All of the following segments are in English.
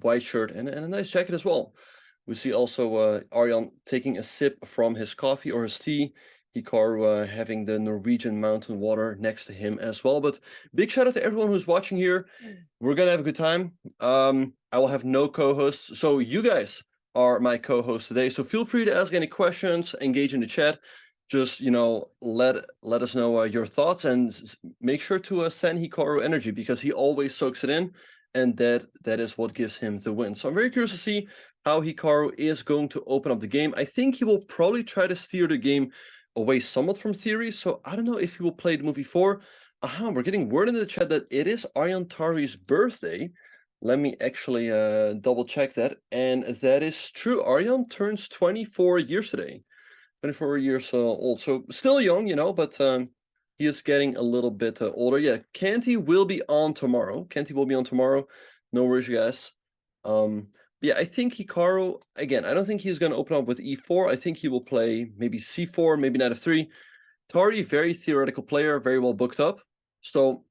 white shirt and a nice jacket as well. We see also Aryan taking a sip from his coffee or his tea. Hikaru having the Norwegian mountain water next to him as well. But big shout out to everyone who's watching here. We're gonna have a good time. I will have no co-hosts, so you guys are my co-hosts today. So feel free to ask any questions, engage in the chat. Just let us know your thoughts, and make sure to send Hikaru energy, because he always soaks it in, and that is what gives him the win. So I'm very curious to see how Hikaru is going to open up the game. I think he will probably try to steer the game away somewhat from theory, so I don't know if he will play the move e4. We're getting word in the chat that it is Aryan Tari's birthday. Let me actually double check that, and that is true. Aryan turns 24 years today. 24 years old, so still young, but he is getting a little bit older. Yeah, Canty will be on tomorrow. No worries, guys. Yeah, I think Hikaru, again, I don't think he's going to open up with e4. I think he will play maybe c4, maybe knight f3. Tari, very theoretical player, very well booked up. So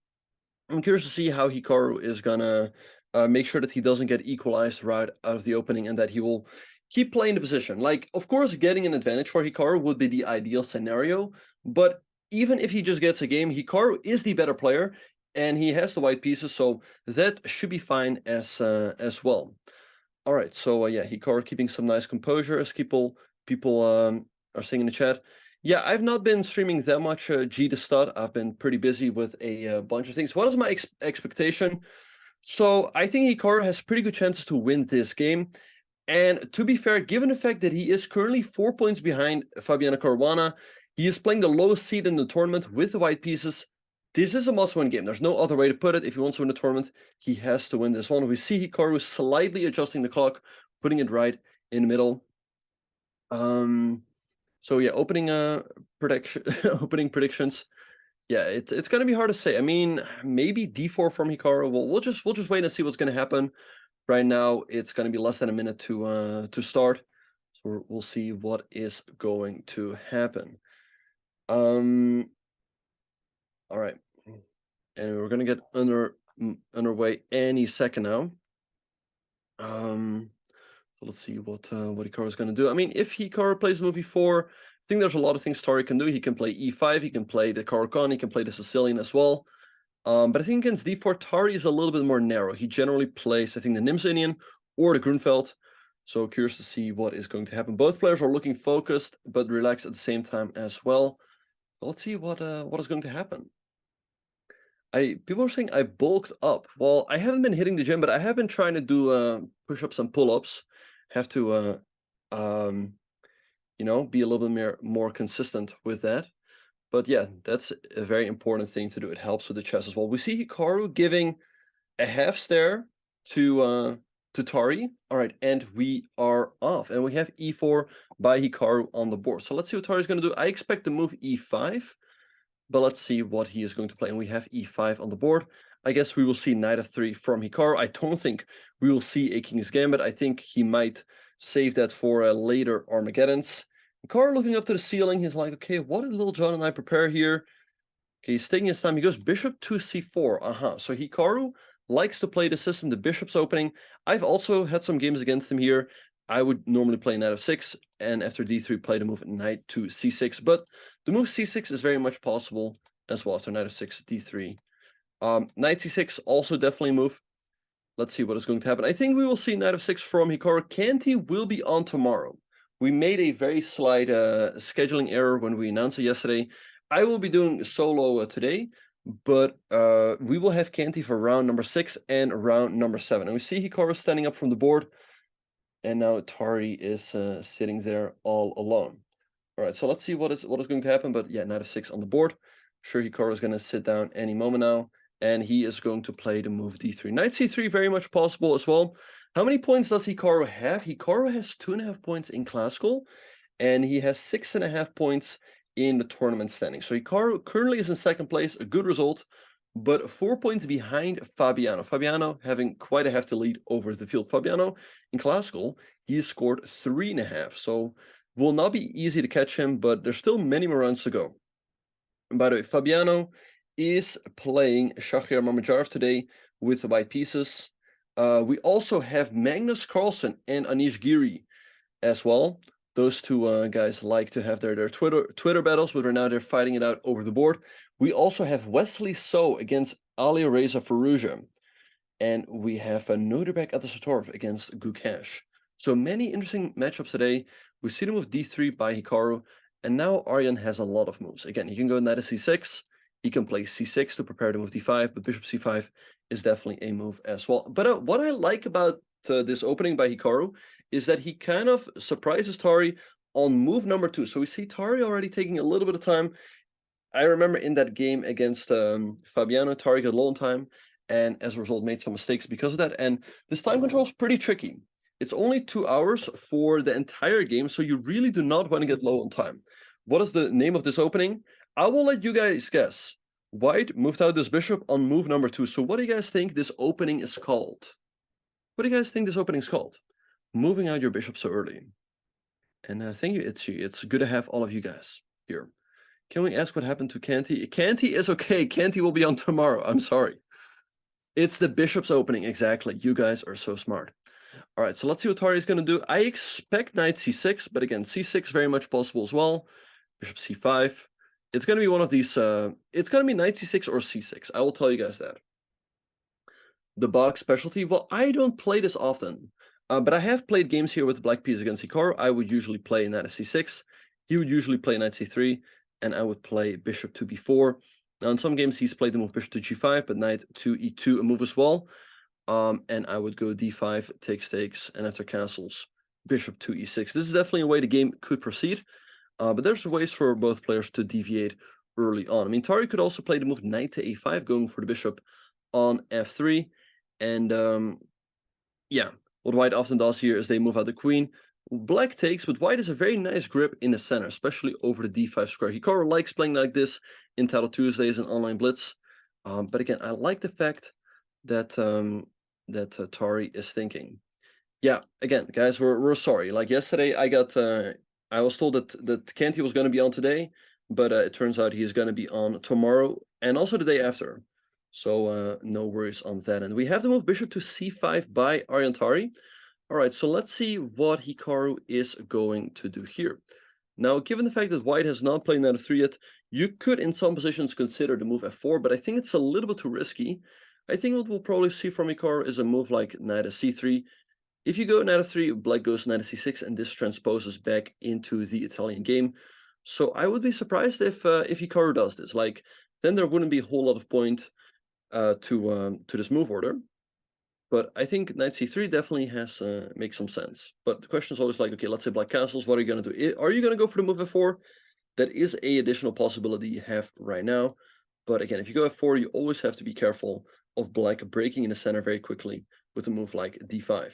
I'm curious to see how Hikaru is going to make sure that he doesn't get equalized right out of the opening, and that he will keep playing the position. Like, of course, getting an advantage for Hikaru would be the ideal scenario, but even if he just gets a game, Hikaru is the better player, and he has the white pieces, so that should be fine as well. All right, so yeah, Hikaru keeping some nice composure, as people are saying in the chat. Yeah, I've not been streaming that much G to stud. I've been pretty busy with a bunch of things. What is my expectation? So I think Hikaru has pretty good chances to win this game. And to be fair, given the fact that he is currently 4 points behind Fabiano Caruana, he is playing the lowest seed in the tournament with the white pieces. This is a must-win game. There's no other way to put it. If he wants to win the tournament, he has to win this one. We see Hikaru slightly adjusting the clock, putting it right in the middle. So yeah, opening predictions. Yeah, it's gonna be hard to say. I mean, maybe d4 from Hikaru. Well, we'll just wait and see what's gonna happen. Right now, it's gonna be less than a minute to start, so we'll see what is going to happen. All right, and we're gonna get underway any second now. So let's see what Hikaru is gonna do. I mean, if Hikaru plays move e4, I think there's a lot of things Tari can do. He can play e5, he can play the Caro-Kann, he can play the Sicilian as well. But I think against d4, Tari is a little bit more narrow. He generally plays, I think, the Nimzinian or the Grunfeld. So curious to see what is going to happen. Both players are looking focused but relaxed at the same time as well. So let's see what is going to happen. People are saying I bulked up. Well, I haven't been hitting the gym, but I have been trying to do push-ups and pull-ups. Have to be a little bit more consistent with that. But yeah, that's a very important thing to do. It helps with the chess as well. We see Hikaru giving a half stare to Tari. All right, and we are off. And we have e4 by Hikaru on the board. So let's see what Tari is going to do. I expect to move e5, but let's see what he is going to play. And we have e5 on the board. I guess we will see knight f3 from Hikaru. I don't think we will see a King's Gambit. I think he might save that for later Armageddons. Hikaru looking up to the ceiling. He's like, okay, what did Lil Jon and I prepare here? Okay, he's taking his time. He goes bishop to c4. So Hikaru likes to play the system, the bishop's opening. I've also had some games against him here. I would normally play knight f6, and after d3, play the move knight to c6. But the move c6 is very much possible as well. So knight f6, d3. Knight c6 also definitely move. Let's see what is going to happen. I think we will see knight f6 from Hikaru. Canty will be on tomorrow. We made a very slight scheduling error when we announced it yesterday. I will be doing solo today, but we will have Canty for round number 6 and round number 7. And we see Hikaru standing up from the board, and now Tari is sitting there all alone. All right, so let's see what is going to happen. But yeah, knight f6 on the board. I'm sure Hikaru is going to sit down any moment now, and he is going to play the move d3. Knight c3 very much possible as well. How many points does Hikaru have? Hikaru has 2.5 points in classical, and he has 6.5 points in the tournament standing. So Hikaru currently is in second place, a good result, but 4 points behind Fabiano. Fabiano having quite a hefty lead over the field. Fabiano in classical, he scored 3.5, so will not be easy to catch him, but there's still many more rounds to go. And by the way, Fabiano is playing Shahriar Mamedyarov today with the white pieces. We also have Magnus Carlsen and Anish Giri as well. Those two guys like to have their Twitter battles, but right now they're fighting it out over the board. We also have Wesley So against Ali Reza Farouja. And we have a Noderbek Atasatorov against Gukesh. So many interesting matchups today. We see the move d3 by Hikaru, and now Aryan has a lot of moves. Again, he can go knight to c6, he can play c6 to prepare to move d5, but bishop c5 is definitely a move as well. But what I like about this opening by Hikaru is that he kind of surprises Tari on move number 2. So we see Tari already taking a little bit of time. I remember in that game against Fabiano, Tari got low on time, and as a result made some mistakes because of that. And this time control is pretty tricky. It's only 2 hours for the entire game, so you really do not want to get low on time. What is the name of this opening? I will let you guys guess. White moved out this bishop on move number 2. So what do you guys think this opening is called? What do you guys think this opening is called? Moving out your bishop so early. And thank you, Itchy. It's good to have all of you guys here. Can we ask what happened to Canty? Canty is okay. Canty will be on tomorrow. I'm sorry. It's the bishop's opening. Exactly. You guys are so smart. All right, so let's see what Tari is going to do. I expect knight c6, but again, c6 very much possible as well. Bishop c5. It's going to be one of these. It's going to be knight c6 or c6. I will tell you guys that. The box specialty. Well, I don't play this often, but I have played games here with black piece against Hikaru. I would usually play knight c6. He would usually play knight c3, and I would play bishop to b4. Now, in some games, he's played the move bishop to g5, but knight to e2 a move as well. And I would go d5, take stakes, and after castles, bishop to e6. This is definitely a way the game could proceed, but there's ways for both players to deviate early on. I mean, Tari could also play the move knight to a5, going for the bishop on f3. And yeah, what white often does here is they move out the queen. Black takes, but white has a very nice grip in the center, especially over the d5 square. Hikaru likes playing like this in Title Tuesdays and Online Blitz. But again, I like the fact that Tari is thinking. Yeah, again, guys, we're sorry. Like yesterday, I was told that Canty was going to be on today, but it turns out he's going to be on tomorrow and also the day after. So no worries on that. And we have the move bishop to c5 by Aryan Tari. All right, so let's see what Hikaru is going to do here. Now, given the fact that white has not played knight f3 yet, you could in some positions consider the move f4, but I think it's a little bit too risky. I think what we'll probably see from Hikaru is a move like knight c3. If you go knight f3, black goes knight c6, and this transposes back into the Italian game. So I would be surprised if Hikaru does this. Like, then there wouldn't be a whole lot of point to this move order. But I think knight c3 definitely has makes some sense. But the question is always like, okay, let's say black castles, what are you going to do? Are you going to go for the move f4? That is a additional possibility you have right now. But again, if you go f4, you always have to be careful of black breaking in the center very quickly with a move like d5.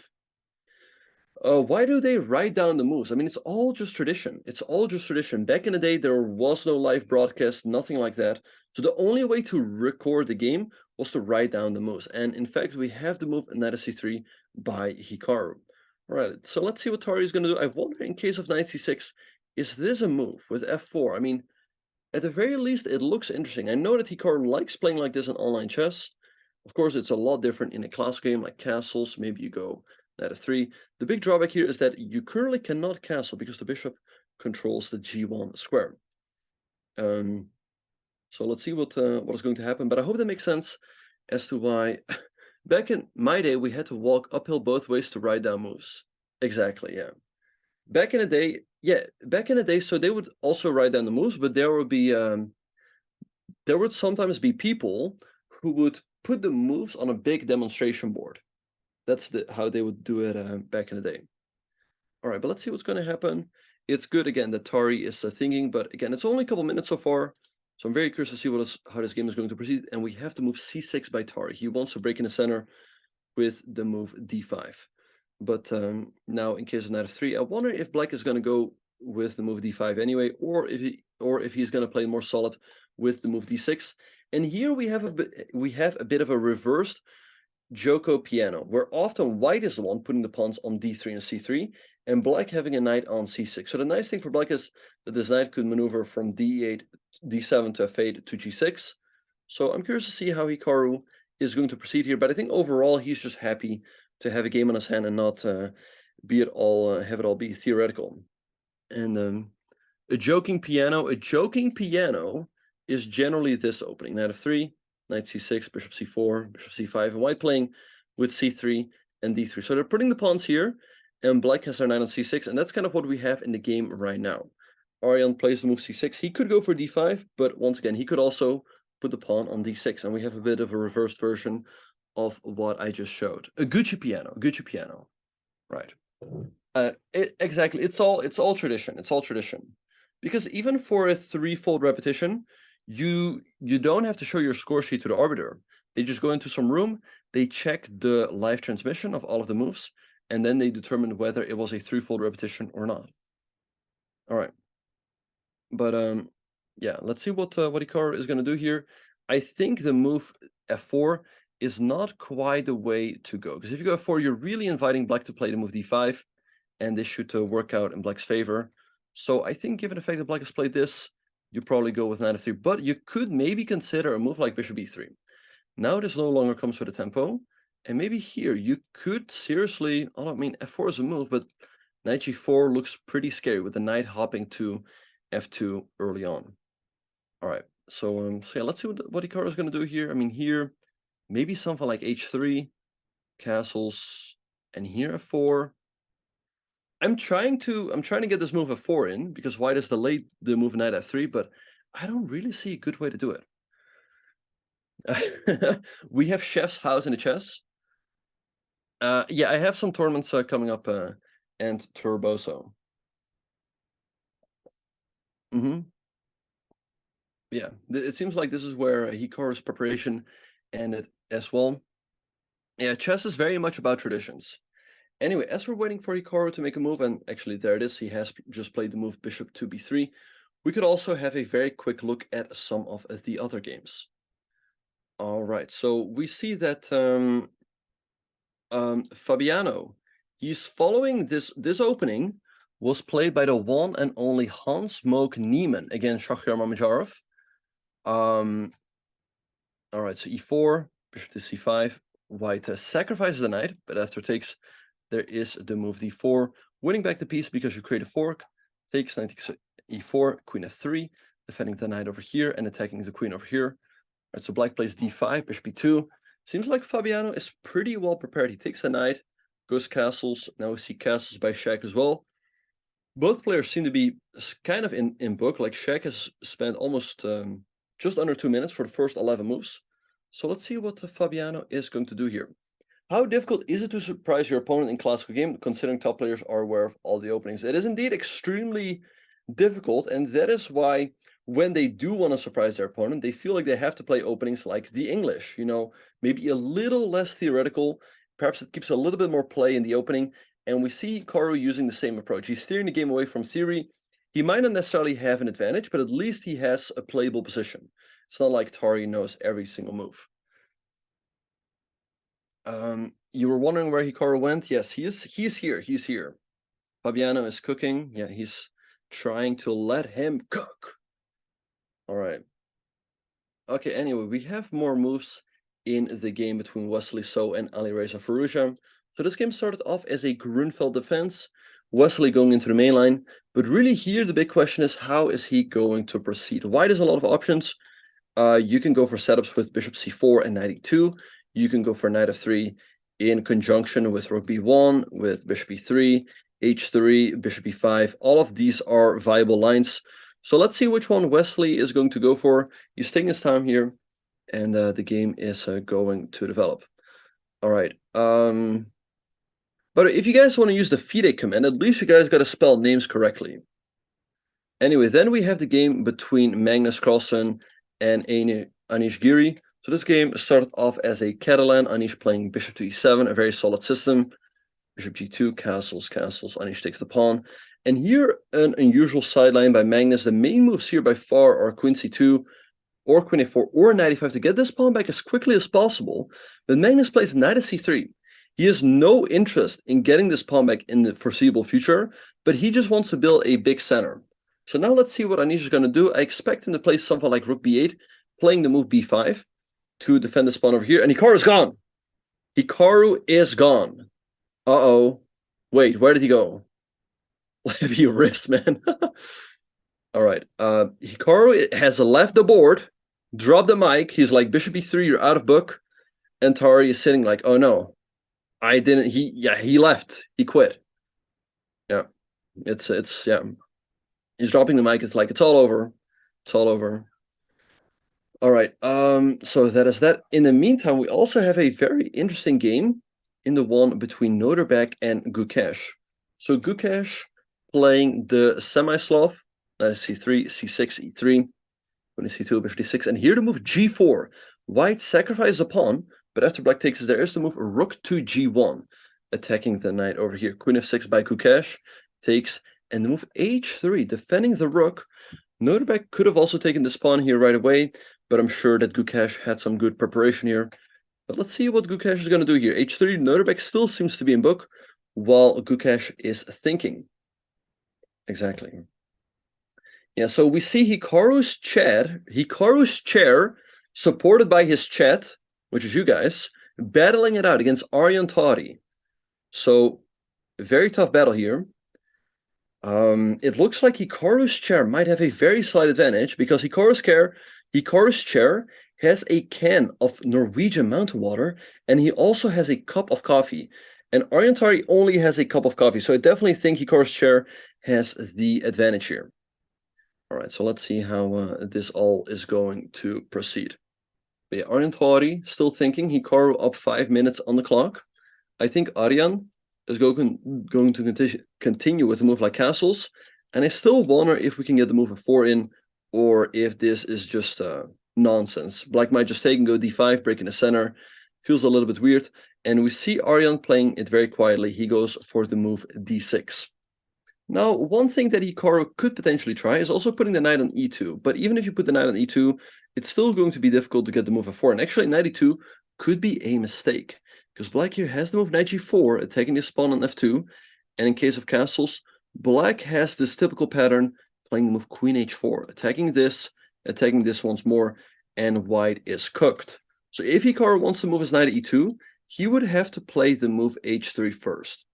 Why do they write down the moves? I mean, it's all just tradition. It's all just tradition. Back in the day, there was no live broadcast, nothing like that. So the only way to record the game was to write down the moves. And in fact, we have the move knight c3 by Hikaru. All right, so let's see what Tari is going to do. I wonder, in case of knight c6, is this a move with f4? I mean, at the very least, it looks interesting. I know that Hikaru likes playing like this in online chess. Of course, it's a lot different in a classic game like castles. Maybe you go knight f3. The big drawback here is that you currently cannot castle because the bishop controls the g1 square. So let's see what is going to happen. But I hope that makes sense as to why back in my day we had to walk uphill both ways to write down moves. Exactly, yeah. Back in the day, so they would also write down the moves, but there would sometimes be people who would put the moves on a big demonstration board. That's how they would do it back in the day. All right, but let's see what's going to happen. It's good, again, that Tari is thinking, but again, it's only a couple minutes so far, so I'm very curious to see how this game is going to proceed. And we have to move c6 by Tari. He wants to break in the center with the move d5. But now, in case of knight f3, I wonder if black is going to go with the move d5 anyway, or if he's going to play more solid with the move d6. And here we have a bit of a reversed Joko piano, where often white is the one putting the pawns on d3 and c3, and black having a knight on c6. So the nice thing for black is that this knight could maneuver from d8, d7 to f8 to g6. So I'm curious to see how Hikaru is going to proceed here. But I think overall he's just happy to have a game on his hand and not have it all be theoretical. And a joking piano is generally this opening: knight f3, knight c6, bishop c4, bishop c5, and white playing with c3 and d3. So they're putting the pawns here, and black has their knight on c6, and that's kind of what we have in the game right now. Aryan plays the move c6. He could go for d5, but once again, he could also put the pawn on d6, and we have a bit of a reversed version of what I just showed. A Gucci piano, right? Exactly. It's all tradition. It's all tradition, because even for a threefold repetition, you don't have to show your score sheet to the arbiter. They just go into some room, they check the live transmission of all of the moves, and then they determine whether it was a threefold repetition or not. All right. But yeah, let's see what Hikaru is going to do here. I think the move f4 is not quite the way to go, because if you go f4, you're really inviting black to play the move d5, and this should work out in black's favor. So I think, given the fact that black has played this, you probably go with knight f3, but you could maybe consider a move like bishop e3. Now this no longer comes with a tempo, and maybe here you could seriously, I mean, f4 is a move, but knight g4 looks pretty scary with the knight hopping to f2 early on. All right, so yeah, let's see what Hikaru is going to do here. I mean, here maybe something like h3, castles, and here f4. I'm trying to get this move f4 in, because white has delayed the move knight f3, but I don't really see a good way to do it. We have Chef's House in the chess. Yeah, I have some tournaments coming up, and Turboso. Yeah, it seems like this is where Hikaru's preparation ended as well. Yeah, chess is very much about traditions. Anyway, as we're waiting for Hikaru to make a move, and actually there it is, he has just played the move bishop to b3, we could also have a very quick look at some of the other games. All right, so we see that Fabiano, he's following this opening, was played by the one and only Hans Mook Niemann against Shakhyar Mamedyarov. All right, so e4, bishop to c5, white sacrifices the knight, but after takes, there is the move d4, winning back the piece because you create a fork, takes knight takes e4, queen f3, defending the knight over here and attacking the queen over here. All right, so black plays d5, bishop b2. Seems like Fabiano is pretty well prepared. He takes the knight, goes castles. Now we see castles by Shaq as well. Both players seem to be kind of in book. Like Shaq has spent almost just under 2 minutes for the first 11 moves. So let's see what Fabiano is going to do here. How difficult is it to surprise your opponent in classical game, considering top players are aware of all the openings? It is indeed extremely difficult, and that is why when they do want to surprise their opponent, they feel like they have to play openings like the English, maybe a little less theoretical. Perhaps it keeps a little bit more play in the opening, and we see Hikaru using the same approach. He's steering the game away from theory. He might not necessarily have an advantage, but at least he has a playable position. It's not like Tari knows every single move. You were wondering where Hikaru went? Yes, he is here. He's here. Fabiano is cooking. Yeah, he's trying to let him cook. All right. Okay, anyway, we have more moves in the game between Wesley So and Alireza Firouzja. So this game started off as a Grunfeld defense, Wesley going into the main line, but really here the big question is, how is he going to proceed? White has a lot of options. You can go for setups with bishop c4 and knight e2. You can go for knight f3 in conjunction with rook b1, with bishop e3, h3, bishop e5. All of these are viable lines. So let's see which one Wesley is going to go for. He's taking his time here, and the game is going to develop. All right. But if you guys want to use the FIDE command, at least you guys got to spell names correctly. Anyway, then we have the game between Magnus Carlsen and Anish Giri. So this game started off as a Catalan, Anish playing bishop to e7, a very solid system. Bishop g2, castles, Anish takes the pawn. And here, an unusual sideline by Magnus. The main moves here by far are queen c2, or queen a4, or knight e5 to get this pawn back as quickly as possible. But Magnus plays knight to c3. He has no interest in getting this pawn back in the foreseeable future, but he just wants to build a big center. So now let's see what Anish is going to do. I expect him to play something like rook b8, playing the move b5. to defend the pawn over here, and Hikaru's gone. Hikaru is gone. Uh-oh. Wait, where did he go? Heavy wrist, man. All right. Hikaru has left the board, dropped the mic. He's like, bishop e3, you're out of book. And Tari is sitting like, oh no, I didn't. He left. He quit. Yeah, it's yeah. He's dropping the mic. It's like it's all over. It's all over. All right. So that is that. In the meantime, we also have a very interesting game in the one between Noderbeck and Gukesh. So Gukesh playing the semi-Slav. Knight c3, c6, e3, c2, bishop d6, and here the move g4. White sacrifices a pawn, but after black takes, there is the move rook to g1, attacking the knight over here. Queen f6 by Gukesh takes, and the move h3, defending the rook. Noderbeck could have also taken this pawn here right away, but I'm sure that Gukesh had some good preparation here. But let's see what Gukesh is going to do here. h3, Noderbeck still seems to be in book, while Gukesh is thinking. Exactly. Yeah, so we see Hikaru's chair, supported by his chat, which is you guys, battling it out against Aryan Tari. So, very tough battle here. It looks like Hikaru's chair might have a very slight advantage because Hikaru's chair has a can of Norwegian mountain water, and he also has a cup of coffee. And Aryan Tari only has a cup of coffee, so I definitely think Hikaru's chair has the advantage here. All right, so let's see how this all is going to proceed. But yeah, Aryan Tari still thinking. Hikaru up 5 minutes on the clock. I think Aryan is going to continue with a move like castles, and I still wonder if we can get the move of 4 in, or if this is just nonsense. Black might just take and go d5, break in the center. Feels a little bit weird, and we see Aryan playing it very quietly. He goes for the move d6. Now, one thing that Hikaru could potentially try is also putting the knight on e2, but even if you put the knight on e2, it's still going to be difficult to get the move of 4, and actually knight e2 could be a mistake, because black here has the move knight g4, attacking this pawn on f2, and in case of castles, black has this typical pattern, playing the move queen h4, attacking this once more, and white is cooked. So if Hikaru wants to move his knight e2, he would have to play the move h3 first.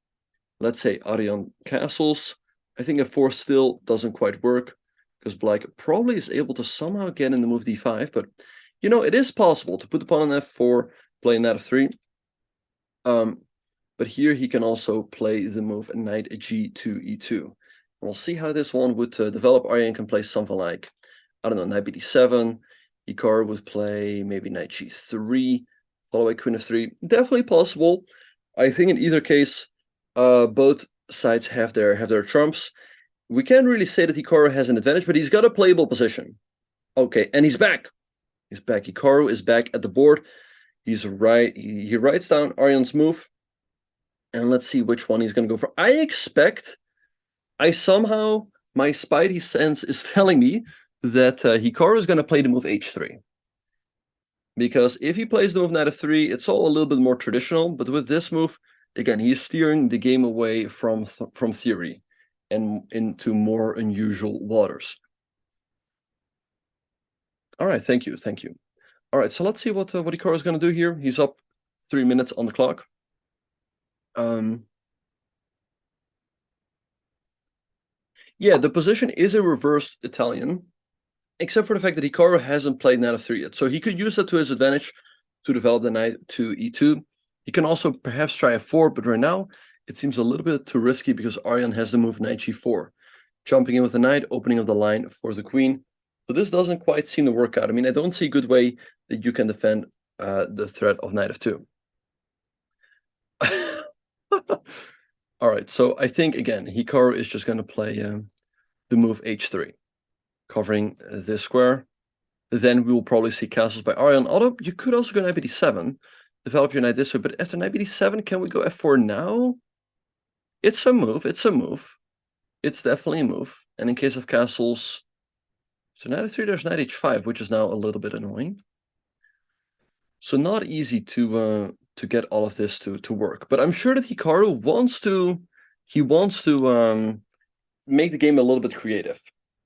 Let's say Aryan castles. I think f4 still doesn't quite work, because black probably is able to somehow get in the move d5, but you know, it is possible to put the pawn on f4, play knight f3. But here he can also play the move knight g to e2. We'll see how this one would develop. Aryan can play something like, I don't know, knight bd7. Hikaru would play maybe knight g3, followed by queen f3. Definitely possible. I think in either case, both sides have their trumps. We can't really say that Hikaru has an advantage, but he's got a playable position. Okay, and he's back. He's back. Hikaru is back at the board. He's right. He writes down Aryan's move, and let's see which one he's going to go for. Somehow, my spidey sense is telling me that Hikaru is going to play the move h3. Because if he plays the move knight f3, it's all a little bit more traditional, but with this move, again, he's steering the game away from theory and into more unusual waters. All right, thank you. All right, so let's see what Hikaru is going to do here. He's up 3 minutes on the clock. Yeah, the position is a reversed Italian, except for the fact that Hikaru hasn't played knight f3 yet. So he could use that to his advantage to develop the knight to e2. He can also perhaps try f4, but right now it seems a little bit too risky because Aryan has the move knight g4. Jumping in with the knight, opening up the line for the queen. So this doesn't quite seem to work out. I mean, I don't see a good way that you can defend the threat of knight f2. All right, so I think, again, Hikaru is just going to play the move h3, covering this square. Then we will probably see castles by Aryan, although you could also go knight bd7, develop your knight this way, but after knight bd7, can we go f4 now? It's a move. It's definitely a move. And in case of castles, so knight f3, there's knight h5, which is now a little bit annoying. So not easy to get all of this to work. But I'm sure that Hikaru wants to make the game a little bit creative.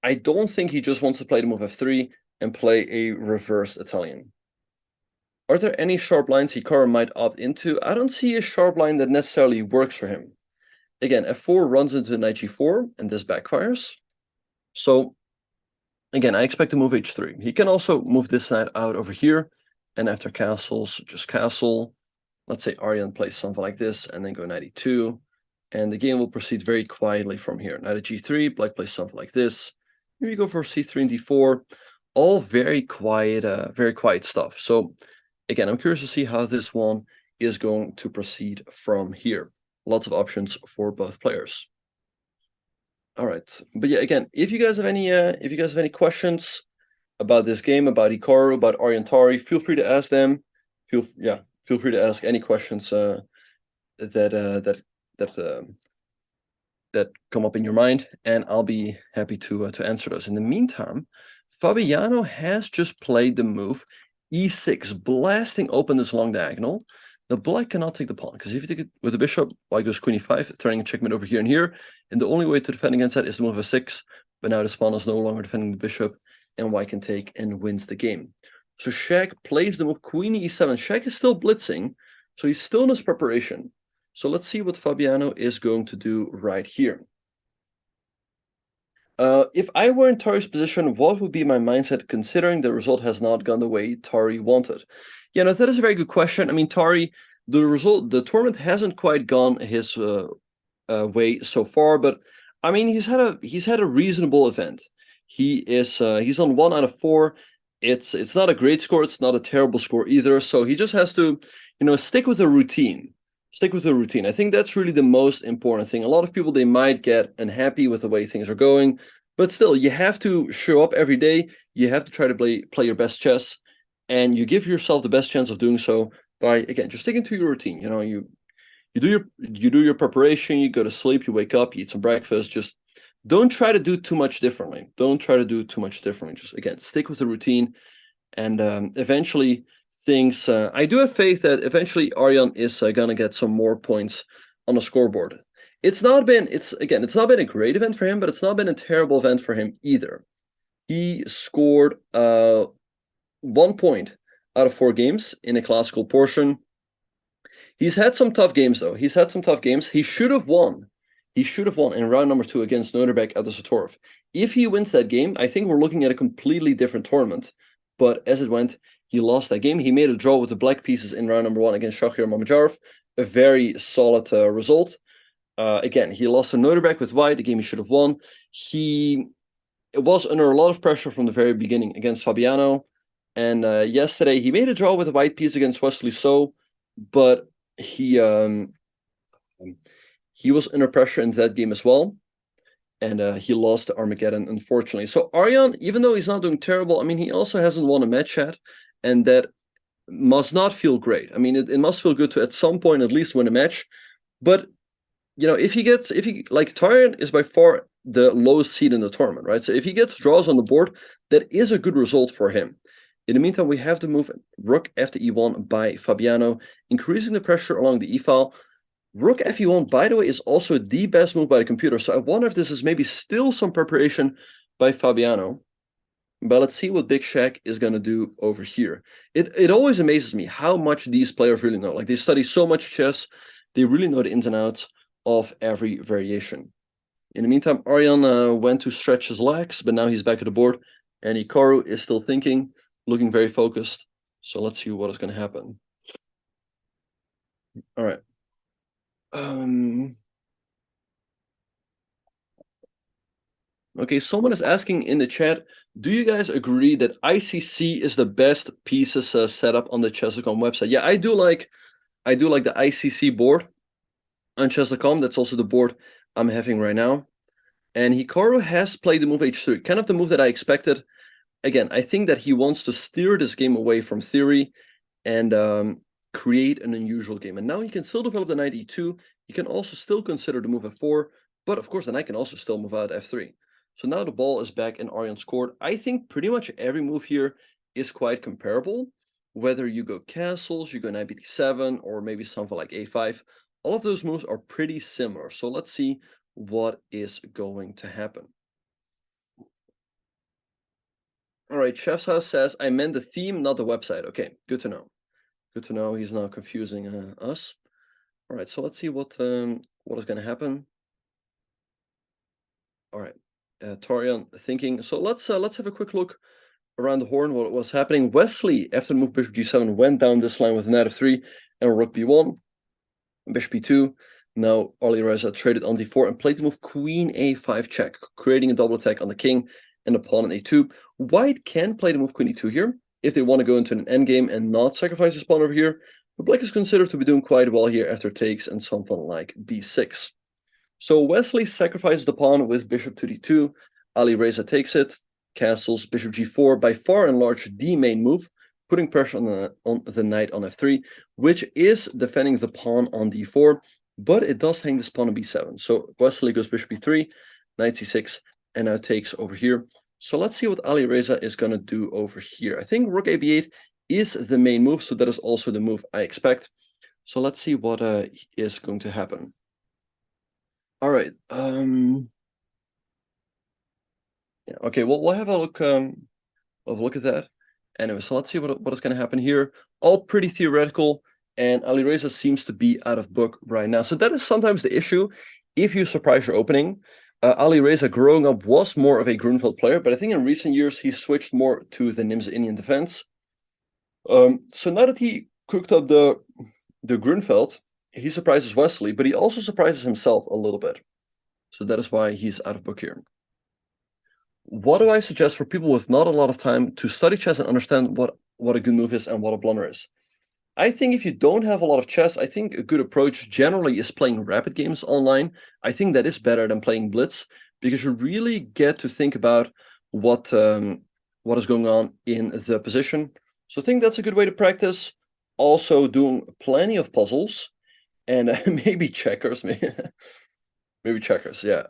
I don't think he just wants to play the move f3 and play a reversed Italian. Are there any sharp lines Hikaru might opt into? I don't see a sharp line that necessarily works for him. Again, f4 runs into knight g4, and this backfires. So, again, I expect to move h3. He can also move this knight out over here, and after castles, just castle. Let's say Aryan plays something like this, and then go knight e2, and the game will proceed very quietly from here. Knight at g3, black plays something like this. Maybe go for c3 and d4. All very quiet stuff. So, again, I'm curious to see how this one is going to proceed from here. Lots of options for both players. All right, but yeah, again, if you guys have any questions about this game, about Hikaru, about Aryan Tari, feel free to ask them. Feel free to ask any questions that come up in your mind, and I'll be happy to answer those. In the meantime, Fabiano has just played the move e6, blasting open this long diagonal. The black cannot take the pawn, because if you take it with the bishop, white goes queen e5, threatening a checkmate over here and here, and the only way to defend against that is to move a6, but now this pawn is no longer defending the bishop, and white can take and wins the game. So Shaq plays the move queen e7. Shaq is still blitzing, so he's still in his preparation. So let's see what Fabiano is going to do right here. If I were in Tari's position, what would be my mindset considering the result has not gone the way Tari wanted? Yeah, no, that is a very good question. I mean, Tari, the tournament hasn't quite gone his way so far, but I mean, he's had a reasonable event. He's on 1 out of 4. It's not a great score. It's not a terrible score either. So he just has to, stick with the routine. Stick with the routine. I think that's really the most important thing. A lot of people, they might get unhappy with the way things are going, but still, you have to show up every day. You have to try to play your best chess, and you give yourself the best chance of doing so by, again, just sticking to your routine. You do your preparation, you go to sleep, you wake up, you eat some breakfast. Just don't try to do too much differently. Just, again, stick with the routine, and eventually things. I do have faith that eventually Aryan is gonna get some more points on the scoreboard. It's not been a great event for him, but it's not been a terrible event for him either. He scored 1 point out of 4 games in a classical portion. He's had some tough games, though. He should have won. He should have won in round number 2 against Noorderbeck at the Satorov. If he wins that game, I think we're looking at a completely different tournament. But as it went, he lost that game. He made a draw with the black pieces in round number 1 against Shahir Mamajarov. A very solid result. Again, he lost to Noorderbeck with white, a game he should have won. He was under a lot of pressure from the very beginning against Fabiano. And yesterday, he made a draw with a white piece against Wesley So, but he was under pressure in that game as well, and he lost to Armageddon, unfortunately. So Aryan, even though he's not doing terrible, I mean, he also hasn't won a match yet, and that must not feel great. I mean, it must feel good to at some point at least win a match. But if he Tarian is by far the lowest seed in the tournament, right? So if he gets draws on the board, that is a good result for him. In the meantime, we have to move rook after e1 by Fabiano, increasing the pressure along the e-file. Rook fe1, by the way, is also the best move by the computer, so I wonder if this is maybe still some preparation by Fabiano. But let's see what Big Shaq is going to do over here. It always amazes me how much these players really know. Like, they study so much chess, they really know the ins and outs of every variation. In the meantime, Aryan went to stretch his legs, but now he's back at the board, and Hikaru is still thinking, looking very focused. So let's see what is going to happen. All right. Okay, someone is asking in the chat, do you guys agree that ICC is the best pieces set up on the chess.com website? Yeah, I do like the ICC board on chess.com. That's also the board I'm having right now. And Hikaru has played the move h3, kind of the move that I expected. Again, I think that he wants to steer this game away from theory and create an unusual game. And now he can still develop the knight e2. He can also still consider the move f4, but of course the knight can also still move out f3. So now the ball is back in Aryan's court. I think pretty much every move here is quite comparable. Whether you go castles, you go knight b7, or maybe something like a5, all of those moves are pretty similar. So let's see what is going to happen. All right, Chef's House says, I meant the theme, not the website. Okay, good to know. Good to know he's not confusing us. All right, so let's see what is going to happen. All right, Torian thinking. So let's have a quick look around the horn. What was happening? Wesley, after the move bishop g7, went down this line with knight f3 and rook b1, bishop b2. Now Ali Reza traded on d4 and played the move queen a5 check, creating a double attack on the king and the pawn on a2. White can play the move queen e2 here if they want to go into an endgame and not sacrifice his pawn over here. But black is considered to be doing quite well here after takes and something like b6. So Wesley sacrifices the pawn with bishop to d2. Ali Reza takes it, castles bishop g4, by far and large the main move, putting pressure on the knight on f3, which is defending the pawn on d4, but it does hang this pawn on b7. So Wesley goes bishop b3, knight c6, and now takes over here. So let's see what Ali Reza is going to do over here. I think rook ab8 is the main move, so that is also the move I expect. So let's see what is going to happen. All right. Yeah. Okay. Well, we'll have a look. Look at that. Anyway, so let's see what is going to happen here. All pretty theoretical, and Ali Reza seems to be out of book right now. So that is sometimes the issue if you surprise your opening. Ali Reza, growing up, was more of a Grunfeld player, but I think in recent years he switched more to the Nimza Indian defense. So now that he cooked up the Grunfeld, he surprises Wesley, but he also surprises himself a little bit. So that is why he's out of book here. What do I suggest for people with not a lot of time to study chess and understand what a good move is and what a blunder is? I think if you don't have a lot of chess, I think a good approach generally is playing rapid games online. I think that is better than playing blitz because you really get to think about what is going on in the position. So I think that's a good way to practice. Also doing plenty of puzzles and maybe checkers, maybe checkers, yeah.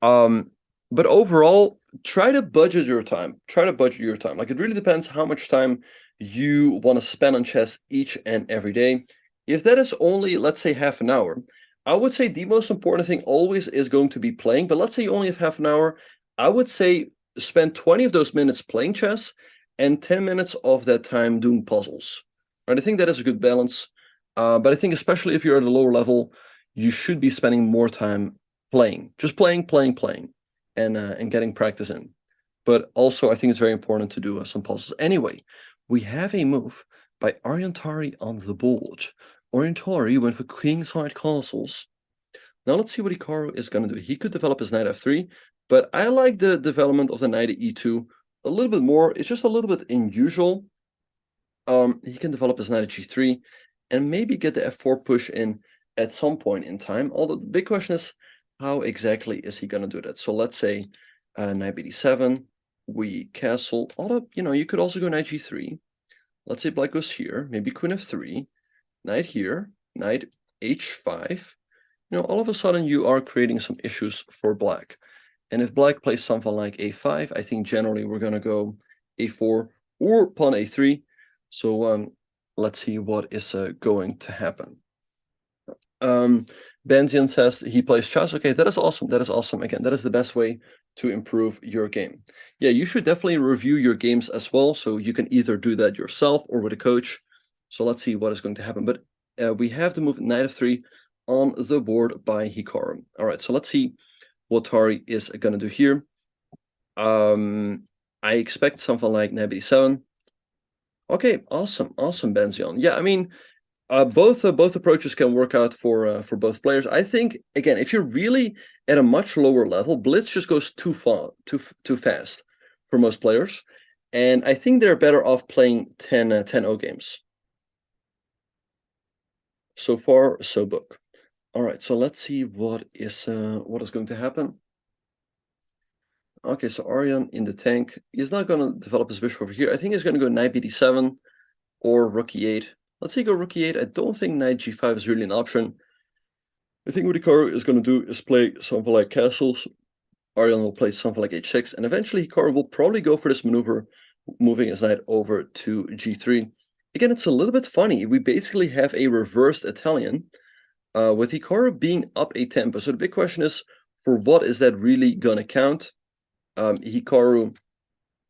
But overall, try to budget your time. Like, it really depends how much time you want to spend on chess each and every day. If that is only, let's say, half an hour, I would say the most important thing always is going to be playing. But let's say you only have half an hour, I would say spend 20 of those minutes playing chess and 10 minutes of that time doing puzzles. Right? I think that is a good balance. But I think especially if you're at a lower level, you should be spending more time playing. Just playing, and getting practice in. But also, I think it's very important to do some puzzles. Anyway, we have a move by Aryan Tari on the board. Aryan Tari went for kingside castles. Now let's see what Hikaru is going to do. He could develop his knight f3, but I like the development of the knight at e2 a little bit more. It's just a little bit unusual. He can develop his knight at g3 and maybe get the f4 push in at some point in time. Although the big question is, how exactly is he going to do that? So let's say knight bd7, we castle. Although, you could also go knight g3. Let's say black goes here, maybe queen f3, knight here, knight h5. All of a sudden you are creating some issues for black. And if black plays something like a5, I think generally we're going to go a4 or pawn a3. So let's see what is going to happen. Benzian says he plays chess. Okay, that is awesome. That is awesome. Again, that is the best way to improve your game. Yeah, you should definitely review your games as well. So you can either do that yourself or with a coach. So let's see what is going to happen. But we have the move knight f3 on the board by Hikaru. All right, so let's see what Tari is going to do here. I expect something like knight b7. Okay, awesome, Benzion. Yeah, I mean, both approaches can work out for both players. I think, again, if you're really at a much lower level, blitz just goes too fast for most players, and I think they're better off playing 10-0 games. So far, so book. All right, so let's see what is going to happen. Okay, so Aryan in the tank. He's not going to develop his bishop over here. I think he's going to go knight bd7 or rook e8. Let's say go rook e8. I don't think knight g5 is really an option. I think what Hikaru is going to do is play something like castles. Aryan will play something like h6. And eventually Hikaru will probably go for this maneuver, moving his knight over to g3. Again, it's a little bit funny. We basically have a reversed Italian with Hikaru being up a tempo. So the big question is, for what is that really going to count? Hikaru,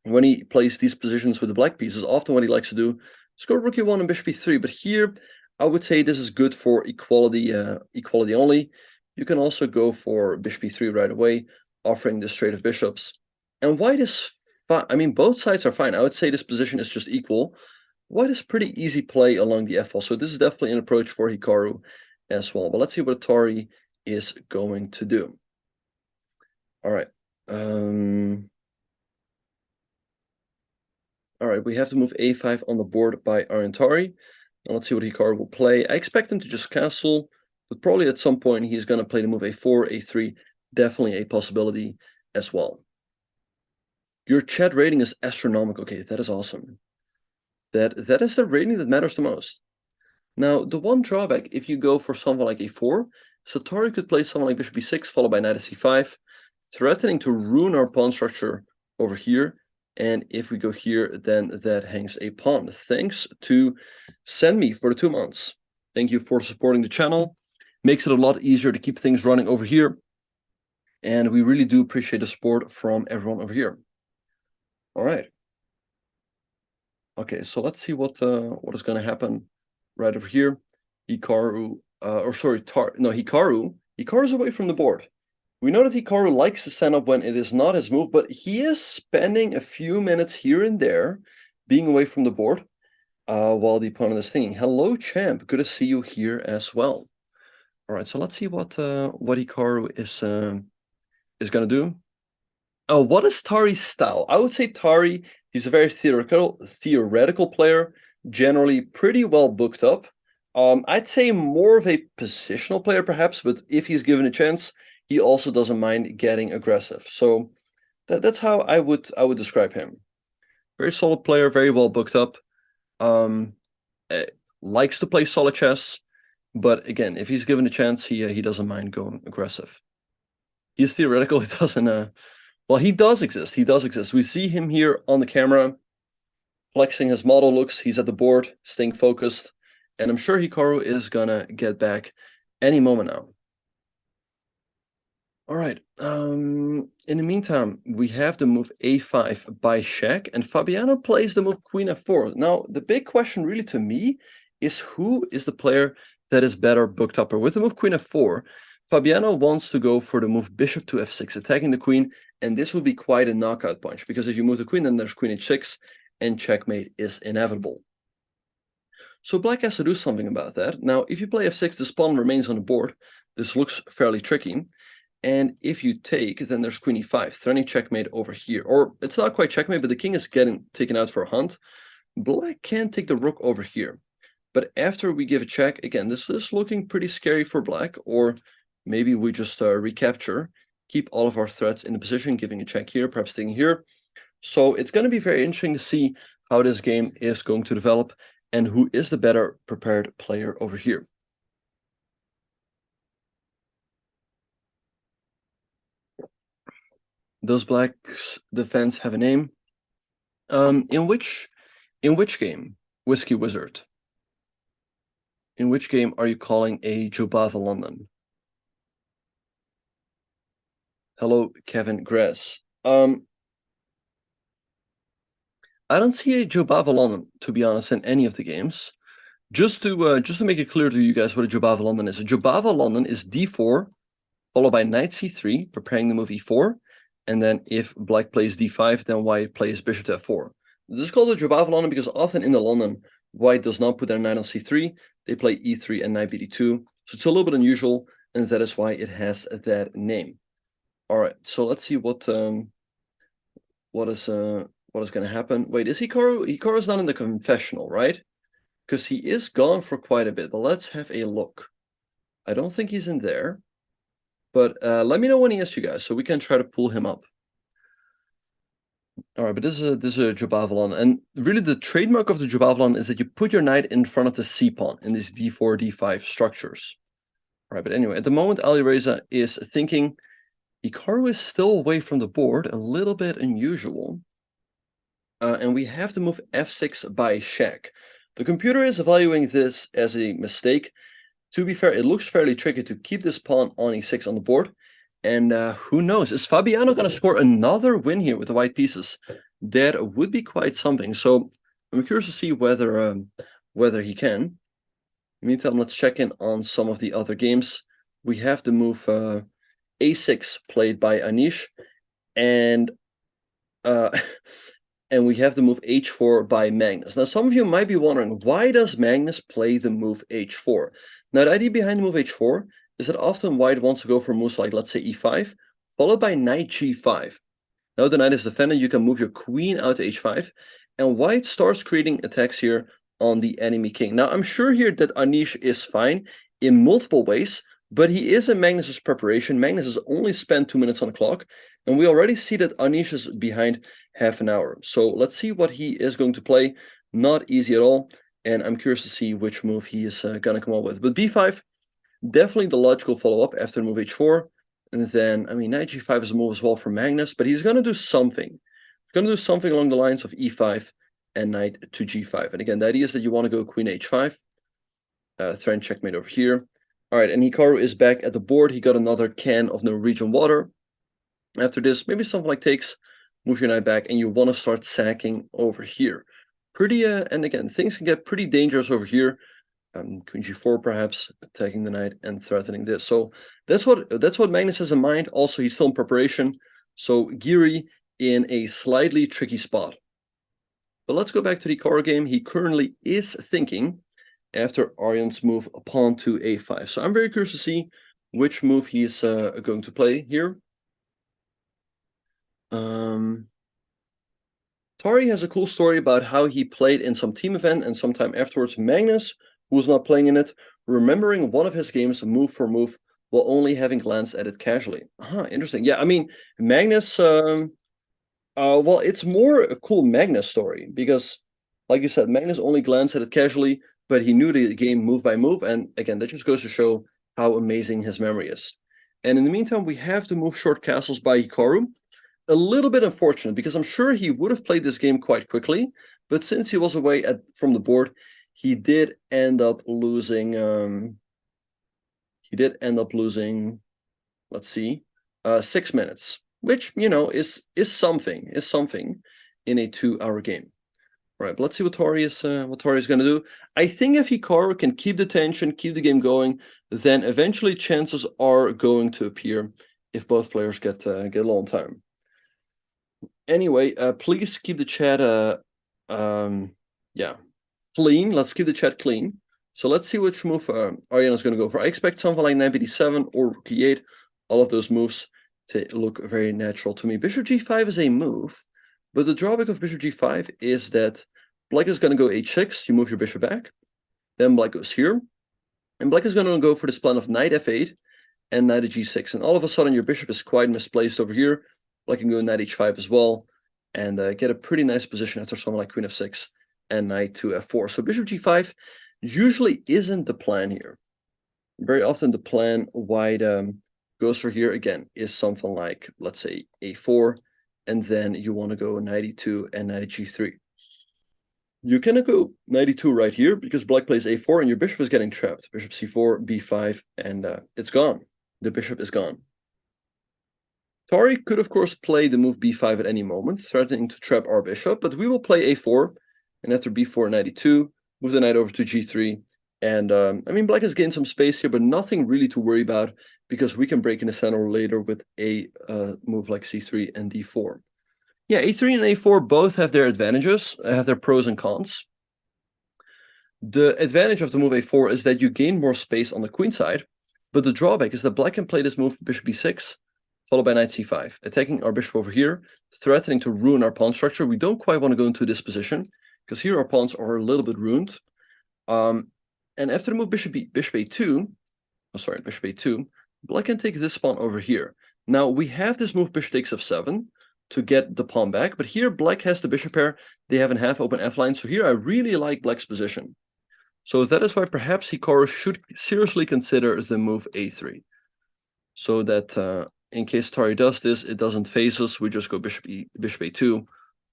when he plays these positions with the black pieces, often what he likes to do is Let's go rook e1 and bishop e3, but here I would say this is good for equality only. You can also go for bishop e3 right away, offering this trade of bishops. And white is fine. I mean, both sides are fine. I would say this position is just equal. White is pretty easy play along the f-file, so this is definitely an approach for Hikaru as well. But let's see what Tari is going to do. All right. All right, we have to move a5 on the board by Aryan Tari. Now let's see what Hikaru will play. I expect him to just castle, but probably at some point he's going to play the move a4, a3. Definitely a possibility as well. Your chat rating is astronomical. Okay, that is awesome. That is the rating that matters the most. Now, the one drawback, if you go for something like a4, so Tari could play something like bishop b6 followed by knight c5, threatening to ruin our pawn structure over here. And if we go here, then that hangs a pawn. Thanks to Send Me for the 2 months. Thank you for supporting the channel. Makes it a lot easier to keep things running over here. And we really do appreciate the support from everyone over here. All right. Okay, so let's see what is going to happen right over here. Hikaru, Hikaru. Hikaru's away from the board. We know that Hikaru likes to stand up when it is not his move, but he is spending a few minutes here and there being away from the board while the opponent is thinking. Hello, champ. Good to see you here as well. All right, so let's see what Hikaru is going to do. Oh, what is Tari's style? I would say Tari, he's a very theoretical player, generally pretty well booked up. I'd say more of a positional player perhaps, but if he's given a chance, he also doesn't mind getting aggressive. So that's how I would describe him. Very solid player, very well booked up. Likes to play solid chess, but again, if he's given a chance, he doesn't mind going aggressive. He's theoretical. He doesn't. Well, he does exist. He does exist. We see him here on the camera, flexing his model looks. He's at the board, staying focused, and I'm sure Hikaru is gonna get back any moment now. All right. In the meantime, we have the move a5 by Shaq, and Fabiano plays the move queen f4. Now, the big question really to me is who is the player that is better booked up? Or with the move queen f4, Fabiano wants to go for the move bishop to f6, attacking the queen, and this would be quite a knockout punch, because if you move the queen, then there's queen h6, and checkmate is inevitable. So black has to do something about that. Now, if you play f6, the pawn remains on the board. This looks fairly tricky. And if you take, then there's queen e5, threatening checkmate over here. Or it's not quite checkmate, but the king is getting taken out for a hunt. Black can take the rook over here. But after we give a check, again, this is looking pretty scary for black. Or maybe we just recapture, keep all of our threats in the position, giving a check here, perhaps taking here. So it's going to be very interesting to see how this game is going to develop and who is the better prepared player over here. Does black's defense have a name? In which game, Whiskey Wizard? In which game are you calling a Jobava London? Hello, Kevin Gress. I don't see a Jobava London, to be honest, in any of the games. Just to make it clear to you guys what a Jobava London is. A Jobava London is d4 followed by knight c3, preparing the move e4. And then if black plays d5, then white plays bishop to f4. This is called a Jobava London because often in the London, white does not put their knight on c3. They play e3 and knight bd2. So it's a little bit unusual, and that is why it has that name. All right, so let's see what is going to happen. Wait, is Hikaru? Hikaru's not in the confessional, right? Because he is gone for quite a bit. But let's have a look. I don't think he's in there. But let me know when he is, you guys, so we can try to pull him up. All right, but this is a Jobava London. And really the trademark of the Jobava London is that you put your knight in front of the c-pawn in these d4, d5 structures. All right, but anyway, at the moment, Alireza is thinking Hikaru is still away from the board, a little bit unusual. And we have to move f6 by Shaq. The computer is evaluating this as a mistake. To be fair, it looks fairly tricky to keep this pawn on e6 on the board. And who knows? Is Fabiano going to score another win here with the white pieces? That would be quite something. So I'm curious to see whether he can. In the meantime, let's check in on some of the other games. We have the move a6 played by Anish, and uh, and we have the move h4 by Magnus. Now, some of you might be wondering, why does Magnus play the move h4? Now, the idea behind the move h4 is that often white wants to go for moves like, let's say, e5, followed by knight g5. Now the knight is defended, you can move your queen out to h5, and white starts creating attacks here on the enemy king. Now, I'm sure here that Anish is fine in multiple ways, but he is in Magnus's preparation. Magnus has only spent 2 minutes on the clock, and we already see that Anish is behind half an hour. So let's see what he is going to play. Not easy at all, and I'm curious to see which move he is going to come up with. But b5, definitely the logical follow-up after move h4. And then, I mean, knight g5 is a move as well for Magnus, but he's going to do something. He's going to do something along the lines of e5 and knight to g5. And again, the idea is that you want to go queen h5. Threaten checkmate over here. All right, and Hikaru is back at the board. He got another can of Norwegian water. After this, maybe something like takes, move your knight back, and you want to start sacking over here. Pretty, and again, things can get pretty dangerous over here. Queen g4 perhaps, attacking the knight and threatening this. So that's what Magnus has in mind. Also, he's still in preparation. So Giri in a slightly tricky spot. But let's go back to the Hikaru game. He currently is thinking after Aryan's move pawn to a5. So I'm very curious to see which move he's going to play here. Tari has a cool story about how he played in some team event, and sometime afterwards Magnus, who was not playing in it, remembering one of his games move for move while only having glanced at it casually. Interesting. Yeah, I mean, Magnus, well, it's more a cool Magnus story because, like you said, Magnus only glanced at it casually, but he knew the game move by move. And again, that just goes to show how amazing his memory is. And in the meantime, we have to move short castles by Hikaru. A little bit unfortunate because I'm sure he would have played this game quite quickly, but since he was away from the board, he did end up losing. Let's see, 6 minutes, which is something in a 2-hour game. All right, but let's see what Tari is going to do. I think if Hikaru can keep the tension, keep the game going, then eventually chances are going to appear if both players get a little on time. Anyway, please keep the chat clean. Let's keep the chat clean. So let's see which move Aryan is going to go for. I expect something like knight b7 or rook e8. All of those moves to look very natural to me. Bishop g5 is a move, but the drawback of bishop g5 is that black is going to go h6. You move your bishop back. Then black goes here. And black is going to go for this plan of knight f8 and knight to g6. And all of a sudden, your bishop is quite misplaced over here. Black can go knight h5 as well and get a pretty nice position after something like queen f6 and knight to f4. So bishop g5 usually isn't the plan here. Very often the plan white goes for here again is something like, let's say, a4, and then you want to go knight e2 and knight g3. You cannot go knight e2 right here because black plays a4 and your bishop is getting trapped. Bishop c4, b5, and it's gone. The bishop is gone. Tari could, of course, play the move b5 at any moment, threatening to trap our bishop, but we will play a4, and after b4, knight e2, move the knight over to g3, and, I mean, black has gained some space here, but nothing really to worry about, because we can break in the center later with a move like c3 and d4. Yeah, a3 and a4 both have their advantages, have their pros and cons. The advantage of the move a4 is that you gain more space on the queen side, but the drawback is that black can play this move bishop b6, followed by knight c5, attacking our bishop over here, threatening to ruin our pawn structure. We don't quite want to go into this position, because here our pawns are a little bit ruined. And after the move bishop a2, black can take this pawn over here. Now, we have this move bishop takes f7 to get the pawn back, but here black has the bishop pair. They have a half-open f-line, so here I really like black's position. So that is why perhaps Hikaru should seriously consider the move a3. So that in case Tari does this, it doesn't phase us. We just go bishop a2,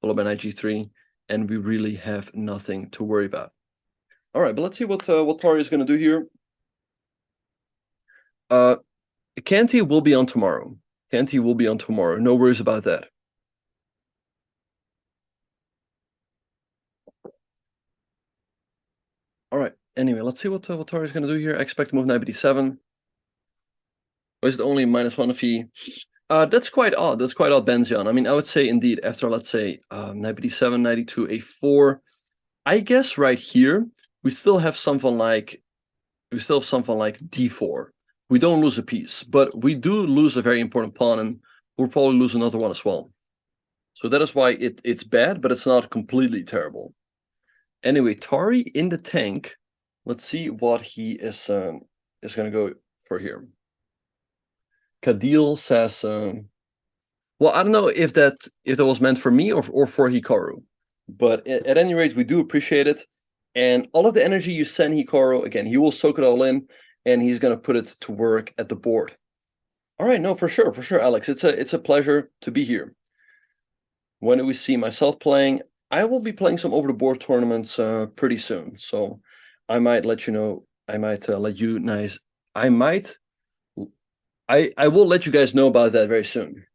followed by knight g3, and we really have nothing to worry about. All right, but let's see what Tari is going to do here. Kanti will be on tomorrow. Kanti will be on tomorrow. No worries about that. All right. Anyway, let's see what Tari's going to do here. I expect to move knight b7. Or is it only -1 fee? That's quite odd. That's quite odd, Benzion. I mean, I would say indeed after, let's say, knight b7, knight e2, a4. I guess right here we still have something like d4. We don't lose a piece, but we do lose a very important pawn, and we'll probably lose another one as well. So that is why it's bad, but it's not completely terrible. Anyway, Tari in the tank. Let's see what he is going to go for here. Kadil says, well, I don't know if that was meant for me or for Hikaru, but at any rate, we do appreciate it. And all of the energy you send Hikaru, again, he will soak it all in, and he's going to put it to work at the board. All right, no, for sure, Alex. It's a pleasure to be here. When do we see myself playing? I will be playing some over-the-board tournaments pretty soon, so I might let you know. I might let you guys. I will let you guys know about that very soon.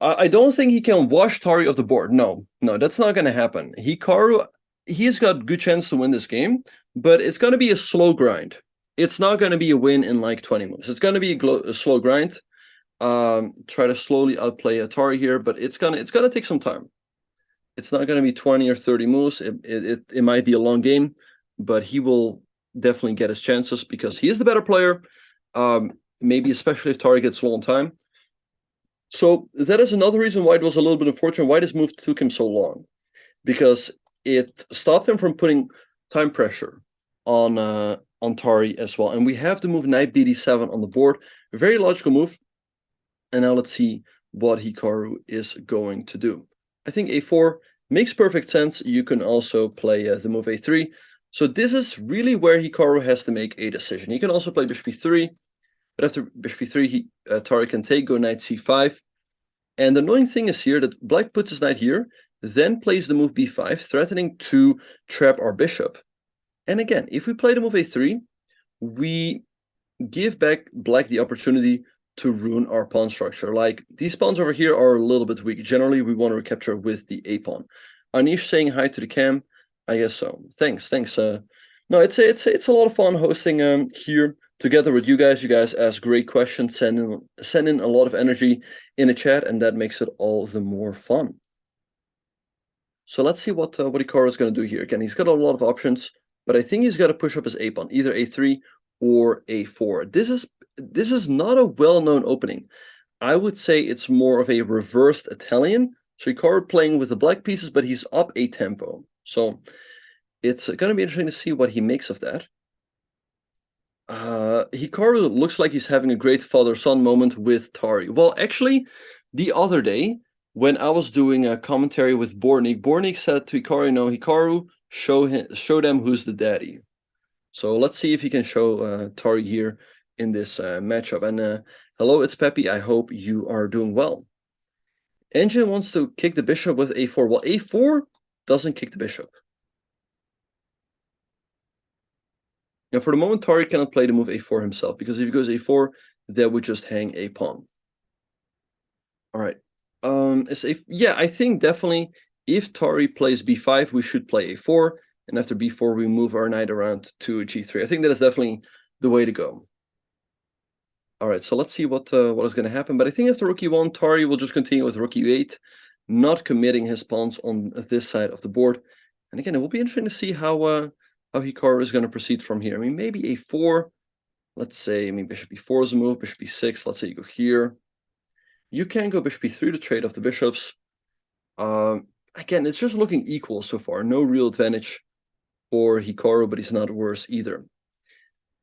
I don't think he can wash Tari off the board. No, that's not going to happen. Hikaru, he's got good chance to win this game, but it's going to be a slow grind. It's not going to be a win in like 20 moves. It's going to be a slow grind. Try to slowly outplay Tari here, but it's gonna take some time. It's not going to be 20 or 30 moves. It might be a long game, but he will definitely get his chances because he is the better player. Maybe especially if Tari gets low on time. So that is another reason why it was a little bit unfortunate why this move took him so long, because it stopped him from putting time pressure on Tari as well. And we have the move knight bd7 on the board. A very logical move. And now let's see what Hikaru is going to do. I think a4 makes perfect sense. You can also play the move a3. So this is really where Hikaru has to make a decision. He can also play bishop b3. But after bishop b3, Tari can go knight c5. And the annoying thing is here that black puts his knight here, then plays the move b5, threatening to trap our bishop. And again, if we play the move a3, we give back black the opportunity to ruin our pawn structure. Like, these pawns over here are a little bit weak. Generally, we want to recapture with the a pawn. Anish saying hi to the cam. I guess so. Thanks. No, it's a lot of fun hosting here together with you guys. You guys ask great questions, send in a lot of energy in the chat, and that makes it all the more fun. So let's see what Hikaru is going to do here. Again, he's got a lot of options, but I think he's got to push up his a pawn, either a3 or a4. This is not a well-known opening. I would say it's more of a reversed Italian. So Hikaru playing with the black pieces, but he's up a tempo. So it's going to be interesting to see what he makes of that. Hikaru looks like he's having a great father-son moment with Tari. Well, actually, the other day, when I was doing a commentary with Bornik said to Hikaru, no, Hikaru, show them who's the daddy. So let's see if he can show Tari here in this matchup. And hello, it's Peppy. I hope you are doing well. Engine wants to kick the bishop with a4. Well, a4 doesn't kick the bishop. Now, for the moment, Tari cannot play the move a4 himself, because if he goes a4, that would just hang a pawn. All right. Yeah, I think definitely if Tari plays b5, we should play a4, and after b4, we move our knight around to g3. I think that is definitely the way to go. All right, so let's see what is going to happen. But I think after rook e1, Tari will just continue with rook e8, not committing his pawns on this side of the board. And again, it will be interesting to see how Hikaru is going to proceed from here. I mean, maybe a4. Let's say, bishop b4 is a move, bishop b6. Let's say you go here. You can go bishop b3 to trade off the bishops. Again, it's just looking equal so far. No real advantage for Hikaru, but he's not worse either.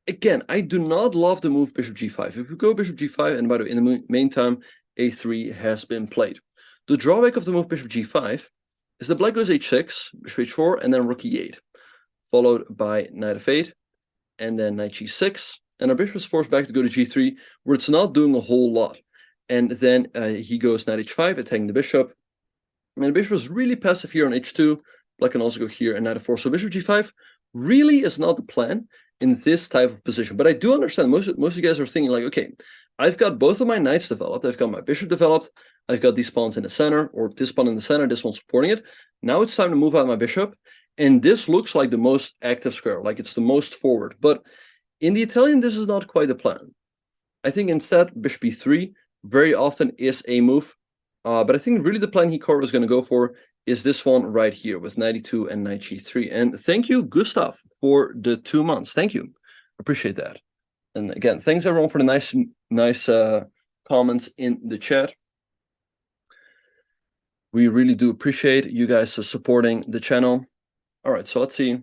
Again, I do not love the move bishop g5. If we go bishop g5, and by the way, in the meantime, a3 has been played. The drawback of the move bishop g5 is that black goes h6, bishop h4, and then rook e8, followed by knight f8, and then knight g6. And our bishop is forced back to go to g3, where it's not doing a whole lot. And then he goes knight h5, attacking the bishop. And the bishop is really passive here on h2. Black can also go here and knight f4. So bishop g5 really is not the plan in this type of position. But I do understand most of you guys are thinking like, okay, I've got both of my knights developed. I've got my bishop developed. I've got these pawns in the center, or this pawn in the center, this one supporting it. Now it's time to move out my bishop. And this looks like the most active square, like it's the most forward. But in the Italian, this is not quite the plan. I think instead, bishop b3 very often is a move. But I think really the plan Hikaru is going to go for is this one right here with 92 and knight g3. And thank you, Gustav, for the 2 months. Thank you. Appreciate that. And again, thanks everyone for the nice comments in the chat. We really do appreciate you guys supporting the channel. All right, so let's see.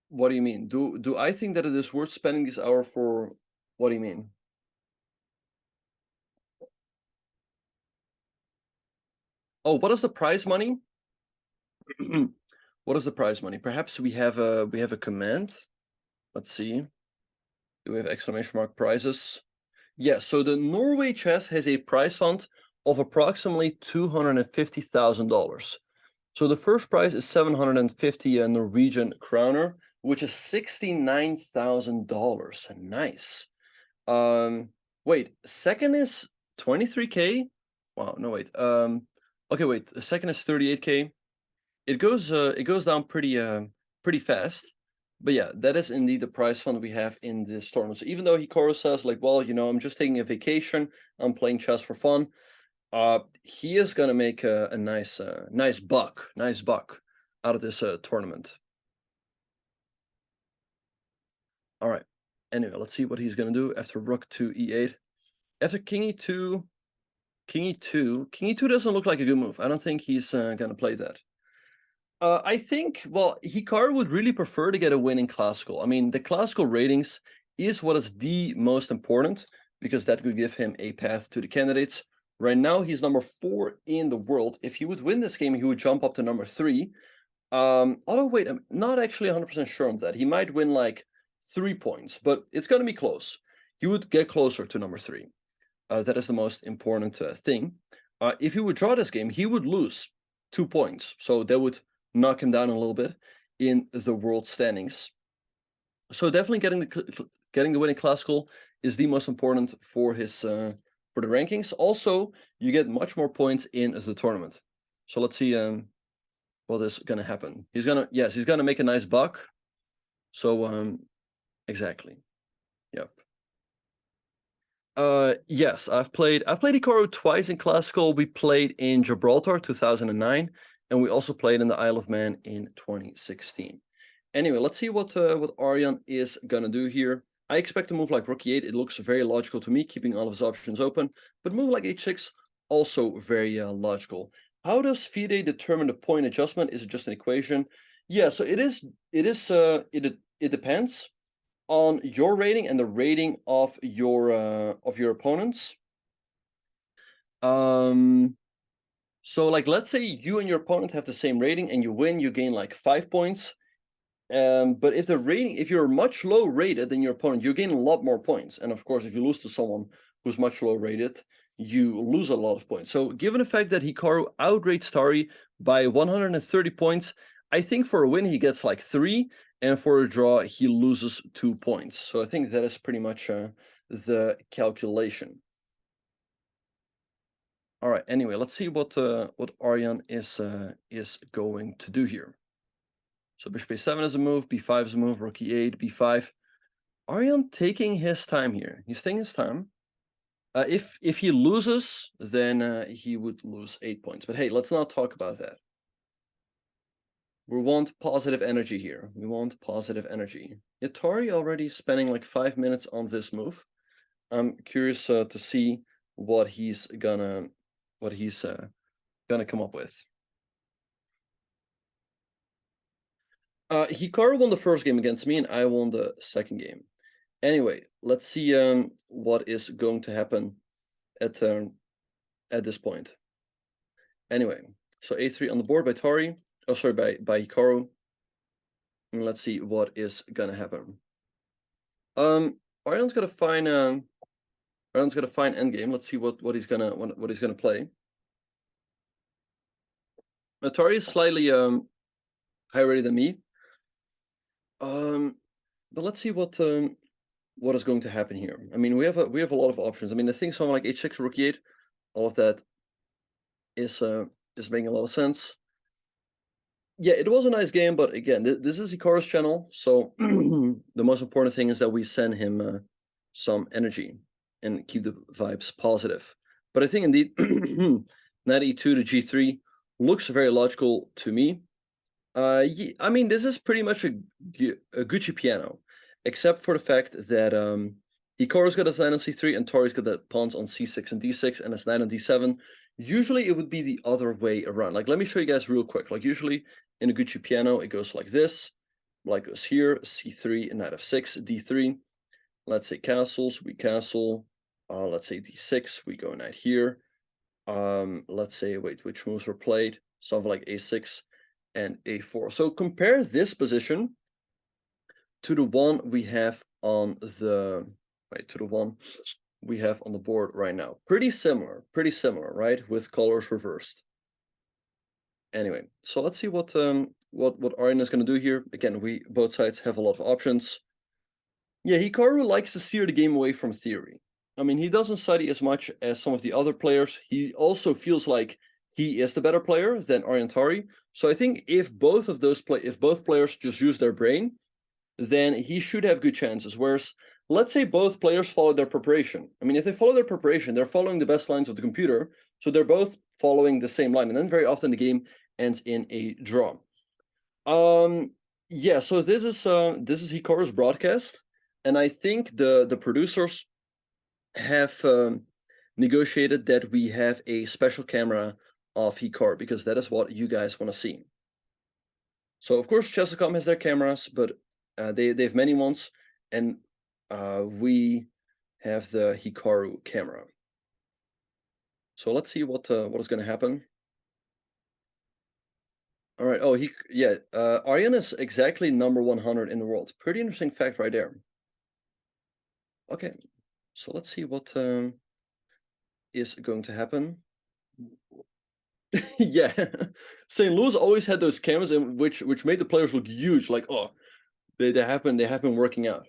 What do you mean? Do I think that it is worth spending this hour for? What do you mean? Oh, what is the prize money? What is the prize money? Perhaps we have a command. Let's see. Do we have exclamation mark prizes? Yeah, so the Norway chess has a prize fund of approximately $250,000. So the first prize is 750 Norwegian kroner, which is $69,000. Nice. Wait, second is 23K? Wow, no wait. Okay, wait. The second is 38K. It goes down pretty fast. But yeah, that is indeed the prize fund we have in this tournament. So even though Hikaru says like, well, I'm just taking a vacation, I'm playing chess for fun, he is gonna make a nice buck out of this tournament. All right. Anyway, let's see what he's gonna do after rook to e8. After king e2, king e2 doesn't look like a good move. I don't think he's gonna play that. I think, well, Hikaru would really prefer to get a win in classical. I mean, the classical ratings is what is the most important because that could give him a path to the candidates. Right now, he's number 4 in the world. If he would win this game, he would jump up to number 3. Although, wait, I'm not actually 100% sure on that. He might win like 3 points, but it's going to be close. He would get closer to number 3. That is the most important thing. If he would draw this game, he would lose 2 points. So that would knock him down a little bit in the world standings. So definitely getting the win in classical is the most important for his for the rankings. Also, you get much more points in the tournament. So let's see what is gonna happen. He's gonna make a nice buck. So exactly. Yep. Yes, I've played Hikaru twice in classical. We played in Gibraltar 2009, and we also played in the Isle of Man in 2016. Anyway, let's see what Aryan is gonna do here. I expect a move like rook e8. It looks very logical to me, keeping all of his options open. But move like h6 also very logical. How does FIDE determine the point adjustment? Is it just an equation? Yeah, so it depends on your rating and the rating of your opponents. So like let's say you and your opponent have the same rating and you win, you gain like 5 points. But if you're much low rated than your opponent, you gain a lot more points. And of course, if you lose to someone who's much low rated, you lose a lot of points. So given the fact that Hikaru outrates Tari by 130 points, I think for a win he gets like 3, and for a draw he loses 2 points. So I think that is pretty much the calculation. All right. Anyway, let's see what Aryan is going to do here. So bishop a7 is a move, b5 is a move, rook e8, b5. Aryan taking his time here. He's taking his time. If he loses, then he would lose 8 points. But hey, let's not talk about that. We want positive energy here. We want positive energy. Tari already spending like 5 minutes on this move. I'm curious to see what he's gonna come up with. Hikaru won the first game against me, and I won the second game. Anyway, let's see what is going to happen at this point. Anyway, so a3 on the board by Tari. Oh, sorry, by Hikaru. And let's see what is gonna happen. Aryan's got a fine endgame. Let's see what he's gonna play. Tari is slightly higher rated than me. But let's see what what is going to happen here. I mean, we have a lot of options. I mean, I think something like h6 rook e8, all of that is making a lot of sense. Yeah, it was a nice game, but again, this is Hikaru's channel, so the most important thing is that we send him some energy and keep the vibes positive. But I think indeed, knight e2 to g3 looks very logical to me. I mean, this is pretty much a Gucci piano, except for the fact that Hikaru's got his knight on c3 and Tari's got the pawns on c6 and d6 and his knight on d7. Usually it would be the other way around. Like, let me show you guys real quick. Like, usually in a Gucci piano, it goes like this. Like, goes here, c3, and knight f6, d3. Let's say castles, we castle. Let's say d6, we go knight here. Let's say, wait, which moves were played? Something like a6 and a4. So compare this position to the one we have on the one we have on the board right now. Pretty similar, right? With colors reversed. Anyway, so let's see what Aryan is going to do here. Again, both sides have a lot of options. Yeah, Hikaru likes to steer the game away from theory. I mean, he doesn't study as much as some of the other players. He also feels like he is the better player than Aryan Tari. So I think if both players just use their brain, then he should have good chances. Whereas, let's say both players follow their preparation. I mean, if they follow their preparation, they're following the best lines of the computer, so they're both following the same line, and then very often the game ends in a draw. Yeah, so this is Hikaru's broadcast, and I think the producers have negotiated that we have a special camera of Hikaru, because that is what you guys want to see. So of course Chess.com has their cameras, but they have many ones, and we have the Hikaru camera. So let's see what is going to happen. All right. Oh, Aryan is exactly number 100 in the world. Pretty interesting fact right there. Okay, so let's see what is going to happen. Yeah, St. Louis always had those cameras, and which made the players look huge. Like, oh, they have been working out.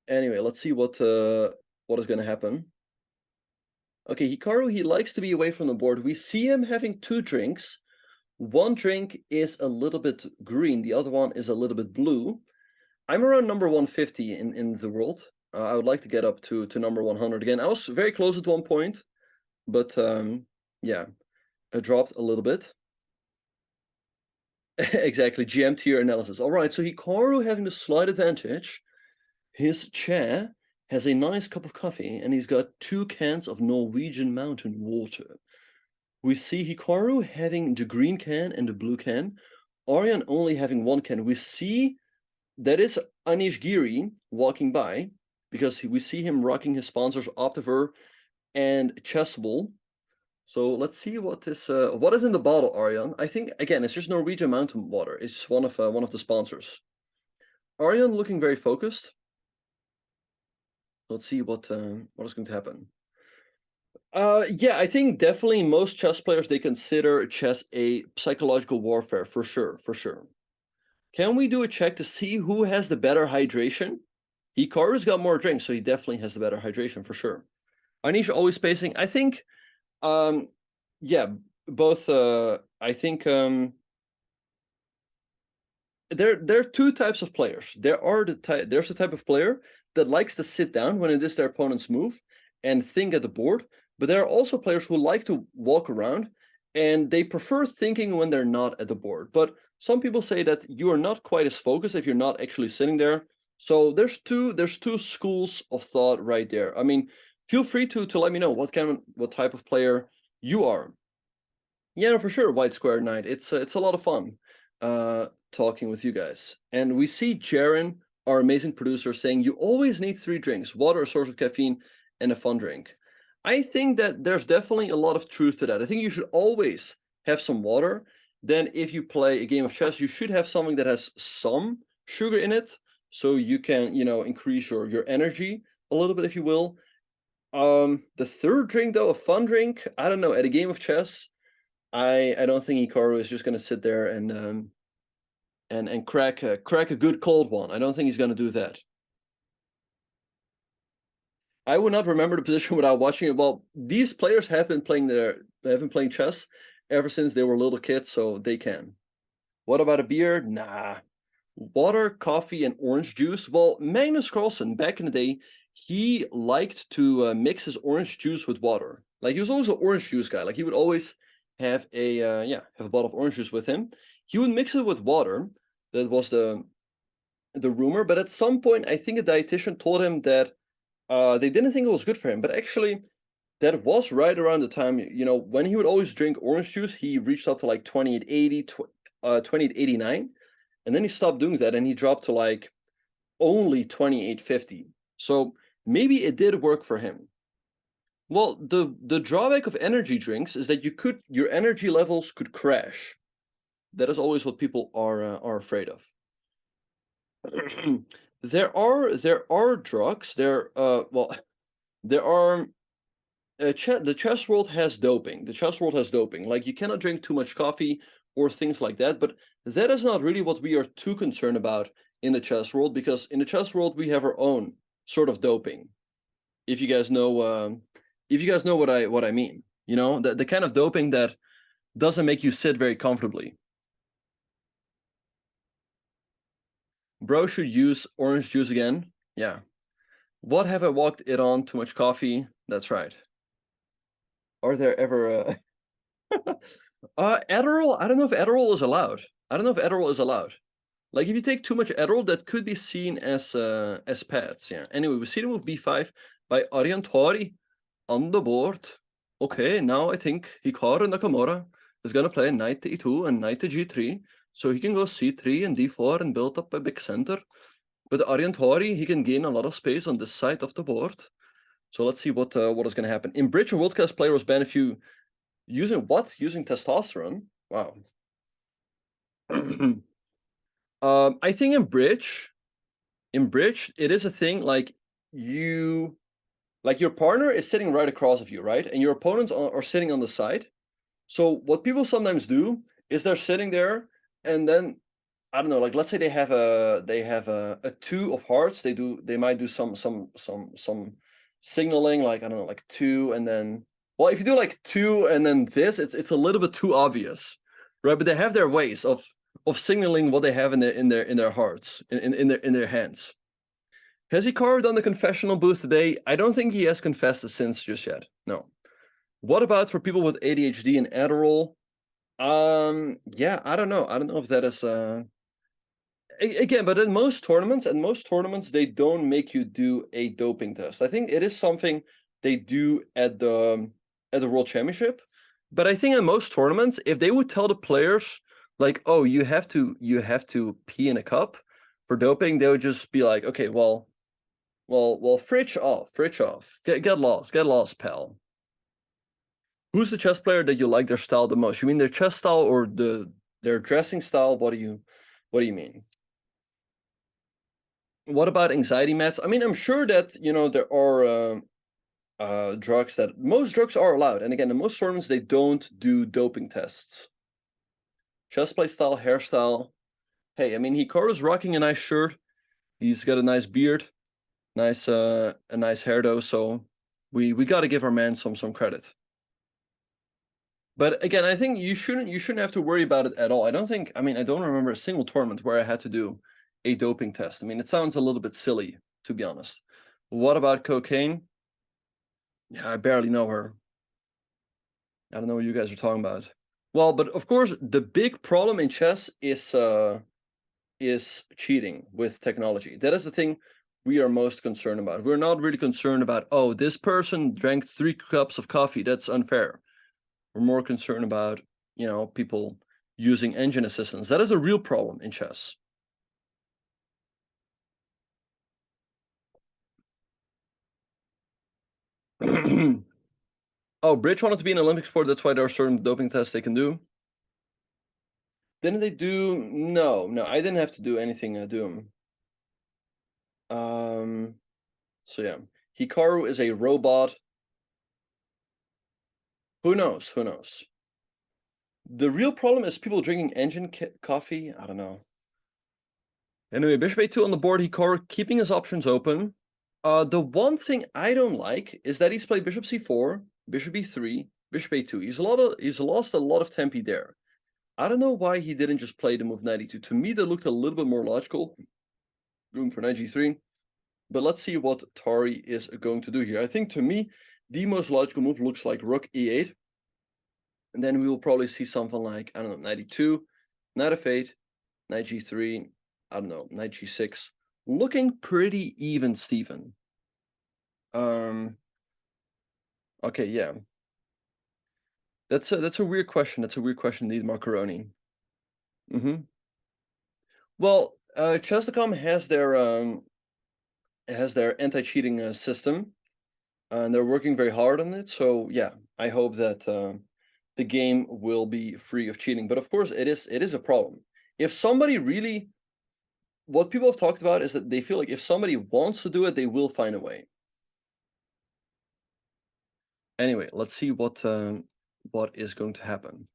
Anyway, let's see what is going to happen. Okay, Hikaru, he likes to be away from the board. We see him having 2 drinks. One drink is a little bit green, the other one is a little bit blue. I'm around number 150 in the world. I would like to get up to number 100 again. I was very close at one point, but yeah, I dropped a little bit. Exactly, GM tier analysis. All right, so Hikaru having the slight advantage. His chair has a nice cup of coffee, and he's got 2 cans of Norwegian mountain water. We see Hikaru having the green can and the blue can. Aryan only having 1 can. We see that is Anish Giri walking by, because we see him rocking his sponsors Optiver and Chessable. So let's see what is in the bottle, Aryan. I think again it's just Norwegian mountain water. It's just one of the sponsors. Aryan looking very focused. Let's see what is going to happen. Yeah, I think definitely most chess players, they consider chess a psychological warfare, for sure. Can we do a check to see who has the better hydration? Hikaru's got more drinks, so he definitely has the better hydration, for sure. Anish always spacing. I think, yeah, both. I think there are 2 types of players. There's a type of player that likes to sit down when it is their opponent's move and think at the board. But there are also players who like to walk around, and they prefer thinking when they're not at the board. But some people say that you are not quite as focused if you're not actually sitting there. So there's two schools of thought right there. I mean, feel free to let me know what type of player you are. Yeah, no, for sure, White Square Knight. It's a lot of fun talking with you guys. And we see Jaren, our amazing producer, saying you always need 3 drinks: water, a source of caffeine, and a fun drink. I think that there's definitely a lot of truth to that. I think you should always have some water. Then if you play a game of chess, you should have something that has some sugar in it, so you can, increase your energy a little bit, if you will. The 3rd drink, though, a fun drink, I don't know, at a game of chess, I don't think Hikaru is just going to sit there and crack a good cold one. I don't think he's going to do that. I would not remember the position without watching it. Well, these players have been playing chess ever since they were little kids, so they can. What about a beer? Nah. Water, coffee, and orange juice. Well, Magnus Carlsen, back in the day, he liked to mix his orange juice with water. Like he was always an orange juice guy. Like he would always have a bottle of orange juice with him. He would mix it with water. That was the rumor. But at some point, I think a dietitian told him that they didn't think it was good for him. But actually, that was right around the time, when he would always drink orange juice, he reached up to like 2880, 2889. And then he stopped doing that and he dropped to like only 2850. So maybe it did work for him. Well, the drawback of energy drinks is that your energy levels could crash. That is always what people are afraid of. there are drugs. There are the chess world has doping. The chess world has doping. Like you cannot drink too much coffee or things like that. But that is not really what we are too concerned about in the chess world, because in the chess world we have our own sort of doping. If you guys know, what I mean, the kind of doping that doesn't make you sit very comfortably. Bro should use orange juice again. Yeah. What have I walked it on? Too much coffee. That's right. Are there ever Adderall? I don't know if Adderall is allowed. Like if you take too much Adderall, that could be seen as pads. Yeah. Anyway, we see the move b5 by Aryan Tari on the board. Okay, now I think Hikaru Nakamura is gonna play knight to e2 and knight to g3, so he can go c3 and d4 and build up a big center. But Aryan Tari, he can gain a lot of space on this side of the board. So let's see what is gonna happen. In bridge, a world class player was banned if you using testosterone. Wow. I think in bridge, it is a thing. Like your partner is sitting right across of you, right? And your opponents are sitting on the side. So what people sometimes do is they're sitting there, and then I don't know, like let's say they have a two of hearts. They might do some signaling, like I don't know, like two, and then well, if you do like two and then this, it's a little bit too obvious, right? But they have their ways of signaling what they have in their hearts, in their hands. Has Hikaru done the confessional booth today? I don't think he has confessed the sins just yet. No. What about for people with ADHD and Adderall? Yeah, I don't know. I don't know if that is again, but in most tournaments, they don't make you do a doping test. I think it is something they do at the World Championship. But I think in most tournaments, if they would tell the players like, "Oh, you have to pee in a cup for doping," they would just be like, "Okay, well, fridge off. Get lost, pal." Who's the chess player that you like their style the most? You mean their chess style or their dressing style? What do you mean? What about anxiety meds? I mean, I'm sure that there are drugs that most drugs are allowed, and again, in most tournaments they don't do doping tests. Chess play style, hairstyle. Hey, I mean, Hikaru's rocking a nice shirt. He's got a nice beard, a nice hair though. So we got to give our man some credit. But again, I think you shouldn't have to worry about it at all. I don't remember a single tournament where I had to do a doping test. I mean, it sounds a little bit silly, to be honest. What about cocaine? Yeah, I barely know her. I don't know what you guys are talking about. Well, but of course, the big problem in chess is cheating with technology. That is the thing we are most concerned about. We're not really concerned about, oh, this person drank 3 cups of coffee. That's unfair. We're more concerned about, people using engine assistance. That is a real problem in chess. Oh, bridge wanted to be an Olympic sport. That's why there are certain doping tests they can do. Didn't they do? No, I didn't have to do anything Doom. So yeah, Hikaru is a robot. Who knows? The real problem is people drinking engine coffee. I don't know. Anyway, bishop a2 on the board. Hikaru keeping his options open. The one thing I don't like is that he's played bishop c4, bishop b3, bishop a2. He's lost a lot of tempi there. I don't know why he didn't just play the move knight e2. To me, that looked a little bit more logical, going for knight g3. But let's see what Tari is going to do here. I think, to me, the most logical move looks like rook e8. And then we will probably see something like, I don't know, knight e2, knight f8, knight g3, I don't know, knight g6. Looking pretty even, Steven. Okay, yeah. That's a weird question. That's a weird question indeed, Macaroni. Well, Chess.com has their anti-cheating system, and they're working very hard on it. So yeah, I hope that the game will be free of cheating. But of course, it is a problem. If somebody really, what people have talked about is that they feel like if somebody wants to do it, they will find a way. Anyway, let's see what is going to happen.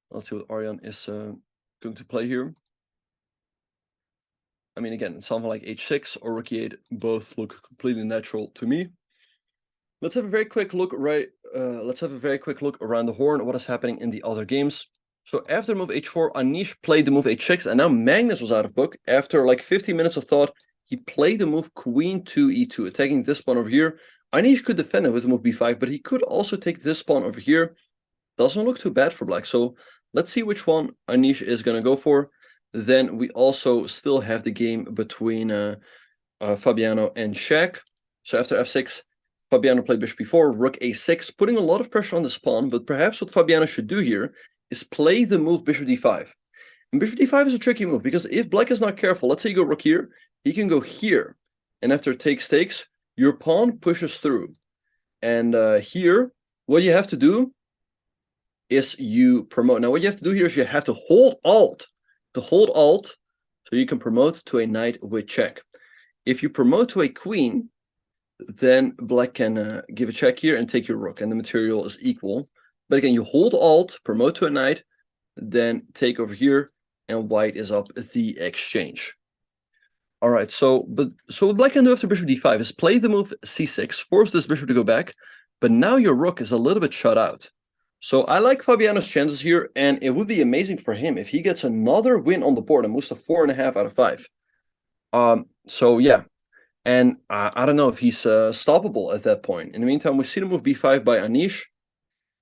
Let's see what Aryan is going to play here. I mean, again, something like h6 or rook e8 both look completely natural to me. Let's have a very quick look around the horn. What is happening in the other games? So after move h4, Anish played the move h6, and now Magnus was out of book. After like 15 minutes of thought, he played the move queen to e2, attacking this pawn over here. Anish could defend it with the move b5, but he could also take this pawn over here. Doesn't look too bad for black. So let's see which one Anish is going to go for. Then we also still have the game between Fabiano and Shaq. So after f6, Fabiano played bishop b4, rook a6, putting a lot of pressure on this pawn. But perhaps what Fabiano should do here is play the move bishop d5. And bishop d5 is a tricky move, because if black is not careful, let's say you go rook here, he can go here. And after takes, your pawn pushes through. And here, what you have to do is you promote. Now, what you have to do here is you have to hold Alt. So you can promote to a knight with check. If you promote to a queen, then black can give a check here and take your rook, and the material is equal. But again, you hold Alt, promote to a knight, then take over here, and white is up the exchange. All right, so what black can do after bishop d5 is play the move c6, force this bishop to go back, but now your rook is a little bit shut out. So I like Fabiano's chances here, and it would be amazing for him if he gets another win on the board and moves to 4.5 out of 5. So yeah, and I don't know if he's stoppable at that point. In the meantime, we see the move b5 by Anish.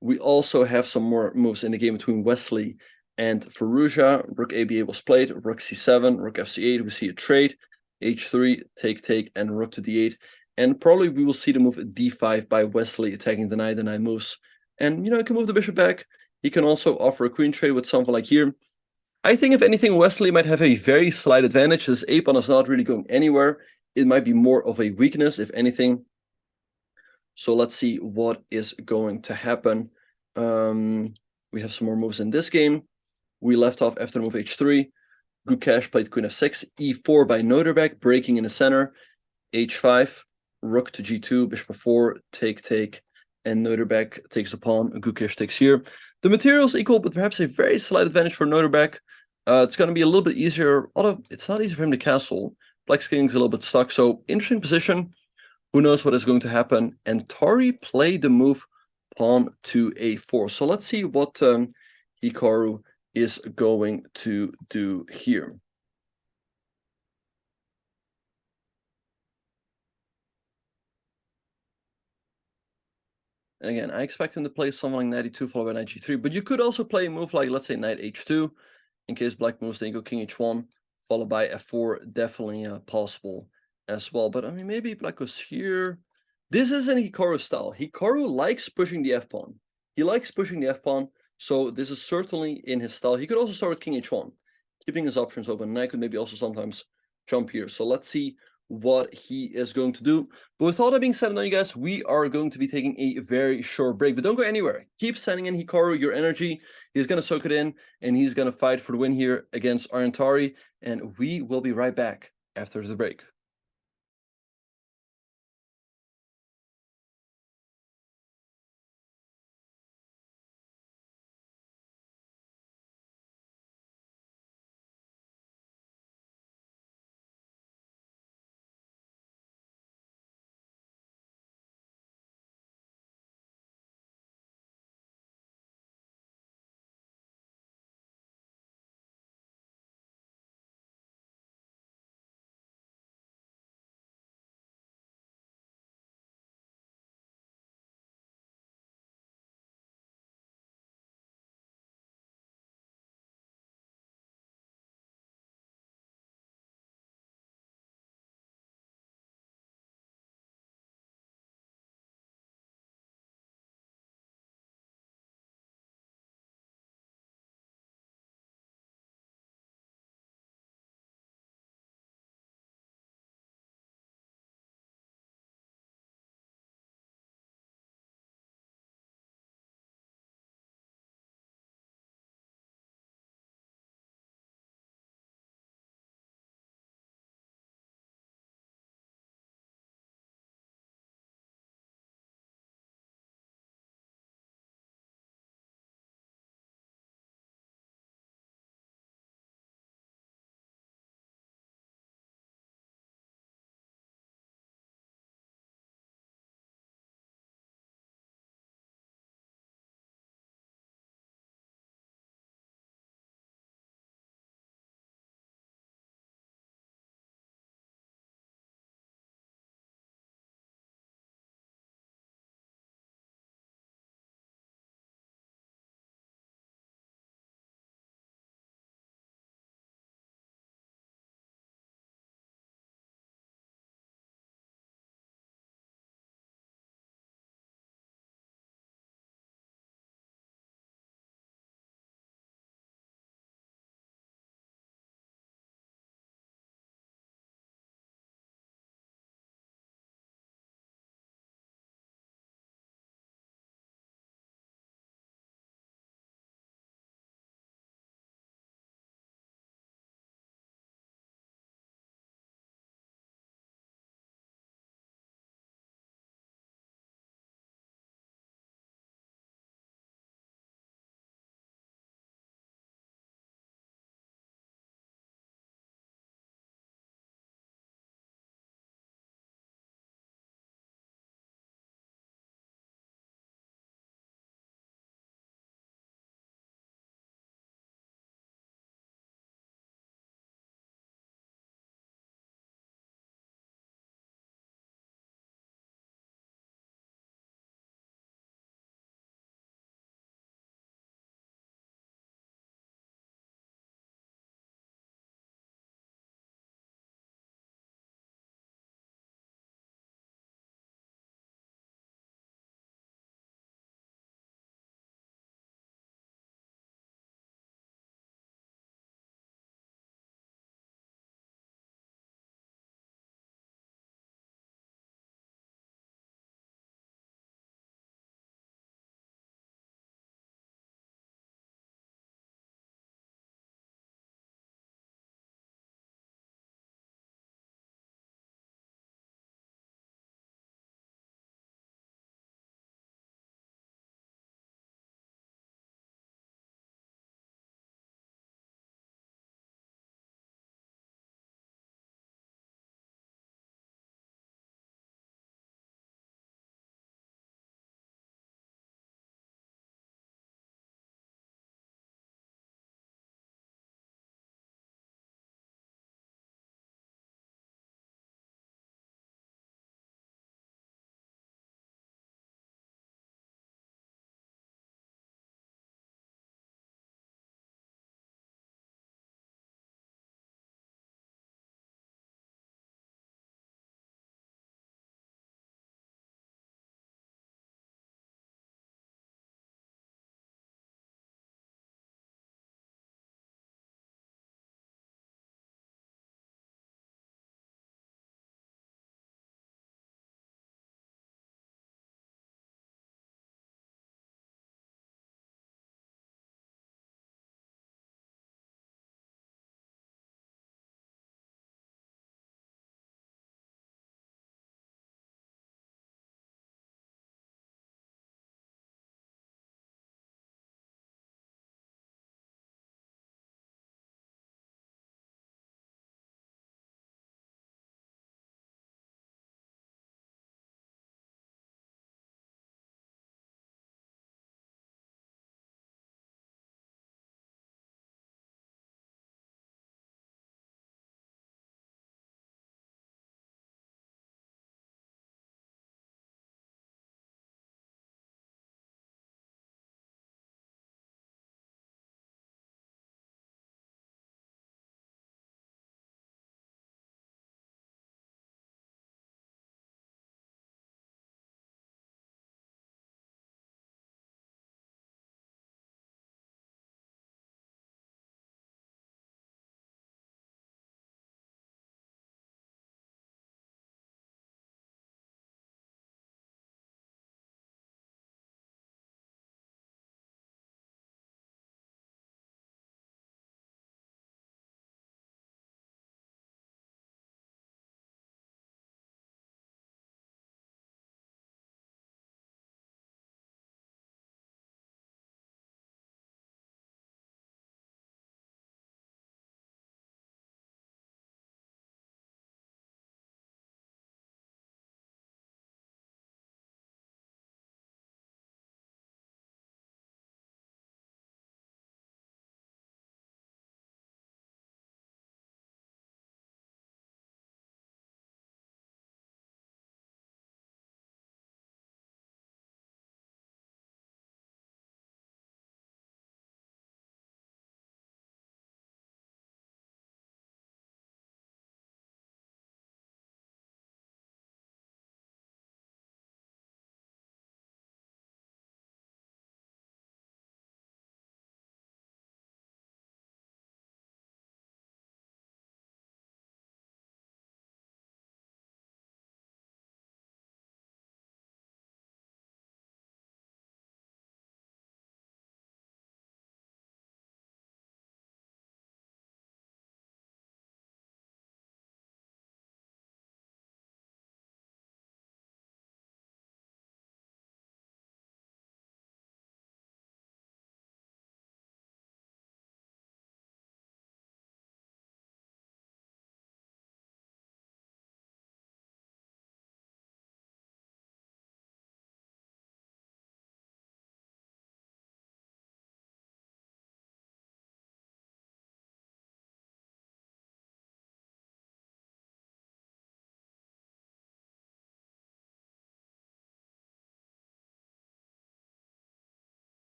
We also have some more moves in the game between Wesley and Firouzja. Rook ABA was played, rook c7, rook fc8. We see a trade, h3, take, and rook to d8. And probably we will see the move d5 by Wesley attacking the knight moves. And, he can move the bishop back. He can also offer a queen trade with something like here. I think, if anything, Wesley might have a very slight advantage. His a-pawn is not really going anywhere. It might be more of a weakness, if anything. So let's see what is going to happen. We have some more moves in this game. We left off after move h3. Gukesh played queen f6, e4 by Noderbeck, breaking in the center. h5, rook to g2, bishop f4, take, and Noderbeck takes the pawn. Gukesh takes here. The material is equal, but perhaps a very slight advantage for Noderbeck. It's going to be a little bit easier, although it's not easy for him to castle. Black's getting a little bit stuck, so interesting position. Who knows what is going to happen? And Tari played the move pawn to a4. So let's see what Hikaru is going to do here. And again, I expect him to play something like knight e2 followed by knight g3, but you could also play a move like, let's say, knight h2. In case black moves, then you go king h1, followed by f4, definitely possible as well. But I mean, maybe black goes here. This isn't Hikaru's style. Hikaru likes pushing the f-pawn. He likes pushing the f-pawn, so this is certainly in his style. He could also start with king h1, keeping his options open, and I could maybe also sometimes jump here. So let's see what he is going to do. But with all that being said, now you guys, we are going to be taking a very short break, but don't go anywhere. Keep sending in Hikaru your energy. He's going to soak it in, and he's going to fight for the win here against Aryan Tari, and we will be right back after the break.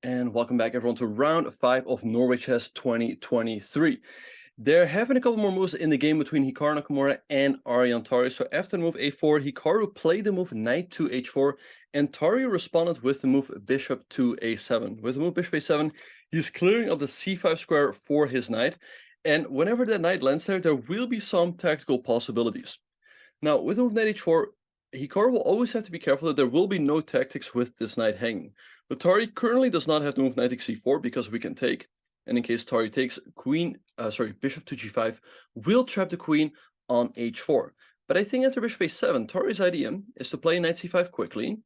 And welcome back, everyone, to round 5 of Norway Chess 2023. There have been a couple more moves in the game between Hikaru Nakamura and Aryan Tari. So after the move a4, Hikaru played the move knight to h4, and Tari responded with the move bishop to a7. With the move bishop a7, he's clearing up the c5 square for his knight, and whenever that knight lands there will be some tactical possibilities. Now, with the move knight h4, Hikaru will always have to be careful that there will be no tactics with this knight hanging. But Tari currently does not have to move knight takes c4 because we can take. And in case Tari takes, bishop to g5 will trap the queen on h4. But I think after bishop a7, Tari's idea is to play knight c5 quickly.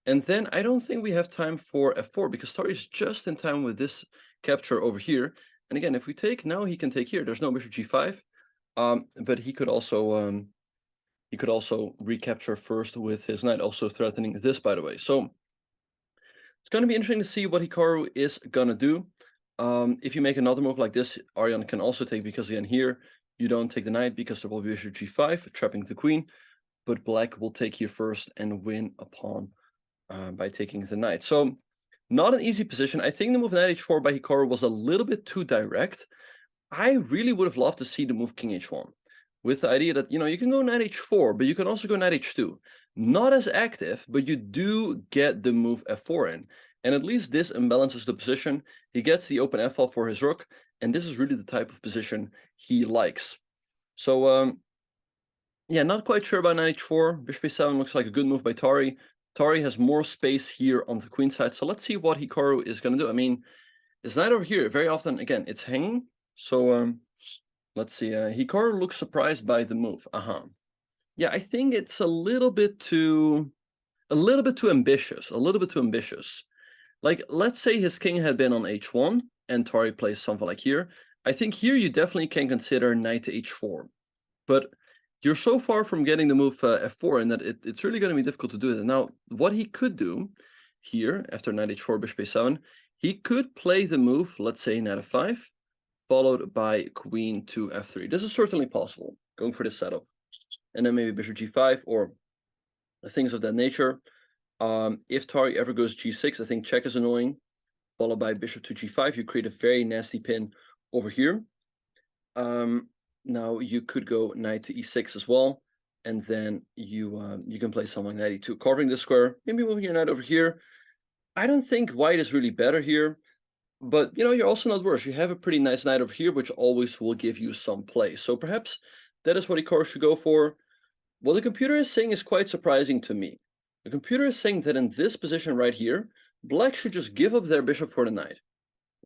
And then I don't think we have time for f4 because Tari is just in time with this capture over here. And again, if we take, now he can take here. There's no bishop g5, but he could also recapture first with his knight, also threatening this, by the way. So it's going to be interesting to see what Hikaru is going to do. If you make another move like this, Aryan can also take, because again, here, you don't take the knight because there will be bishop g5, trapping the queen, but black will take here first and win a pawn by taking the knight. So not an easy position. I think the move knight h4 by Hikaru was a little bit too direct. I really would have loved to see the move king h1, with the idea that, you can go knight h4, but you can also go knight h2. Not as active, but you do get the move f4 in. And at least this imbalances the position. He gets the open f-file for his rook, and this is really the type of position he likes. So, yeah, not quite sure about knight h4. Bishop a7 looks like a good move by Tari. Tari has more space here on the queen side, so let's see what Hikaru is going to do. I mean, his knight over here, very often, again, it's hanging. So, let's see. Hikaru looks surprised by the move. Yeah, I think it's a little bit too ambitious. Like, let's say his king had been on h1 and Tari plays something like here. I think here you definitely can consider knight to h4. But you're so far from getting the move f4 and that it's really going to be difficult to do it. Now, what he could do here, after knight h4, bishop a7, he could play the move, let's say knight f5, followed by queen to f3. This is certainly possible, going for this setup. And then maybe bishop g5 or things of that nature. If Tari ever goes g6, I think check is annoying, followed by bishop to g5. You create a very nasty pin over here. Now you could go knight to e6 as well, and then you can play something like knight e2, carving the square, maybe moving your knight over here. I don't think white is really better here, but you're also not worse. You have a pretty nice knight over here, which always will give you some play. So perhaps that is what Hikaru should go for. What the computer is saying is quite surprising to me. The computer is saying that in this position right here, black should just give up their bishop for the knight.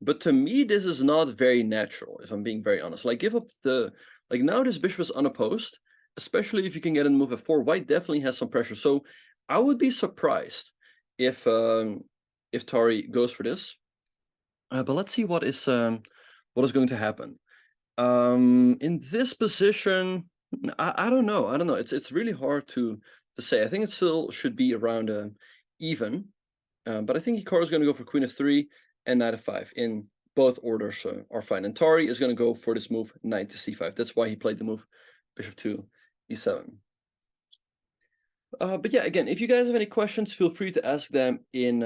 But to me, this is not very natural, if I'm being very honest. Like, give up now this bishop is unopposed, especially if you can get in move f4. White definitely has some pressure. So I would be surprised if Tari goes for this. But let's see what is going to happen. In this position, I don't know. It's really hard to say. I think it still should be around even. But I think Hikaru is going to go for queen f3 and knight f5 in both orders are fine. And Tari is going to go for this move knight to c5. That's why he played the move bishop to e7. But yeah, again, if you guys have any questions, feel free to ask them in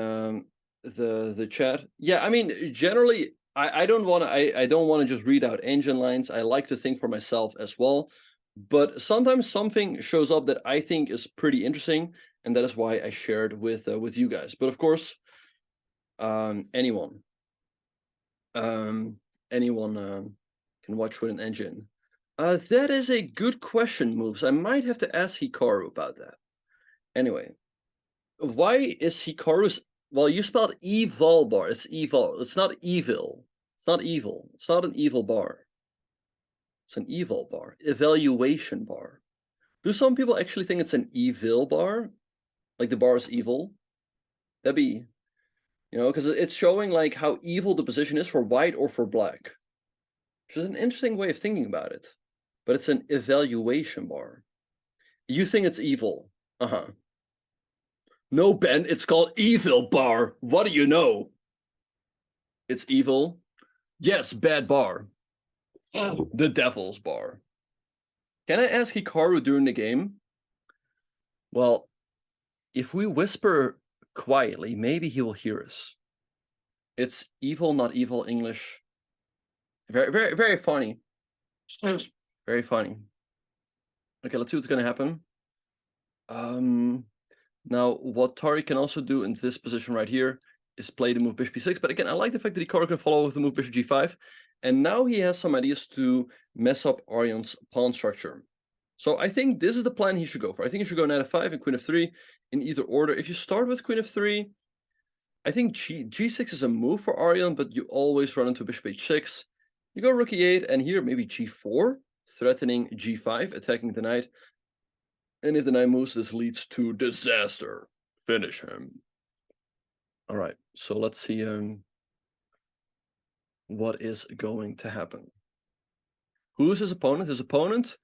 the chat. Yeah, I mean, generally, I don't want to just read out engine lines. I like to think for myself as well. But sometimes something shows up that I think is pretty interesting, and that is why I shared with you guys. But of course, anyone can watch with an engine. That is a good question, Moves. I might have to ask Hikaru about that. Anyway, why is Hikaru's... Well, you spelled evil bar. It's evil. It's not evil. It's not evil. It's not an evil bar. It's an evil bar. Evaluation bar. Do some people actually think it's an evil bar? Like the bar is evil? That'd be... because it's showing like how evil the position is for white or for black. Which is an interesting way of thinking about it. But it's an evaluation bar. You think it's evil. No, Ben, it's called evil bar. What do you know? It's evil? Yes, bad bar. The devil's bar. Can I ask Hikaru during the game? Well, if we whisper quietly, maybe he will hear us. It's evil, not evil English. Very, very, very funny. Very funny. Okay, let's see what's gonna happen. Now what Tari can also do in this position right here is play the move bishop b6, but again, I like the fact that Hikaru can follow with the move bishop g5, and now he has some ideas to mess up Aryan's pawn structure. So I think this is the plan he should go for. I think he should go knight f5 and queen f3 in either order. If you start with queen f3, I think g6 is a move for Aryan, but you always run into bishop h6. You go rook e8, and here maybe g4, threatening g5, attacking the knight. And if the knight moves, this leads to disaster. Finish him. All right, so let's see what is going to happen. Who's his opponent? His opponent?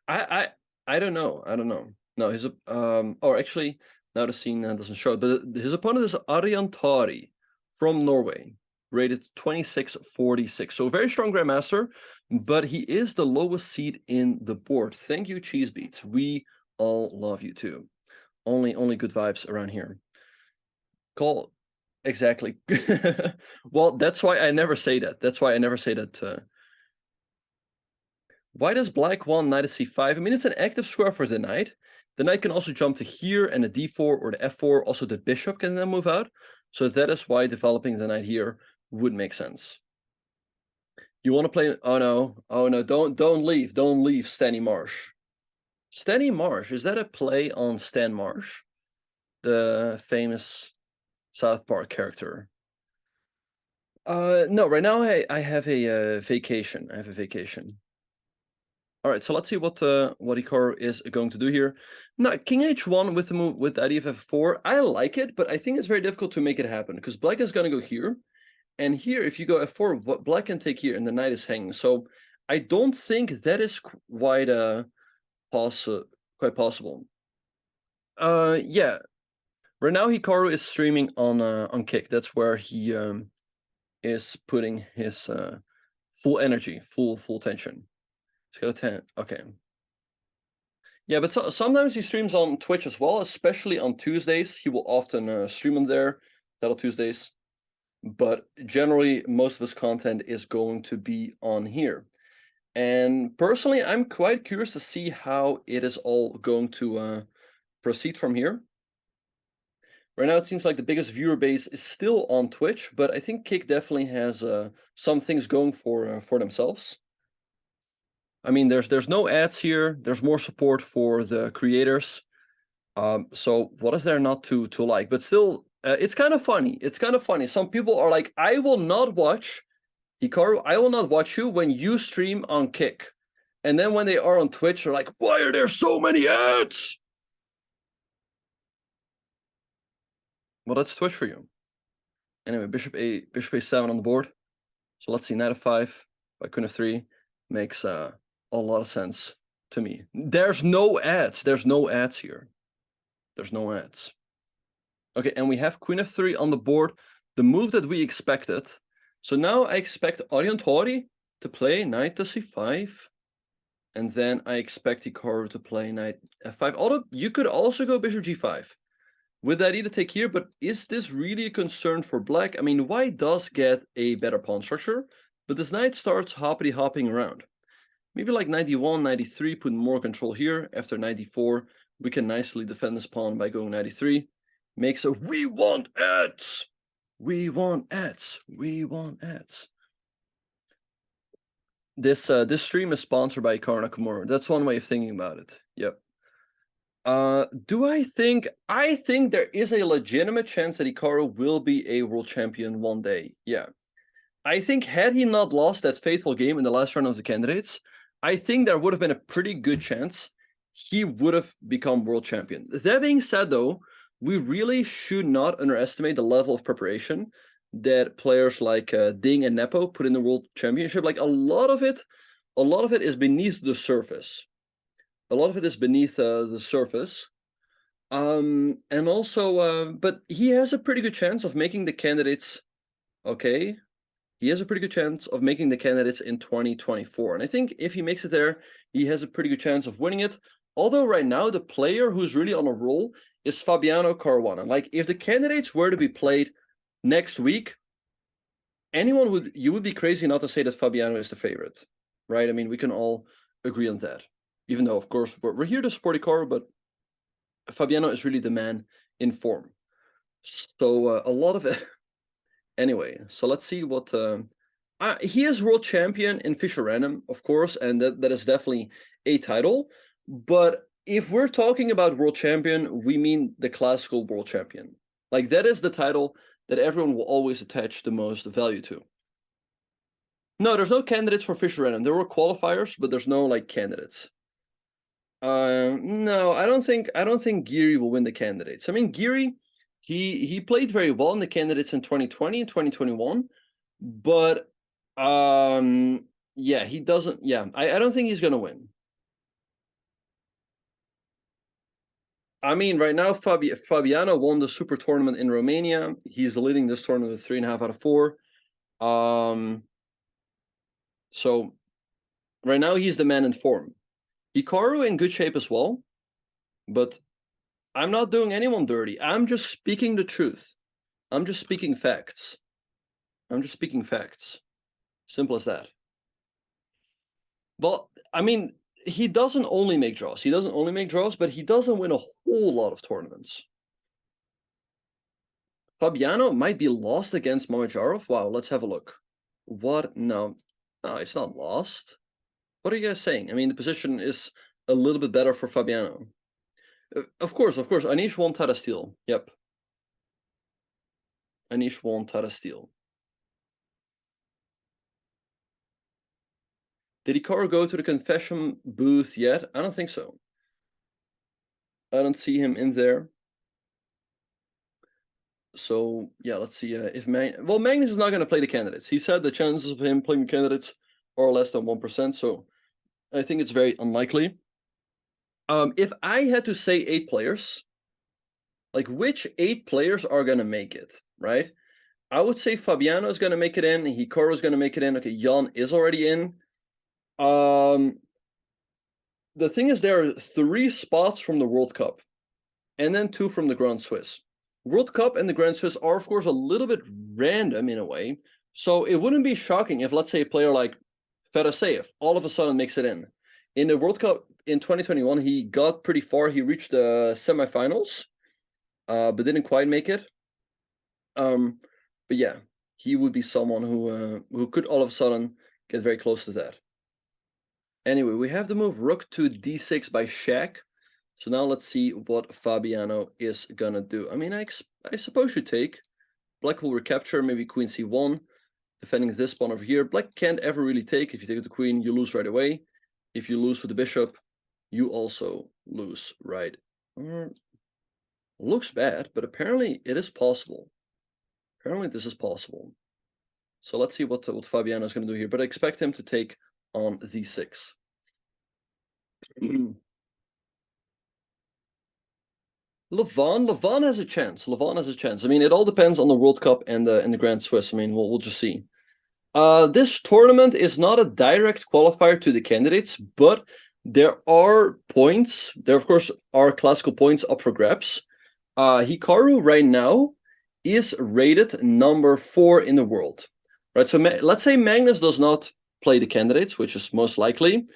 I don't know. I don't know. No, his or actually now the scene doesn't show it, but his opponent is Aryan Tari from Norway, rated 2646. So very strong grandmaster, but he is the lowest seed in the board. Thank you, Cheese Beats. We all love you too. Only good vibes around here. Call exactly. Well, that's why I never say that. That's why I never say that. Why does black want knight to c5? I mean, it's an active square for the knight. The knight can also jump to here and the d4 or the f4. Also, the bishop can then move out. So that is why developing the knight here would make sense. You want to play? Oh no! Don't leave! Don't leave, Stanny Marsh. Stanny Marsh, is that a play on Stan Marsh, the famous South Park character? No, right now I have a vacation. I have a vacation. All right, so let's see what Hikaru is going to do here. Now, King H1 with the move with the idea of F4, I like it, but I think it's very difficult to make it happen because black is going to go here, and here if you go F4, black can take here, and the knight is hanging. So I don't think that is quite quite possible. Yeah. Right now Hikaru is streaming on Kick. That's where he is putting his full energy, full tension. He's got a 10. Okay. Yeah, but sometimes he streams on Twitch as well, especially on Tuesdays. He will often stream on there, Battle Tuesdays. But generally, most of his content is going to be on here. And personally, I'm quite curious to see how it is all going to proceed from here. Right now, it seems like the biggest viewer base is still on Twitch, but I think Kick definitely has some things going for themselves. I mean, there's no ads here. There's more support for the creators. So what is there not to like? But still, it's kind of funny. It's kind of funny. Some people are like, I will not watch Hikaru. I will not watch you when you stream on Kick. And then when they are on Twitch, they're like, why are there so many ads? Well, that's Twitch for you. Anyway, bishop a7 on the board. So let's see, knight f5 by queen f3 makes a lot of sense to me. There's no ads. There's no ads here. There's no ads. Okay, and we have queen f3 on the board, the move that we expected. So now I expect Aryan Tari to play knight to c5, and then I expect Hikaru to play knight f5. Although you could also go bishop g5 with the idea to take here, but is this really a concern for black? I mean, white does get a better pawn structure, but this knight starts hopping around. Maybe like 91, 93, put more control here. After 94, we can nicely defend this pawn by going 93. Makes a we want ads! We want ads! We want ads! This stream is sponsored by Hikaru Nakamura. That's one way of thinking about it. Yep. Do I think there is a legitimate chance that Hikaru will be a world champion one day. Yeah. I think had he not lost that fateful game in the last round of the candidates, I think there would have been a pretty good chance he would have become world champion. That being said, though, we really should not underestimate the level of preparation that players like Ding and Nepo put in the world championship. Like a lot of it is beneath the surface. A lot of it is beneath the surface. And also, but he has a pretty good chance of making the candidates. Okay. He has a pretty good chance of making the candidates in 2024. And I think if he makes it there, he has a pretty good chance of winning it. Although right now, the player who's really on a roll is Fabiano Caruana. Like, if the candidates were to be played next week, you would be crazy not to say that Fabiano is the favorite, right? I mean, we can all agree on that. Even though, of course, we're here to support Hikaru, but Fabiano is really the man in form. So a lot of it. Anyway, so let's see what. He is world champion in Fisher Random, of course, and that is definitely a title. But if we're talking about world champion, we mean the classical world champion. Like, that is the title that everyone will always attach the most value to. No, there's no candidates for Fisher Random. There were qualifiers, but there's no like candidates. No, I don't think Geary will win the candidates. I mean, Geary, he played very well in the candidates in 2020 and 2021, but yeah, he doesn't. Yeah, I don't think he's gonna win. I mean, right now, Fabiano won the super tournament in Romania. He's leading this tournament with 3.5 out of 4. So right now he's the man in form. Hikaru in good shape as well, but I'm not doing anyone dirty. I'm just speaking the truth. I'm just speaking facts. I'm just speaking facts. Simple as that. Well, I mean, he doesn't only make draws. He doesn't only make draws, but he doesn't win a whole lot of tournaments. Fabiano might be lost against Mamajarov. Wow, let's have a look. What? No, it's not lost. What are you guys saying? I mean, the position is a little bit better for Fabiano. Of course. Anish won Tara Steel. Yep. Anish won Tara Steel. Did Hikaru go to the confession booth yet? I don't think so. I don't see him in there. So yeah, let's see if Magnus is not going to play the candidates. He said the chances of him playing the candidates are less than 1%. So I think it's very unlikely. If I had to say 8 players, like which 8 players are going to make it, right? I would say Fabiano is going to make it in. Hikaru is going to make it in. Okay, Jan is already in. The thing is, there are 3 spots from the World Cup, and then 2 from the Grand Swiss. World Cup and the Grand Swiss are, of course, a little bit random in a way. So it wouldn't be shocking if, let's say, a player like Feraseyev all of a sudden makes it in. In the World Cup in 2021, he got pretty far. He reached the semifinals, but didn't quite make it. But yeah, he would be someone who could all of a sudden get very close to that. Anyway, we have the move rook to d6 by Shaq. So now let's see what Fabiano is gonna do. I mean, I suppose you take. Black will recapture, maybe queen c1, defending this pawn over here. Black can't ever really take. If you take the queen, you lose right away. If you lose with the bishop, you also lose right. Looks bad, but apparently it is possible. Apparently this is possible. So let's see what Fabiano is going to do here. But I expect him to take on d6. Levon has a chance. Levon has a chance. I mean, it all depends on the World Cup and the Grand Swiss. I mean, we'll just see. This tournament is not a direct qualifier to the candidates, but there are points. There, of course, are classical points up for grabs. Hikaru right now is rated number 4 in the world. Right, so let's say Magnus does not play the candidates, which is most likely.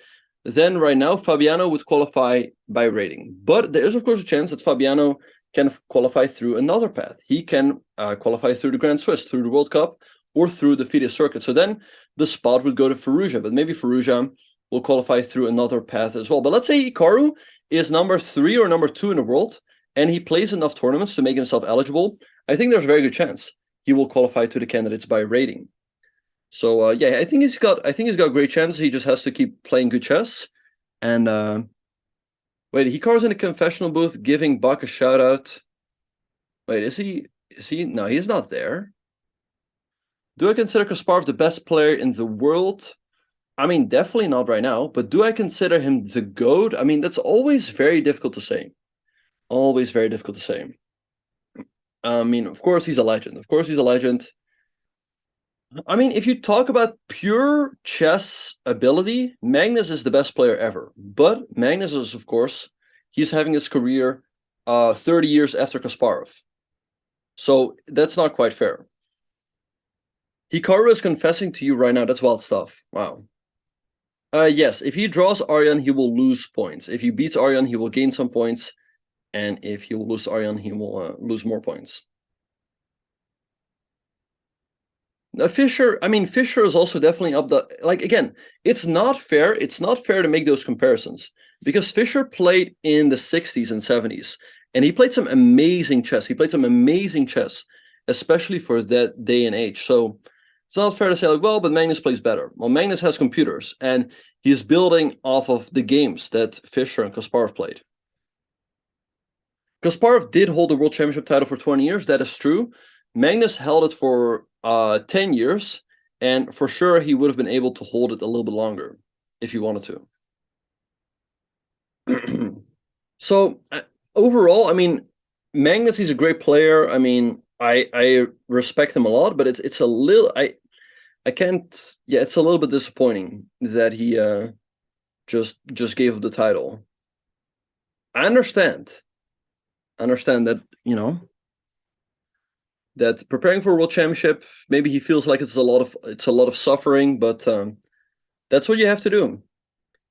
Then right now, Fabiano would qualify by rating. But there is, of course, a chance that Fabiano can qualify through another path. He can qualify through the Grand Swiss, through the World Cup, or through the FIDE circuit. So then the spot would go to Firouzja, but maybe Firouzja will qualify through another path as well. But let's say Hikaru is number 3 or number 2 in the world, and he plays enough tournaments to make himself eligible. I think there's a very good chance he will qualify to the candidates by rating. So yeah, I think he's got great chances. He just has to keep playing good chess. And wait, Hikaru's in the confessional booth giving Buck a shout out. Wait, is he? No, he's not there. Do I consider Kasparov the best player in the world? I mean, definitely not right now. But do I consider him the GOAT? I mean, that's always very difficult to say. Always very difficult to say. I mean, of course he's a legend. Of course he's a legend. I mean, if you talk about pure chess ability, Magnus is the best player ever. But Magnus is, of course, he's having his career 30 years after Kasparov. So that's not quite fair. Hikaru is confessing to you right now. That's wild stuff. Wow. Yes, if he draws Aryan, he will lose points. If he beats Aryan, he will gain some points. And if he will lose Aryan, he will lose more points. Fischer, I mean, Fischer is also definitely up the, like, again, it's not fair. It's not fair to make those comparisons because Fischer played in the 60s and 70s, and he played some amazing chess. He played some amazing chess, especially for that day and age. So it's not fair to say, like, well, but Magnus plays better. Well, Magnus has computers, and he's building off of the games that Fischer and Kasparov played. Kasparov did hold the World Championship title for 20 years. That is true. Magnus held it for 10 years, and for sure he would have been able to hold it a little bit longer if he wanted to. So overall, I mean, Magnus, he's a great player. I mean, I respect him a lot, but it's a little I can't. Yeah, it's a little bit disappointing that he just gave up the title. I understand. I understand that, that preparing for a world championship, maybe he feels like it's a lot of suffering, but that's what you have to do.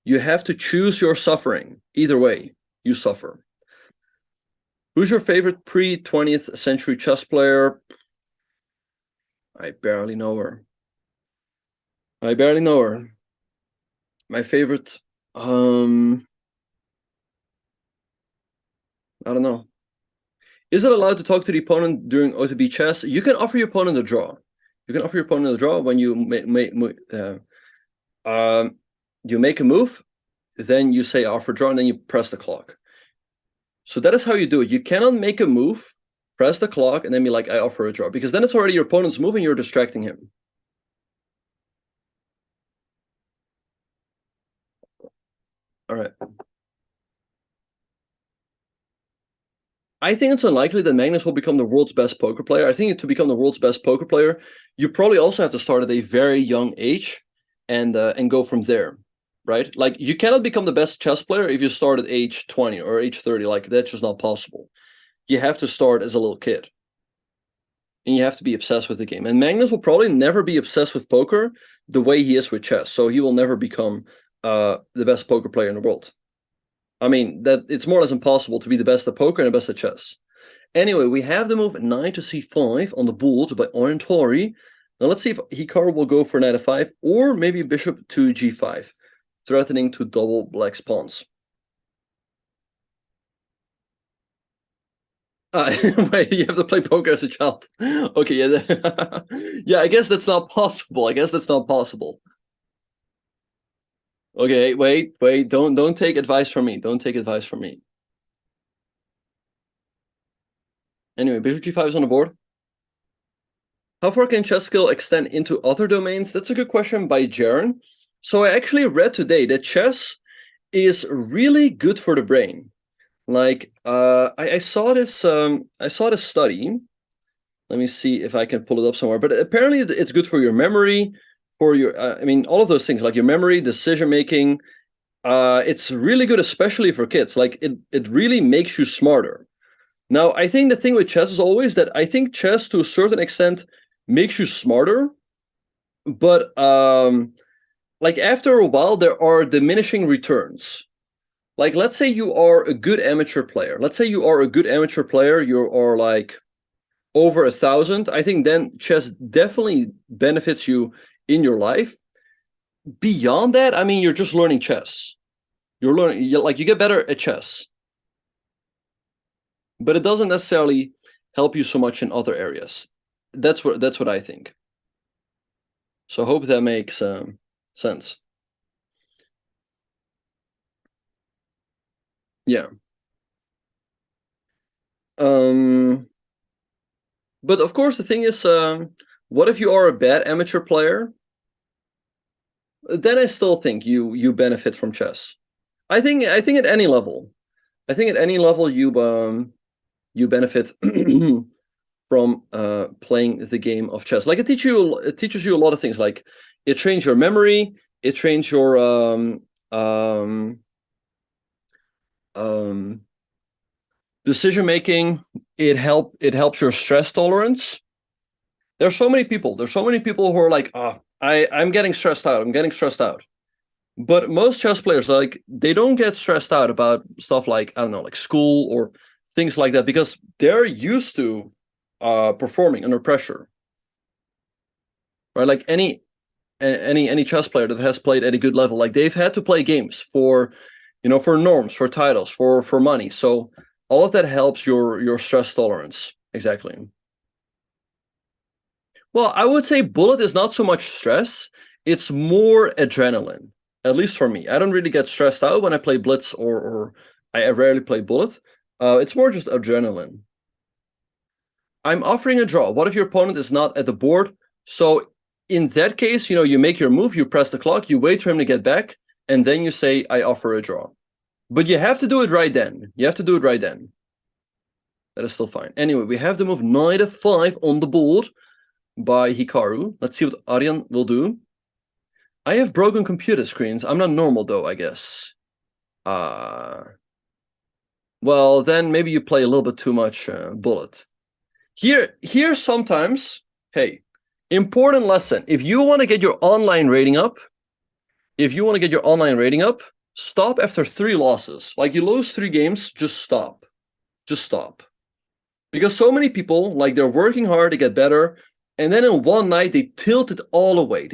You have to choose your suffering. Either way, you suffer. Who's your favorite pre-20th century chess player? I barely know her. I barely know her. My favorite, I don't know. Is it allowed to talk to the opponent during OTB chess? You can offer your opponent a draw. You can offer your opponent a draw when you you make a move, then you say offer draw, and then you press the clock. So that is how you do it. You cannot make a move, press the clock, and then be like, I offer a draw, because then it's already your opponent's move and you're distracting him. All right. I think it's unlikely that Magnus will become the world's best poker player. I think to become the world's best poker player, you probably also have to start at a very young age and go from there, right? Like, you cannot become the best chess player if you start at age 20 or age 30. Like, that's just not possible. You have to start as a little kid. And you have to be obsessed with the game. And Magnus will probably never be obsessed with poker the way he is with chess. So he will never become the best poker player in the world. I mean, that it's more or less impossible to be the best at poker and the best at chess. Anyway, we have the move knight to c5 on the board by Aryan Tari. Now let's see if Hikaru will go for knight f5 or maybe bishop to g5, threatening to double black's pawns. Wait, you have to play poker as a child. Okay, yeah. Yeah, I guess that's not possible. I guess that's not possible. Okay, wait. Don't take advice from me. Don't take advice from me. Anyway, bishop g5 is on the board. How far can chess skill extend into other domains? That's a good question by Jaren. So I actually read today that chess is really good for the brain. Like, I saw this study. Let me see if I can pull it up somewhere. But apparently it's good for your memory, for your, I mean, all of those things, like your memory, decision making. It's really good, especially for kids. Like, it really makes you smarter. Now, I think the thing with chess is always that I think chess, to a certain extent, makes you smarter. But like, after a while, there are diminishing returns. Like, let's say you are a good amateur player. Let's say you are a good amateur player. You are like over 1,000. I think then chess definitely benefits you in your life. Beyond that, I mean, you're just learning chess. You're learning, like, you get better at chess, but it doesn't necessarily help you so much in other areas. That's what I think. So I hope that makes sense. Yeah. But of course, the thing is, what if you are a bad amateur player? Then I still think you benefit from chess. I think at any level, you benefit from playing the game of chess. Like, it teaches you a lot of things. Like, it trains your memory, it trains your decision making. It helps your stress tolerance. There's so many people. There's so many people who are like, I'm getting stressed out. I'm getting stressed out. But most chess players, like, they don't get stressed out about stuff like, I don't know, like school or things like that, because they're used to performing under pressure. Right? Like any chess player that has played at a good level, like they've had to play games for, for norms, for titles, for money. So all of that helps your stress tolerance. Exactly. Well, I would say bullet is not so much stress, it's more adrenaline. At least for me. I don't really get stressed out when I play blitz, or I rarely play bullet. It's more just adrenaline. I'm offering a draw. What if your opponent is not at the board? So in that case, you make your move, you press the clock, you wait for him to get back, and then you say, I offer a draw. But you have to do it right then. You have to do it right then. That is still fine. Anyway, we have the move knight f5 on the board by Hikaru. Let's see what Aryan will do. I have broken computer screens. I'm not normal, though, I guess. Well, then maybe you play a little bit too much bullet. Here sometimes, hey, important lesson. If you want to get your online rating up, stop after 3 losses. Like, you lose 3 games, just stop. Just stop. Because so many people, like, they're working hard to get better, and then in one night, they tilt it all away.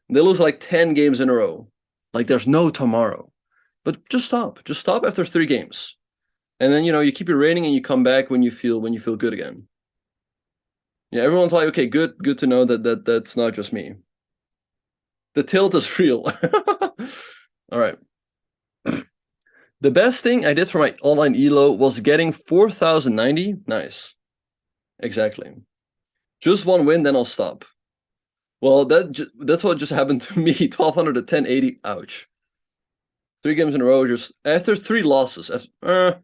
They lose like 10 games in a row. Like, there's no tomorrow. But just stop. Just stop after 3 games. And then, you keep your rating and you come back when you feel good again. Yeah, everyone's like, okay, good to know that's not just me. The tilt is real. All right. The best thing I did for my online elo was getting 4,090. Nice. Exactly. Just 1 win, then I'll stop. Well, that's what just happened to me. 1,200 to 1080. Ouch. 3 games in a row, just after 3 losses. I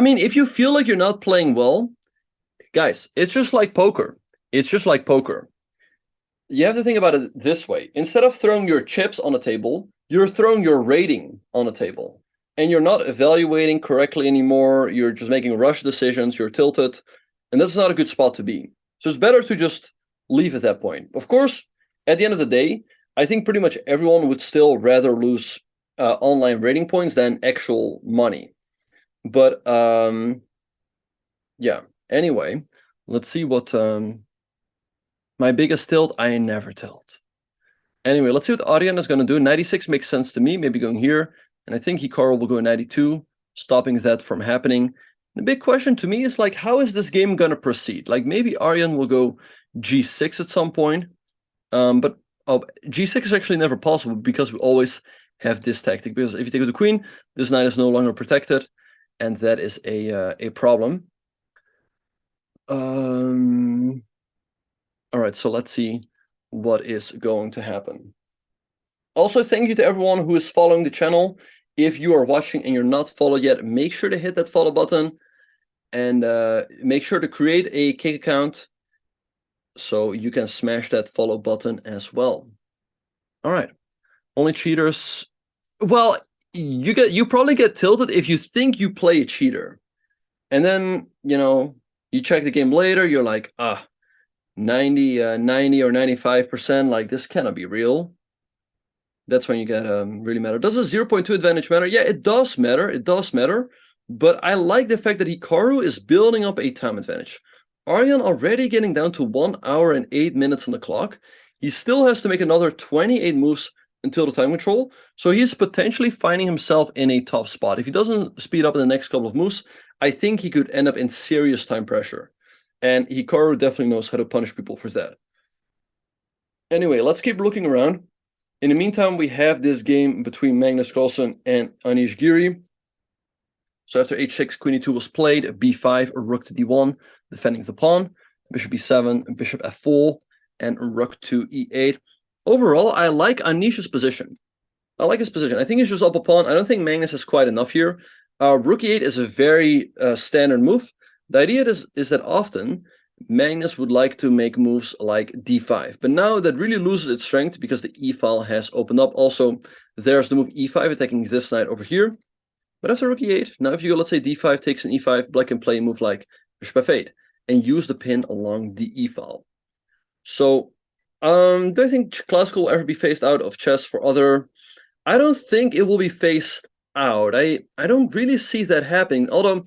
mean, if you feel like you're not playing well, guys, it's just like poker. You have to think about it this way. Instead of throwing your chips on the table, you're throwing your rating on the table. And you're not evaluating correctly anymore. You're just making rush decisions. You're tilted. And that's not a good spot to be. So it's better to just leave at that point. Of course, at the end of the day, I think pretty much everyone would still rather lose online rating points than actual money. But yeah. Anyway, let's see what my biggest tilt. I never tilt. Anyway, let's see what Aryan is going to do. 96 makes sense to me. Maybe going here, and I think Hikaru will go 92, stopping that from happening. The big question to me is, like, how is this game going to proceed? Like, maybe Aryan will go g6 at some point, but g6 is actually never possible because we always have this tactic. Because if you take with the queen, this knight is no longer protected, and that is a problem. All right, so let's see what is going to happen. Also, thank you to everyone who is following the channel. If you are watching and you're not followed yet, make sure to hit that follow button, and make sure to create a Kick account so you can smash that follow button as well. All right, only cheaters. Well, you probably get tilted if you think you play a cheater, and then you check the game later. You're like, 90 or 95%. Like, this cannot be real. That's when you get really matter. Does a 0.2 advantage matter? Yeah, it does matter. It does matter. But I like the fact that Hikaru is building up a time advantage. Aryan already getting down to 1 hour and 8 minutes on the clock. He still has to make another 28 moves until the time control. So he's potentially finding himself in a tough spot. If he doesn't speed up in the next couple of moves, I think he could end up in serious time pressure. And Hikaru definitely knows how to punish people for that. Anyway, let's keep looking around. In the meantime, we have this game between Magnus Carlsen and Anish Giri. So after h6, queen e2 was played, b5, rook to d1, defending the pawn, bishop e7, bishop f4, and rook to e8. Overall, I like Anish's position. I like his position. I think he's just up a pawn. I don't think Magnus has quite enough here. Rook e8 is a very standard move. The idea is that often Magnus would like to make moves like d5, but now that really loses its strength because the e-file has opened up. Also, there's the move e5 attacking this knight over here. But after rook e8, now if you go, let's say d5 takes an e5, black can play a move like bishop f8. and use the pin along the e file. So, do I think classical will ever be phased out of chess for other? I don't think it will be phased out. I don't really see that happening, although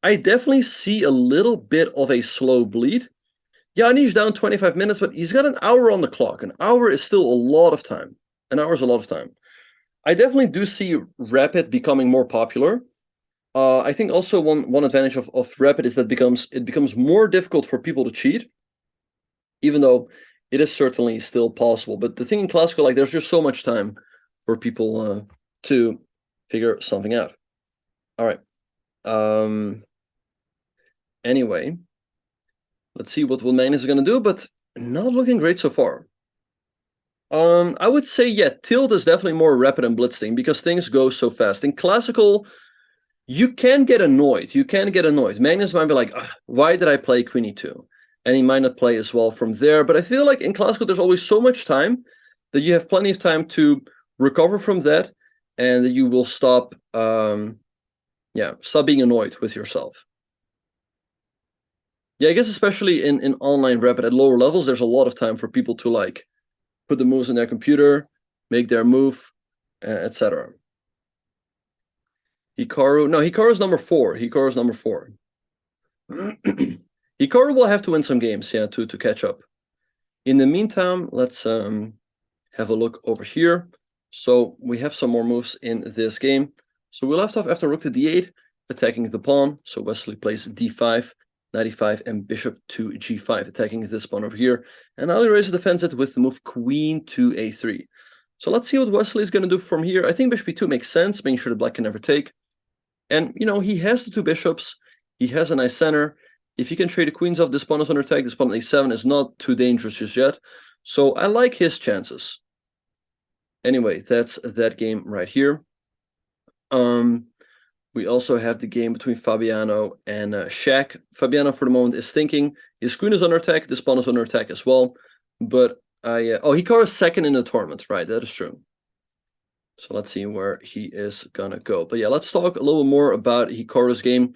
I definitely see a little bit of a slow bleed. Yeah, and he's down 25 minutes, but he's got an hour on the clock. An hour is still a lot of time. An hour is a lot of time. I definitely do see Rapid becoming more popular. I think also one advantage of Rapid is that it becomes more difficult for people to cheat, even though it is certainly still possible. But the thing in Classical, like, there's just so much time for people to figure something out. All right. Anyway, let's see what Magnus is going to do, but not looking great so far. I would say, yeah, Tilt is definitely more rapid and blitzing because things go so fast. In Classical, you can get annoyed. Magnus might be like, why did I play Queen e2? And he might not play as well from there. But I feel like in Classical, there's always so much time that you have plenty of time to recover from that, and that you will stop being annoyed with yourself. Yeah, I guess especially in online Rapid at lower levels, there's a lot of time for people to like put the moves in their computer, make their move, etc. Hikaru's number 4. Hikaru's number 4. Hikaru will have to win some games, yeah, to catch up. In the meantime, let's have a look over here. So we have some more moves in this game. So we left off after rook to d8, attacking the pawn. So Wesley plays d5, knight e5, and bishop to g5, attacking this pawn over here. And now he raises the defense with the move queen to a3. So let's see what Wesley is going to do from here. I think bishop e2 makes sense, making sure the black can never take. And, you know, he has the 2 bishops. He has a nice center. If he can trade the queens off, this pawn is under attack. This pawn on a7 is not too dangerous just yet. So I like his chances. Anyway, that's that game right here. We also have the game between Fabiano and Shaq. Fabiano, for the moment, is thinking his queen is under attack. This pawn is under attack as well. But Hikaru is second in the tournament, right? That is true. So let's see where he is gonna go. But yeah, let's talk a little more about Hikaru's game.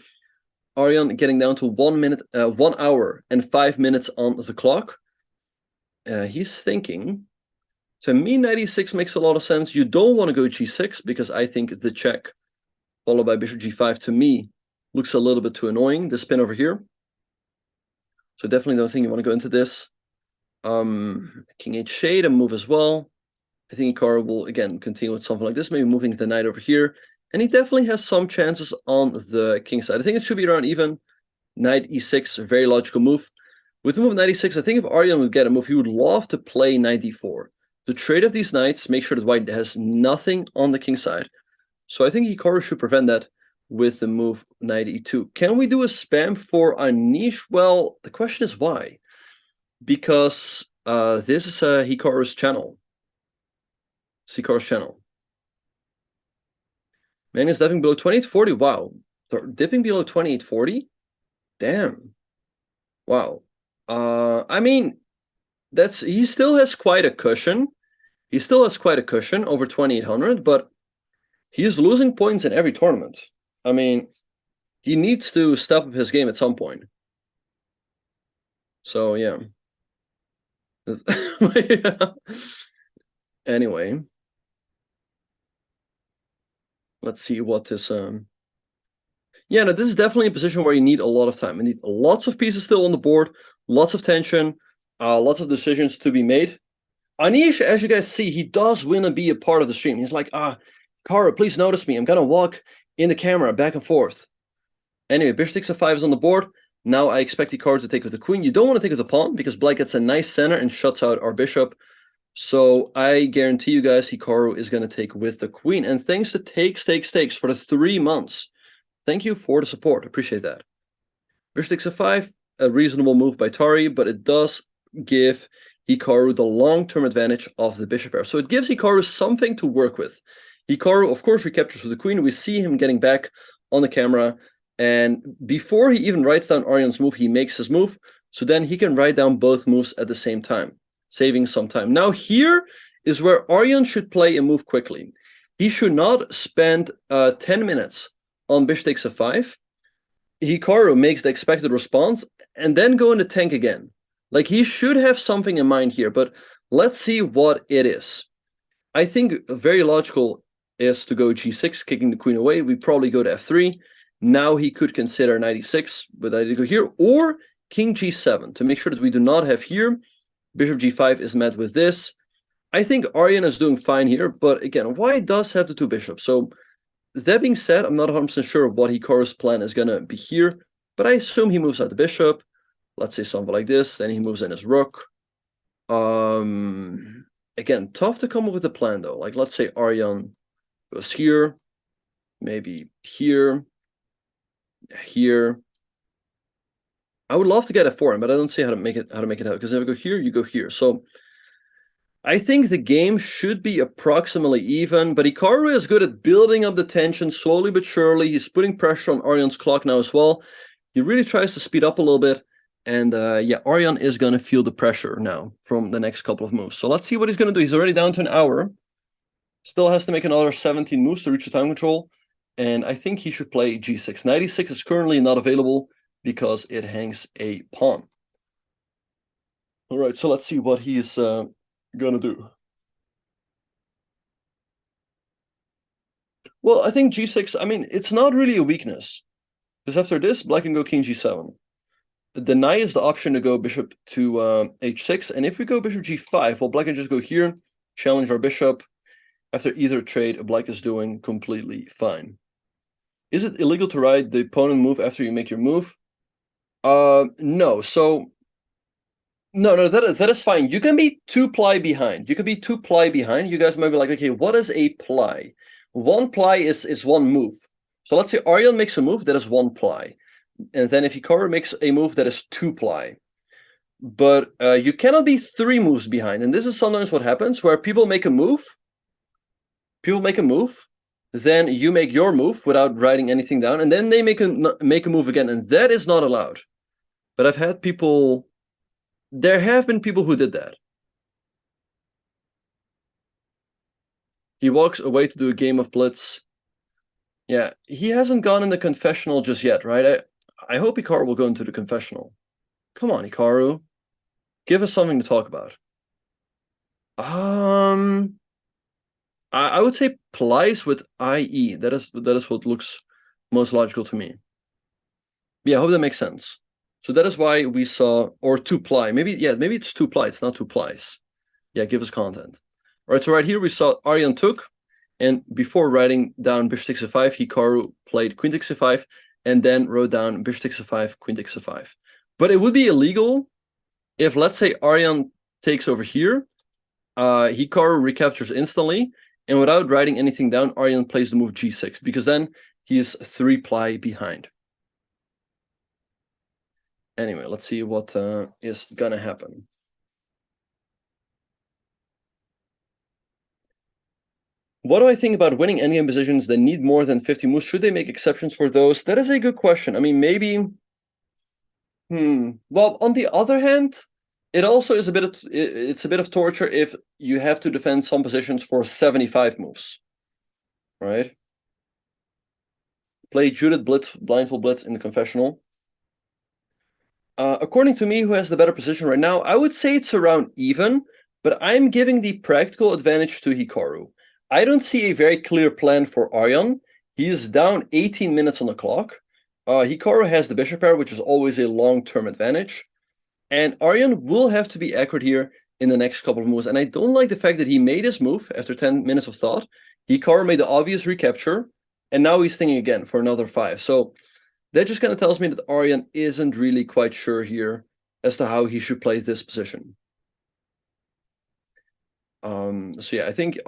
Aryan getting down to 1 hour and 5 minutes on the clock. He's thinking. To me, knight e6 makes a lot of sense. You don't want to go g6 because I think the check followed by bishop g5 to me looks a little bit too annoying. The spin over here. So definitely don't think you want to go into this. King h shade and move as well. I think Hikaru will again continue with something like this, maybe moving the knight over here. And he definitely has some chances on the king side. I think it should be around even. Knight e6, a very logical move. With the move knight e6, I think if Aryan would get a move, he would love to play knight d4. The trade of these knights, make sure that white has nothing on the king side. So I think Hikaru should prevent that with the move knight e2. Can we do a spam for Anish? Well, the question is why? Because this is Hikaru's channel. It's Hikaru's channel. Man is dipping below 2840. Wow. They're dipping below 2840? Damn. Wow. I mean, he still has quite a cushion. He still has quite a cushion over 2800, but he's losing points in every tournament. I mean, he needs to step up his game at some point. So, yeah. Anyway. Let's see what this... Yeah, no, this is definitely a position where you need a lot of time. You need lots of pieces still on the board, lots of tension, lots of decisions to be made. Anish, as you guys see, he does win and be a part of the stream. He's like, Hikaru, please notice me. I'm going to walk in the camera back and forth. Anyway, bishop takes a5 is on the board. Now I expect Hikaru to take with the queen. You don't want to take with the pawn because black gets a nice center and shuts out our bishop. So I guarantee you guys Hikaru is going to take with the queen. And thanks to Takes for the 3 months. Thank you for the support. Appreciate that. Bishop takes a5, a reasonable move by Tari, but it does give Hikaru the long-term advantage of the bishop pair. So it gives Hikaru something to work with. Hikaru, of course, recaptures with the queen. We see him getting back on the camera. And before he even writes down Aryan's move, he makes his move. So then he can write down both moves at the same time, saving some time. Now here is where Aryan should play a move quickly. He should not spend 10 minutes on bishop takes a5 Hikaru makes the expected response and then go in the tank again. Like, he should have something in mind here, but let's see what it is. I think very logical is to go g6, kicking the queen away. We probably go to f3. Now he could consider knight e6, but I did go here, or king g7 to make sure that we do not have here. Bishop g5 is met with this. I think Aryan is doing fine here, but again, white does have the two bishops. So that being said, I'm not 100% sure what Hikaru's plan is going to be here, but I assume he moves out the bishop. Let's say something like this. Then he moves in his rook. Again, tough to come up with a plan, though. Like, let's say Aryan goes here, maybe here, here. I would love to get a foreign, but I don't see how to make it out. Because if I go here, you go here. So I think the game should be approximately even, but Hikaru is good at building up the tension slowly but surely. He's putting pressure on Aryan's clock now as well. He really tries to speed up a little bit. And yeah, Aryan is going to feel the pressure now from the next couple of moves. So let's see what he's going to do. He's already down to an hour. Still has to make another 17 moves to reach the time control. And I think he should play g6. Knight e6 is currently not available because it hangs a pawn. All right, so let's see what he is going to do. Well, I think g6, I mean, it's not really a weakness. Because after this, black can go king g7. Deny is the option to go bishop to h6. And if we go bishop g5, well, black can just go here, challenge our bishop. After either trade, black is doing completely fine. Is it illegal to ride the opponent move after you make your move? No. So, no, that is fine. You can be 2 ply behind. You can be 2 ply behind. You guys might be like, okay, what is a ply? 1 ply is 1 move. So let's say Aryan makes a move that is 1 ply. And then if Hikaru makes a move that is 2 ply. But you cannot be 3 moves behind. And this is sometimes what happens, where people make a move, then you make your move without writing anything down, and then they make a move again, and that is not allowed. But I've had people, there have been people who did that. He walks away to do a game of blitz. Yeah, he hasn't gone in the confessional just yet, right? I hope Hikaru will go into the confessional. Come on, Hikaru. Give us something to talk about. I would say plies with IE. That is what looks most logical to me. Yeah, I hope that makes sense. So that is why we saw, or 2 ply. Maybe it's 2 ply. It's not 2 plies. Yeah, give us content. All right, so right here we saw Aryan took, and before writing down bishop takes a5, Hikaru played queen takes a5, and then wrote down bishop takes a5, queen takes a5. But it would be illegal if, let's say, Aryan takes over here, Hikaru recaptures instantly, and without writing anything down, Aryan plays the move g6, because then he is 3 ply behind. Anyway, let's see what is going to happen. What do I think about winning endgame positions that need more than 50 moves? Should they make exceptions for those? That is a good question. I mean, maybe... Well, on the other hand, it also is it's a bit of torture if you have to defend some positions for 75 moves, right? Play Judith Blitz, Blindfold Blitz in the confessional. According to me, who has the better position right now, I would say it's around even, but I'm giving the practical advantage to Hikaru. I don't see a very clear plan for Aryan. He is down 18 minutes on the clock. Hikaru has the bishop pair, which is always a long-term advantage. And Aryan will have to be accurate here in the next couple of moves. And I don't like the fact that he made his move after 10 minutes of thought. Hikaru made the obvious recapture, and now he's thinking again for another 5. So that just kind of tells me that Aryan isn't really quite sure here as to how he should play this position. So yeah, I think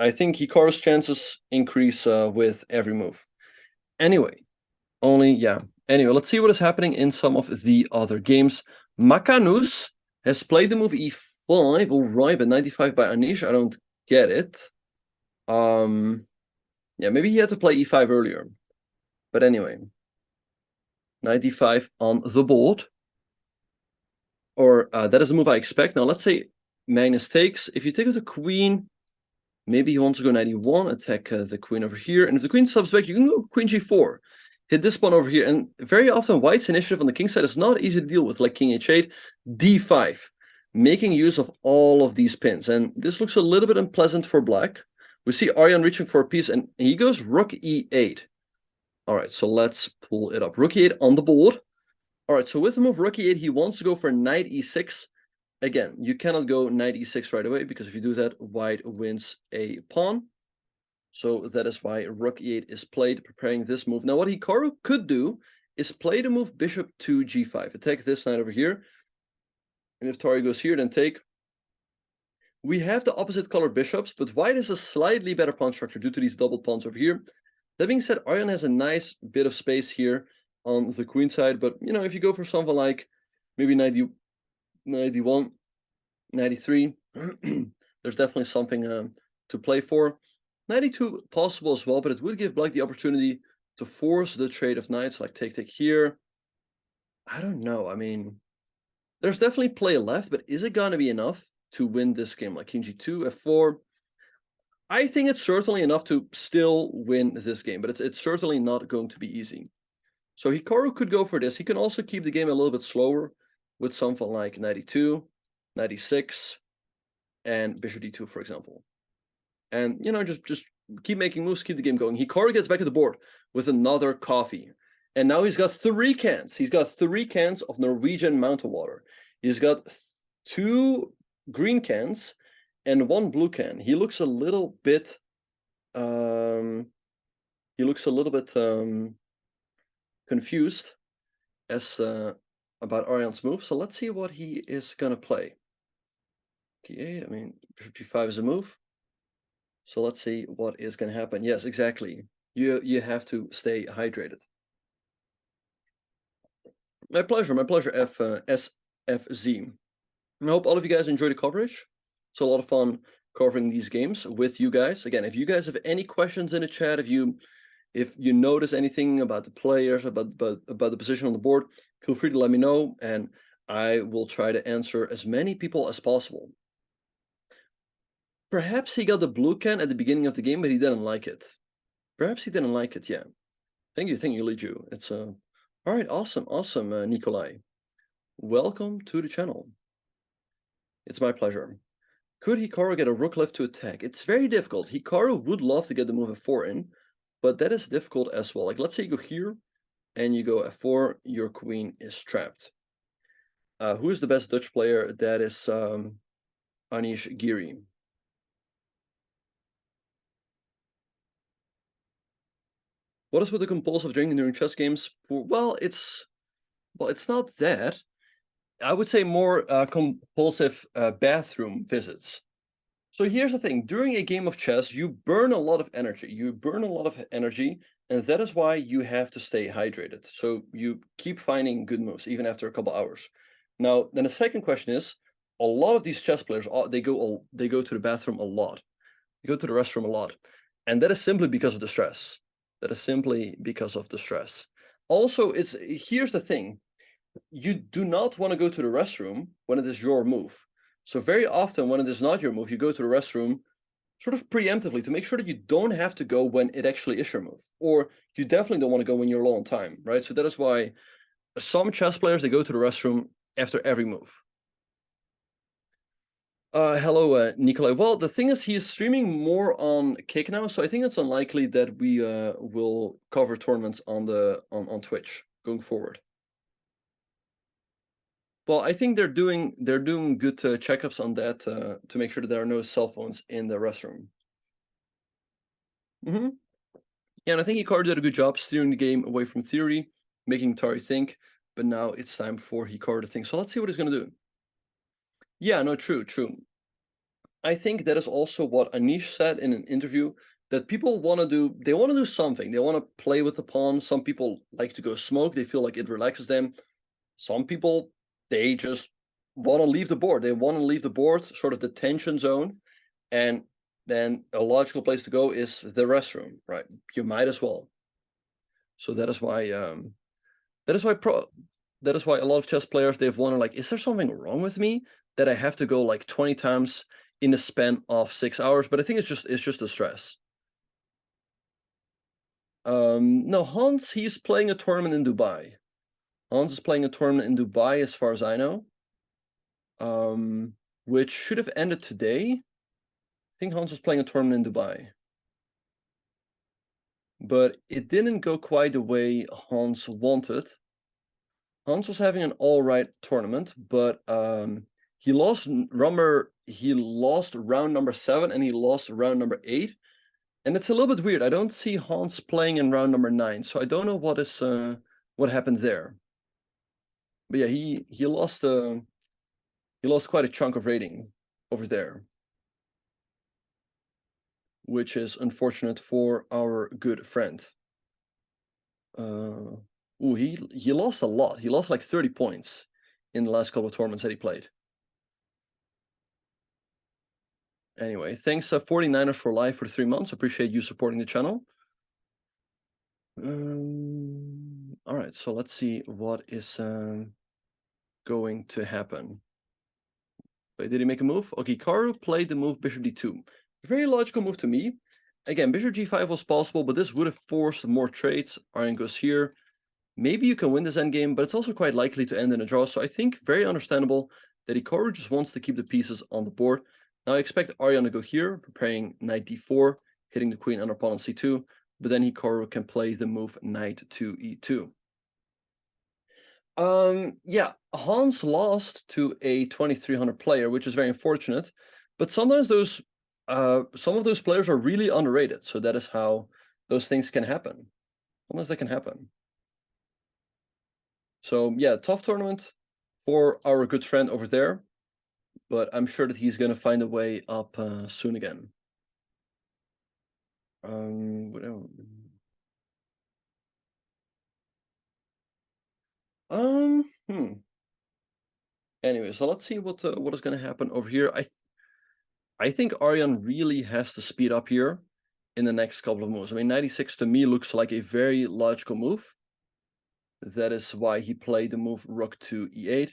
Hikaru's chances increase with every move. Anyway, Anyway, let's see what is happening in some of the other games. Makanus has played the move e5. All right, but 95 by Anish. I don't get it. Yeah, maybe he had to play e5 earlier. But anyway, 95 on the board. Or that is a move I expect. Now, let's say Magnus takes. If you take with the queen, maybe he wants to go 91, attack the queen over here. And if the queen subs back, you can go queen g4. hit this pawn over here, and very often white's initiative on the king side is not easy to deal with, like king h8, d5, making use of all of these pins, and this looks a little bit unpleasant for black. We see Aryan reaching for a piece, and he goes rook e8. All right, so let's pull it up. Rook e8 on the board. All right, so with the move rook e8, he wants to go for knight e6. Again, you cannot go knight e6 right away, because if you do that, white wins a pawn. So that is why rook e8 is played, preparing this move. Now, what Hikaru could do is play the move bishop to g5. Attack this knight over here. And if Tari goes here, then take. We have the opposite color bishops, but white is a slightly better pawn structure due to these double pawns over here. That being said, Aryan has a nice bit of space here on the queen side, but you know, if you go for something like maybe 91, 93, there's definitely something to play for. 92 possible as well, but it would give black the opportunity to force the trade of knights, like take here. I don't know. I mean, there's definitely play left, but is it going to be enough to win this game? Like king g2, f4. I think it's certainly enough to still win this game, but it's certainly not going to be easy. So Hikaru could go for this. He can also keep the game a little bit slower with something like 92, 96, and bishop d2, for example. And, you know, just keep making moves, keep the game going. Hikaru gets back at the board with another coffee. And now he's got 3 cans. He's got 3 cans of Norwegian mountain water. He's got 2 green cans and 1 blue can. He looks a little bit confused as about Aryan's move. So let's see what he is gonna play. Okay, I mean, bishop g5 is a move. So let's see what is gonna happen. Yes, exactly. You have to stay hydrated. My pleasure, SFZ. I hope all of you guys enjoy the coverage. It's a lot of fun covering these games with you guys. Again, if you guys have any questions in the chat, if you notice anything about the players, about the position on the board, feel free to let me know, and I will try to answer as many people as possible. Perhaps he got the blue can at the beginning of the game, but he didn't like it. Perhaps he didn't like it, yeah. Thank you, Liju. It's all right, awesome, Nikolai. Welcome to the channel. It's my pleasure. Could Hikaru get a rook left to attack? It's very difficult. Hikaru would love to get the move f4 in, but that is difficult as well. Like, let's say you go here, and you go f4, your queen is trapped. Who is the best Dutch player? That is Anish Giri. What is with the compulsive drinking during chess games? Well, it's not that. I would say more compulsive bathroom visits. So here's the thing. During a game of chess, you burn a lot of energy. And that is why you have to stay hydrated. So you keep finding good moves, even after a couple hours. Now, then the second question is, a lot of these chess players, they go to the bathroom a lot. They go to the restroom a lot. And that is simply because of the stress. Also, here's the thing. You do not want to go to the restroom when it is your move. So very often when it is not your move, you go to the restroom sort of preemptively to make sure that you don't have to go when it actually is your move. Or you definitely don't want to go when you're low on time, right? So that is why some chess players, they go to the restroom after every move. Hello, Nikolai. Well, the thing is, he is streaming more on Kick now, so I think it's unlikely that we will cover tournaments on Twitch going forward. Well, I think they're doing good checkups on that to make sure that there are no cell phones in the restroom. Yeah, and I think Hikaru did a good job steering the game away from theory, making Tari think, but now it's time for Hikaru to think. So let's see what he's going to do. Yeah, no, true. I think that is also what Anish said in an interview, that people want to do something. They want to play with the pawn. Some people like to go smoke. They feel like it relaxes them. Some people, they just want to leave the board. They want to leave the board, sort of the tension zone. And then a logical place to go is the restroom, right? You might as well. So that is why a lot of chess players, they've wondered, like, is there something wrong with me that I have to go like 20 times in the span of 6 hours? But I think it's just the stress. No, Hans, he's playing a tournament in Dubai. Hans is playing a tournament in Dubai, as far as I know. Which should have ended today. I think Hans was playing a tournament in Dubai. But it didn't go quite the way Hans wanted. Hans was having an all right tournament, but he lost round number 7 and he lost round number 8. And it's a little bit weird. I don't see Hans playing in round number 9, so I don't know what happened there. But yeah, he lost quite a chunk of rating over there, which is unfortunate for our good friend. Ooh, he lost a lot. He lost like 30 points in the last couple of tournaments that he played. Anyway, thanks 49ers for life for the 3 months. Appreciate you supporting the channel. All right, so let's see what is going to happen. Wait, did he make a move? Okay, Hikaru played the move bishop d2. Very logical move to me. Again, bishop g5 was possible, but this would have forced more trades. Aryan goes here. Maybe you can win this endgame, but it's also quite likely to end in a draw. So I think very understandable that Hikaru just wants to keep the pieces on the board. Now I expect Aryan to go here, preparing knight d4, hitting the queen under pawn on c2, but then Hikaru can play the move knight to e2. Yeah, Hans lost to a 2300 player, which is very unfortunate, but sometimes those some of those players are really underrated, so that is how those things can happen. Sometimes that can happen. So yeah, tough tournament for our good friend over there, but I'm sure that he's going to find a way up soon again. Anyway, so let's see what is going to happen over here. I think Aryan really has to speed up here in the next couple of moves. I mean, 96 to me looks like a very logical move. That is why he played the move rook to e8,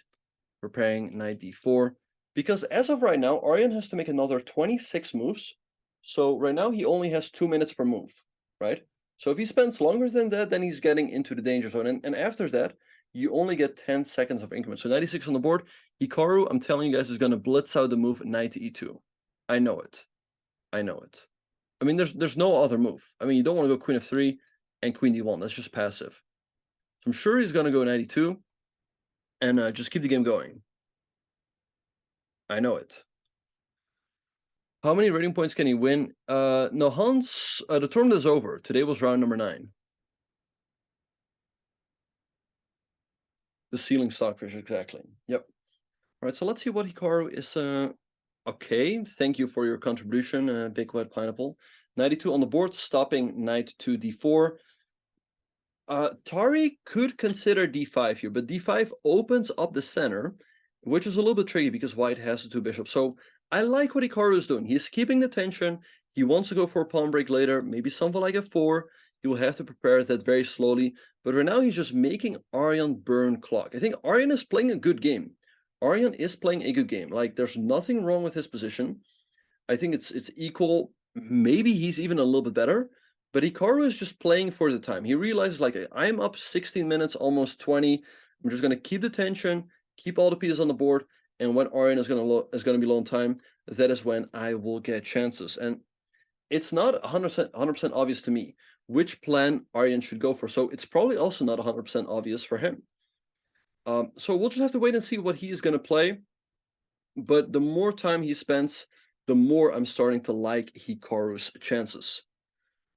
preparing knight d4. Because as of right now, Aryan has to make another 26 moves. So right now he only has 2 minutes per move, right? So if he spends longer than that, then he's getting into the danger zone. And after that, you only get 10 seconds of increment. So 96 on the board. Hikaru, I'm telling you guys, is going to blitz out the move knight to e2. I know it. I know it. I mean, there's no other move. I mean, you don't want to go queen f3 and queen d1. That's just passive. So I'm sure he's going to go knight e2 and just keep the game going. I know it. How many rating points can he win? No, Hans, the tournament is over. Today was round number 9. The ceiling stockfish, exactly. Yep. All right, so let's see what Hikaru is. Okay, thank you for your contribution, Big Wet Pineapple. 92 on the board, stopping knight to d4. Tari could consider d5 here, but d5 opens up the center, which is a little bit tricky because white has the 2 bishops. So I like what Hikaru is doing. He's keeping the tension. He wants to go for a pawn break later, maybe something like f4. He will have to prepare that very slowly. But right now he's just making Aryan burn clock. I think Aryan is playing a good game. Aryan is playing a good game. Like, there's nothing wrong with his position. I think it's equal. Maybe he's even a little bit better. But Hikaru is just playing for the time. He realizes, like, I'm up 16 minutes, almost 20. I'm just going to keep the tension, keep all the pieces on the board, and when Aryan is going to be low on time, that is when I will get chances. And it's not 100% obvious to me which plan Aryan should go for. So it's probably also not 100% obvious for him. So we'll just have to wait and see what he's going to play. But the more time he spends, the more I'm starting to like Hikaru's chances.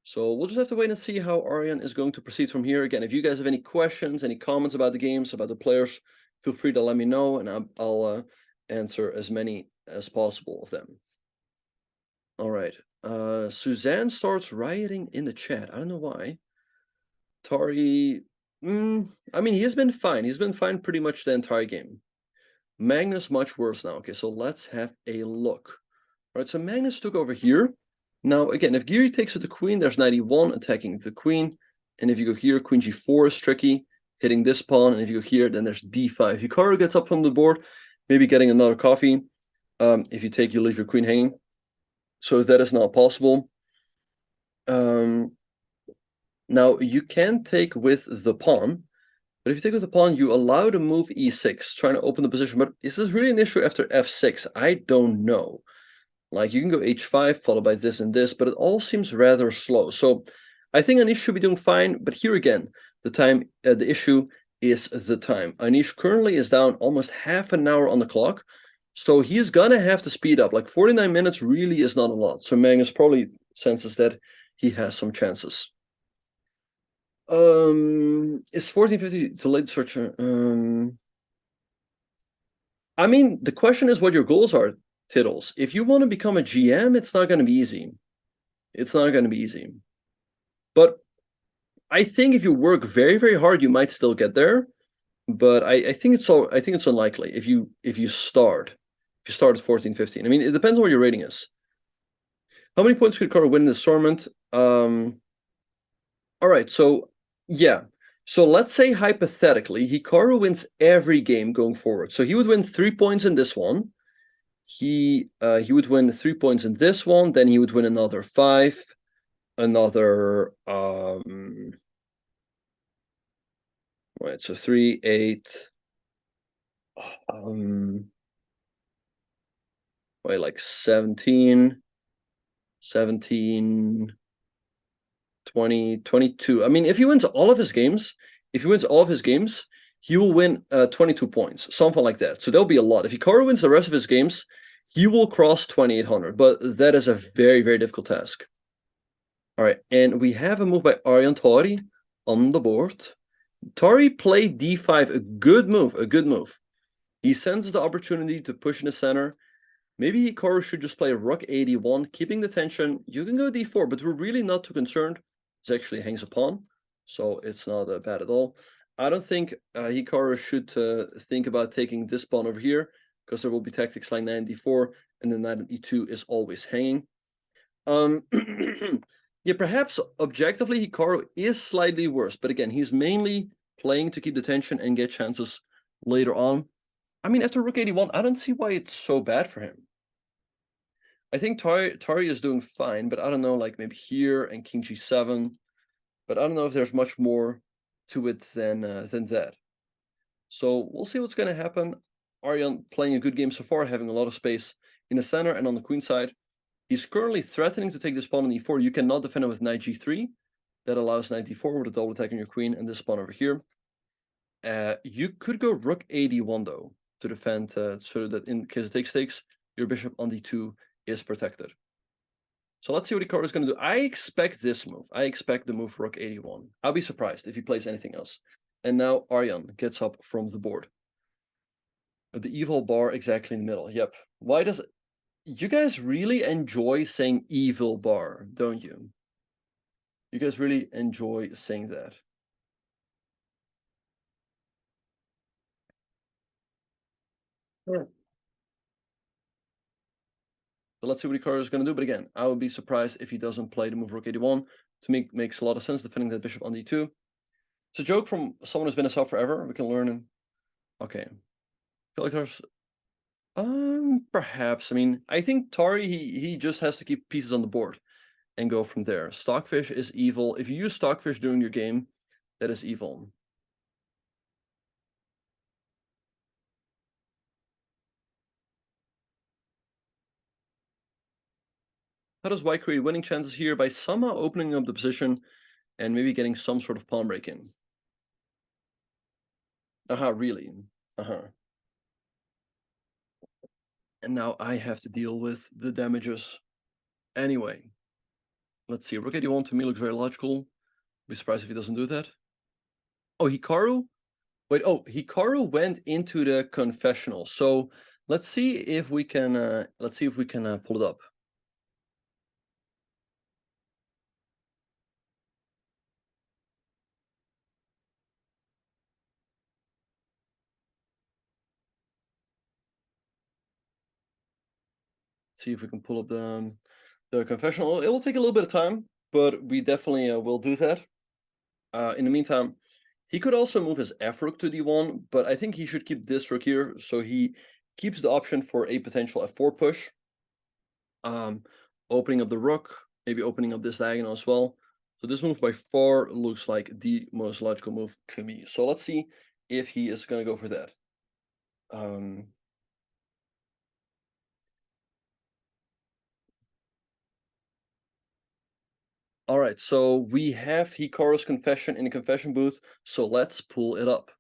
So we'll just have to wait and see how Aryan is going to proceed from here. Again, if you guys have any questions, any comments about the games, about the players, feel free to let me know, and I'll answer as many as possible of them. All right. Suzanne starts rioting in the chat. I don't know why. Tari, I mean, he has been fine. He's been fine pretty much the entire game. Magnus much worse now. Okay, so let's have a look. All right, so Magnus took over here. Now, again, if Giri takes with the queen, there's knight e1 attacking the queen. And if you go here, queen g4 is tricky, hitting this pawn. And if you go here, then there's d5. Hikaru gets up from the board, maybe getting another coffee. If you take, you leave your queen hanging. So that is not possible. Now, you can take with the pawn, but if you take with the pawn, you allow the move e6, trying to open the position. But is this really an issue after f6? I don't know. Like, you can go h5, followed by this and this, but it all seems rather slow. So I think Anish should be doing fine, but here again, the issue is the time. Anish currently is down almost half an hour on the clock, so he's gonna have to speed up. Like, 49 minutes really is not a lot. So Magnus probably senses that he has some chances. Is 1450 too late to search? I mean, the question is what your goals are, Tittles. If you want to become a GM, it's not going to be easy. It's not going to be easy. But I think if you work very, very hard, you might still get there. But I think it's unlikely if you start at 14, 15. I mean, it depends on what your rating is. How many points could Hikaru win in this tournament? All right, so yeah. So let's say hypothetically, Hikaru wins every game going forward. So he would win 3 points in this one. He would win 3 points in this one, then he would win another 5, another right, so 3, 8, wait, like 17, 17, 20, 22. I mean, if he wins all of his games, he will win 22 points, something like that. So there'll be a lot. If Hikaru wins the rest of his games, he will cross 2,800, but that is a very, very difficult task. All right, and we have a move by Aryan Tari on the board. Tari played d5, a good move. He sends the opportunity to push in the center. Maybe Hikaru should just play rook a1, keeping the tension. You can go d4, but we're really not too concerned. It actually hangs a pawn, so it's not bad at all. I don't think Hikaru should think about taking this pawn over here, because there will be tactics like knight d4, and then knight e2 is always hanging. Yeah, perhaps objectively Hikaru is slightly worse, but again, he's mainly playing to keep the tension and get chances later on. I mean, after rook 81, I don't see why it's so bad for him. I think Tari is doing fine, but I don't know, like maybe here and king g7. But I don't know if there's much more to it than that. So we'll see what's going to happen. Aryan playing a good game so far, having a lot of space in the center and on the queen side. He's currently threatening to take this pawn on e4. You cannot defend it with knight g3. That allows knight d4 with a double attack on your queen and this pawn over here. You could go rook a1 though to defend, so that in case it takes, your bishop on d2 is protected. So let's see what Hikaru is going to do. I expect this move. I expect the move rook a1. I'll be surprised if he plays anything else. And now Aryan gets up from the board. The evil bar exactly in the middle. Yep. Why does it? You guys really enjoy saying evil bar, don't you? You guys really enjoy saying that. Yeah. So let's see what Hikaru is going to do. But again, I would be surprised if he doesn't play the move rook a1. To me, makes a lot of sense defending that bishop on d2. It's a joke from someone who's been a sub forever. We can learn him. Okay. I feel like there's perhaps. I mean, I think Tari, he just has to keep pieces on the board and go from there. Stockfish is evil. If you use Stockfish during your game, that is evil. How does White create winning chances here? By somehow opening up the position and maybe getting some sort of pawn break in. Really? And now I have to deal with the damages. Anyway, let's see. Rook a1 to me looks very logical. Be surprised if he doesn't do that. Oh, Hikaru? Wait, oh, Hikaru went into the confessional. So let's see if we can pull it up. See if we can pull up the confessional. It will take a little bit of time, but we definitely will do that. In the meantime, he could also move his f rook to d1, but I think he should keep this rook here, so he keeps the option for a potential f4 push. Opening up the rook, maybe opening up this diagonal as well. So this move by far looks like the most logical move to me. So let's see if he is going to go for that. Um, all right, so we have Hikaru's confession in the confession booth. So let's pull it up.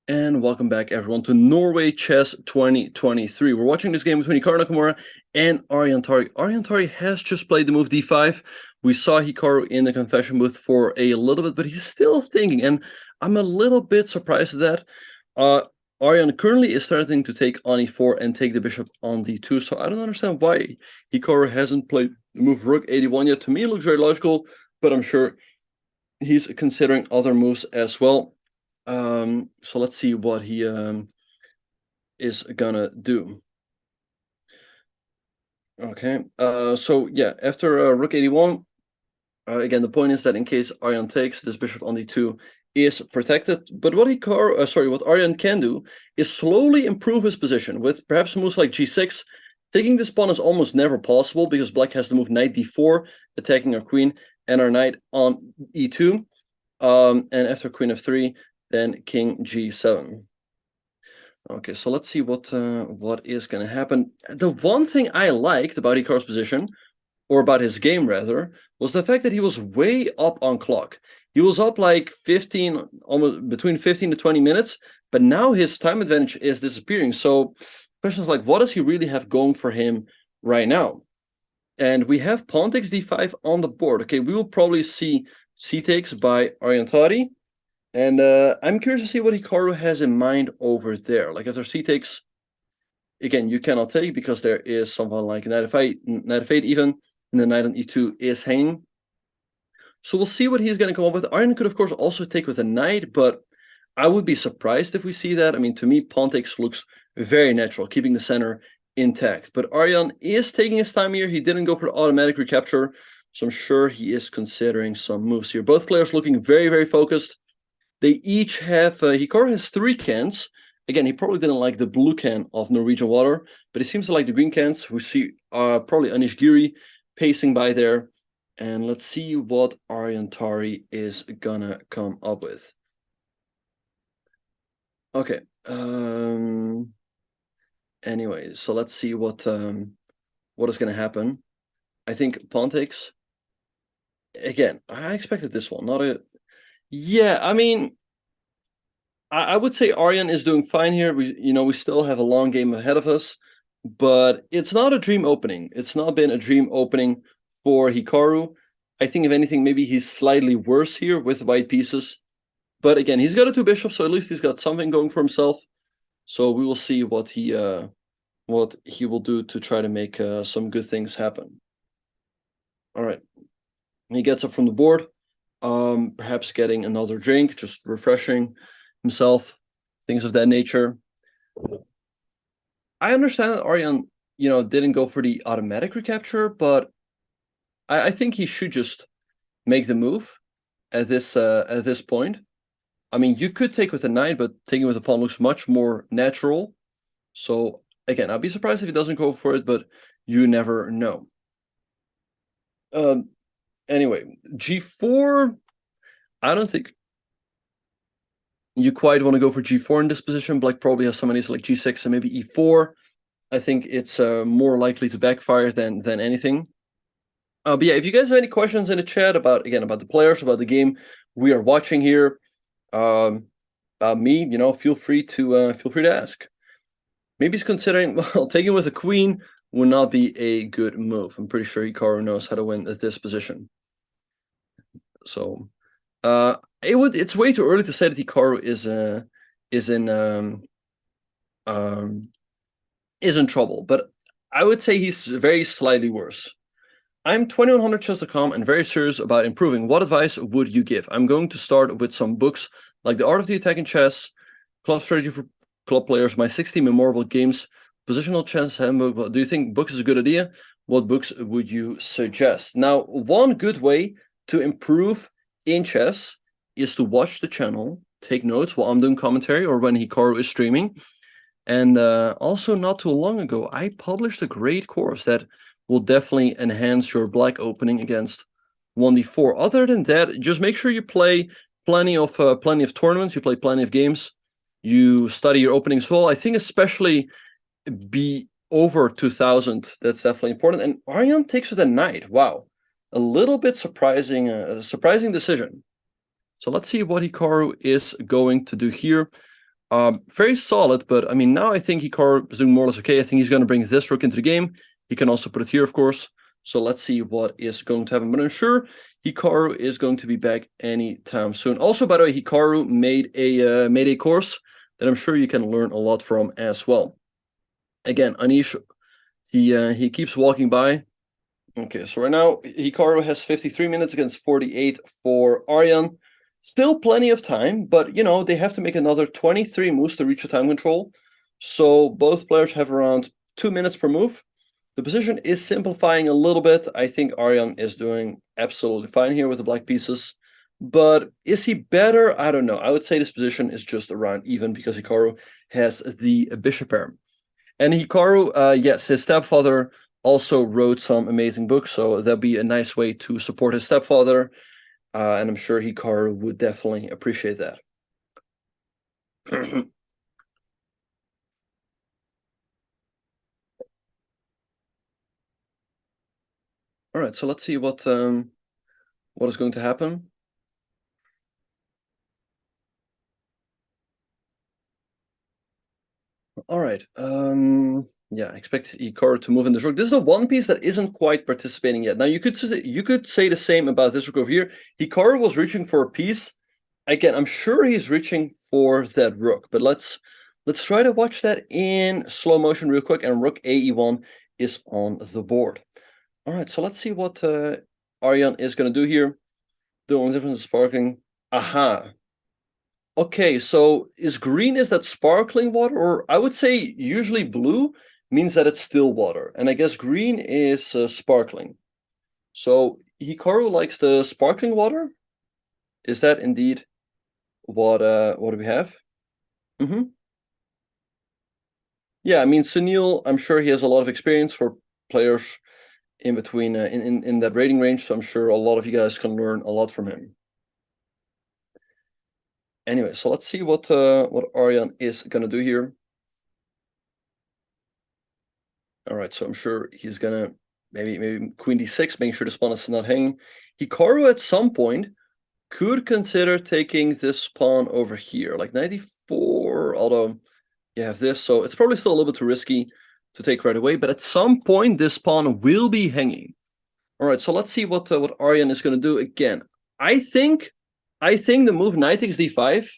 And welcome back, everyone, to Norway Chess 2023. We're watching this game between Hikaru Nakamura and Aryan Tari. Aryan Tari has just played the move d5. We saw Hikaru in the confession booth for a little bit, but he's still thinking, and I'm a little bit surprised at that. Aryan currently is starting to take on e4 and take the bishop on d2, so I don't understand why Hikaru hasn't played the move rook 81 yet. To me, it looks very logical, but I'm sure he's considering other moves as well. So let's see what he is gonna do. Okay, so yeah, after rook 81, again, the point is that in case Aryan takes, this bishop on d2 is protected. But what what Aryan can do is slowly improve his position with perhaps moves like g6. Taking this pawn is almost never possible because black has to move knight d4, attacking our queen, and our knight on e2. And after queen f3, then king g7. Okay, so let's see what is going to happen. The one thing I liked about Hikaru's position, or about his game rather, was the fact that he was way up on clock. He was up like 15, almost between 15 to 20 minutes, but now his time advantage is disappearing. So questions like, what does he really have going for him right now? And we have pawn takes d5 on the board. Okay, we will probably see c takes by Aryan Tari. And I'm curious to see what Hikaru has in mind over there. Like if there's c takes, again, you cannot take because there is someone like knight f8 even, and the knight on e2 is hanging. So we'll see what he's going to come up with. Aryan could, of course, also take with a knight, but I would be surprised if we see that. I mean, to me, pawn takes looks very natural, keeping the center intact. But Aryan is taking his time here. He didn't go for the automatic recapture, so I'm sure he is considering some moves here. Both players looking very, very focused. They each have, Hikaru has 3 cans. Again, he probably didn't like the blue can of Norwegian water, but he seems to like the green cans. We see probably Anish Giri pacing by there. And let's see what Aryan Tari is gonna come up with. Okay. Anyway, so let's see what is gonna happen. I think pawn takes. Again, I expected this one, not a. Yeah, I mean, I would say Aryan is doing fine here. We still have a long game ahead of us, but it's not a dream opening. It's not been a dream opening for Hikaru. I think if anything, maybe he's slightly worse here with white pieces. But again, he's got a 2 bishops, so at least he's got something going for himself. So we will see what he will do to try to make some good things happen. All right, he gets up from the board, perhaps getting another drink, just refreshing himself, things of that nature. I understand that Aryan, didn't go for the automatic recapture, but I think he should just make the move at this point. I mean, you could take with a knight, but taking with a pawn looks much more natural. So again, I'd be surprised if he doesn't go for it, but you never know. Anyway, g4. I don't think you quite want to go for g4 in this position. Black probably has some ideas like g6 and maybe e4. I think it's more likely to backfire than anything. But yeah, if you guys have any questions in the chat about the players, about the game we are watching here, about me, feel free to ask. Maybe he's considering, well, taking with a queen would not be a good move. I'm pretty sure Hikaru knows how to win at this position. So it's way too early to say that Hikaru is in trouble, but I would say he's very slightly worse. I'm 2100chess.com and very serious about improving. What advice would you give? I'm going to start with some books like The Art of the Attack in Chess, Club Strategy for Club Players, My 60 Memorable Games, Positional Chess Handbook. Do you think books is a good idea? What books would you suggest? Now, one good way to improve in chess is to watch the channel, take notes while I'm doing commentary or when Hikaru is streaming. And also, not too long ago, I published a great course that will definitely enhance your black opening against 1d4. Other than that, just make sure you play plenty of tournaments, you play plenty of games, you study your openings well. I think especially be over 2000, that's definitely important. And Aryan takes with a knight. Wow, a little bit surprising, surprising decision. So let's see what Hikaru is going to do here. Very solid, but I mean, now I think Hikaru is doing more or less okay. I think he's going to bring this rook into the game. He can also put it here, of course. So let's see what is going to happen. But I'm sure Hikaru is going to be back anytime soon. Also, by the way, Hikaru made a course that I'm sure you can learn a lot from as well. Again, Anish, he keeps walking by. Okay, so right now Hikaru has 53 minutes against 48 for Aryan. Still plenty of time, but you know, they have to make another 23 moves to reach a time control. So both players have around 2 minutes per move. The position is simplifying a little bit. I think Aryan is doing absolutely fine here with the black pieces. But is he better? I don't know. I would say this position is just around even because Hikaru has the bishop pair. And Hikaru, yes, his stepfather also wrote some amazing books, so that'd be a nice way to support his stepfather. And I'm sure Hikaru would definitely appreciate that. All right, so let's see what is going to happen. All right. Yeah, I expect Hikaru to move in this rook. This is the one piece that isn't quite participating yet. Now you could say the same about this rook over here. Hikaru was reaching for a piece. Again, I'm sure he's reaching for that rook, but let's try to watch that in slow motion real quick. And rook AE1 is on the board. All right, so let's see what Aryan is going to do here. The only difference is sparkling. Aha. Okay, so is green, is that sparkling water? Or I would say usually blue means that it's still water. And I guess green is sparkling. So Hikaru likes the sparkling water? Is that indeed what do we have? Yeah, I mean, Sunil, I'm sure he has a lot of experience for players in between in that rating range, so I'm sure a lot of you guys can learn a lot from him. Anyway, so let's see what Aryan is gonna do here. All right, so I'm sure he's gonna maybe queen d6, making sure this pawn is not hanging. Hikaru at some point could consider taking this pawn over here, like 94, although you have this, so it's probably still a little bit too risky to take right away, but at some point this pawn will be hanging. All right, so let's see what Aryan is going to do. Again, I think the move knight takes d5,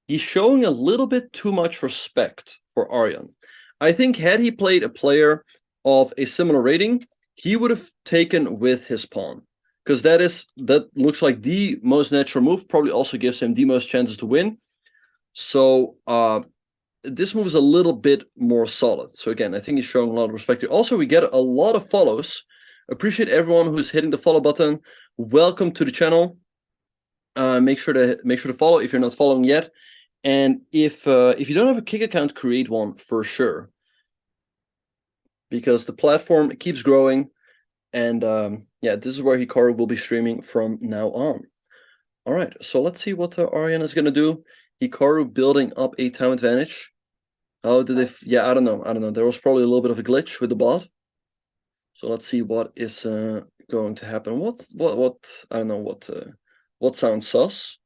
he's showing a little bit too much respect for Aryan. I think had he played a player of a similar rating, he would have taken with his pawn, because that looks like the most natural move, probably also gives him the most chances to win. So this move is a little bit more solid. So again, I think he's showing a lot of respect here. Also, we get a lot of follows. Appreciate everyone who's hitting the follow button. Welcome to the channel. Make sure to follow if you're not following yet. And if you don't have a Kick account, create one for sure, because the platform keeps growing. And yeah, this is where Hikaru will be streaming from now on. All right, so let's see what Aryan is going to do. Hikaru building up a time advantage. Oh, yeah, I don't know. There was probably a little bit of a glitch with the bot. So let's see what is going to happen. What I don't know what sounds sus.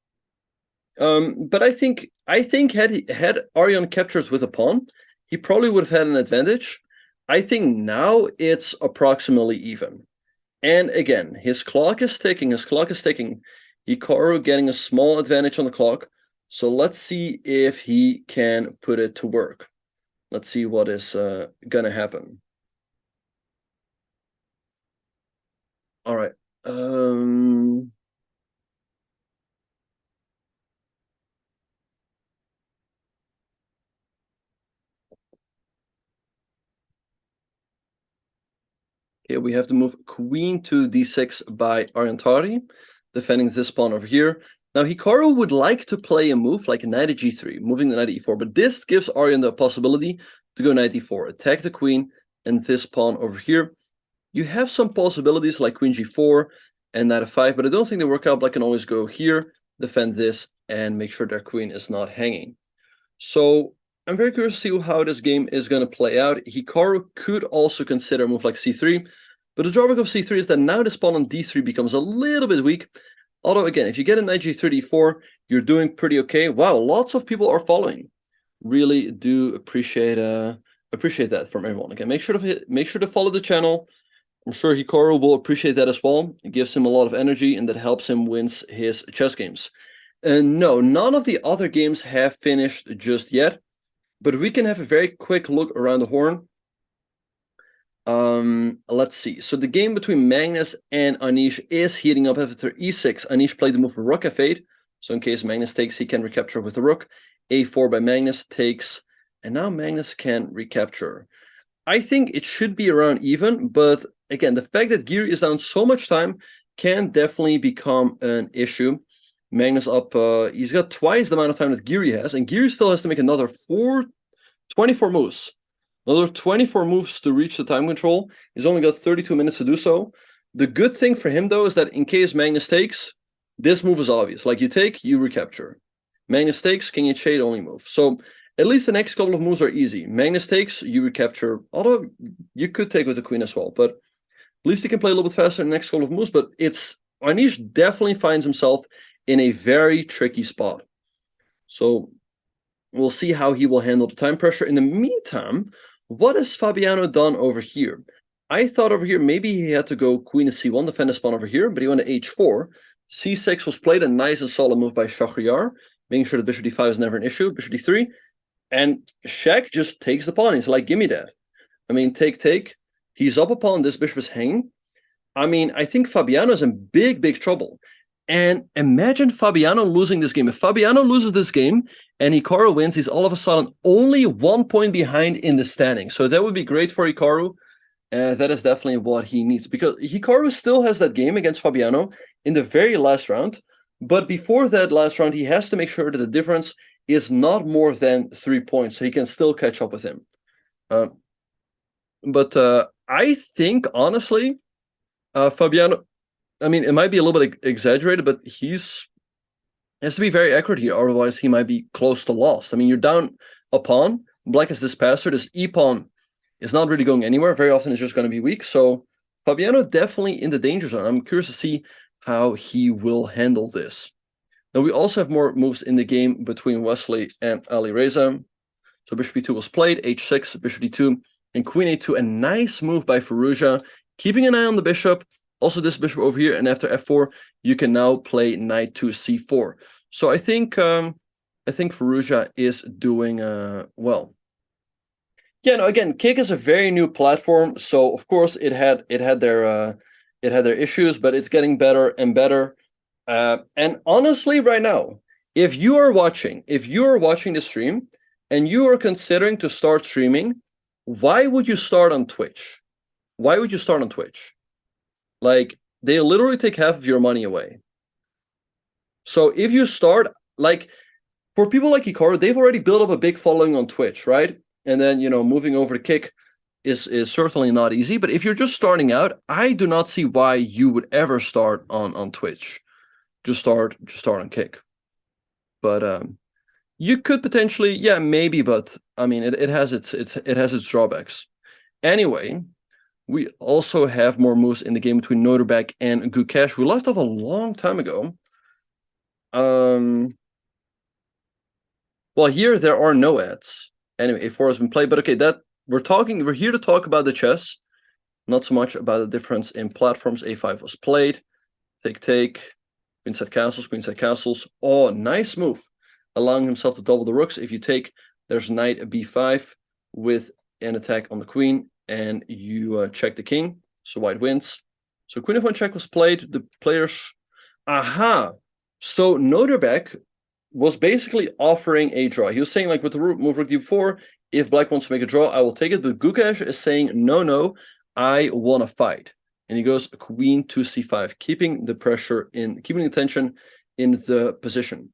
But I think had Aryan captured with a pawn, he probably would have had an advantage. I think now it's approximately even. And again, his clock is ticking. Hikaru getting a small advantage on the clock. So let's see if he can put it to work. Let's see what is gonna happen. All right. Okay, we have to move queen to d6 by Aryan Tari, defending this pawn over here. Now, Hikaru would like to play a move like knight at g3, moving the knight to e4, but this gives Aryan the possibility to go knight e4, attack the queen, and this pawn over here. You have some possibilities like queen g4 and knight f5, but I don't think they work out, but I can always go here, defend this, and make sure their queen is not hanging. So I'm very curious to see how this game is going to play out. Hikaru could also consider a move like c3, but the drawback of c3 is that now this pawn on d3 becomes a little bit weak. Although, again, if you get a knight g3, d4, you're doing pretty okay. Wow, lots of people are following. Really do appreciate that from everyone. Again, make sure to follow the channel. I'm sure Hikaru will appreciate that as well. It gives him a lot of energy, and that helps him win his chess games. And no, none of the other games have finished just yet, but we can have a very quick look around the horn. Let's see. So the game between Magnus and Anish is heating up after e6. Anish played the move rook f8. So in case Magnus takes, he can recapture with the rook. a4 by Magnus takes, and now Magnus can recapture. I think it should be around even, but again, the fact that Giri is down so much time can definitely become an issue. Magnus up, he's got twice the amount of time that Giri has, and Giri still has to make another 24 moves. Another 24 moves to reach the time control. He's only got 32 minutes to do so. The good thing for him, though, is that in case Magnus takes, this move is obvious. Like, you take, you recapture. Magnus takes, king h8 only move. So at least the next couple of moves are easy. Magnus takes, you recapture. Although you could take with the queen as well. But at least he can play a little bit faster in the next couple of moves. But Anish definitely finds himself in a very tricky spot. So we'll see how he will handle the time pressure. In the meantime, what has Fabiano done over here? I thought over here maybe he had to go queen to c1, defend his pawn over here, but he went to h4. c6 was played, a nice and solid move by Shahryar, making sure that bishop d5 is never an issue. Bishop d3, and Shek just takes the pawn. He's like, give me that. I mean, take. He's up a pawn. This bishop is hanging. I mean, I think Fabiano is in big trouble. And imagine Fabiano losing this game. If Fabiano loses this game and Hikaru wins, he's all of a sudden only 1 point behind in the standing. So that would be great for Hikaru. That is definitely what he needs, because Hikaru still has that game against Fabiano in the very last round. But before that last round, he has to make sure that the difference is not more than 3 points, so he can still catch up with him. But I think, honestly, Fabiano, I mean, it might be a little bit exaggerated, but has to be very accurate here, otherwise he might be close to lost. I mean, you're down a pawn. Black has this passer. This e-pawn is not really going anywhere. Very often it's just going to be weak. So Fabiano definitely in the danger zone. I'm curious to see how he will handle this. Now, we also have more moves in the game between Wesley and Ali Reza. So bishop e2 was played, h6, bishop d2, and queen a2. A nice move by Firouzja, keeping an eye on the bishop. Also this bishop over here, and after f4, you can now play knight to c4. So I think Firouzja is doing well. Yeah, no, again, Kick is a very new platform, so of course it had their issues, but it's getting better and better. And honestly, right now, if you are watching the stream and you are considering to start streaming, why would you start on Twitch? Why would you start on Twitch? Like, they literally take half of your money away. So if you start, like, for people like Hikaru, they've already built up a big following on Twitch, right? And then, moving over to Kick is certainly not easy. But if you're just starting out, I do not see why you would ever start on Twitch. Just start on Kick. But you could potentially, yeah, maybe, but I mean, it has its drawbacks. Anyway, we also have more moves in the game between Noterbek and Gukesh. We left off a long time ago. Well, here there are no ads. Anyway, a4 has been played, but okay, we're here to talk about the chess, not so much about the difference in platforms. a5 was played. Take. Queenside castles. Oh, nice move. Allowing himself to double the rooks. If you take, there's knight b5 with an attack on the queen, and you check the king, so white wins. So queen f1 check was played. The players, so Noterbek was basically offering a draw. He was saying, like, with the move rook d4, if black wants to make a draw, I will take it. But Gukesh is saying, no, I want to fight. And he goes queen to c5, keeping the tension in the position.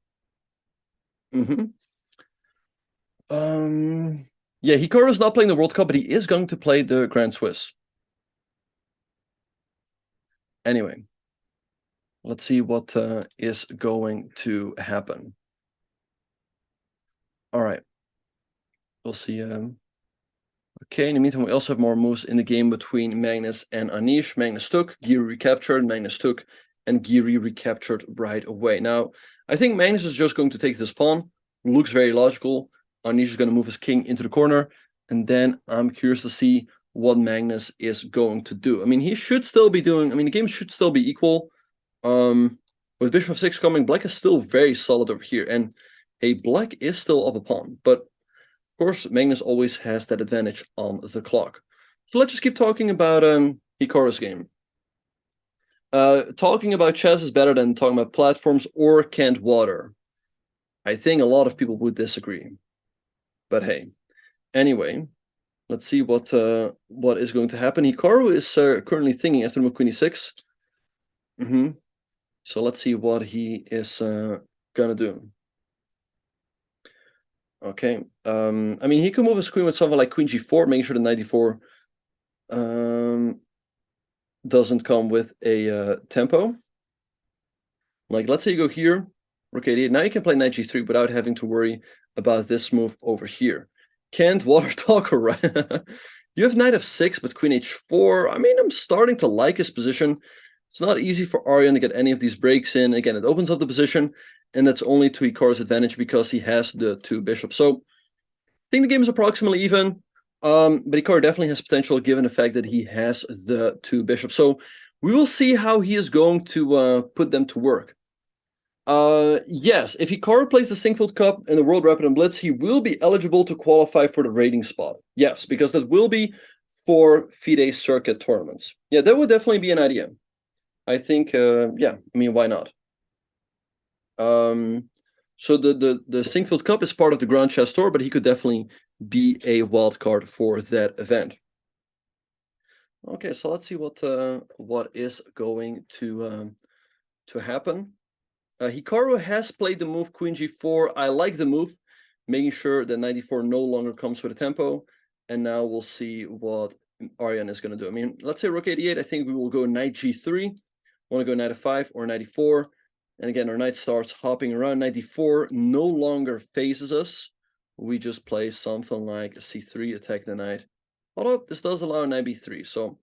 Yeah, Hikaru is not playing the World Cup, but he is going to play the Grand Swiss. Anyway, let's see what is going to happen. All right, we'll see. Okay, in the meantime, we also have more moves in the game between Magnus and Anish. Magnus took, Giri recaptured, Magnus took, and Giri recaptured right away. Now, I think Magnus is just going to take this pawn. Looks very logical. Anish is going to move his king into the corner, and then I'm curious to see what Magnus is going to do. I mean, he should still be doing. I mean, the game should still be equal. With bishop f6 coming, black is still very solid over here, and a black is still up a pawn. But of course, Magnus always has that advantage on the clock. So let's just keep talking about Hikaru's game. Talking about chess is better than talking about platforms or canned water. I think a lot of people would disagree. But hey, anyway, let's see what is going to happen. Hikaru is currently thinking after move queen e6. So let's see what he is gonna do. Okay. I mean, he could move his queen with something like queen g4, making sure the knight d4 doesn't come with a tempo. Like, let's say you go here, rook a8. Now you can play knight g3 without having to worry about this move over here. Can't water talk, right? You have knight f6, but queen h4. I mean, I'm starting to like his position. It's not easy for Aryan to get any of these breaks in. Again, it opens up the position, and that's only to Hikaru's advantage because he has the two bishops. So I think the game is approximately even. But Hikaru definitely has potential given the fact that he has the two bishops. So we will see how he is going to put them to work. Yes, if Hikaru plays the Singfield Cup and the World Rapid and Blitz, he will be eligible to qualify for the rating spot. Yes, because that will be for FIDE circuit tournaments. Yeah, that would definitely be an idea. I think, yeah, I mean, why not? So the Singfield Cup is part of the Grand Chess Tour, but he could definitely be a wild card for that event. Okay, so let's see what is going to happen. Hikaru has played the move queen g4. I like the move, making sure that knight d4 no longer comes with a tempo. And now we'll see what Aryan is going to do. I mean, let's say rook a8. I think we will go knight g3. Want to go knight f5 or knight e4. And again, our knight starts hopping around. Knight d4 no longer faces us. We just play something like c3, attack the knight. Although this does allow knight b3, so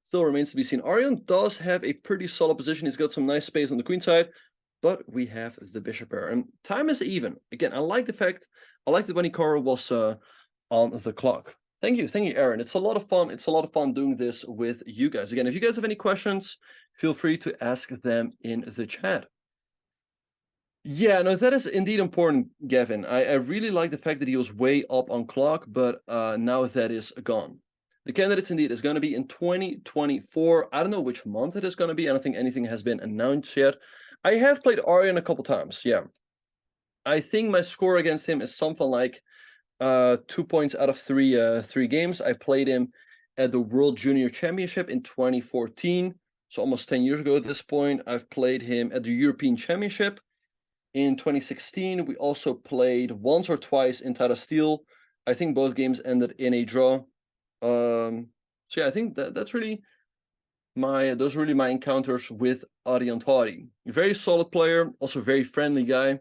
still remains to be seen. Aryan does have a pretty solid position. He's got some nice space on the queen side, but we have the bishop pair. And time is even. Again, I like that when Hikaru was on the clock. Thank you, Aaron. It's a lot of fun. It's a lot of fun doing this with you guys. Again, if you guys have any questions, feel free to ask them in the chat. Yeah, no, that is indeed important, Gavin. I really like the fact that he was way up on clock, but now that is gone. The candidates indeed is going to be in 2024. I don't know which month it is going to be. I don't think anything has been announced yet. I have played Aryan a couple times, yeah. I think my score against him is something like 2 points out of three games. I played him at the World Junior Championship in 2014, so almost 10 years ago at this point. I've played him at the European Championship in 2016. We also played once or twice in Tara Steel. I think both games ended in a draw. So yeah, I think those are really my encounters with Aryan Tari. Very solid player, also very friendly guy.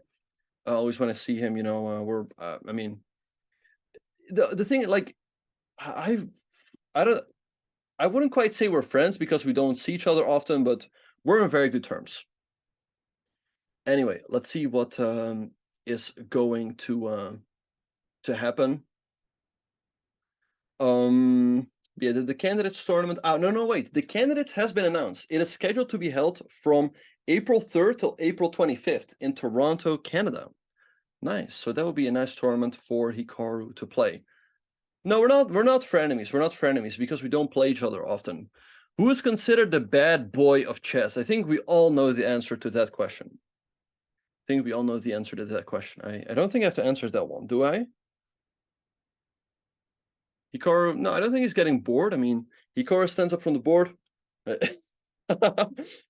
I always want to see him, you know, I mean, the thing, like, I wouldn't quite say we're friends because we don't see each other often, but we're on very good terms. Anyway, let's see what is going to happen. Yeah, the candidates tournament. Oh, no, wait. The candidates has been announced. It is scheduled to be held from April 3rd till April 25th in Toronto, Canada. Nice. So that would be a nice tournament for Hikaru to play. No, we're not frenemies. We're not frenemies because we don't play each other often. Who is considered the bad boy of chess? I think we all know the answer to that question. I don't think I have to answer that one, do I? Hikaru, no, I don't think he's getting bored. I mean, Hikaru stands up from the board.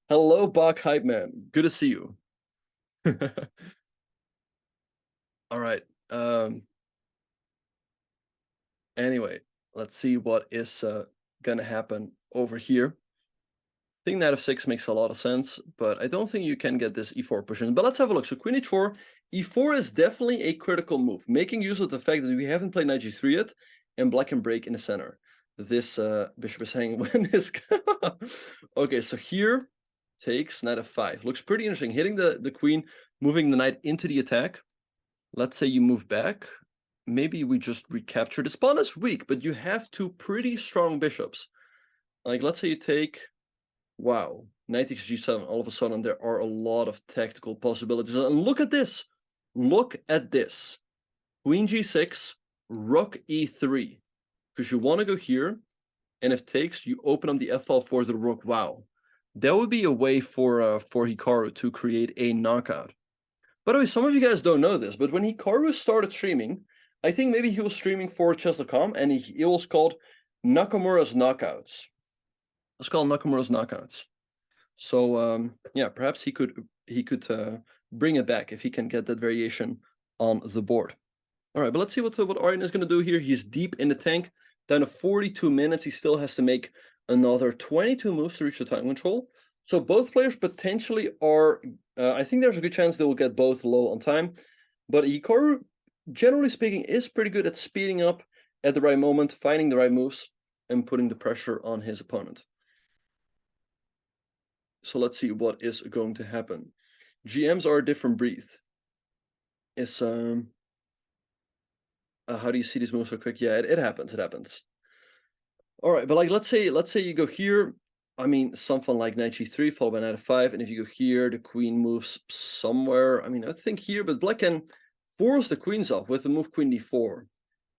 Hello, Bach Hype Man. Good to see you. All right. Anyway, let's see what is gonna happen over here. I think knight f6 makes a lot of sense, but I don't think you can get this e4 push in. But let's have a look. So queen h4, e4 is definitely a critical move, making use of the fact that we haven't played knight g3 yet, and black can break in the center. This bishop is hanging when this. Okay, so here takes knight f5. Looks pretty interesting. Hitting the queen, moving the knight into the attack. Let's say you move back. maybe we just recapture. This pawn is weak, but you have two pretty strong bishops. Like, let's say you take, wow, knight takes g7. All of a sudden, there are a lot of tactical possibilities. And look at this. Look at this. Queen g6, rook e3. Because you want to go here, and if takes, you open up the f-file for the rook. Wow. That would be a way for Hikaru to create a knockout. By the way, some of you guys don't know this, but when Hikaru started streaming, I think maybe he was streaming for chess.com, and it was called Nakamura's Knockouts. It's called Nakamura's Knockouts. So yeah, perhaps he could bring it back if he can get that variation on the board. All right, but let's see what Aryan is going to do here. He's deep in the tank. Down to 42 minutes, he still has to make another 22 moves to reach the time control. So both players potentially are, I think there's a good chance they will get both low on time. But Hikaru, generally speaking, is pretty good at speeding up at the right moment, finding the right moves, and putting the pressure on his opponent. So let's see what is going to happen. GMs are a different breed. It's how do you see these moves so quick? Yeah, it happens. It happens. All right, but like let's say you go here. I mean, something like knight g3 followed by knight f5, and if you go here, the queen moves somewhere. I mean, I think here, but black can force the queens off with the move queen d4.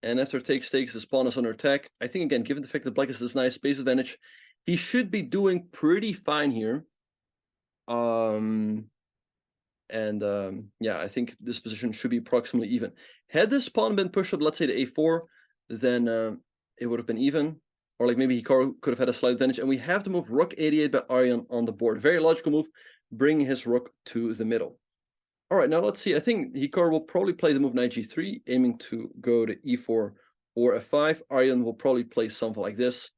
And after takes, this pawn is under attack. I think again, given the fact that black has this nice space advantage, he should be doing pretty fine here. Yeah, I think this position should be approximately even. Had this pawn been pushed up, let's say to a4, then it would have been even. Or like maybe Hikaru could have had a slight advantage. And we have to move rook 88 by Aryan on the board. Very logical move, bringing his rook to the middle. All right, now let's see. I think Hikaru will probably play the move knight g3, aiming to go to e4 or f5. Aryan will probably play something like this.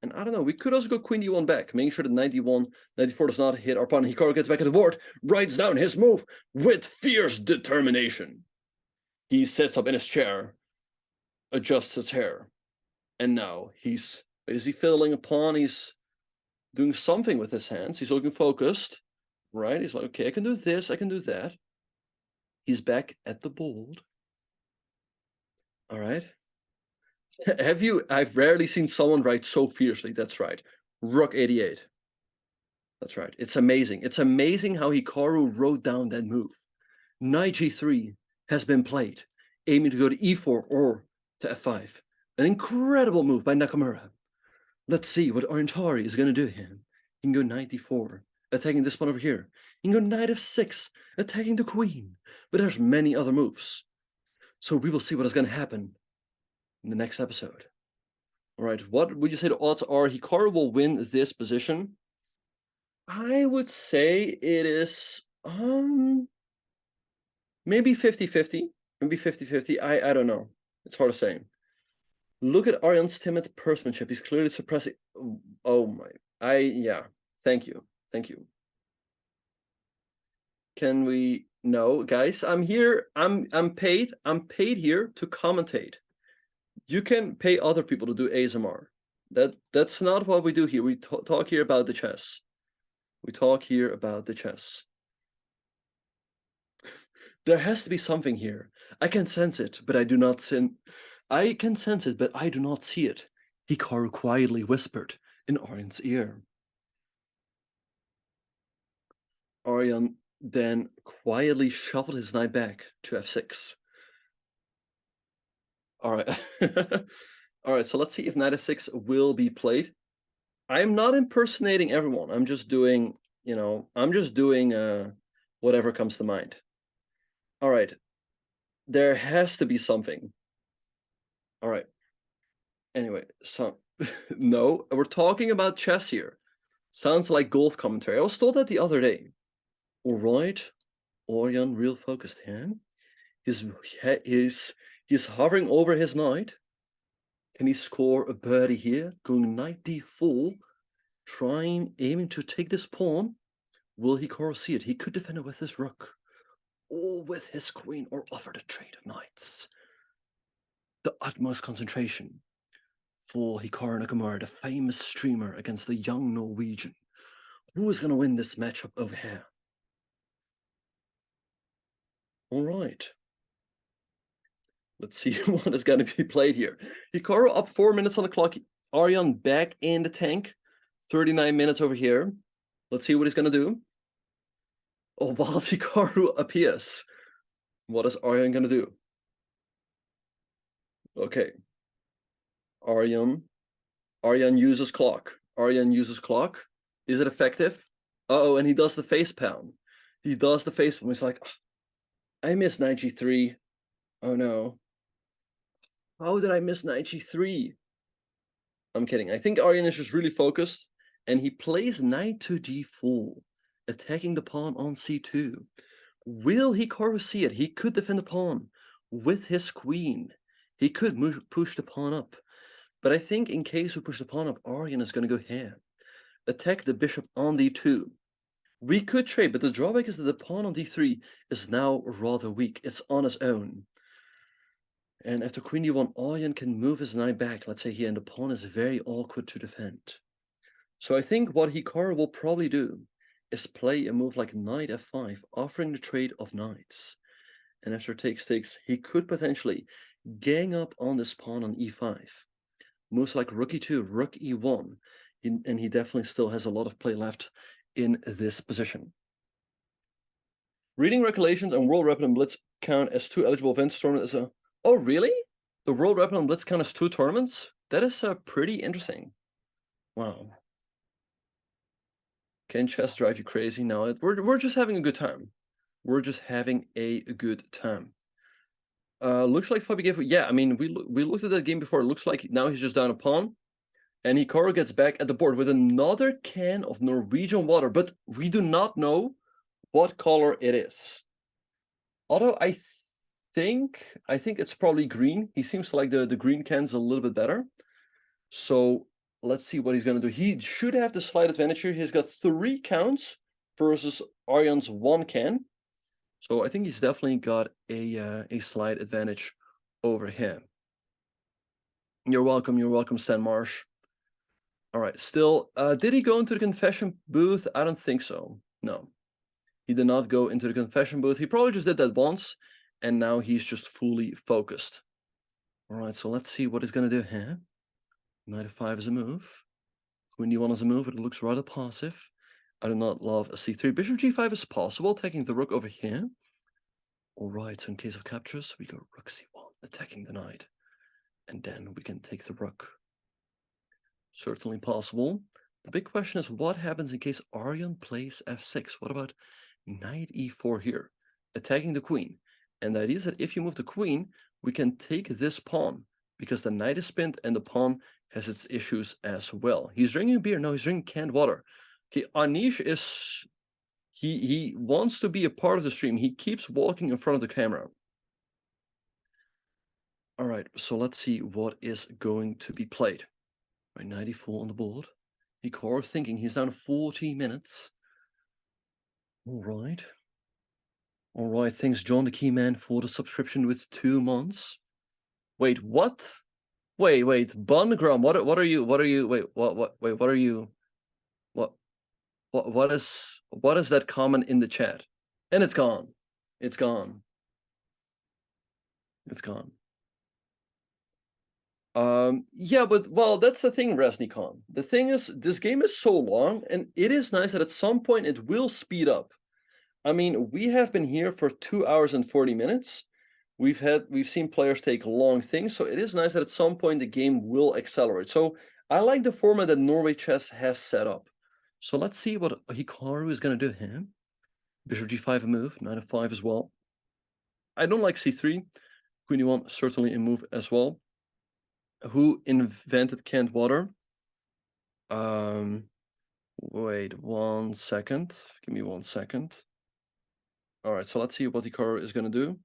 And I don't know, we could also go queen d1 back, making sure that knight d1, knight d4 does not hit our pawn. Hikaru gets back at the board, writes down his move with fierce determination. He sits up in his chair, adjusts his hair, and now is he fiddling a pawn? He's doing something with his hands. He's looking focused, right? He's like, okay, I can do this, I can do that. He's back at the board. All right. I've rarely seen someone write so fiercely. That's right. Rook 88. That's right. It's amazing. It's amazing how Hikaru wrote down that move. Knight g3 has been played, aiming to go to e4 or to f5. An incredible move by Nakamura. Let's see what Tari is going to do here. He can go knight d4, attacking this pawn over here. He can go knight f6, attacking the queen. But there's many other moves. So we will see what is going to happen in the next episode. All right, what would you say the odds are Hikaru will win this position? I would say it is maybe 50-50. Maybe 50-50. I don't know. It's hard to say. Look at Aryan's timid personmanship. He's clearly suppressing. Oh my. Yeah. Thank you. Thank you. Can we? No, guys. I'm here. I'm paid. I'm paid here to commentate. You can pay other people to do ASMR. That's not what we do here. We talk here about the chess. We talk here about the chess. There has to be something here. I can sense it, but I do not I can sense it, but I do not see it. Hikaru quietly whispered in Aryan's ear. Aryan then quietly shuffled his knight back to f6. All right. All right, so let's see if knight f6 will be played. I'm not impersonating everyone. I'm just doing, I'm just doing whatever comes to mind. All right. There has to be something. All right. Anyway, so no, we're talking about chess here. Sounds like golf commentary. I was told that the other day. All right. Aryan real focused here. He's hovering over his knight. Can he score a birdie here? Going knight d4, aiming to take this pawn. Will Hikaru see it? He could defend it with his rook, or with his queen, or offer the trade of knights. The utmost concentration for Hikaru Nakamura, the famous streamer, against the young Norwegian. Who is going to win this matchup over here? All right. Let's see what is going to be played here. Hikaru up 4 minutes on the clock. Aryan back in the tank. 39 minutes over here. Let's see what he's going to do. Oh, while Hikaru appears. What is Aryan going to do? Okay. Aryan uses clock. Aryan uses clock. Is it effective? Uh-oh, and he does the face palm. He does the face palm. He's like, oh, I missed knight g3. Oh no. How did I miss knight g3? I'm kidding. I think Aryan is just really focused, and he plays knight to d4, attacking the pawn on c2. Will Hikaru see it? He could defend the pawn with his queen. He could push the pawn up. But I think in case we push the pawn up, Aryan is going to go here. Attack the bishop on d2. We could trade, but the drawback is that the pawn on d3 is now rather weak. It's on its own. And after queen d1, Aryan can move his knight back, let's say here, and the pawn is very awkward to defend. So I think what Hikaru will probably do is play a move like knight f5, offering the trade of knights. And after takes, he could potentially gang up on this pawn on e5. Moves like rook e2, rook e1, and he definitely still has a lot of play left in this position. Reading regulations and World Rapid and Blitz count as 2 eligible events. Tournament is a... Oh, really? The World Rapid and Blitz count as 2 tournaments? That is pretty interesting. Wow. Can chess drive you crazy? No, we're just having a good time. We're just having a good time. Looks like Fabi gave... Yeah, I mean, we looked at that game before. It looks like now he's just down a pawn. And Hikaru gets back at the board with another can of Norwegian water, but we do not know what color it is. Although I think it's probably green. He seems to like the green cans a little bit better. So let's see what he's going to do. He should have the slight advantage here. He's got 3 counts versus Aryan's 1 can. So I think he's definitely got a slight advantage over him. You're welcome, Stan Marsh. All right, still, did he go into the confession booth? I don't think so. No, he did not go into the confession booth. He probably just did that once, and now he's just fully focused. All right, so let's see what he's going to do here. Knight f5 is a move. Queen d1 is a move, but it looks rather passive. I do not love a c3. Bishop g5 is possible, taking the rook over here. All right, so in case of captures, we go rook c1, attacking the knight. And then we can take the rook. Certainly possible. The big question is what happens in case Aryan plays f6? What about knight e4 here, attacking the queen? And the idea is that if you move the queen, we can take this pawn because the knight is pinned and the pawn has its issues as well. He's drinking beer. No, he's drinking canned water. Okay, Anish is... He wants to be a part of the stream. He keeps walking in front of the camera. All right, so let's see what is going to be played. Right, 94 on the board. Hikaru thinking he's down 40 minutes. All right. All right, thanks John the Keyman for the subscription with 2 months. Wait, what? Wait, Bungram, what are you, wait, what are you, what is that comment in the chat? And it's gone. It's gone. It's gone. Yeah, but well, that's the thing, Resnikon. The thing is, this game is so long, and it is nice that at some point it will speed up. I mean, we have been here for 2 hours and 40 minutes. We've seen players take long things, so it is nice that at some point the game will accelerate. So I like the format that Norway Chess has set up. So let's see what Hikaru is going to do here. Bishop g5 a move, knight f5 as well. I don't like c3. Queen e1 certainly a move as well. Who invented canned water? Wait 1 second. Give me 1 second. All right, so let's see what Hikaru is going to do.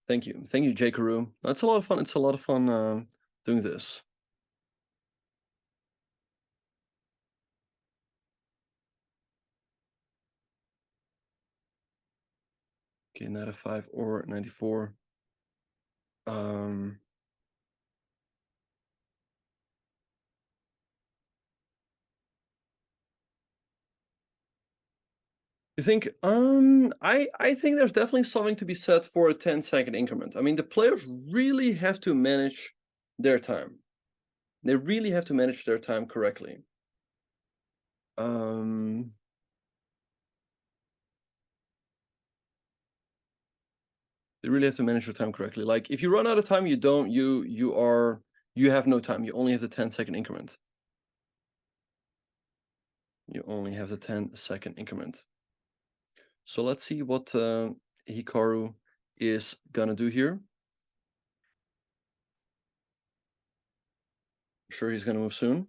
Thank you, GMHikaru. That's a lot of fun. It's a lot of fun doing this. Okay, knight f5 or 94. You think? I think there's definitely something to be said for a 10-second increment. I mean, the players really have to manage their time. They really have to manage their time correctly. Um, they really have to manage their time correctly. Like, if you run out of time, you don't. You have no time. You only have the 10-second increment. You only have the 10-second increment. So let's see what Hikaru is gonna do here. I'm sure he's gonna move soon.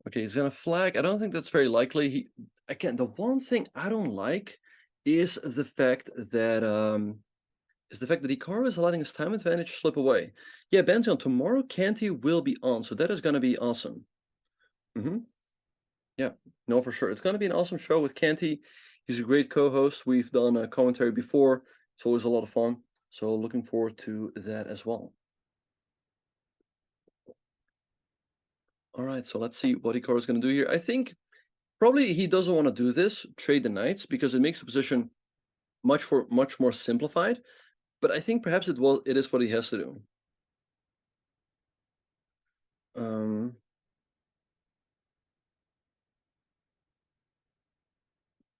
Okay, he's gonna flag. I don't think that's very likely. Again, the one thing I don't like is the fact that Hikaru is letting his time advantage slip away. Yeah, Benzion, tomorrow Canty will be on, so that is gonna be awesome. Yeah, no, for sure. It's gonna be an awesome show with Canty. He's a great co-host. We've done a commentary before. It's always a lot of fun. So looking forward to that as well. All right, so let's see what Hikaru is gonna do here. I think probably he doesn't want to do this, trade the knights, because it makes the position much more simplified. But I think perhaps it is what he has to do. Um,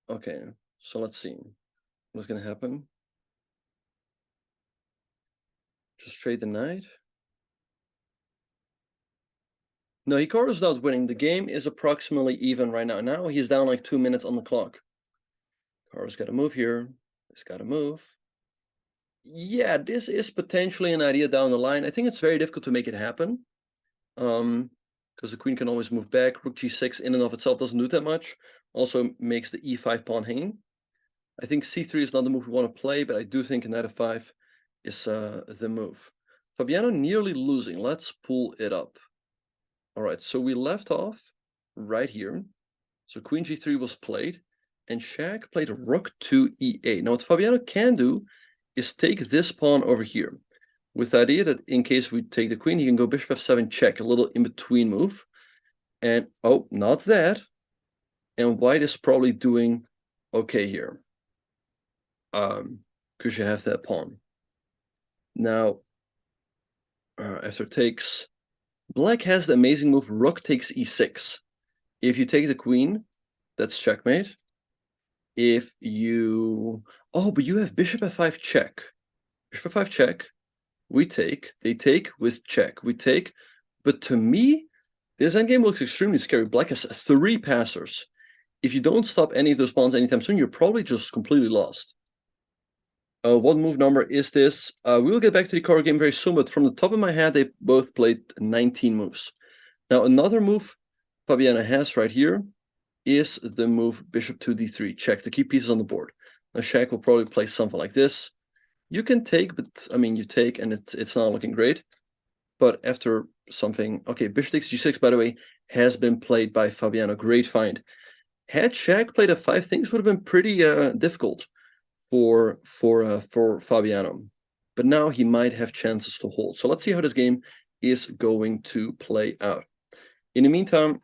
okay, so let's see what's gonna happen. Just trade the knight. No, Hikaru's not winning. The game is approximately even right now. Now he's down like 2 minutes on the clock. Hikaru's got to move here. He's got to move. Yeah, this is potentially an idea down the line. I think it's very difficult to make it happen. Because the queen can always move back. Rook g6 in and of itself doesn't do that much. Also makes the e5 pawn hanging. I think c3 is not the move we want to play, but I do think knight f5 is the move. Fabiano nearly losing. Let's pull it up. All right, so we left off right here. So queen g3 was played, and Shaq played rook to e8. Now what Fabiano can do is take this pawn over here, with the idea that in case we take the queen, he can go bishop f7 check, a little in-between move. And, oh, not that. And white is probably doing okay here. Because you have that pawn. Now, after takes, black has the amazing move rook takes e6. If you take the queen, that's checkmate. If you... Oh, but you have bishop f5 check. Bishop f5 check. We take. They take with check. We take. But to me, this endgame looks extremely scary. Black has 3 passers. If you don't stop any of those pawns anytime soon, you're probably just completely lost. What move number is this? We will get back to the card game very soon, but from the top of my head, they both played 19 moves. Now, another move Fabiana has right here is the move bishop to d3, check to keep pieces on the board. Now, Shaq will probably play something like this. You can take, but I mean, you take, and it's not looking great. But after something, okay, bishop takes g6, by the way, has been played by Fabiano. Great find. Had Shaq played f5, things would have been pretty difficult for Fabiano. But now he might have chances to hold. So let's see how this game is going to play out. In the meantime,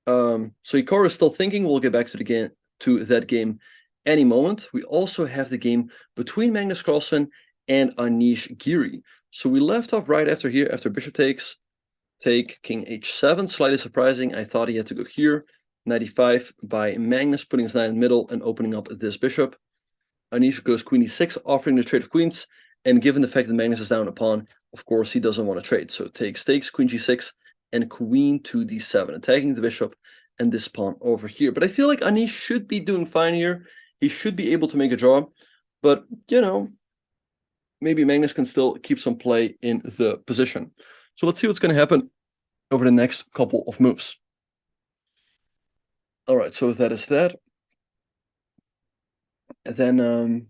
so Hikaru is still thinking. We'll get back to that game any moment. We also have the game between Magnus Carlsen and Anish Giri. So we left off right after here, after bishop takes, take king h7. Slightly surprising. I thought he had to go here. 95 by Magnus, putting his knight in the middle and opening up this bishop. Anish goes queen e6, offering the trade of queens. And given the fact that Magnus is down a pawn, of course, he doesn't want to trade. So takes, queen g6, and queen to d7, attacking the bishop and this pawn over here. But I feel like Anish should be doing fine here. He should be able to make a draw. But, you know, maybe Magnus can still keep some play in the position. So let's see what's going to happen over the next couple of moves. All right, so that is that. And then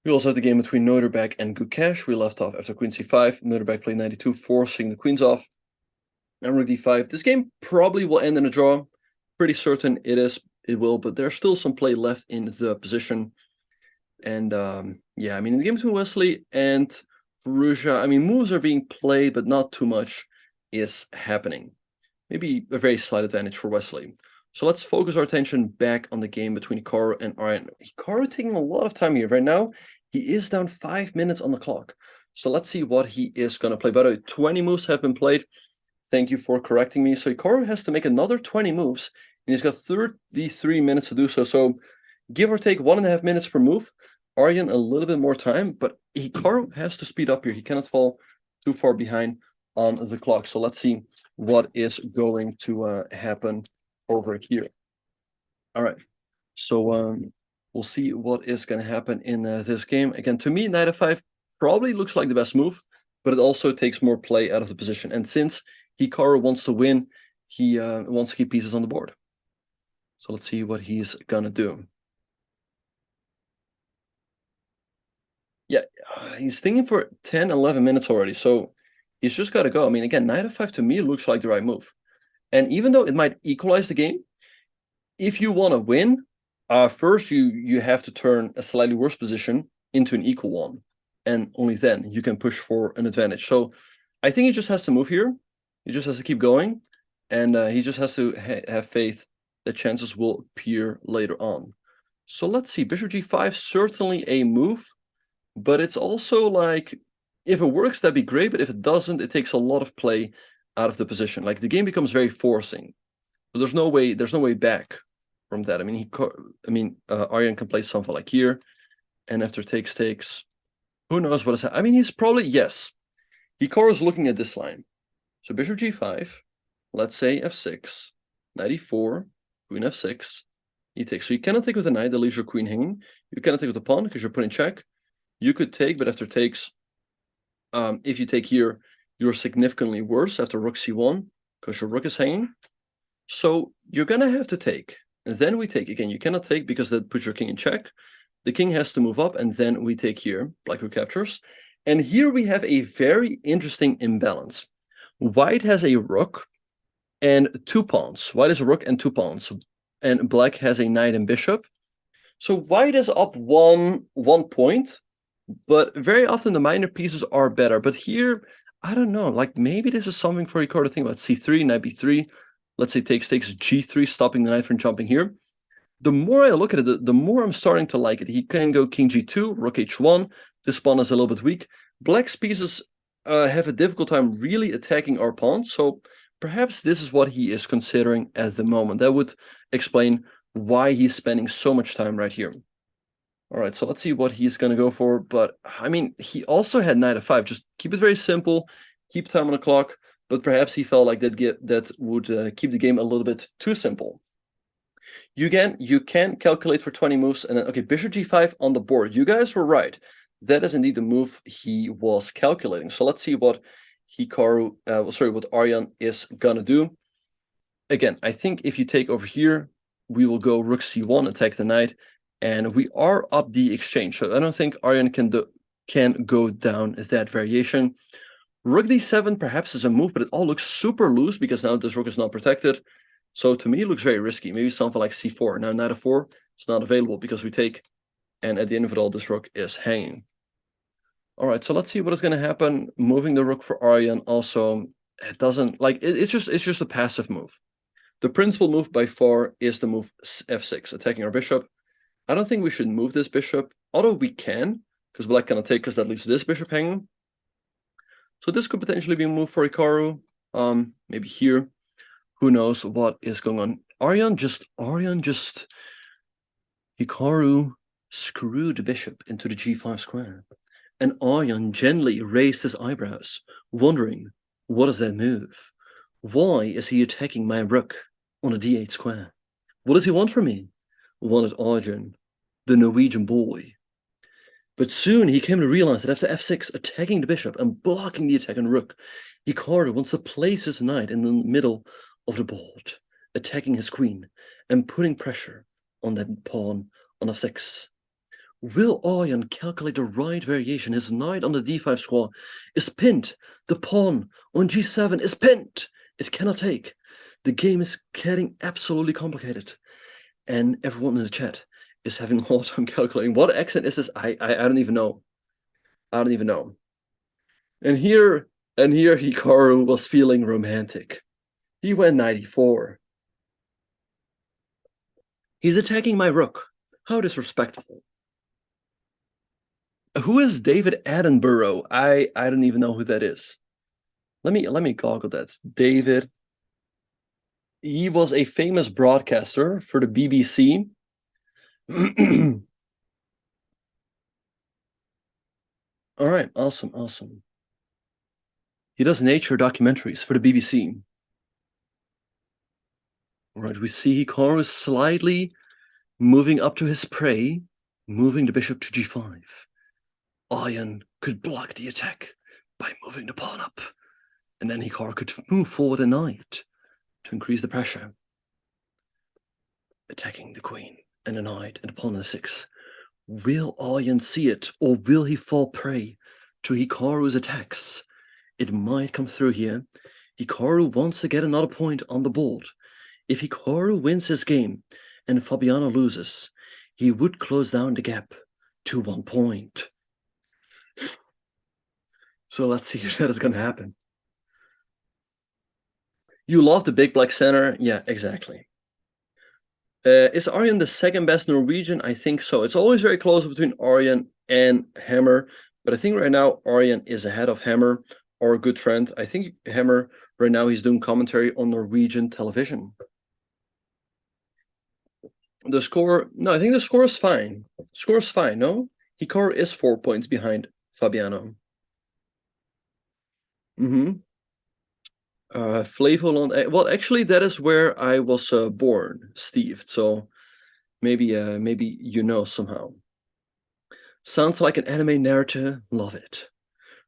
we also have the game between Noorderbeck and Gukesh. We left off after queen c5. Noorderbeck played 92, forcing the queens off. And rook d5. This game probably will end in a draw. Pretty certain it will, but there's still some play left in the position. And yeah, I mean, in the game between Wesley and Veruja, I mean, moves are being played, but not too much is happening. Maybe a very slight advantage for Wesley. So let's focus our attention back on the game between Hikaru and Aryan. Hikaru taking a lot of time here. Right now, he is down 5 minutes on the clock. So let's see what he is going to play. By the way, 20 moves have been played. Thank you for correcting me. So Hikaru has to make another 20 moves, and he's got 33 minutes to do so. So give or take 1.5 minutes per move. Aryan a little bit more time, but Hikaru has to speed up here. He cannot fall too far behind on the clock. So let's see what is going to happen over here. All right, so we'll see what is going to happen in this game. Again, to me, knight f5 probably looks like the best move, but it also takes more play out of the position. And since Hikaru wants to win, he wants to keep pieces on the board. So let's see what he's going to do. Yeah, he's thinking for 10, 11 minutes already, so he's just got to go. I mean, again, knight f5 to me looks like the right move. And even though it might equalize the game, if you want to win, first you have to turn a slightly worse position into an equal one. And only then you can push for an advantage. So I think he just has to move here. He just has to keep going. And he just has to have faith that chances will appear later on. So let's see. Bishop g5, certainly a move. But it's also like, if it works, that'd be great. But if it doesn't, it takes a lot of play out of the position. Like the game becomes very forcing. So there's no way back from that. I mean, Aryan can play something like here, and after takes, who knows what is happening? I mean, he's probably, yes. Hikaru is looking at this line. So bishop g5, let's say f6, knight e4, queen f6, he takes. So you cannot take with the knight, that leaves your queen hanging. You cannot take with the pawn because you're putting check. You could take, but after takes, if you take here, you're significantly worse after rook c1 because your rook is hanging. So you're going to have to take. And then we take. Again, you cannot take because that puts your king in check. The king has to move up, and then we take here. Black rook captures. And here we have a very interesting imbalance. White has a rook and 2 pawns. White has a rook and 2 pawns. And black has a knight and bishop. So white is up one point, but very often the minor pieces are better. But here, I don't know. Like maybe this is something for Hikaru to think about. c3, knight b3. Let's say takes g3, stopping the knight from jumping here. The more I look at it, the more I'm starting to like it. He can go king g2, rook h1. This pawn is a little bit weak. Black's pieces have a difficult time really attacking our pawns. So perhaps this is what he is considering at the moment. That would explain why he's spending so much time right here. All right, so let's see what he's going to go for. But, I mean, he also had knight f5. Just keep it very simple. Keep time on the clock. But perhaps he felt like that would keep the game a little bit too simple. You can calculate for 20 moves. And then, okay, bishop g5 on the board. You guys were right. That is indeed the move he was calculating. So let's see what what Aryan is going to do. Again, I think if you take over here, we will go rook c1, attack the knight. And we are up the exchange. So I don't think Aryan can go down that variation. Rook d7 perhaps is a move, but it all looks super loose because now this rook is not protected. So to me, it looks very risky. Maybe something like c4. Now knight f4, it's not available because we take. And at the end of it all, this rook is hanging. All right, so let's see what is going to happen. Moving the rook for Aryan also, it doesn't, like, it's just a passive move. The principal move by far is the move f6, attacking our bishop. I don't think we should move this bishop, although we can, because black cannot take because that leaves this bishop hanging. So this could potentially be a move for Hikaru. Maybe here. Who knows what is going on? Hikaru screwed the bishop into the g5 square. And Aryan gently raised his eyebrows, wondering, what is that move? Why is he attacking my rook on a d8 square? What does he want from me? Wanted Aryan, the Norwegian boy. But soon he came to realize that after f6, attacking the bishop and blocking the attack on rook, Hikaru wants to place his knight in the middle of the board, attacking his queen and putting pressure on that pawn on f6. Will Aryan calculate the right variation? His knight on the d5 square is pinned. The pawn on g7 is pinned. It cannot take. The game is getting absolutely complicated. And everyone in the chat is having a hard time calculating. What accent is this? I don't even know. I don't even know. And here Hikaru was feeling romantic. He went knight e4. He's attacking my rook. How disrespectful. Who is David Attenborough? I don't even know who that is. Let me Google that. David. He was a famous broadcaster for the BBC. All right, awesome. He does nature documentaries for the BBC. All right, we see Hikaru slightly moving up to his prey, moving the bishop to g5. Aryan could block the attack by moving the pawn up, and then Hikaru could move forward a knight to increase the pressure. Attacking the queen and the knight and the pawn on f6. Will Aryan see it, or will he fall prey to Hikaru's attacks? It might come through here. Hikaru wants to get another point on the board. If Hikaru wins his game and Fabiano loses, he would close down the gap to 1 point. So let's see if that is going to happen. You love the big black center? Yeah, exactly. Is Aryan the second best Norwegian? I think so. It's always very close between Aryan and Hammer, but I think right now Aryan is ahead of Hammer, our good friend. I think Hammer, right now, he's doing commentary on Norwegian television. The score, no, I think the score is fine. Score is fine, no? Hikaru is 4 points behind Fabiano. Flevoland. Well, actually, that is where I was born, Steve. So maybe you know somehow. Sounds like an anime narrative. Love it.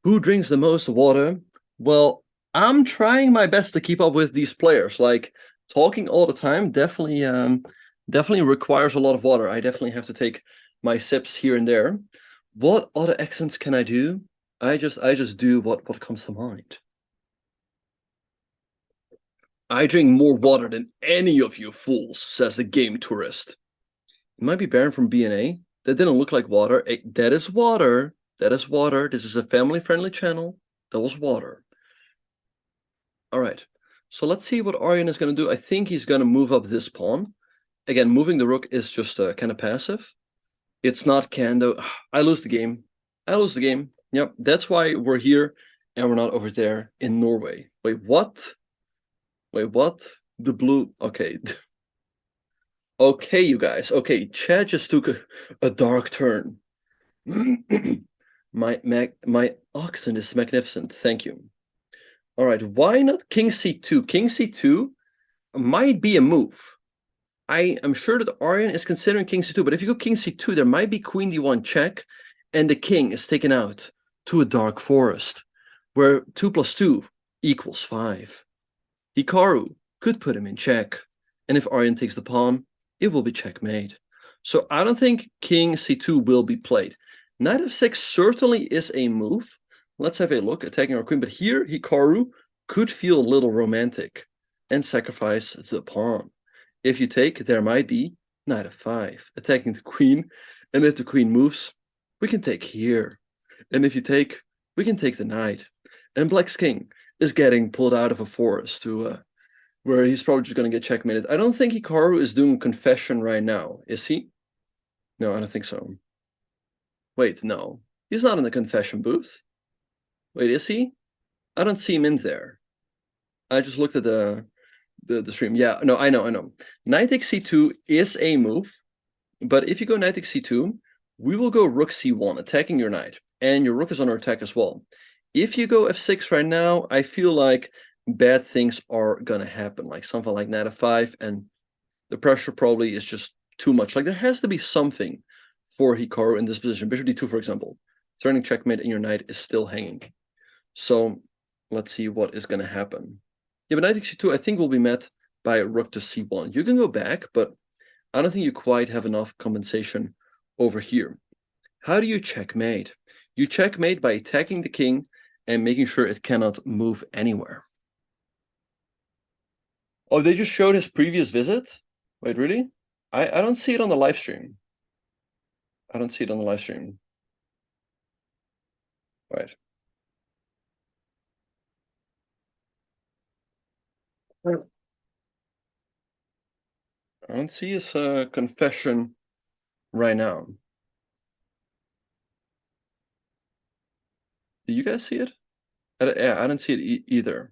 Who drinks the most water? Well, I'm trying my best to keep up with these players. Like talking all the time definitely requires a lot of water. I definitely have to take my sips here and there. What other accents can I do? I just do what comes to mind. I drink more water than any of you fools, says the game tourist. It might be Baron from BNA. That didn't look like water. That is water. That is water. This is a family-friendly channel. That was water. All right. So let's see what Aryan is going to do. I think he's going to move up this pawn. Again, moving the rook is just kind of passive. It's not Kando. I lose the game. I lose the game. Yep, that's why we're here and we're not over there in Norway. Wait, what? Wait, what? The blue. Okay. Okay, you guys. Okay, Chad just took a dark turn. My oxen is magnificent. Thank you. All right, why not King C2? King C2 might be a move. I am sure that Aryan is considering King C2, but if you go King C2, there might be Queen D1 check, and the king is taken out to a dark forest, where 2 + 2 = 5. Hikaru could put him in check, and if Aryan takes the pawn, it will be checkmate. So I don't think King C2 will be played. Knight f6 certainly is a move. Let's have a look, attacking our queen. But here, Hikaru could feel a little romantic and sacrifice the pawn. If you take, there might be knight f5, attacking the queen. And if the queen moves, we can take here. And if you take, we can take the knight. And Black's king is getting pulled out of a forest to where he's probably just going to get checkmated. I don't think Hikaru is doing confession right now, is he? No, I don't think so. Wait, no. He's not in the confession booth. Wait, is he? I don't see him in there. I just looked at the stream. Yeah, no, I know. Knight takes c2 is a move, but if you go knight takes c2, we will go rook c1, attacking your knight, and your rook is under attack as well. If you go f6 right now, I feel like bad things are going to happen, like something like knight f5, and the pressure probably is just too much. Like, there has to be something for Hikaru in this position. Bishop d2, for example. Threatening checkmate, and your knight is still hanging. So let's see what is going to happen. Yeah, but knight takes c2, I think, will be met by rook to c1. You can go back, but I don't think you quite have enough compensation over here. How do you checkmate? You checkmate by attacking the king and making sure it cannot move anywhere. Oh, they just showed his previous visit? Wait, really? I don't see it on the live stream. I don't see it on the live stream. Right. I don't see his confession right now. Do you guys see it? Yeah, I don't see it either.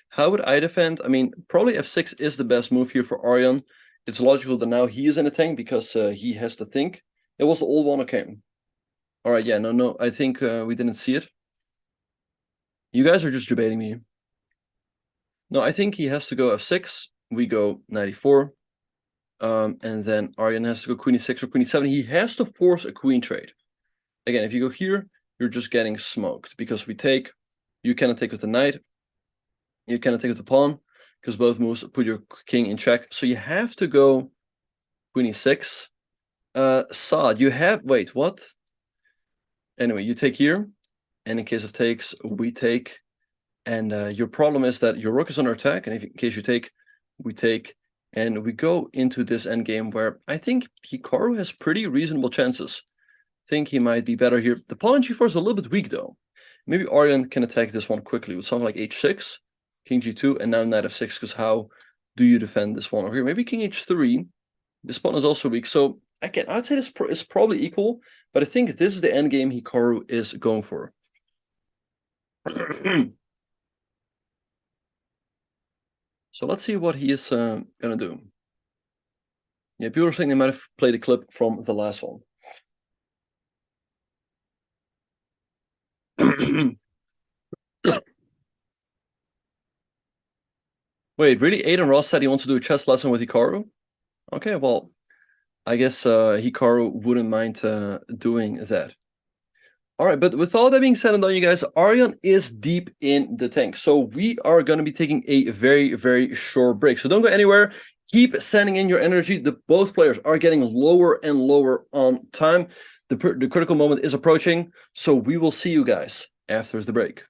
How would I defend? I mean, probably f6 is the best move here for Aryan. It's logical that now he is in a tank because he has to think. It was the old one, okay. All right, yeah, no, I think we didn't see it. You guys are just debating me. No, I think he has to go f6. We go knight e4. And then Aryan has to go queen e6 or queen e7. He has to force a queen trade. Again, if you go here, you're just getting smoked because we take. You cannot take with the knight. You cannot take with the pawn because both moves put your king in check. So you have to go queen e6. Saad, you have. Wait, what? Anyway, you take here. And in case of takes, we take. And your problem is that your rook is under attack. And if, in case you take, we take. And we go into this endgame where I think Hikaru has pretty reasonable chances. I think he might be better here. The pawn on g4 is a little bit weak, though. Maybe Aryan can attack this one quickly with something like h6, king g2, and now knight f6, because how do you defend this one over here? Maybe king h3. This pawn is also weak. So, again, I'd say this is probably equal, but I think this is the endgame Hikaru is going for. So let's see what he is going to do. Yeah, people are saying they might have played a clip from the last one. Wait, really? Aiden Ross said he wants to do a chess lesson with Hikaru? Okay, well, I guess Hikaru wouldn't mind doing that. All right, but with all that being said and done, you guys, Aryan is deep in the tank. So we are going to be taking a very, very short break. So don't go anywhere. Keep sending in your energy. Both players are getting lower and lower on time. The critical moment is approaching. So we will see you guys after the break.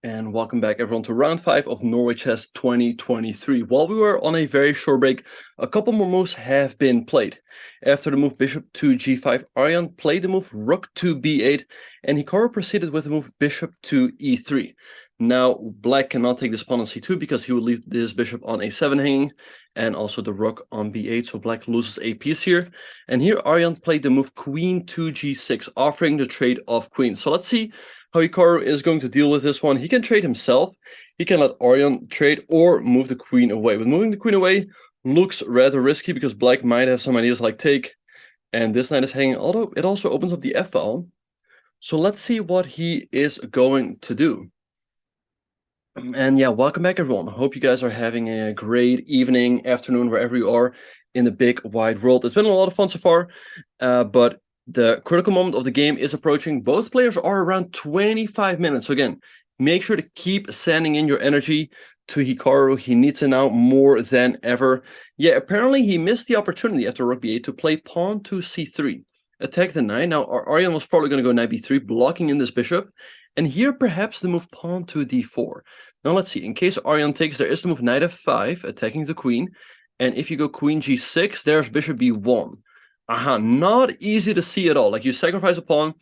And welcome back everyone to round 5 of Norway Chess 2023. While we were on a very short break, a couple more moves have been played. After the move bishop to g5, Aryan played the move rook to b8, and Hikaru proceeded with the move bishop to e3. Now, black cannot take this pawn on c2 because he would leave this bishop on a7 hanging, and also the rook on b8, so black loses a piece here. And here Aryan played the move queen to g6, offering the trade of queens. So let's see how Hikaru is going to deal with this one. He can trade himself, he can let Aryan trade, or move the queen away. But moving the queen away looks rather risky because black might have some ideas like take, and this knight is hanging, although it also opens up the f-file. So let's see what he is going to do. And yeah, welcome back everyone. Hope you guys are having a great evening, afternoon, wherever you are in the big wide world. It's been a lot of fun so far, but the critical moment of the game is approaching. Both players are around 25 minutes. So again, make sure to keep sending in your energy to Hikaru. He needs it now more than ever. Yeah, apparently he missed the opportunity after rook b8 to play pawn to c3. Attack the knight. Now, Aryan was probably going to go knight b3, blocking in this bishop. And here, perhaps the move pawn to d4. Now, let's see. In case Aryan takes, there is the move knight f5, attacking the queen. And if you go queen g6, there's bishop b1. Not easy to see at all. Like, you sacrifice a pawn,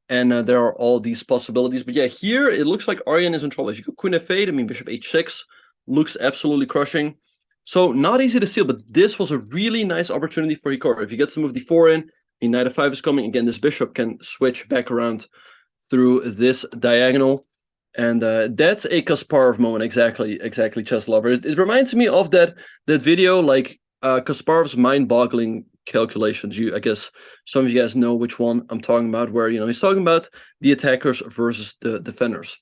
and there are all these possibilities. But yeah, here it looks like Aryan is in trouble. If you go queen f8, I mean, bishop h6 looks absolutely crushing. So not easy to seal, but this was a really nice opportunity for Hikaru. If he gets to move d4 in, knight f5 is coming. Again, this bishop can switch back around through this diagonal. And that's a Kasparov moment, exactly, chess lover. It reminds me of that video, like Kasparov's mind-boggling calculations. I guess some of you guys know which one I'm talking about, where he's talking about the attackers versus the defenders.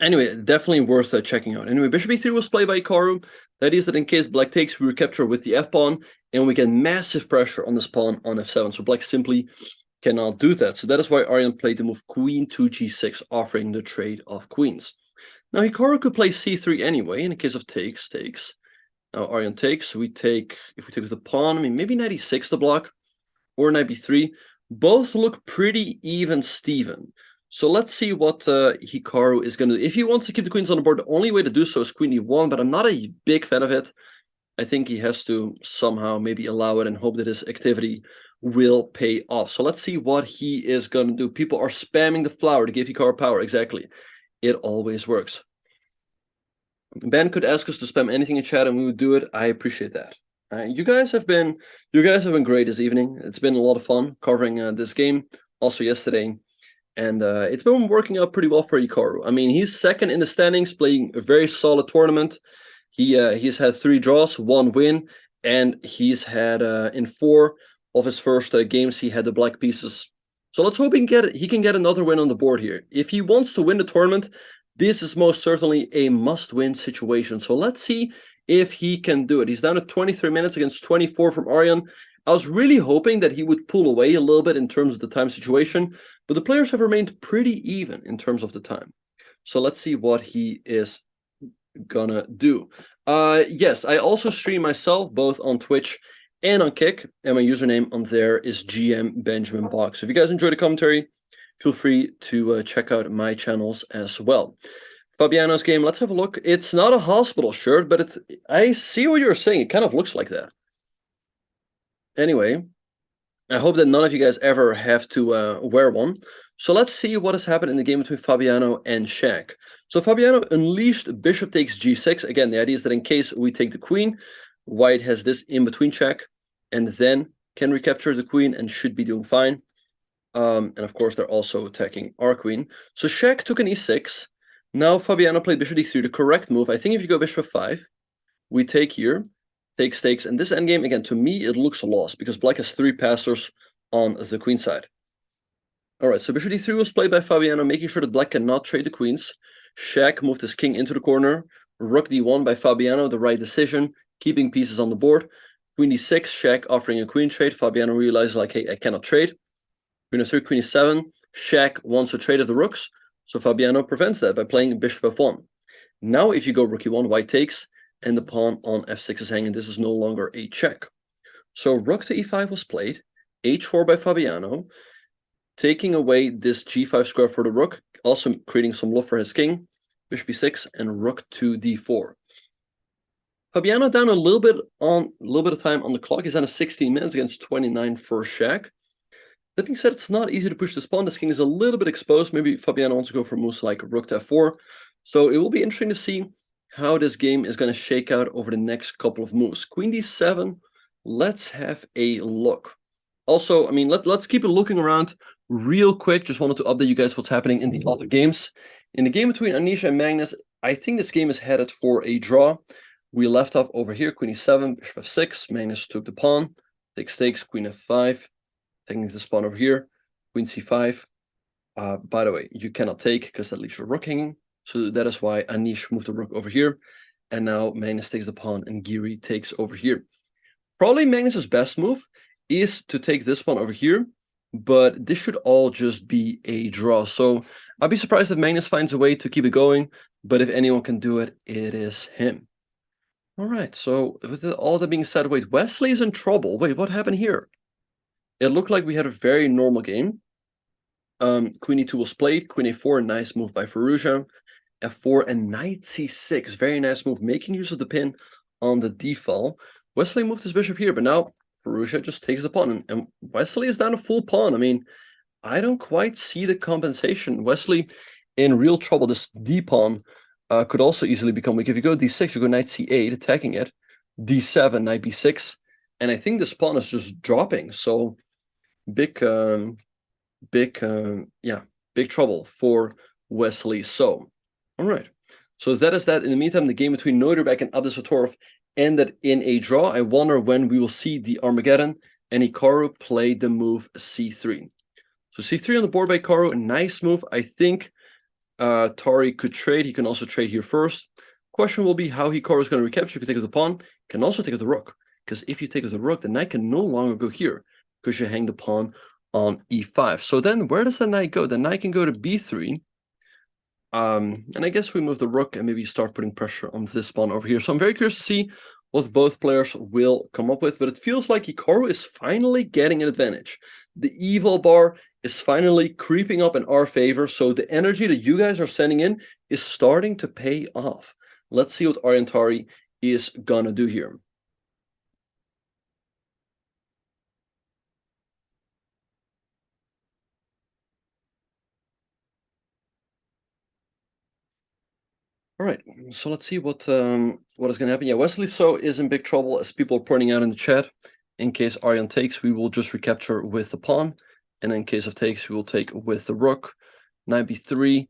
Anyway, definitely worth checking out. Anyway, bishop e3 was played by Hikaru. That is that in case black takes, we recapture with the f-pawn, and we get massive pressure on this pawn on f7. So black simply cannot do that. So that is why Aryan played the move queen to g6, offering the trade of queens. Now Hikaru could play c3 anyway, in the case of takes. Now Aryan takes, we take, if we take with the pawn, I mean, maybe knight e6 to block, or knight b3. Both look pretty even Steven. So let's see what Hikaru is going to do. If he wants to keep the queens on the board, the only way to do so is queen e1, but I'm not a big fan of it. I think he has to somehow maybe allow it and hope that his activity will pay off. So let's see what he is going to do. People are spamming the flower to give Hikaru power. Exactly. It always works. Ben could ask us to spam anything in chat and we would do it. I appreciate that. You guys have been great this evening. It's been a lot of fun covering this game, also yesterday. And it's been working out pretty well for Hikaru. I mean, he's second in the standings, playing a very solid tournament. He's had 3 draws, 1 win, and he's had in 4 of his first games, he had the black pieces. So let's hope he can get another win on the board here. If he wants to win the tournament, this is most certainly a must-win situation. So let's see if he can do it. He's down to 23 minutes against 24 from Aryan. I was really hoping that he would pull away a little bit in terms of the time situation, but the players have remained pretty even in terms of the time. So let's see what he is gonna do. Yes, I also stream myself both on Twitch and on Kick, and my username on there is GMBenjaminBox. So if you guys enjoy the commentary, feel free to check out my channels as well. Fabiano's game, let's have a look. It's not a hospital shirt, but I see what you're saying. It kind of looks like that. Anyway, I hope that none of you guys ever have to wear one. So let's see what has happened in the game between Fabiano and Shaq. So Fabiano unleashed bishop takes g6. Again, the idea is that in case we take the queen, white has this in between check, and then can recapture the queen and should be doing fine. And of course, they're also attacking our queen. So Shaq took an e6. Now Fabiano played bishop d3, the correct move. I think if you go bishop 5, we take here, take stakes. And this endgame, again, to me, it looks lost because black has 3 passers on the queen side. All right, so bishop d3 was played by Fabiano, making sure that black cannot trade the queens. Shaq moved his king into the corner. Rook d1 by Fabiano, the right decision, keeping pieces on the board. Queen d6, Shaq offering a queen trade. Fabiano realizes, like, hey, I cannot trade. Queen f3, queen e7. Shaq wants a trade of the rooks, so Fabiano prevents that by playing bishop f1. Now, if you go rook e1, white takes, and the pawn on f6 is hanging. This is no longer a check. So rook to e5 was played. h4 by Fabiano. taking away this g5 square for the rook, also creating some love for his king. Bishop b6 and rook to d4. Fabiano down a little bit of time on the clock. He's down to 16 minutes against 29 for Shaq. That being said, it's not easy to push this pawn. This king is a little bit exposed. Maybe Fabiano wants to go for moves like rook to f4. So it will be interesting to see how this game is going to shake out over the next couple of moves. Queen d7. Let's have a look. Also, I mean, let's keep it looking around real quick. Just wanted to update you guys what's happening in the other games. In the game between Anish and Magnus, I think this game is headed for a draw. We left off over here, queen e7, bishop f6. Magnus took the pawn, takes, queen f5, taking this pawn over here, queen c5. By the way, you cannot take because that leaves your rook hanging. So that is why Anish moved the rook over here. And now Magnus takes the pawn and Giri takes over here. Probably Magnus's best move is to take this pawn over here, but this should all just be a draw. So I'd be surprised if Magnus finds a way to keep it going, but if anyone can do it, it is him. All right, so with all that being said, wait, Wesley is in trouble. Wait, what happened here? It looked like we had a very normal game. Queen e2 was played, queen a4, nice move by Firouzja. f4 and knight c6, very nice move, making use of the pin on the d-file. Wesley moved his bishop here, but now Firouzja just takes the pawn, and Wesley is down a full pawn. I mean, I don't quite see the compensation. Wesley in real trouble. This d-pawn could also easily become weak. If you go d6, you go knight c8, attacking it, d7, knight b6, and I think this pawn is just dropping. So big trouble for Wesley. So, all right. So that is that. In the meantime, the game between Noderbeck and Abdesatorov ended in a draw. I wonder when we will see the Armageddon, and Hikaru played the move c3. So c3 on the board by Hikaru, a nice move. I think Tari could trade. He can also trade here first. Question will be how Hikaru is going to recapture. You can take with the pawn, can also take with the rook. Because if you take with the rook, the knight can no longer go here because you hang the pawn on e5. So then where does the knight go? The knight can go to b3. And I guess we move the rook and maybe start putting pressure on this pawn over here. So I'm very curious to see what both players will come up with. But it feels like Hikaru is finally getting an advantage. The evil bar is finally creeping up in our favor. So the energy that you guys are sending in is starting to pay off. Let's see what Aryan Tari is going to do here. All right, so let's see what is going to happen. Yeah, Wesley So is in big trouble, as people are pointing out in the chat. In case Aryan takes, we will just recapture with the pawn. And in case of takes, we will take with the rook. Knight b3.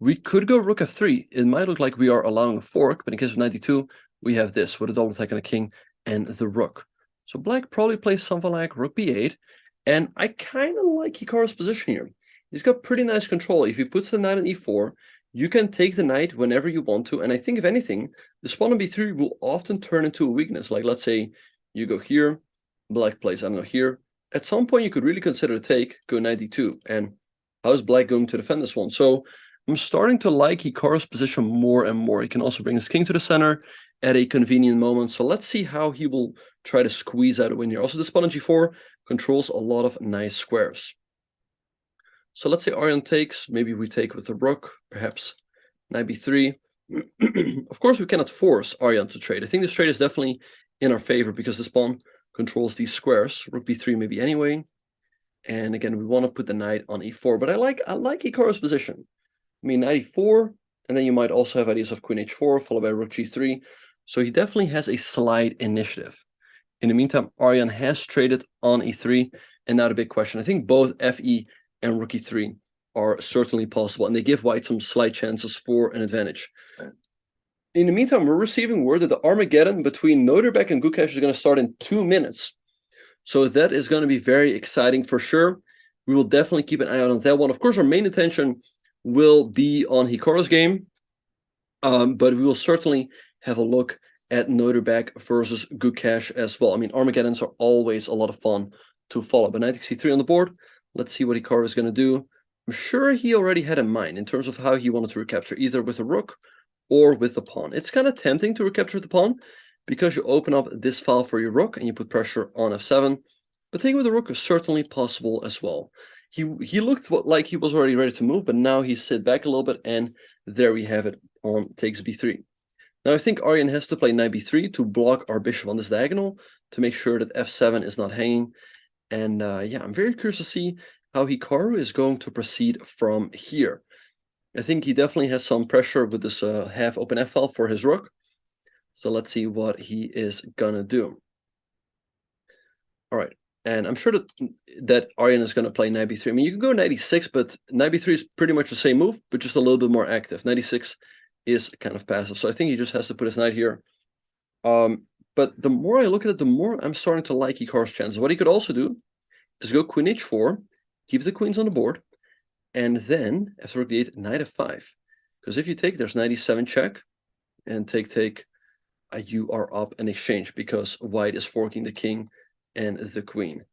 We could go rook f3. It might look like we are allowing a fork, but in case of 92, we have this with a double attack on the king and the rook. So black probably plays something like rook b8. And I kind of like Hikaru's position here. He's got pretty nice control. If he puts the knight on e4, you can take the knight whenever you want to. And I think, if anything, this pawn on b3 will often turn into a weakness. Like, let's say you go here, black plays, I don't know, here. At some point, you could really consider a take, go knight d2. And how is black going to defend this one? So I'm starting to like Hikaru's position more and more. He can also bring his king to the center at a convenient moment. So let's see how he will try to squeeze out a win here. Also, this pawn on g4 controls a lot of nice squares. So let's say Aryan takes, maybe we take with the rook, perhaps knight b3. Of course, we cannot force Aryan to trade. I think this trade is definitely in our favor because this pawn controls these squares. Rook b3 maybe anyway. And again, we want to put the knight on e4. But I like Hikaru's position. I mean, knight e4, and then you might also have ideas of queen h4, followed by rook g3. So he definitely has a slight initiative. In the meantime, Aryan has traded on e3. And now the big question. I think both fe and rook e3 are certainly possible, and they give white some slight chances for an advantage. In the meantime, we're receiving word that the Armageddon between Noderbeck and Gukesh is going to start in 2 minutes. So that is going to be very exciting for sure. We will definitely keep an eye out on that one. Of course, our main attention will be on Hikaru's game, but we will certainly have a look at Noderbeck versus Gukesh as well. I mean, Armageddons are always a lot of fun to follow. But knight c3 on the board. Let's see what Hikaru is going to do. I'm sure he already had in mind in terms of how he wanted to recapture, either with a rook or with the pawn. It's kind of tempting to recapture the pawn because you open up this file for your rook and you put pressure on f7. But taking with the rook is certainly possible as well. he looked like he was already ready to move, but now he sit back a little bit, and there we have it. Pawn takes b3. Now I think Aryan has to play knight b3 to block our bishop on this diagonal to make sure that f7 is not hanging. And yeah, I'm very curious to see how Hikaru is going to proceed from here. I think he definitely has some pressure with this half open f-file for his rook. So let's see what he is gonna do. All right, and I'm sure that Aryan is gonna play knight b3. I mean, you can go knight e6, but knight b3 is pretty much the same move, but just a little bit more active. Knight e6 is kind of passive, so I think he just has to put his knight here. But the more I look at it, the more I'm starting to like Hikaru's chances. What he could also do is go queen h4, keep the queens on the board, and then after rook d8, knight f5. Because if you take, there's knight e7 check, and take, you are up in exchange because white is forking the king and the queen.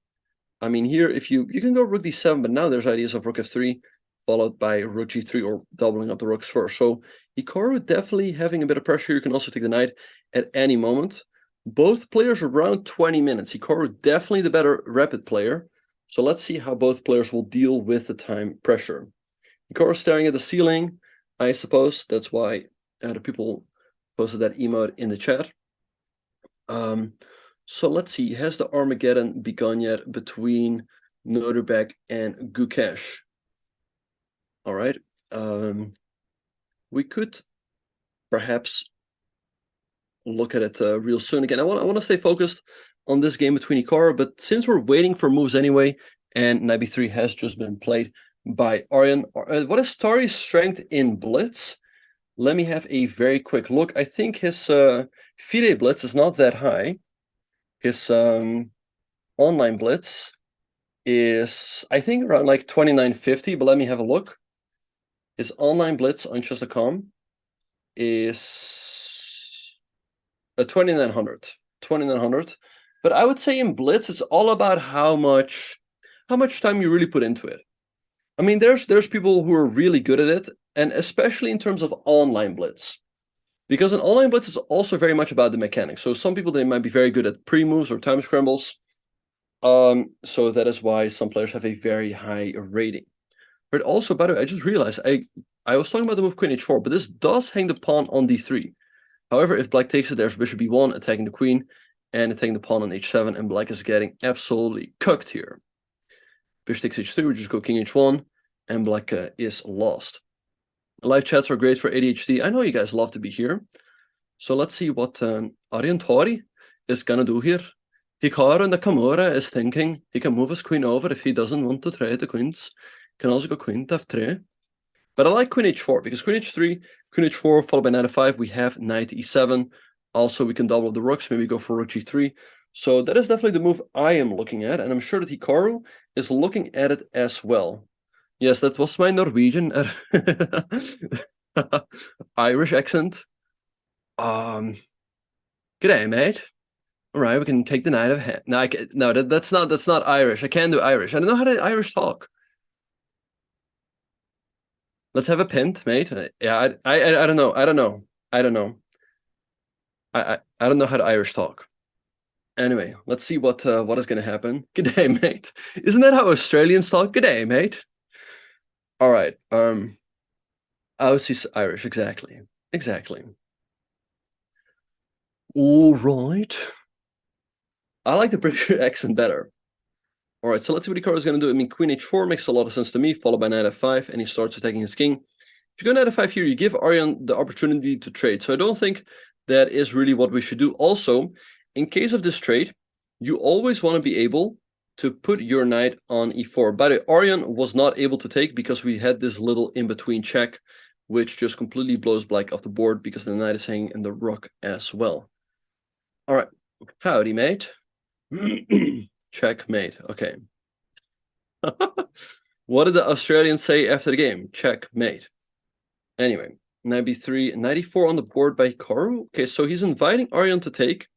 I mean, here, if you can go rook d7, but now there's ideas of rook f3, followed by rook g3, or doubling up the rooks first. So Hikaru definitely having a bit of pressure. You can also take the knight at any moment. Both players are around 20 minutes. Hikaru definitely the better rapid player. So let's see how both players will deal with the time pressure. Hikaru staring at the ceiling, I suppose. That's why the people posted that emote in the chat. So let's see, has the Armageddon begun yet between Noterbek and Gukesh? All right. We could perhaps look at it real soon. Again, I want to stay focused on this game between Hikaru, but since we're waiting for moves anyway, and knight b3 has just been played by Aryan, what is Tari's strength in blitz? Let me have a very quick look. I think his FIDE blitz is not that high. His online blitz is, I think, around like 2950, but let me have a look. His online blitz on chess.com is 2900. But I would say in blitz, it's all about how much time you really put into it. I mean, there's people who are really good at it, and especially in terms of online blitz. Because an online blitz is also very much about the mechanics. So some people, they might be very good at pre-moves or time scrambles. So that is why some players have a very high rating. But also, by the way, I just realized I was talking about the move queen h4, but this does hang the pawn on d3. However, if black takes it, there's bishop b1 attacking the queen and attacking the pawn on h7, and black is getting absolutely cooked here. Bishop takes h3, we just go king h1, and black is lost. Live chats are great for ADHD. I know you guys love to be here. So let's see what Aryan Tari is gonna do here. Hikaru Nakamura is thinking he can move his queen over if he doesn't want to trade the queens. Can also go queen to f3. But I like queen h4 because queen h3, queen h4 followed by knight f5. We have knight e7. Also, we can double the rooks. Maybe go for rook g3. So that is definitely the move I am looking at, and I'm sure that Hikaru is looking at it as well. Yes, that was my Norwegian Irish accent. Good day, mate. All right, we can take the knight of hand. No, that's not Irish. I can't do Irish. I don't know how to Irish talk. Let's have a pint, mate. Yeah, I don't know. I don't know. I don't know how to Irish talk. Anyway, let's see what is going to happen. Good day, mate. Isn't that how Australians talk? Good day, mate. All right. I was Irish, exactly. All right. I like the British accent better. All right, so let's see what Hikaru is going to do. I mean, queen h4 makes a lot of sense to me, followed by knight f5, and he starts attacking his king. If you go knight f5 here, you give Aryan the opportunity to trade. So I don't think that is really what we should do. Also, in case of this trade, you always want to be able to put your knight on e4. By the way, Aryan was not able to take because we had this little in-between check, which just completely blows black off the board because the knight is hanging in the rook as well. All right, howdy, mate. Checkmate. Okay. What did the Australians say after the game? Checkmate. Anyway, knight b3, knight e4 on the board by Hikaru. Okay, so he's inviting Aryan to take,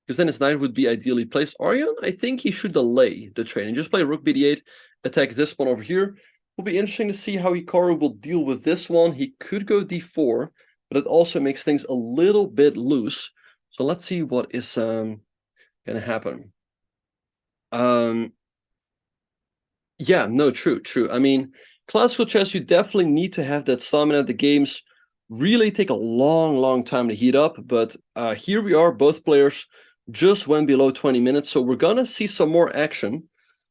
because then his knight would be ideally placed. Aryan, I think he should delay the trade and just play rook b8, attack this one over here. Will be interesting to see how Hikaru will deal with this one. He could go d4, but it also makes things a little bit loose. So let's see what is going to happen. Yeah, no, true, true. I mean, classical chess, you definitely need to have that stamina. The games really take a long, long time to heat up, but here we are, both players just went below 20 minutes, so we're gonna see some more action.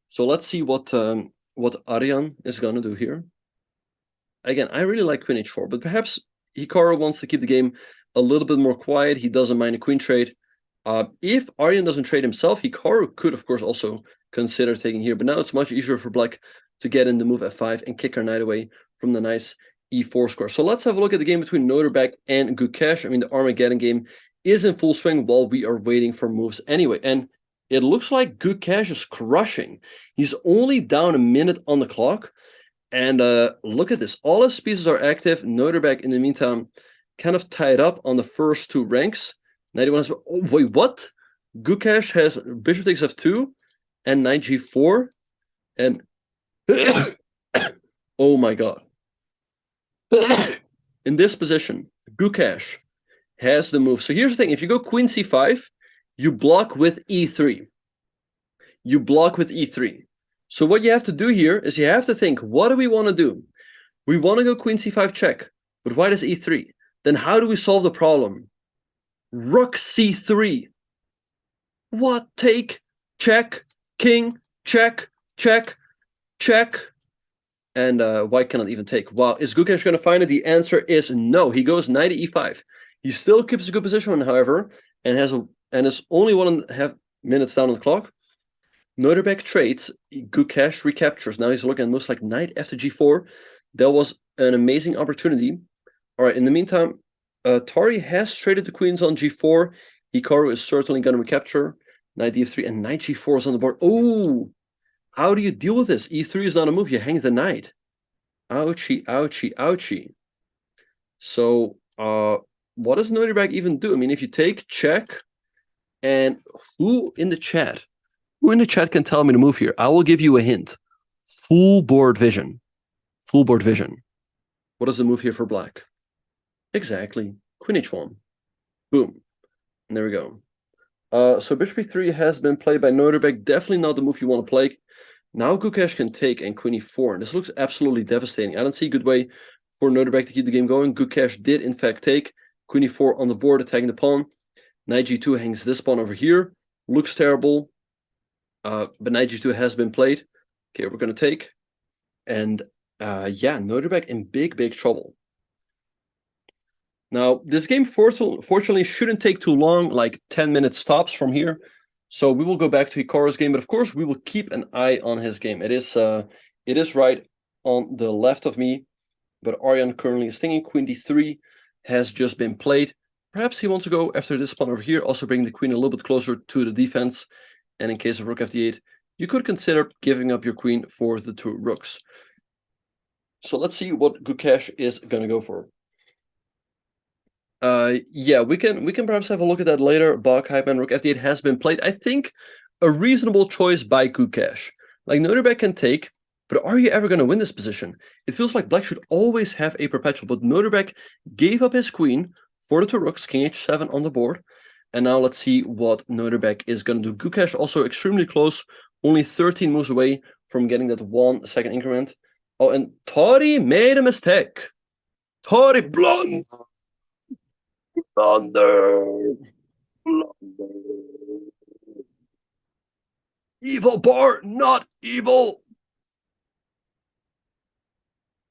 So let's see what Aryan is gonna do here. Again, I really like queen h4, but perhaps Hikaru wants to keep the game a little bit more quiet. He doesn't mind a queen trade. If Aryan doesn't trade himself, Hikaru could, of course, also consider taking here. But now it's much easier for Black to get in the move f5 and kick our knight away from the nice e4 square. So let's have a look at the game between Noterbeck and Gukesh. I mean, the Armageddon game is in full swing while we are waiting for moves anyway. And it looks like Gukesh is crushing. He's only down a minute on the clock. And look at this. All his pieces are active. Noterbeck, in the meantime, kind of tied up on the first two ranks. 91 has... Oh, wait, what? Gukesh has bishop takes f2 and knight g4. And... oh my god. In this position, Gukesh has the move. So here's the thing. If you go queen c5, you block with e3. You block with e3. So what you have to do here is you have to think, what do we want to do? We want to go queen c5 check, but why does e3? Then how do we solve the problem? Rook c3. What? Take, check, king, check, check, check. And white cannot even take. Wow, is Gukesh going to find it? The answer is no. He goes knight to e5. He still keeps a good position, however, and is only 1.5 minutes down on the clock. Noterbeck trades, Gukesh recaptures. Now he's looking at most like knight f to g4. That was an amazing opportunity. All right, in the meantime, Tari has traded the queens on g4. Hikaru is certainly going to recapture. Knight d3 and knight g4 is on the board. Oh, how do you deal with this? e3 is not a move. You hang the knight. Ouchie, ouchie, ouchie. So, what does Noterbeck even do? I mean, if you take, check, and who in the chat can tell me to move here? I will give you a hint. Full board vision. Full board vision. What is the move here for black? Exactly. Queen h1. Boom. And there we go. So bishop e3 has been played by Noterbeck. Definitely not the move you want to play. Now Gukesh can take and queen e4. And this looks absolutely devastating. I don't see a good way for Noterbeck to keep the game going. Gukesh did, in fact, take. Queen e4 on the board, attacking the pawn. Knight g2 hangs this pawn over here. Looks terrible. But knight g2 has been played. Okay, we're going to take. And yeah, Noterbeck in big, big trouble. Now, this game fortunately shouldn't take too long, like 10 minutes tops from here. So we will go back to Hikaru's game, but of course we will keep an eye on his game. It is right on the left of me, but Aryan currently is thinking queen d3 has just been played. Perhaps he wants to go after this pawn over here, also bring the queen a little bit closer to the defense. And in case of rook f8, you could consider giving up your queen for the two rooks. So let's see what Gukesh is going to go for. Yeah, we can perhaps have a look at that later. Bach, Hypeman, Rook f8 has been played. I think a reasonable choice by Gukesh. Like, Noterbeck can take, but are you ever going to win this position? It feels like black should always have a perpetual, but Noterbeck gave up his queen for the two rooks, king h7 on the board. And now let's see what Noterbeck is going to do. Gukesh also extremely close, only 13 moves away from getting that 1 second increment. Oh, and Tari made a mistake. Tari blunt. Thunder. Blunder. Evil bar, not evil.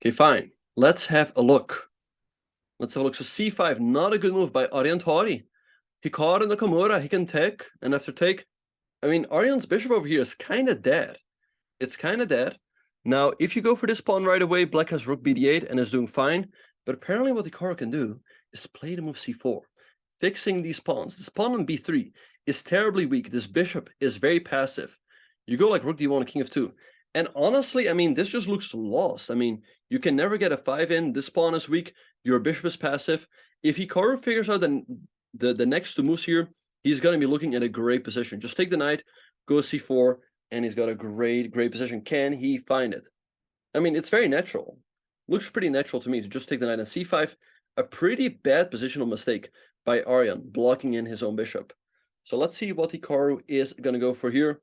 Okay, fine. Let's have a look. So c5, not a good move by Aryan Tari. Hikaru Nakamura, he can take, and after take, I mean, Aryan's bishop over here is kind of dead. It's kind of dead. Now, if you go for this pawn right away, black has rook bd8 and is doing fine. But apparently what Hikaru can do is play the move c4, fixing these pawns. This pawn on b3 is terribly weak. This bishop is very passive. You go like rook d1 and king f2. And honestly, I mean, this just looks lost. I mean, you can never get a 5 in. This pawn is weak. Your bishop is passive. If Hikaru figures out the next two moves here, he's going to be looking at a great position. Just take the knight, go c4, and he's got a great position. Can he find it? I mean, it's very natural. Looks pretty natural to me to just take the knight on c5. A pretty bad positional mistake by Aryan, blocking in his own bishop. So let's see what Hikaru is going to go for here.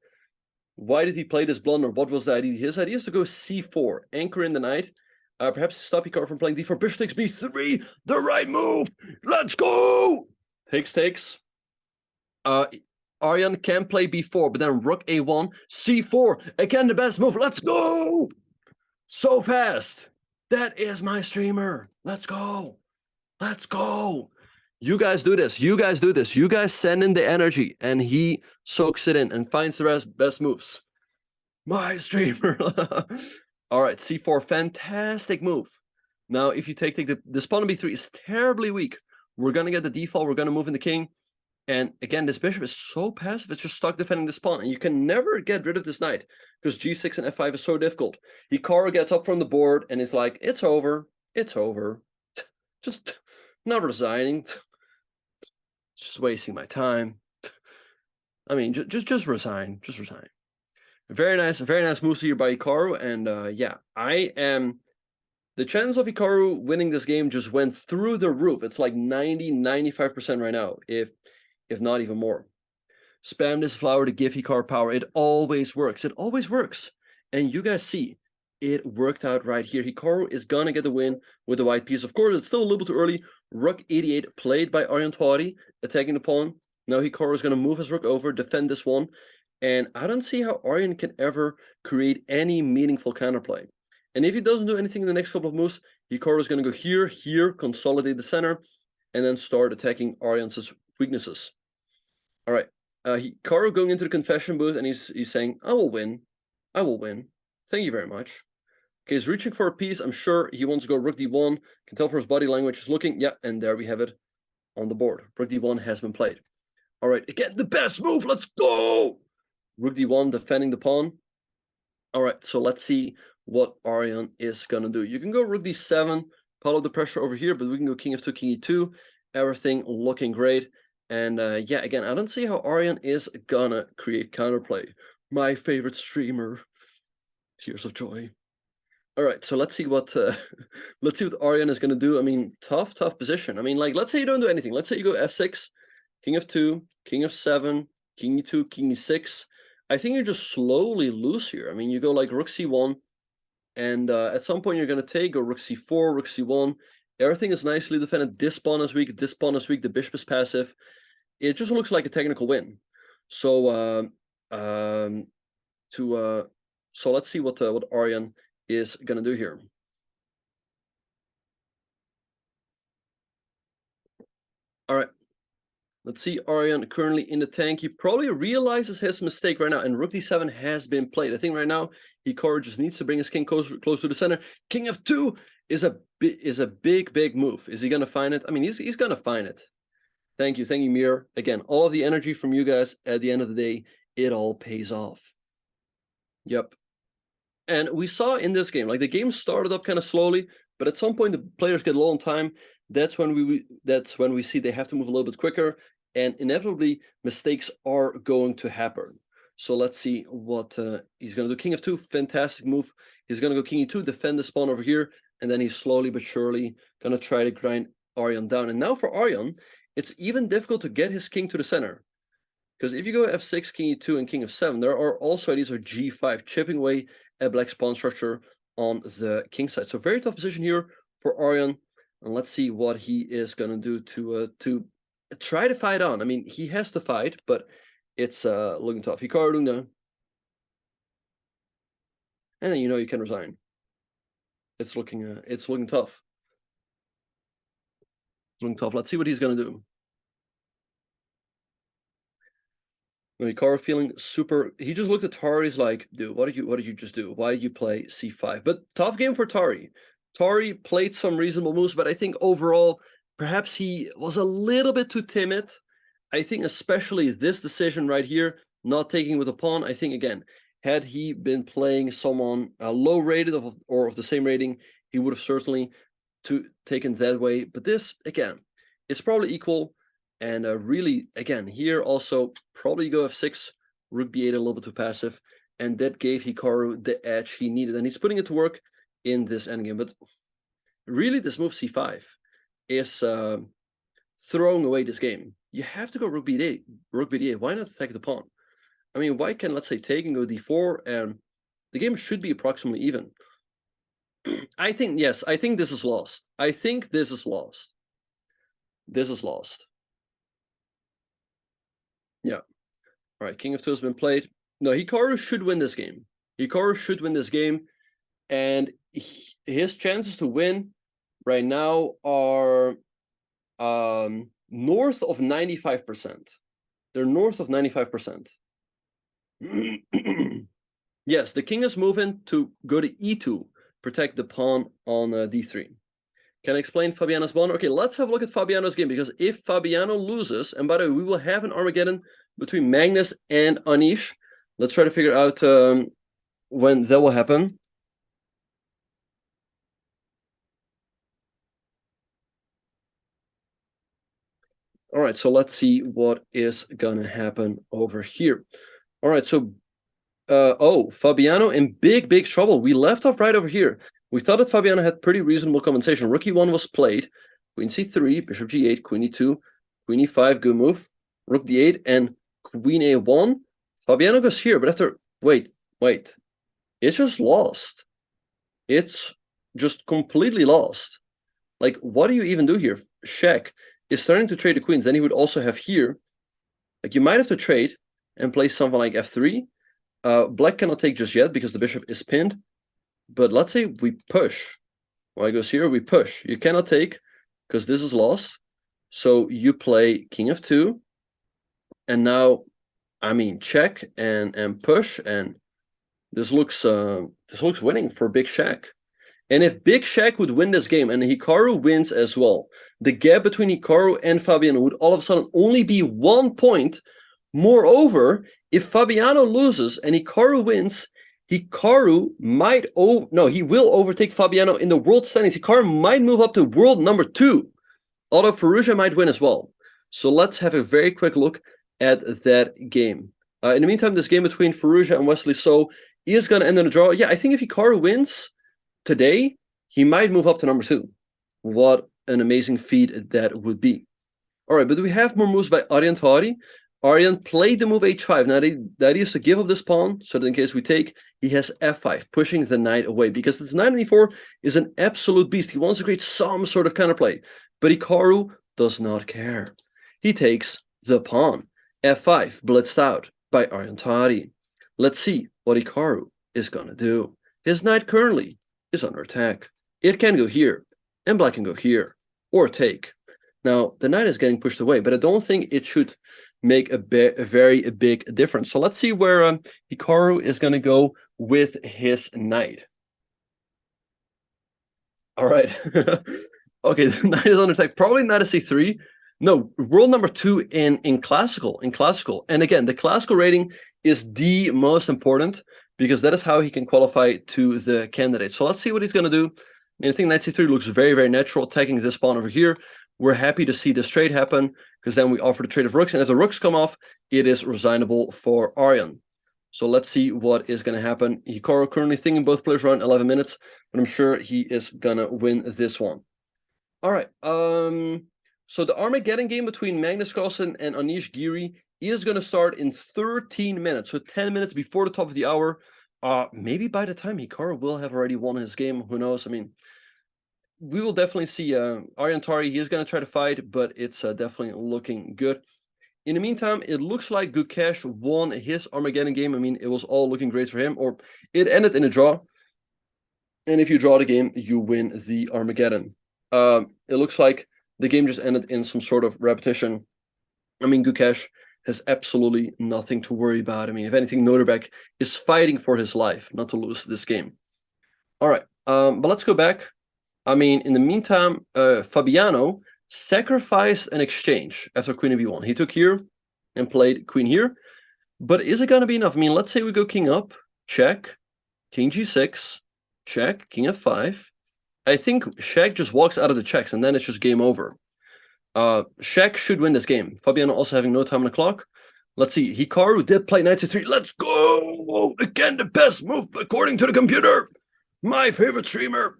Why did he play this blunder? What was the idea? His idea is to go c4, anchor in the knight. Perhaps stop Hikaru from playing d4. Bishop takes b3, the right move. Let's go. Takes. Aryan can play b4, but then rook a1, c4. Again, the best move. Let's go. So fast. That is my streamer. Let's go. Let's go. You guys do this. You guys do this. You guys send in the energy, and he soaks it in and finds the best moves. My streamer. All right, c4, fantastic move. Now, if you take the pawn on b3 is terribly weak. We're going to get the default. We're going to move in the king. And again, this bishop is so passive. It's just stuck defending this pawn. And you can never get rid of this knight because g6 and f5 is so difficult. Hikaru gets up from the board and is like, it's over. It's over. Just not resigning. Just wasting my time. I mean, just resign. Just resign. Very nice moves here by Hikaru. And yeah, the chance of Hikaru winning this game just went through the roof. It's like 90-95% right now, if not even more. Spam this flower to give Hikaru power. It always works. It always works. And you guys see, it worked out right here. Hikaru is going to get the win with the white piece. Of course, it's still a little bit too early. Rook 88 played by Aryan Tari, attacking the pawn. Now Hikaru is going to move his rook over, defend this one. And I don't see how Aryan can ever create any meaningful counterplay. And if he doesn't do anything in the next couple of moves, Hikaru is going to go here, consolidate the center, and then start attacking Aryan's weaknesses. All right, Hikaru going into the confession booth, and he's saying, I will win. I will win. Thank you very much. Okay, he's reaching for a piece. I'm sure he wants to go rook d1. Can tell from his body language. He's looking. Yeah, and there we have it on the board. Rook d1 has been played. All right, again, the best move. Let's go. Rook d1, defending the pawn. All right, so let's see what Aryan is going to do. You can go rook d7, follow the pressure over here, but we can go king f2, king e2. Everything looking great. And yeah, again, I don't see how Aryan is going to create counterplay. My favorite streamer. Tears of joy. All right, so let's see what Aryan is going to do. I mean, tough position. I mean, like, let's say you don't do anything. Let's say you go f6, king f2, king f7, king e2, king e6. I think you just slowly lose here. I mean, you go like rook c1, and at some point you're going to go rook c4, rook c1. Everything is nicely defended. This pawn is weak. This pawn is weak. The bishop is passive. It just looks like a technical win. So so let's see what Aryan is going to do here. All right. Let's see Aryan currently in the tank. He probably realizes his mistake right now, and rook d7 has been played. I think right now Hikaru just needs to bring his king close to the center. King f2 is a big move. Is he going to find it? I mean, he's going to find it. Thank you, Mir. Again, all of the energy from you guys at the end of the day, it all pays off. Yep. And we saw in this game, like the game started up kind of slowly, but at some point the players get low on time. That's when we see they have to move a little bit quicker, and inevitably mistakes are going to happen. So let's see what he's going to do. King f2, fantastic move. He's going to go king e2, defend the pawn over here, and then he's slowly but surely going to try to grind Aryan down. And now for Aryan, it's even difficult to get his king to the center. Because if you go f6, king e2, and king f7, there are also ideas of g5, chipping away a black's pawn structure on the king side. So very tough position here for Aryan. And let's see what he is going to do to try to fight on. I mean, he has to fight, but it's looking tough. Hikaru doing that. And then you can resign. It's looking tough. It's looking tough. Let's see what he's going to do. Hikaru feeling super. He just looked at Tari. He's like, dude, what did you just do? Why did you play c5? But tough game for Tari. Tari played some reasonable moves, but I think overall, perhaps he was a little bit too timid. I think especially this decision right here, not taking with a pawn. I think again, had he been playing someone low rated or of the same rating, he would have certainly taken that way. But this again, it's probably equal. And really, again, here also probably go f6, rook b8 a little bit too passive, and that gave Hikaru the edge he needed, and he's putting it to work in this endgame. But really, this move c5 is throwing away this game. You have to go rook b8. Why not attack the pawn? I mean, white can, let's say, take and go d4, and the game should be approximately even. I think, yes, I think this is lost. I think this is lost. This is lost. Yeah. All right, king of 2 has been played. No, Hikaru should win this game. Hikaru should win this game, and his chances to win right now are north of 95%. They're north of 95%. Yes, the king is moving to go to e2, protect the pawn on d3. Can I explain Fabiano's pawn? Okay, let's have a look at Fabiano's game, because if Fabiano loses, and by the way, we will have an Armageddon between Magnus and Anish. Let's try to figure out when that will happen. All right, so let's see what is gonna happen over here. All right, so oh, Fabiano in big trouble. We left off right over here. We thought that Fabiano had pretty reasonable compensation. Rook e1 was played. Queen c3, bishop g8, queen e2, queen e5, good move. Rook d8 and queen a1. Fabiano goes here, but after wait. It's just lost. It's just completely lost. Like, what do you even do here? Check is starting to trade the queens. Then he would also have here. Like, you might have to trade and play something like f3. Black cannot take just yet because the bishop is pinned. But let's say we push. White goes here, we push. You cannot take because this is lost. So you play king of 2. And now, I mean, check and push, and this looks winning for Big Shaq. And if Big Shaq would win this game and Hikaru wins as well, the gap between Hikaru and Fabiano would all of a sudden only be 1 point. Moreover, if Fabiano loses and Hikaru wins, Hikaru might he will overtake Fabiano in the world standings. Hikaru might move up to world number 2, although Firouzja might win as well. So let's have a very quick look at that game. In the meantime, this game between Firouzja and Wesley So is going to end in a draw. Yeah, I think if Hikaru wins today, he might move up to number 2. What an amazing feat that would be. All right, but we have more moves by Aryan Tari. Aryan played the move h5. Now, the idea is to give up this pawn, so that in case we take, he has f5, pushing the knight away, because this knight on e4 is an absolute beast. He wants to create some sort of counterplay, but Hikaru does not care. He takes the pawn. f5, blitzed out by Aryan Tari. Let's see what Hikaru is going to do. His knight currently is under attack. It can go here, and black can go here, or take. Now, the knight is getting pushed away, but I don't think it should make a very big difference. So let's see where Hikaru is going to go with his knight. All right. Okay, the knight is under attack. Probably knight to c3. No, world number 2 in classical. And again, the classical rating is the most important, because that is how he can qualify to the candidate. So let's see what he's going to do. I mean, I think knight c3 looks very natural, attacking this pawn over here. We're happy to see this trade happen, because then we offer the trade of rooks, and if the rooks come off, it is resignable for Aryan. So let's see what is going to happen. Hikaru currently thinking both players around 11 minutes, but I'm sure he is going to win this one. All right. So the Armageddon game between Magnus Carlsen and Anish Giri is going to start in 13 minutes, so 10 minutes before the top of the hour. Maybe by the time Hikaru will have already won his game. Who knows? I mean, we will definitely see Aryan Tari. He is going to try to fight, but it's definitely looking good. In the meantime, it looks like Gukesh won his Armageddon game. I mean, it was all looking great for him, or it ended in a draw. And if you draw the game, you win the Armageddon. It looks like the game just ended in some sort of repetition. I mean, Gukesh has absolutely nothing to worry about. I mean, if anything, Noterbeck is fighting for his life not to lose this game. All right, but let's go back. I mean, in the meantime, Fabiano sacrificed an exchange after queen of e1. He took here and played queen here. But is it going to be enough? I mean, let's say we go king up, check, king g6, check, king f5. I think Shaq just walks out of the checks, and then it's just game over. Shaq should win this game. Fabiano also having no time on the clock. Let's see. Hikaru did play knight c3. Let's go! Again, the best move according to the computer. My favorite streamer.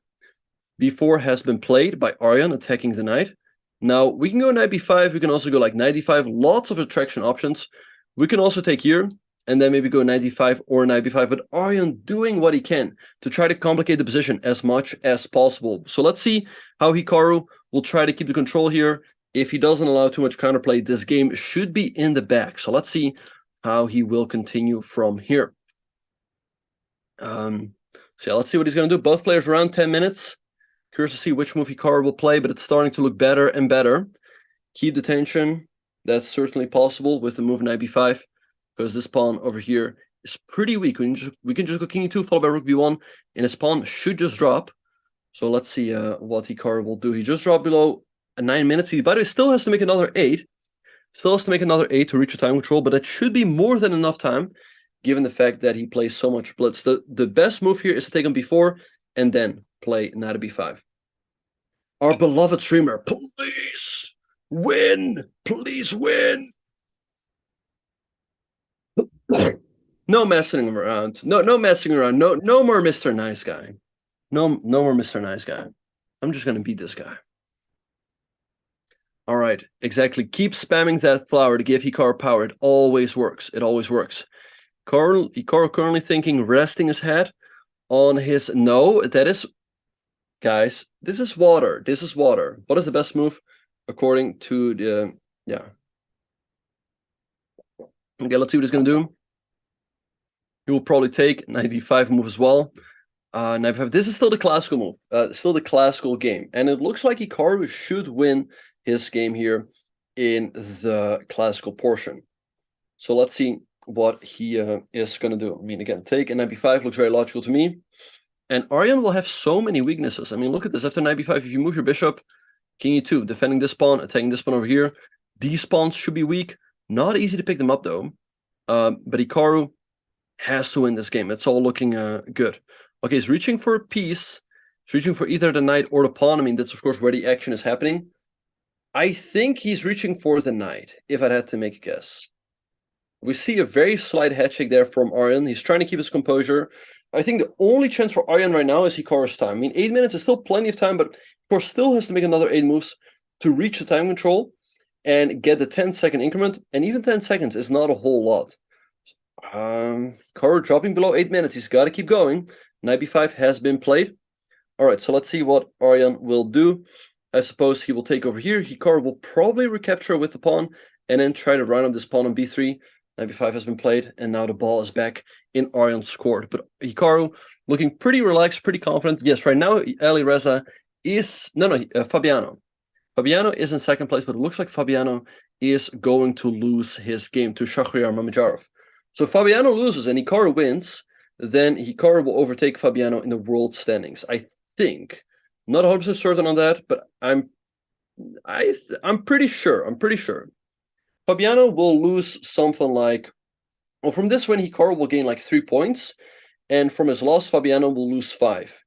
b4 has been played by Aryan, attacking the knight. Now, we can go knight b5. We can also go like knight d5. Lots of attraction options. We can also take here. and then maybe go knight d5 or knight b5. But Aryan doing what he can to try to complicate the position as much as possible. So let's see how Hikaru will try to keep the control here. If he doesn't allow too much counterplay, this game should be in the bag. So let's see how he will continue from here. So yeah, let's see what he's going to do. Both players around 10 minutes. Curious to see which move Hikaru will play, but it's starting to look better and better. Keep the tension. That's certainly possible with the move knight b5, because this pawn over here is pretty weak. We can just go king e2 followed by rook b1, and his pawn should just drop. So let's see what Hikaru will do. He just dropped below 9 minutes. He, by the way, still has to make another 8. Still has to make another 8 to reach a time control, but that should be more than enough time, given the fact that he plays so much blitz. The best move here is to take on b4 and then play knight b5. Our beloved streamer, please win! Please win! No messing around. No messing around. No more Mr. Nice Guy. No more Mr. Nice Guy. I'm just gonna beat this guy. All right, exactly. Keep spamming that flower to give Hikaru power. It always works. It always works. Hikaru currently thinking resting his head on his... No, that is... Guys, this is water. This is water. What is the best move according to the... Yeah. Okay, let's see what he's going to do. He will probably take knight d5 move as well. Knight b5. This is still the classical move. Still the classical game. And it looks like Hikaru should win his game here in the classical portion. So let's see what he is going to do. I mean, again, take and knight b5 looks very logical to me. And Aryan will have so many weaknesses. I mean, look at this. After knight b5, if you move your bishop, king e2, defending this pawn, attacking this pawn over here. These pawns should be weak. Not easy to pick them up, though. But Hikaru has to win this game. It's all looking good. Okay, he's reaching for a piece. He's reaching for either the knight or the pawn. I mean, that's, of course, where the action is happening. I think he's reaching for the knight, if I had to make a guess. We see a very slight head shake there from Aryan. He's trying to keep his composure. I think the only chance for Aryan right now is Hikaru's time. I mean, 8 minutes is still plenty of time, but Hikaru still has to make another 8 moves to reach the time control and get the 10-second increment. And even 10 seconds is not a whole lot. Hikaru dropping below 8 minutes. He's got to keep going. Knight b5 has been played. All right, so let's see what Aryan will do. I suppose he will take over here. Hikaru will probably recapture with the pawn and then try to round up this pawn on b3. Knight b5 has been played, and now the ball is back in Aryan's court. But Hikaru looking pretty relaxed, pretty confident. Yes, right now Ali Reza is... Fabiano. Fabiano is in second place, but it looks like Fabiano is going to lose his game to Shahryar Mamedyarov. So Fabiano loses and Hikaru wins, then Hikaru will overtake Fabiano in the world standings. I think... Not 100% certain on that, but I'm pretty sure. I'm pretty sure. Fabiano will lose something like... Well, from this win, Hikaru will gain like 3 points. And from his loss, Fabiano will lose 5.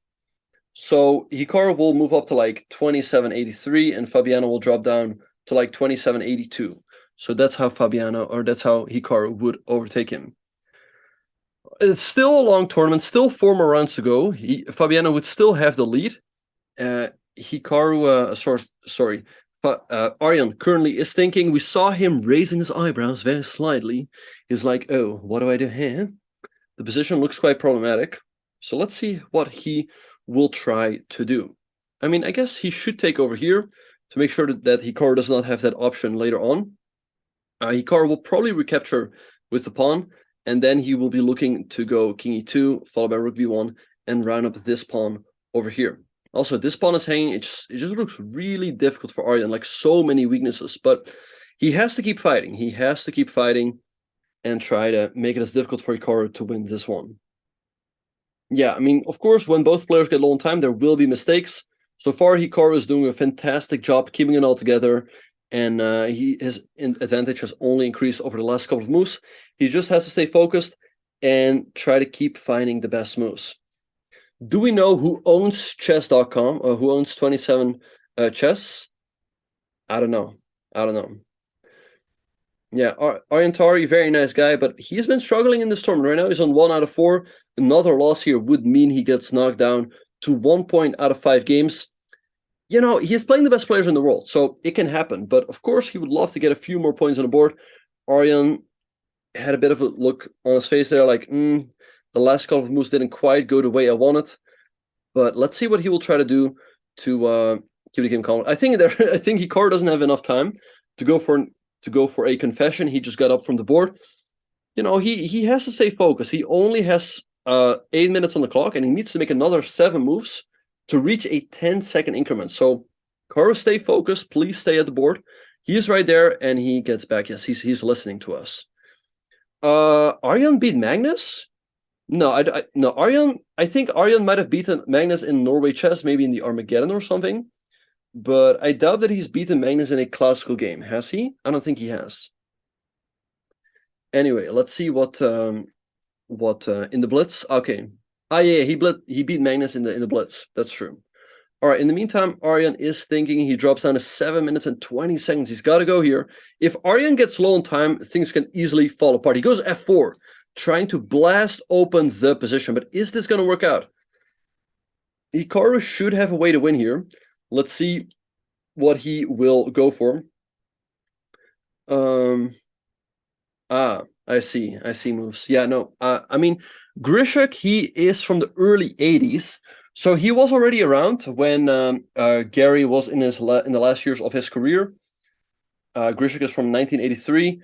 So Hikaru will move up to like 27.83, and Fabiano will drop down to like 27.82. So that's how that's how Hikaru would overtake him. It's still a long tournament, still 4 more rounds to go. Fabiano would still have the lead. Aryan currently is thinking. We saw him raising his eyebrows very slightly. He's like, oh, what do I do here? The position looks quite problematic. So let's see what he will try to do. I mean, I guess he should take over here to make sure that Hikaru does not have that option later on. Hikaru will probably recapture with the pawn, and then he will be looking to go king e2, followed by rook b1, and round up this pawn over here. Also, this pawn is hanging. It just looks really difficult for Aryan, like so many weaknesses. But he has to keep fighting. He has to keep fighting and try to make it as difficult for Hikaru to win this one. Yeah, I mean, of course, when both players get low on time, there will be mistakes. So far, Hikaru is doing a fantastic job keeping it all together. And his advantage has only increased over the last couple of moves. He just has to stay focused and try to keep finding the best moves. Do we know who owns chess.com or who owns 27 chess? I don't know. Yeah, Aryan Tari, very nice guy, but he's been struggling in this tournament. Right now, he's on 1 out of 4. Another loss here would mean he gets knocked down to 1 point out of 5 games. You know, he's playing the best players in the world, so it can happen. But, of course, he would love to get a few more points on the board. Aryan had a bit of a look on his face there, like, the last couple of moves didn't quite go the way I wanted. But let's see what he will try to do to keep the game calm. I think Hikaru doesn't have enough time to go for a confession. He just got up from the board. You know, he has to stay focused. He only has 8 minutes on the clock, and he needs to make another 7 moves to reach a 10-second increment. So, Hikaru, stay focused. Please stay at the board. He is right there, and he gets back. Yes, he's listening to us. Aryan beat Magnus? No, no, Aryan. I think Aryan might have beaten Magnus in Norway chess, maybe in the Armageddon or something. But I doubt that he's beaten Magnus in a classical game. Has he? I don't think he has. Anyway, let's see what in the Blitz. Okay. Yeah, he beat Magnus in the Blitz. That's true. All right, in the meantime, Aryan is thinking. He drops down to 7 minutes and 20 seconds. He's got to go here. If Aryan gets low on time, things can easily fall apart. He goes F4, trying to blast open the position. But is this going to work out? Hikaru should have a way to win here. Let's see what he will go for. I see moves. Yeah, no. I mean, Grishuk, he is from the early 80s. So he was already around when Gary was in the last years of his career. Grishuk is from 1983.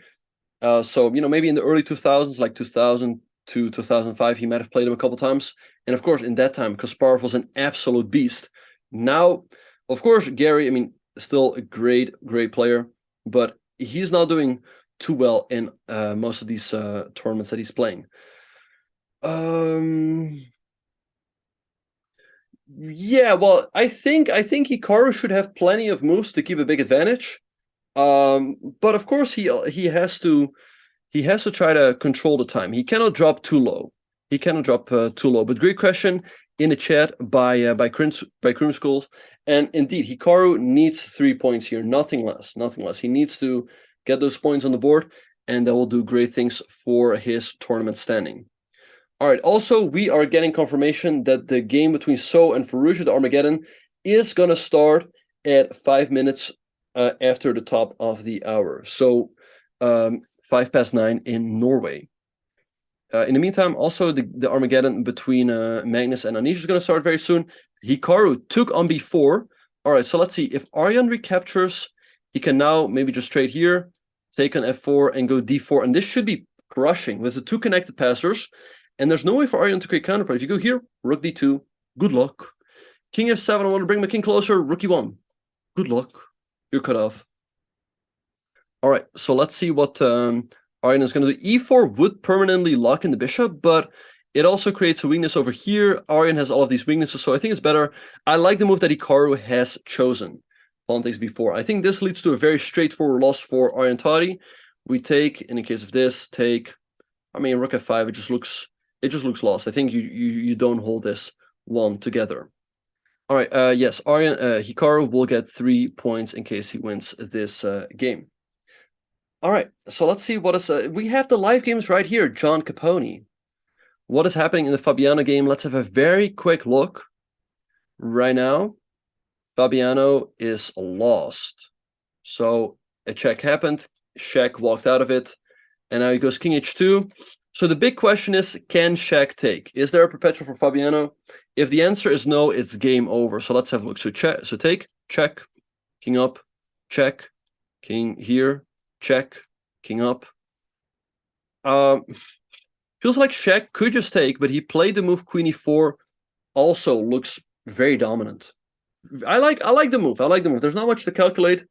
So, you know, maybe in the early 2000s, like 2000 to 2005, he might have played him a couple times. And of course, in that time, Kasparov was an absolute beast. Now, of course, Gary, I mean, still a great player, but he's not doing too well in most of these tournaments that he's playing. Yeah, well, I think Hikaru should have plenty of moves to keep a big advantage. But of course he has to try to control the time. He cannot drop too low. But great question in the chat by Kroomschools. And indeed, Hikaru needs 3 points here, nothing less. He needs to get those points on the board, and that will do great things for his tournament standing. All right, also, we are getting confirmation that the game between So and Farouja, the Armageddon, is going to start at 5 minutes after the top of the hour. So 9:05 in Norway. In the meantime, also, the Armageddon between Magnus and Anish is going to start very soon. Hikaru took on B4. All right, so let's see. If Aryan recaptures, he can now maybe just trade here, take on F4, and go D4. And this should be crushing with the 2 connected passers. And there's no way for Aryan to create counterplay. If you go here, Rook D2, good luck. King F7, I want to bring my king closer, Rook E1. Good luck. You're cut off. All right, so let's see what Aryan is going to do. E4 would permanently lock in the bishop, but it also creates a weakness over here. Aryan has all of these weaknesses, so I think it's better. I like the move that Hikaru has chosen. Pawn takes B4. I think this leads to a very straightforward loss for Aryan Tari. We take, in the case of this, take, I mean, Rook F5, it just looks lost. I think you don't hold this one together. All right, yes, Aryan Hikaru will get 3 points in case he wins this game. All right, so let's see what is... we have the live games right here, John Capone. What is happening in the Fabiano game? Let's have a very quick look. Right now, Fabiano is lost. So a check happened, Shaq walked out of it, and now he goes King H2. So the big question is, can Shaq take? Is there a perpetual for Fabiano? If the answer is no, it's game over. So let's have a look. So take, check, king up, check, king here, check, king up. Feels like Shaq could just take, but he played the move Queen E4. Also looks very dominant. I like the move. There's not much to calculate.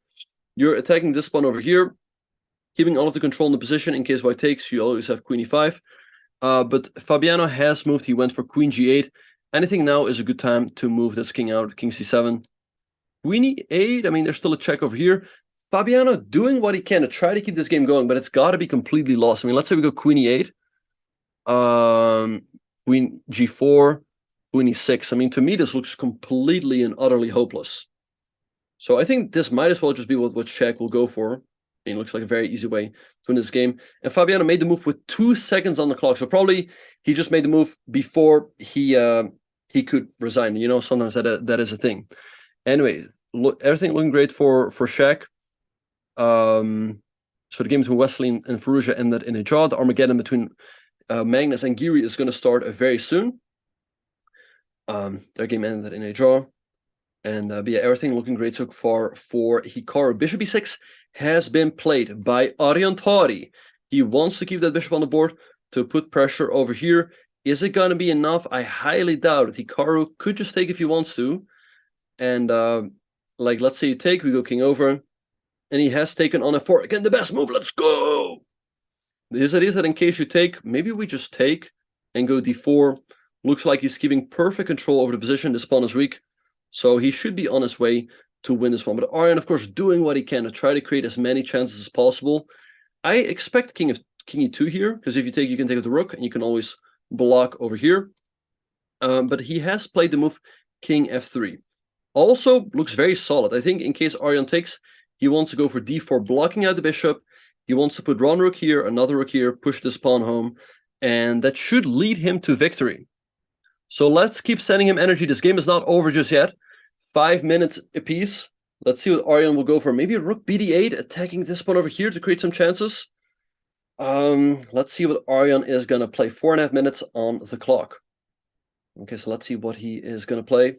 You're attacking this pawn over here, keeping all of the control in the position. In case white takes, you always have Queen E5. But Fabiano has moved. He went for Queen G8. And I think now is a good time to move this king out, King C7. Queen E8, I mean, there's still a check over here. Fabiano doing what he can to try to keep this game going, but it's got to be completely lost. I mean, let's say we go Queen E8. Queen G4, Queen E6. I mean, to me, this looks completely and utterly hopeless. So I think this might as well just be what Shaq will go for. I mean, it looks like a very easy way to win this game. And Fabiano made the move with 2 seconds on the clock. So probably he just made the move before he could resign. You know, sometimes that is a thing. Anyway, everything looking great for Shaq. So the game between Wesley and Fallujah ended in a draw. The Armageddon between Magnus and Giri is going to start very soon. Their game ended in a draw. And but yeah, everything looking great so far for Hikaru. Bishop e6 has been played by Aryan Tari. He wants to keep that bishop on the board to put pressure over here. Is it going to be enough? I highly doubt it. Hikaru could just take if he wants to. And like, let's say you take, we go king over. And he has taken on f4. Again, the best move. Let's go! His idea is that in case you take, maybe we just take and go d4. Looks like he's keeping perfect control over the position. This pawn is weak. So he should be on his way to win this one. But Aryan, of course, doing what he can to try to create as many chances as possible. I expect king e2 here, because if you take, you can take with the rook, and you can always block over here. But he has played the move king f3. Also looks very solid. I think in case Aryan takes, he wants to go for d4, blocking out the bishop. He wants to put one rook here, another rook here, push this pawn home, and that should lead him to victory. So let's keep sending him energy. This game is not over just yet. 5 minutes apiece. Let's see what Aryan will go for. Maybe a rook bd8, attacking this pawn over here to create some chances. Let's see what Aryan is going to play. 4.5 minutes on the clock. Okay, so let's see what he is going to play.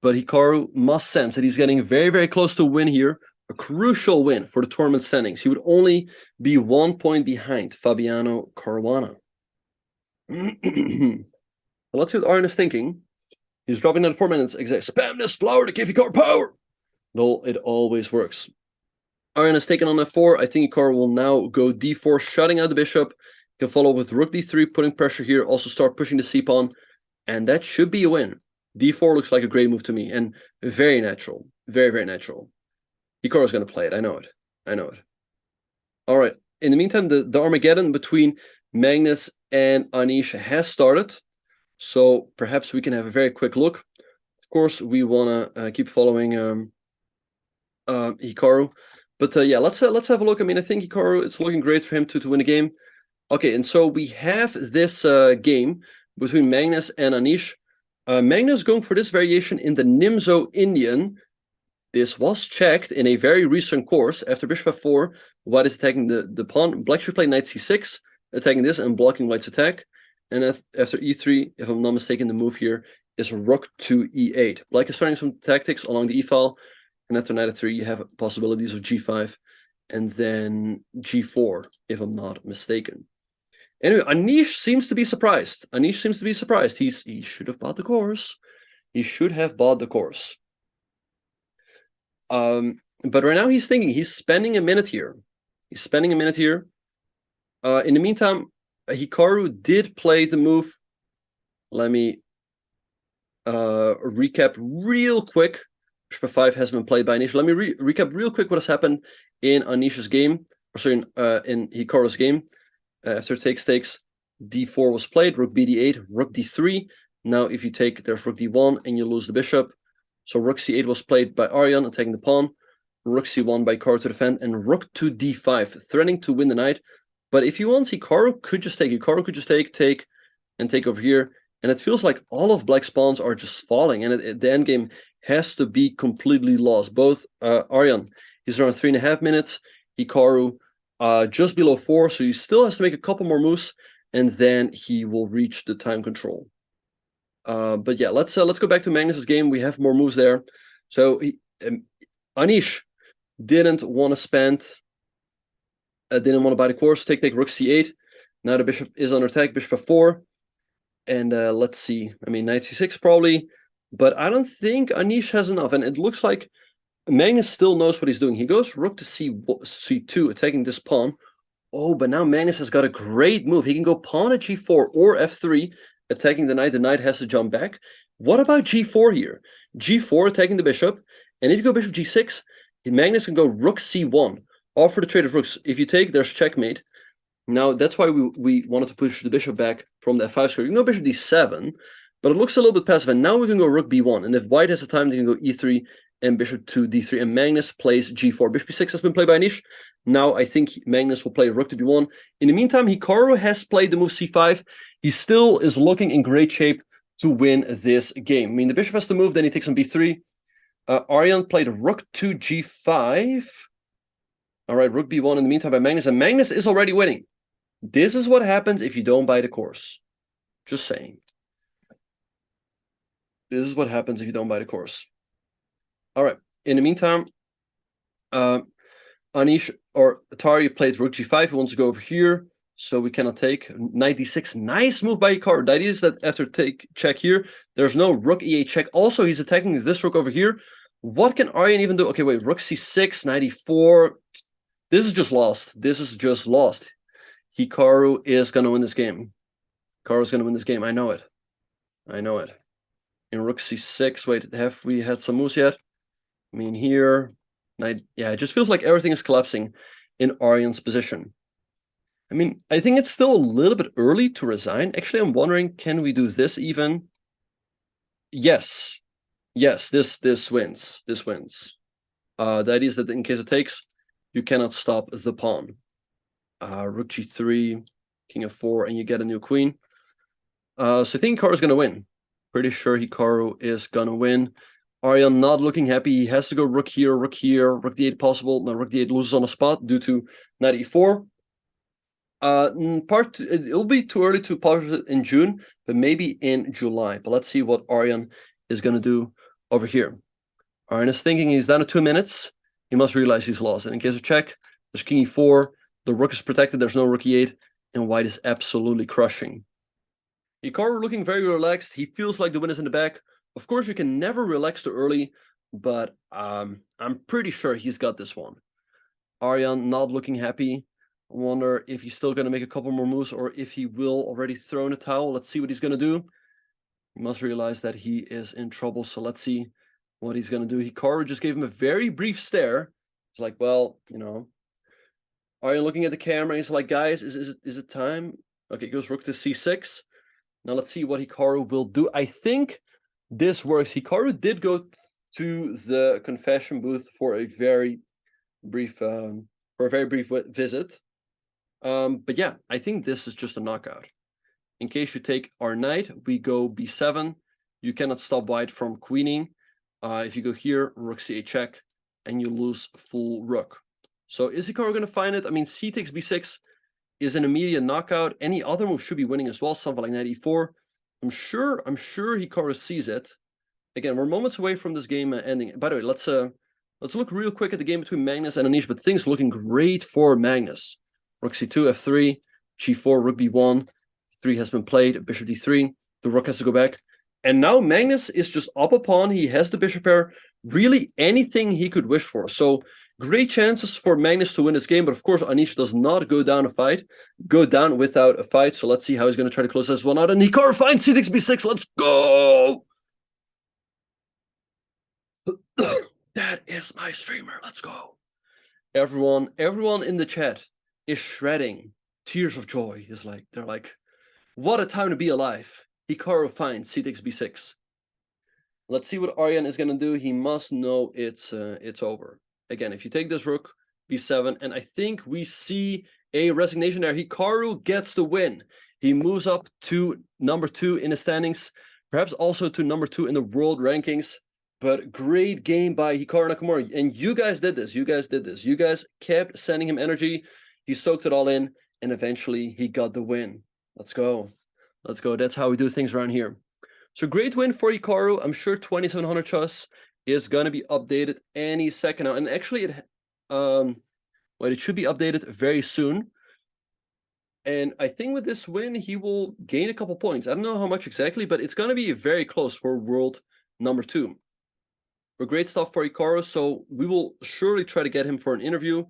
But Hikaru must sense that he's getting very, very close to a win here. A crucial win for the tournament standings. He would only be 1 point behind Fabiano Caruana. Let's see what Aryan is thinking. He's dropping down 4 minutes. Exact. Spam this flower to give Hikaru power. No, it always works. Aryan has taken on f4. I think Hikaru will now go d4, shutting out the bishop. He can follow with rook d3, putting pressure here. Also start pushing the c pawn. And that should be a win. d4 looks like a great move to me. And very natural. Very, very natural. Hikaru is going to play it. I know it. I know it. All right. In the meantime, the Armageddon between Magnus and Anish has started. So perhaps we can have a very quick look. Of course, we want to keep following Hikaru. But yeah, let's have a look. I mean, I think Hikaru, it's looking great for him to win a game. Okay, and so we have this game between Magnus and Anish. Magnus going for this variation in the Nimzo Indian. This was checked in a very recent course. After bishop f4, white is attacking the pawn. Black should play knight c6, attacking this and blocking white's attack. And after e3, if I'm not mistaken, the move here is rook to e8. Black is starting some tactics along the e file. And after knight f3, you have possibilities of g5 and then g4, if I'm not mistaken. Anyway, Anish seems to be surprised. Anish seems to be surprised. He should have bought the course. He should have bought the course. But right now he's thinking, he's spending a minute here. He's spending a minute here. In the meantime, Hikaru did play the move. Let me recap real quick. Bishop 5 has been played by Anish. Let me recap real quick what has happened in Anish's game, or sorry, in Hikaru's game. After takes, d4 was played, rook bd8, rook d3. Now if you take, there's rook d1, and you lose the bishop. So rook c8 was played by Aryan, attacking the pawn. Rook c1 by Hikaru to defend, and rook to d5, threatening to win the knight. But if he wants, Hikaru could just take. Hikaru could just take, and take over here. And it feels like all of Black's pawns are just falling, and the endgame has to be completely lost. Both Aryan, he's around 3.5 minutes. Hikaru, just below 4, so he still has to make a couple more moves, and then he will reach the time control. But yeah, let's go back to Magnus's game. We have more moves there. So Anish didn't want to spend, didn't want to buy the course. Take rook c8. Now the bishop is under attack. Bishop f4, and let's see. I mean, knight c6 probably, but I don't think Anish has enough. And it looks like Magnus still knows what he's doing. He goes rook to c2, attacking this pawn. Oh, but now Magnus has got a great move. He can go pawn at g4 or f3. Attacking the knight. The knight has to jump back. What about g4 here? g4 attacking the bishop. And if you go bishop g6, Magnus can go rook c1. Offer the trade of rooks. If you take, there's checkmate. Now, that's why we wanted to push the bishop back from the f5 square. You can go bishop d7, but it looks a little bit passive. And now we can go rook b1. And if white has the time, they can go e3 and bishop to d3. And Magnus plays g4. Bishop b6 has been played by Anish. Now I think Magnus will play rook to b1. In the meantime, Hikaru has played the move c5. He still is looking in great shape to win this game. I mean, the bishop has to move, then he takes on b3. Aryan played rook to g5. All right, rook b1 in the meantime by Magnus, and Magnus is already winning. This is what happens if you don't buy the course. Just saying. This is what happens if you don't buy the course. All right, in the meantime, Anish or Tari played rook g5. He wants to go over here, so we cannot take. Knight d6. Nice move by Hikaru. The idea is that after take check here, there's no rook e8 check. Also, he's attacking this rook over here. What can Aryan even do? Okay, wait, rook c6, knight e4. This is just lost. This is just lost. Hikaru is going to win this game. Hikaru is going to win this game. I know it. I know it. In rook c6, wait, have we had some moves yet? I mean, here, knight, yeah, it just feels like everything is collapsing in Aryan's position. I mean, I think it's still a little bit early to resign. Actually, I'm wondering, can we do this even? Yes. Yes, this wins. This wins. The idea is that in case it takes, you cannot stop the pawn. Rook g3, king f4, and you get a new queen. So I think Hikaru is going to win. Pretty sure Hikaru is going to win. Aryan not looking happy. He has to go rook here, rook d8 possible. No, rook d8 loses on the spot due to knight e4. It'll be too early to publish it in June, but maybe in July. But let's see what Aryan is going to do over here. Aryan is thinking he's down to 2 minutes. He must realize he's lost. And in case of check, there's king e4. The rook is protected. There's no rook e8. And white is absolutely crushing. Hikaru looking very relaxed. He feels like the win is in the back. Of course, you can never relax too early, but I'm pretty sure he's got this one. Aryan not looking happy. I wonder if he's still going to make a couple more moves or if he will already throw in a towel. Let's see what he's going to do. He must realize that he is in trouble, so let's see what he's going to do. Hikaru just gave him a very brief stare. It's like, well, you know. Aryan looking at the camera. He's like, guys, is it time? Okay, goes rook to c6. Now let's see what Hikaru will do. I think this works. Hikaru did go to the confession booth for a very brief visit. But yeah, I think this is just a knockout. In case you take our knight, we go b7. You cannot stop white from queening. If you go here, rook c8 check, and you lose full rook. So is Hikaru going to find it? I mean, c takes b6 is an immediate knockout. Any other move should be winning as well, something like knight e4. I'm sure Hikaru sees it. Again, we're moments away from this game ending. By the way, let's look real quick at the game between Magnus and Anish, but things looking great for Magnus. Rook c2, f3, g4, rook b1, 3 has been played, bishop d3, the rook has to go back. And now Magnus is just up a pawn, he has the bishop pair, really anything he could wish for. So great chances for Magnus to win this game, but of course Anish does not go down without a fight. So let's see how he's going to try to close this one out. And Hikaru finds c6, b6, let's go! That is my streamer, let's go. Everyone in the chat is shredding tears of joy. They're like, what a time to be alive. Hikaru finds c takes b6. Let's see what Aryan is going to do. He must know it's over. Again, if you take this rook, b7, and I think we see a resignation there. Hikaru gets the win. He moves up to number 2 in the standings, perhaps also to number 2 in the world rankings. But great game by Hikaru Nakamura. And you guys did this. You guys kept sending him energy. He soaked it all in, and eventually he got the win. Let's go. Let's go. That's how we do things around here. So great win for Hikaru. I'm sure 2700 chess is going to be updated any second now. And actually, it should be updated very soon. And I think with this win, he will gain a couple points. I don't know how much exactly, but it's going to be very close for world number 2. But great stuff for Hikaru, so we will surely try to get him for an interview,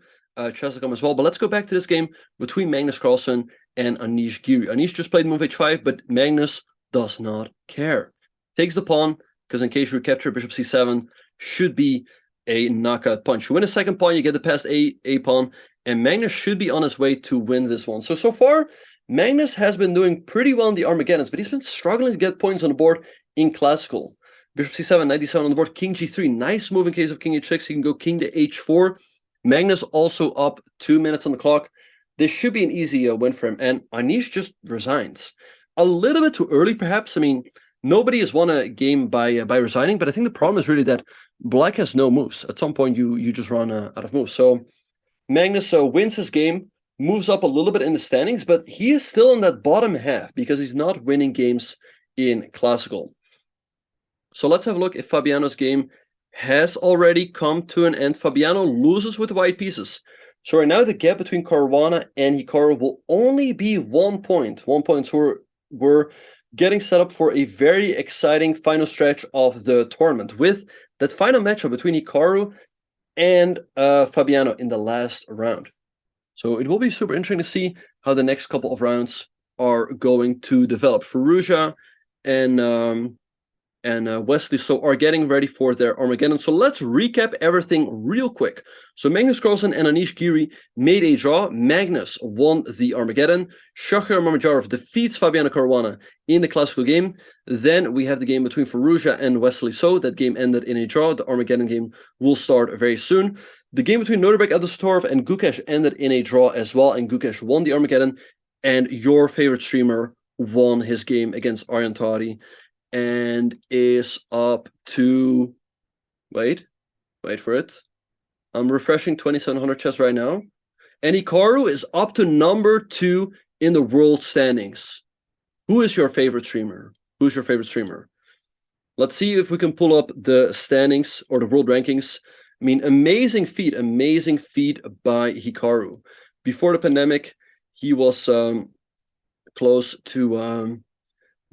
chess.com as well. But let's go back to this game between Magnus Carlsen and Anish Giri. Anish just played move h5, but Magnus does not care. Takes the pawn, because in case you recapture bishop c7, should be a knockout punch. You win a second pawn, you get the passed a pawn, and Magnus should be on his way to win this one. So far, Magnus has been doing pretty well in the Armageddons, but he's been struggling to get points on the board in classical. Bishop c7, knight d7 on the board, king g3. Nice move in case of king h6. He can go king to h4. Magnus also up 2 minutes on the clock. This should be an easy win for him. And Anish just resigns. A little bit too early, perhaps. I mean, nobody has won a game by resigning, but I think the problem is really that black has no moves. At some point, you just run out of moves. So Magnus wins his game, moves up a little bit in the standings, but he is still in that bottom half because he's not winning games in Classical. So let's have a look if Fabiano's game has already come to an end. Fabiano loses with white pieces. So right now the gap between Caruana and Hikaru will only be 1 point. 1 point. So we're getting set up for a very exciting final stretch of the tournament with that final matchup between Hikaru and Fabiano in the last round. So it will be super interesting to see how the next couple of rounds are going to develop. Faruja and Wesley so are getting ready for their Armageddon. So let's recap everything real quick. So Magnus Carlsen and Anish Giri made a draw. Magnus won the Armageddon. Shahryar Mamedyarov defeats Fabiano Caruana in the Classical game. Then we have the game between Faruja and Wesley So. That game ended in a draw. The Armageddon game will start very soon. The game between Norbek Abdulsatorov and Gukesh ended in a draw as well, and Gukesh won the Armageddon. And your favorite streamer won his game against Aryan Tari and is up to, wait for it. I'm refreshing 2700 chess right now. And Hikaru is up to number 2 in the world standings. Who is your favorite streamer? Who's your favorite streamer? Let's see if we can pull up the standings or the world rankings. I mean, amazing feat by Hikaru. Before the pandemic, he was close to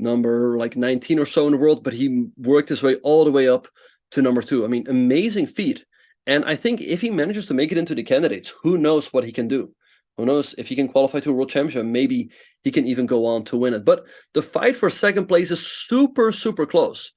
number like 19 or so in the world, but he worked his way all the way up to number 2. I mean, amazing feat. And I think if he manages to make it into the candidates, who knows what he can do? Who knows if he can qualify to a world championship? Maybe he can even go on to win it. But the fight for second place is super, super close.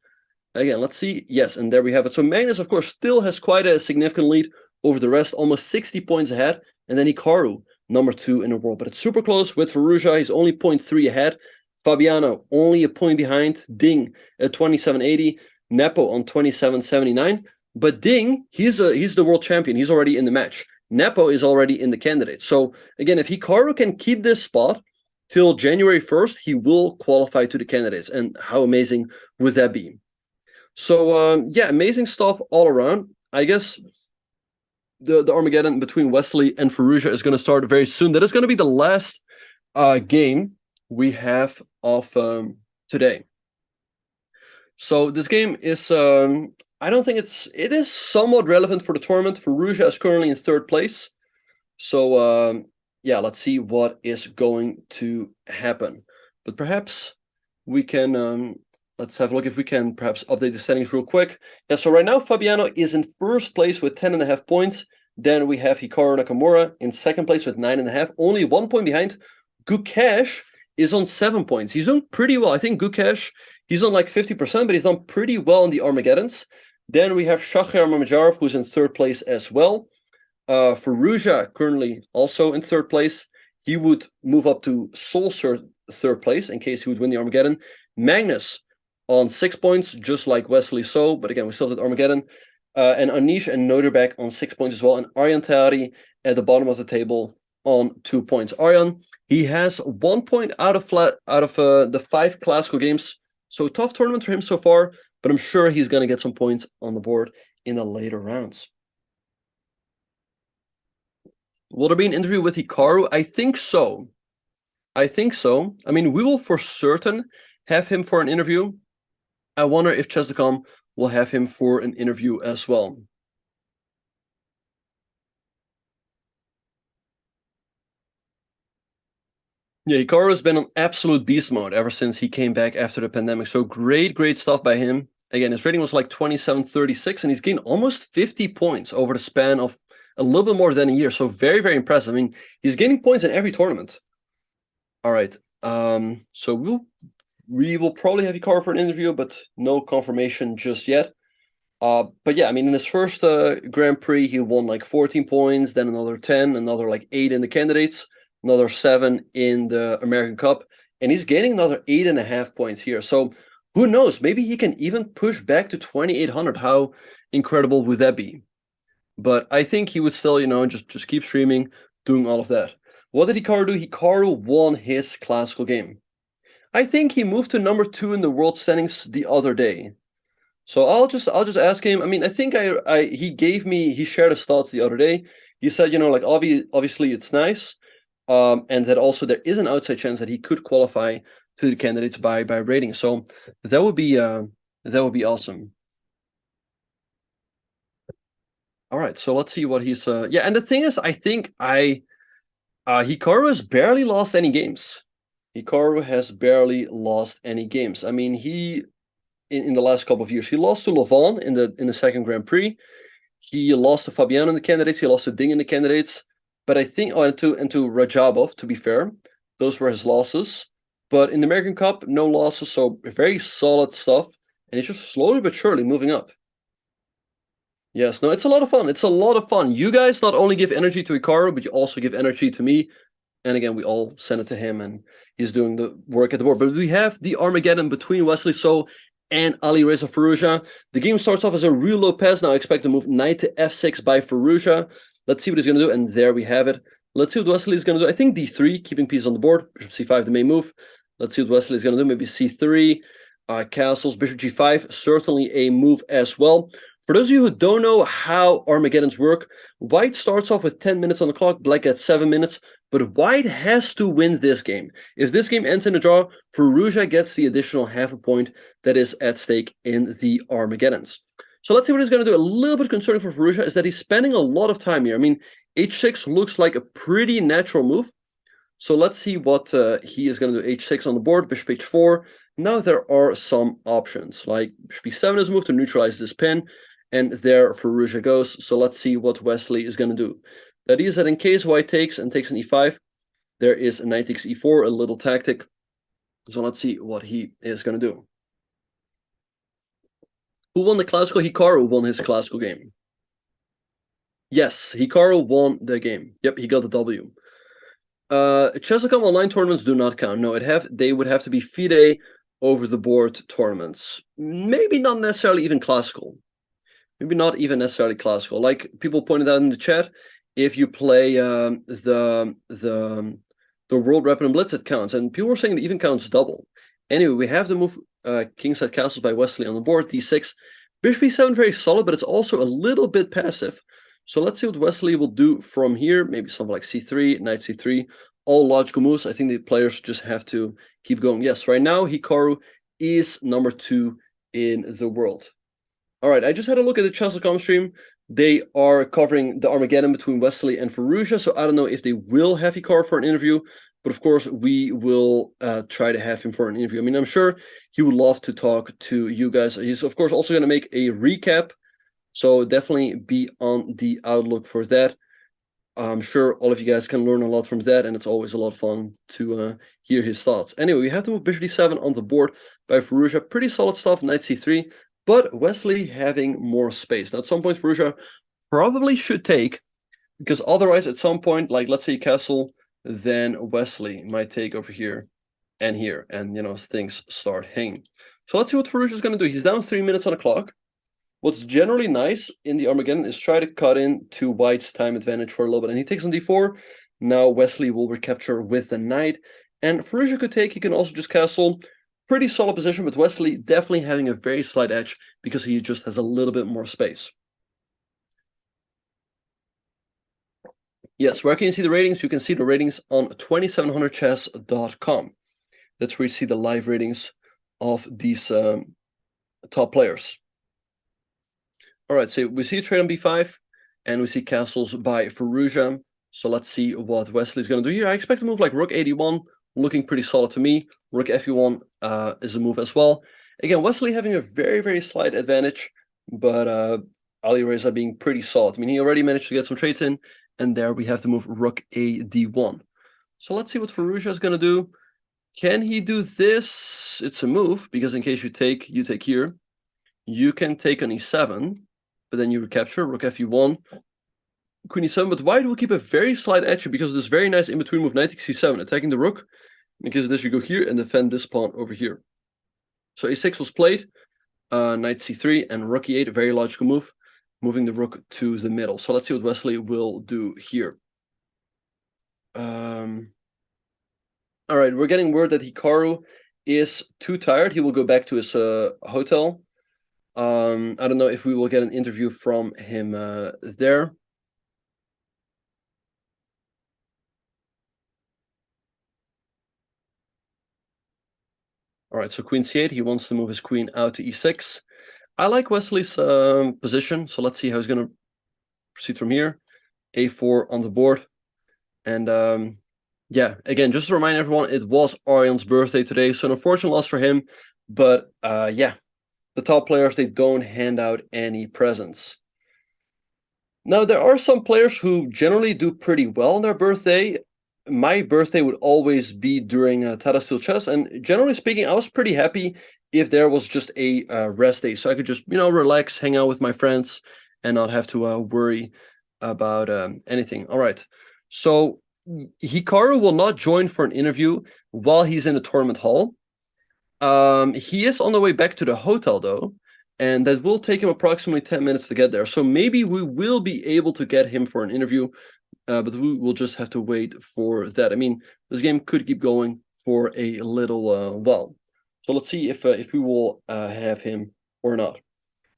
Again, let's see. Yes, and there we have it. So Magnus, of course, still has quite a significant lead over the rest, almost 60 points ahead. And then Hikaru, number 2 in the world. But it's super close with Faruja. He's only 0.3 ahead. Fabiano, only a point behind. Ding at 2780. Nepo on 2779. But Ding, he's the world champion. He's already in the match. Nepo is already in the candidate. So again, if Hikaru can keep this spot till January 1st, he will qualify to the candidates. And how amazing would that be? So yeah, amazing stuff all around. I guess the Armageddon between Wesley and Faruja is going to start very soon. That is going to be the last game we have of today. So this game is I don't think it is somewhat relevant for the tournament. Faruja is currently in 3rd place. So yeah, let's see what is going to happen. But perhaps we can let's have a look if we can perhaps update the standings real quick. Yeah, so right now Fabiano is in 1st place with 10.5 points. Then we have Hikaru Nakamura in 2nd place with 9.5, only 1 point behind. Gukesh is on 7 points. He's doing pretty well. I think Gukesh, he's on like 50%, but he's done pretty well in the Armageddons. Then we have Shahryar Mamedyarov, who's in 3rd place as well. Faruja currently also in 3rd place. He would move up to sole 3rd place in case he would win the Armageddon. Magnus on 6 points, just like Wesley So, but again, we still have that Armageddon. And Anish and Noderbeck on 6 points as well. And Aryan Tari at the bottom of the table on 2 points. Aryan, he has 1 point out of the 5 classical games. So tough tournament for him so far, but I'm sure he's going to get some points on the board in the later rounds. Will there be an interview with Hikaru? I think so. I mean, we will for certain have him for an interview. I wonder if Chess.com will have him for an interview as well. Yeah, Hikaru has been on absolute beast mode ever since he came back after the pandemic. So great stuff by him. Again, his rating was like 2736, and he's gained almost 50 points over the span of a little bit more than a year. So very impressive. I mean, he's gaining points in every tournament. All right. So we will probably have Hikaru for an interview, but no confirmation just yet. But yeah, I mean, in his first Grand Prix, he won like 14 points, then another 10, another like 8 in the candidates, another 7 in the American Cup, and he's gaining another 8.5 points here. So who knows? Maybe he can even push back to 2,800. How incredible would that be? But I think he would still, just keep streaming, doing all of that. What did Hikaru do? Hikaru won his classical game. I think he moved to number 2 in the world standings the other day. So I'll just ask him. I mean, I think he shared his thoughts the other day. He said, like obviously it's nice, and that also there is an outside chance that he could qualify to the candidates by rating. So that would be awesome. All right, so let's see what he's yeah, and the thing is, I think Hikaru has barely lost any games. Hikaru has barely lost any games. I mean, he in the last couple of years, he lost to Lavon in the second Grand Prix. He lost to Fabian in the candidates. He lost to Ding in the candidates. But I think, and to Rajabov, to be fair, those were his losses. But in the American Cup, no losses, so very solid stuff. And he's just slowly but surely moving up. Yes, no, it's a lot of fun. It's a lot of fun. You guys not only give energy to Hikaru, but you also give energy to me. And again, we all send it to him, and he's doing the work at the board. But we have the Armageddon between Wesley So and Alireza Firouzja. The game starts off as a real low pass. Now I expect to move knight to f6 by Firouzja. Let's see what he's going to do, and there we have it. Let's see what Wesley is going to do. I think d3, keeping pieces on the board. Bishop c5, the main move. Let's see what Wesley is going to do. Maybe c3, castles, bishop g5, certainly a move as well. For those of you who don't know how Armageddons work, White starts off with 10 minutes on the clock, Black gets 7 minutes, but White has to win this game. If this game ends in a draw, Firouzja gets the additional half a point that is at stake in the Armageddons. So let's see what he's going to do. A little bit concerning for Firouzja is that he's spending a lot of time here. I mean, h6 looks like a pretty natural move. So let's see what he is going to do. h6 on the board, bishop h4. Now there are some options, like bishop b7 is a move to neutralize this pin. And there Firouzja goes. So let's see what Wesley is going to do. That is that in case White takes and takes an e5, there is a knight takes e4, a little tactic. So let's see what he is going to do. Who won the classical? Hikaru won his classical game. Yes, Hikaru won the game. Yep, he got the W. Chess.com online tournaments do not count. No, they would have to be FIDE over the board tournaments. Maybe not necessarily even classical. Maybe not even necessarily classical. Like people pointed out in the chat, if you play the World Rapid and Blitz, it counts. And people were saying it even counts double. Anyway, we have the move kingside castles by Wesley on the board, d6. Bishop e7, very solid, but it's also a little bit passive. So let's see what Wesley will do from here. Maybe something like c3, knight c3. All logical moves. I think the players just have to keep going. Yes, right now, Hikaru is number 2 in the world. All right, I just had a look at the Chess.com stream. They are covering the Armageddon between Wesley and Firouzja, so I don't know if they will have Hikaru for an interview, but of course we will try to have him for an interview. I mean, I'm sure he would love to talk to you guys. He's, of course, also going to make a recap, so definitely be on the outlook for that. I'm sure all of you guys can learn a lot from that, and it's always a lot of fun to hear his thoughts. Anyway, we have to move bishop d7 on the board by Firouzja. Pretty solid stuff, knight c3. But Wesley having more space. Now, at some point, Firouzja probably should take, because otherwise, at some point, like let's say castle, then Wesley might take over here, and things start hanging. So let's see what Firouzja is going to do. He's down 3 minutes on the clock. What's generally nice in the Armageddon is try to cut into White's time advantage for a little bit, and he takes on d4. Now Wesley will recapture with the knight, and Firouzja could take. He can also just castle. Pretty solid position, but Wesley definitely having a very slight edge because he just has a little bit more space. Yes, where can you see the ratings? You can see the ratings on 2700chess.com. That's where you see the live ratings of these top players. All right, so we see a trade on b5, and we see castles by Firouzja. So let's see what Wesley's going to do here. I expect a move like rook 81, looking pretty solid to me. Rook fe1 is a move as well. Again, Wesley having a very, very slight advantage, but Alireza being pretty solid. I mean, he already managed to get some trades in, and there we have to move rook a d1. So let's see what Firouzja is going to do. Can he do this? It's a move, because in case you take here. You can take on e7, but then you recapture rook fe1. Queen e7, but White will keep a very slight edge because of this very nice in-between move, knight takes c7, attacking the rook. In case of this, you go here and defend this pawn over here. So a6 was played, knight c3, and rook e8, a very logical move, moving the rook to the middle. So let's see what Wesley will do here. All right, we're getting word that Hikaru is too tired. He will go back to his hotel. I don't know if we will get an interview from him there. All right, so queen c8, he wants to move his queen out to e6. I like Wesley's position, so let's see how he's going to proceed from here. a4 on the board. And yeah, again, just to remind everyone, it was Aryan's birthday today, so an unfortunate loss for him. But yeah, the top players, they don't hand out any presents. Now, there are some players who generally do pretty well on their birthday. My birthday would always be during Tata Steel Chess, and generally speaking, I was pretty happy if there was just a rest day, so I could just, relax, hang out with my friends, and not have to worry about anything. All right, so Hikaru will not join for an interview while he's in the tournament hall. He is on the way back to the hotel, though, and that will take him approximately 10 minutes to get there. So maybe we will be able to get him for an interview, but we will just have to wait for that. I mean, this game could keep going for a little while. So let's see if we will have him or not.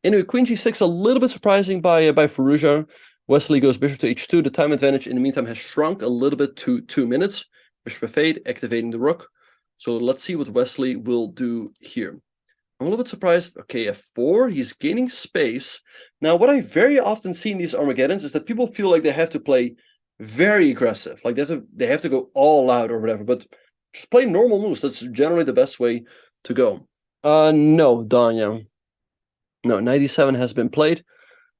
Anyway, queen g6, a little bit surprising by Firouzja. Wesley goes bishop to h2. The time advantage in the meantime has shrunk a little bit to 2 minutes. Bishop f8, activating the rook. So let's see what Wesley will do here. I'm a little bit surprised. Okay, f4, he's gaining space. Now, what I very often see in these Armageddons is that people feel like they have to play very aggressive. Like they have to go all out or whatever, but just play normal moves. That's generally the best way to go. No, Danya. No, 97 has been played.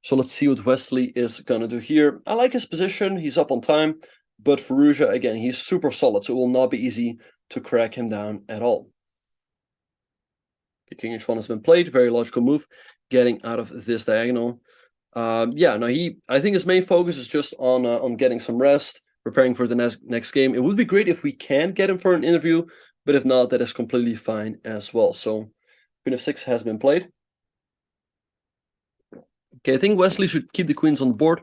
So let's see what Wesley is going to do here. I like his position. He's up on time. But Firouzja, again, he's super solid, so it will not be easy to crack him down at all. Okay, King h1 has been played. Very logical move, getting out of this diagonal. Yeah, no, I think his main focus is just on getting some rest, preparing for the next game. It would be great if we can get him for an interview, but if not, that is completely fine as well. So queen f6 has been played. Okay, I think Wesley should keep the queens on the board.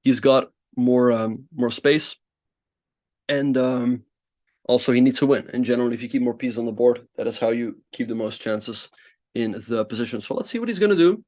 He's got more space, and also he needs to win. And generally, if you keep more pieces on the board, that is how you keep the most chances in the position. So let's see what he's going to do.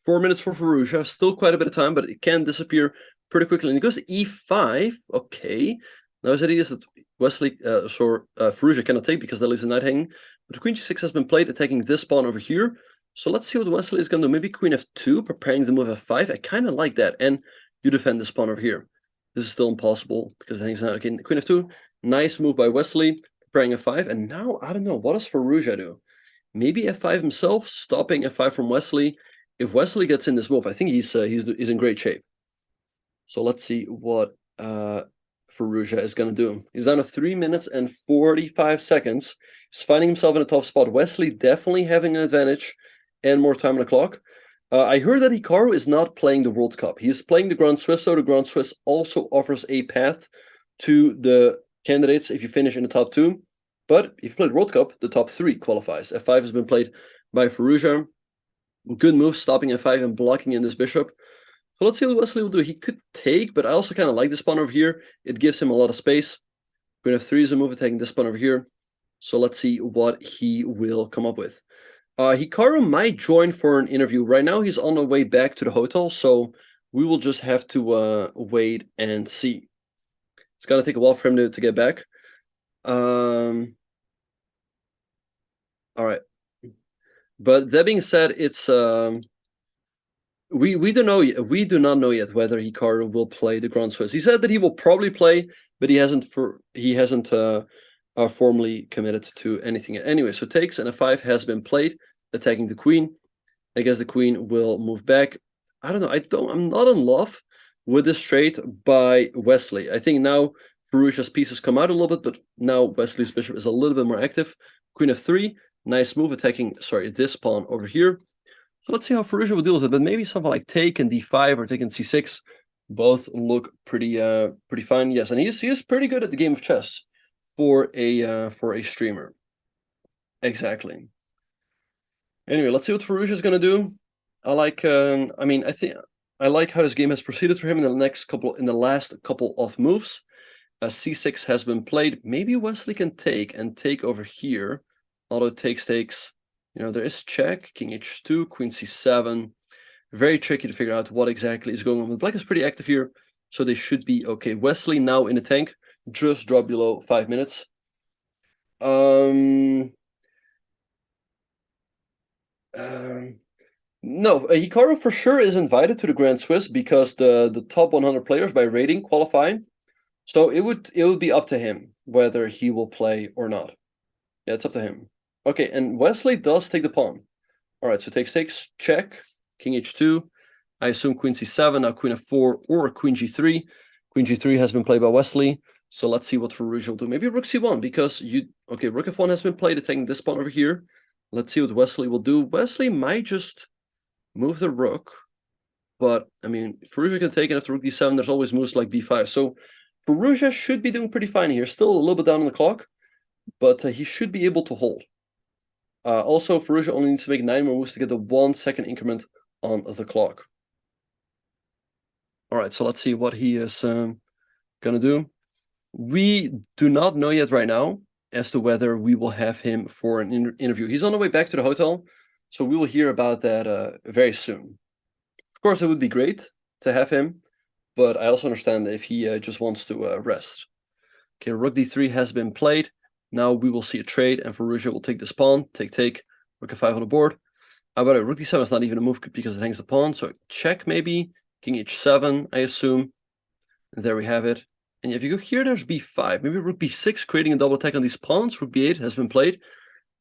4 minutes for Firouzja, still quite a bit of time, but it can disappear pretty quickly. And he goes to e5. Okay, now his idea is that Firouzja cannot take because that leaves a knight hanging. But queen g6 has been played, attacking this pawn over here. So let's see what Wesley is going to do. Maybe queen f2, preparing to move f5. I kind of like that. And you defend this pawn over here. This is still impossible because then he's not. Okay, queen f2. Nice move by Wesley, preparing f5. And now, I don't know, what does Firouzja do? Maybe f5 himself, stopping f5 from Wesley. If Wesley gets in this move, I think he's in great shape. So let's see what Firouzja is going to do. He's down to 3 minutes and 45 seconds. He's finding himself in a tough spot. Wesley definitely having an advantage and more time on the clock. I heard that Hikaru is not playing the World Cup. He's playing the Grand Swiss, though. The Grand Swiss also offers a path to the candidates if you finish in the top 2. But if you play the World Cup, the top 3 qualifies. f5 has been played by Firouzja. Good move, stopping f5 and blocking in this bishop. So let's see what Wesley will do. He could take, but I also kind of like this pawn over here. It gives him a lot of space. Queen f3 is a move, attacking this pawn over here. So let's see what he will come up with. Hikaru might join for an interview. Right now, he's on the way back to the hotel, so we will just have to wait and see. It's going to take a while for him to get back. All right. But that being said, it's we don't know yet. We do not know yet whether Hikaru will play the Grand Swiss. He said that he will probably play, but he hasn't formally committed to anything yet. Anyway, so takes and f5 has been played, attacking the queen. I guess the queen will move back. I don't know. I'm not in love with this trade by Wesley. I think now Firouzja's pieces come out a little bit, but now Wesley's bishop is a little bit more active. Queen f3, nice move, attacking this pawn over here. So let's see how Firouzja will deal with it. But maybe something like take and d5 or take and c6 both look pretty fine. Yes, and he is pretty good at the game of chess for a streamer. Exactly. Anyway, let's see what Firouzja is going to do. I like. I like how this game has proceeded for him in the last couple of moves. c6 has been played. Maybe Wesley can take over here. Although takes. There is check, king h2, queen c7. Very tricky to figure out what exactly is going on. But black is pretty active here, so they should be okay. Wesley now in the tank, just dropped below 5 minutes. No, Hikaru for sure is invited to the Grand Swiss because the top 100 players by rating qualify. So it would be up to him whether he will play or not. Yeah, it's up to him. Okay, and Wesley does take the pawn. All right, so takes, check, king h2. I assume queen c7, now queen f4 or queen g3. Queen g3 has been played by Wesley. So let's see what Farouj will do. Maybe rook c1 because okay, rook f1 has been played, attacking this pawn over here. Let's see what Wesley will do. Wesley might just move the rook, but I mean, Farouj can take it after rook d7. There's always moves like b5. So Farouj should be doing pretty fine here. Still a little bit down on the clock, but he should be able to hold. Also, Farouj only needs to make 9 more moves to get the 1 second increment on the clock. All right, so let's see what he is gonna do. We do not know yet right now as to whether we will have him for an interview. He's on the way back to the hotel, so we will hear about that very soon. Of course, it would be great to have him, but I also understand if he just wants to rest. Okay, rook d3 has been played. Now we will see a trade, and Farouj will take this pawn, take, rook f5 on the board. By the way, rook d7 is not even a move because it hangs the pawn, so check maybe, king h7, I assume. And there we have it. And if you go here, there's b5. Maybe rook b6, creating a double attack on these pawns. Rook b8 has been played.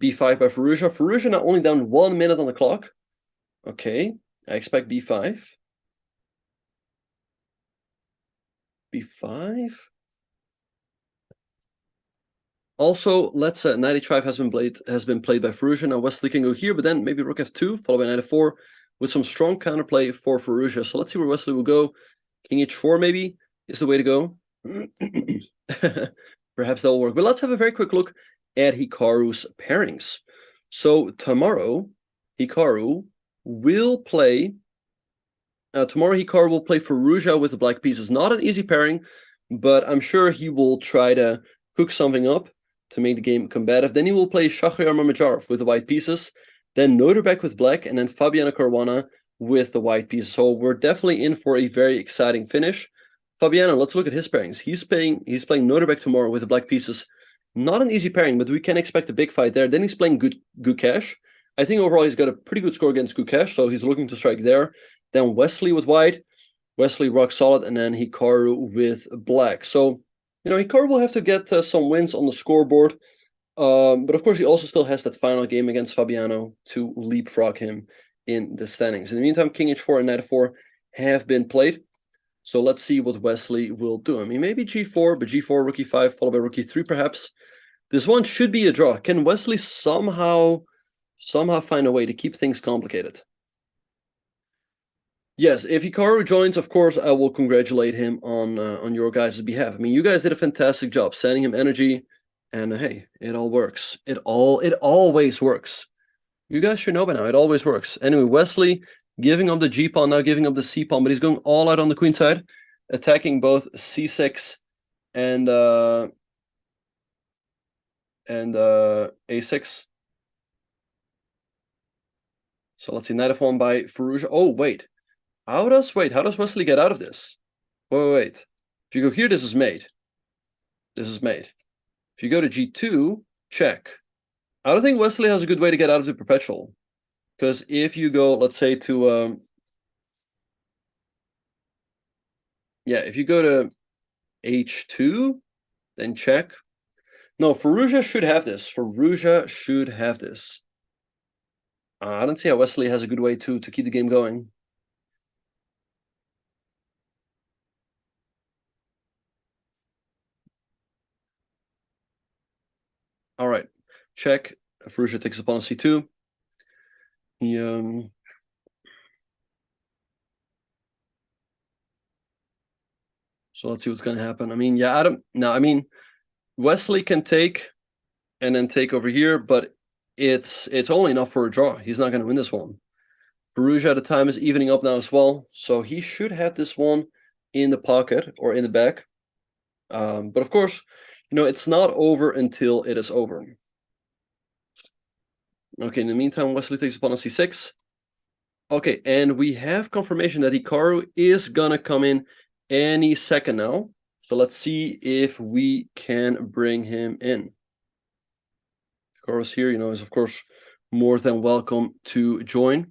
b5 by Farouj. Farouj now only down 1 minute on the clock. Okay, I expect b5. b5. Also, let's knight h5 has been played by Farouj. Now Wesley can go here, but then maybe rook f2 followed by knight f4 with some strong counterplay for Farouj. So let's see where Wesley will go. King h4 maybe is the way to go. Perhaps that will work. But let's have a very quick look at Hikaru's pairings. So tomorrow, Hikaru will play. Tomorrow, Hikaru will play Farouj with the black pieces. Not an easy pairing, but I'm sure he will try to cook something up to make the game combative. Then he will play Shahryar Mamajarov with the white pieces, then Noterbeck with black, and then Fabiano Caruana with the white pieces. So we're definitely in for a very exciting finish. Fabiano, let's look at his pairings. He's playing Noterbeck tomorrow with the black pieces. Not an easy pairing, but we can expect a big fight there. Then he's playing Gukesh. I think overall he's got a pretty good score against Gukesh, so he's looking to strike there. Then Wesley with white, Wesley rock solid, and then Hikaru with black. So, Hikaru will have to get some wins on the scoreboard. But of course, he also still has that final game against Fabiano to leapfrog him in the standings. In the meantime, King h4 and Knight f4 have been played. So let's see what Wesley will do. I mean, maybe g4, but g4, rook e5, followed by rook e3 perhaps. This one should be a draw. Can Wesley somehow find a way to keep things complicated? Yes, if Hikaru joins, of course, I will congratulate him on your guys' behalf. I mean, you guys did a fantastic job sending him energy, and hey, it all works. It always works. You guys should know by now, it always works. Anyway, Wesley giving up the G pawn, now giving up the C pawn, but he's going all out on the queen side, attacking both C6 and A6. So let's see, knight f1 by Farouj. Oh, wait. How does Wesley get out of this? Wait. If you go here, this is mate. This is mate. If you go to g2, check. I don't think Wesley has a good way to get out of the perpetual. Because if you go, let's say, to if you go to h2, then check. No, Farouj should have this. Farouj should have this. I don't see how Wesley has a good way to keep the game going. All right, check. Farouj takes upon c2. So let's see what's going to happen. I mean, I mean, Wesley can take and then take over here, but it's only enough for a draw. He's not going to win this one. Farouj at the time is evening up now as well, so he should have this one in the pocket or in the back. But of course, it's not over until it is over. Okay, in the meantime, Wesley takes upon c6. Okay, and we have confirmation that Hikaru is gonna come in any second now. So let's see if we can bring him in. Hikaru's here, is of course more than welcome to join.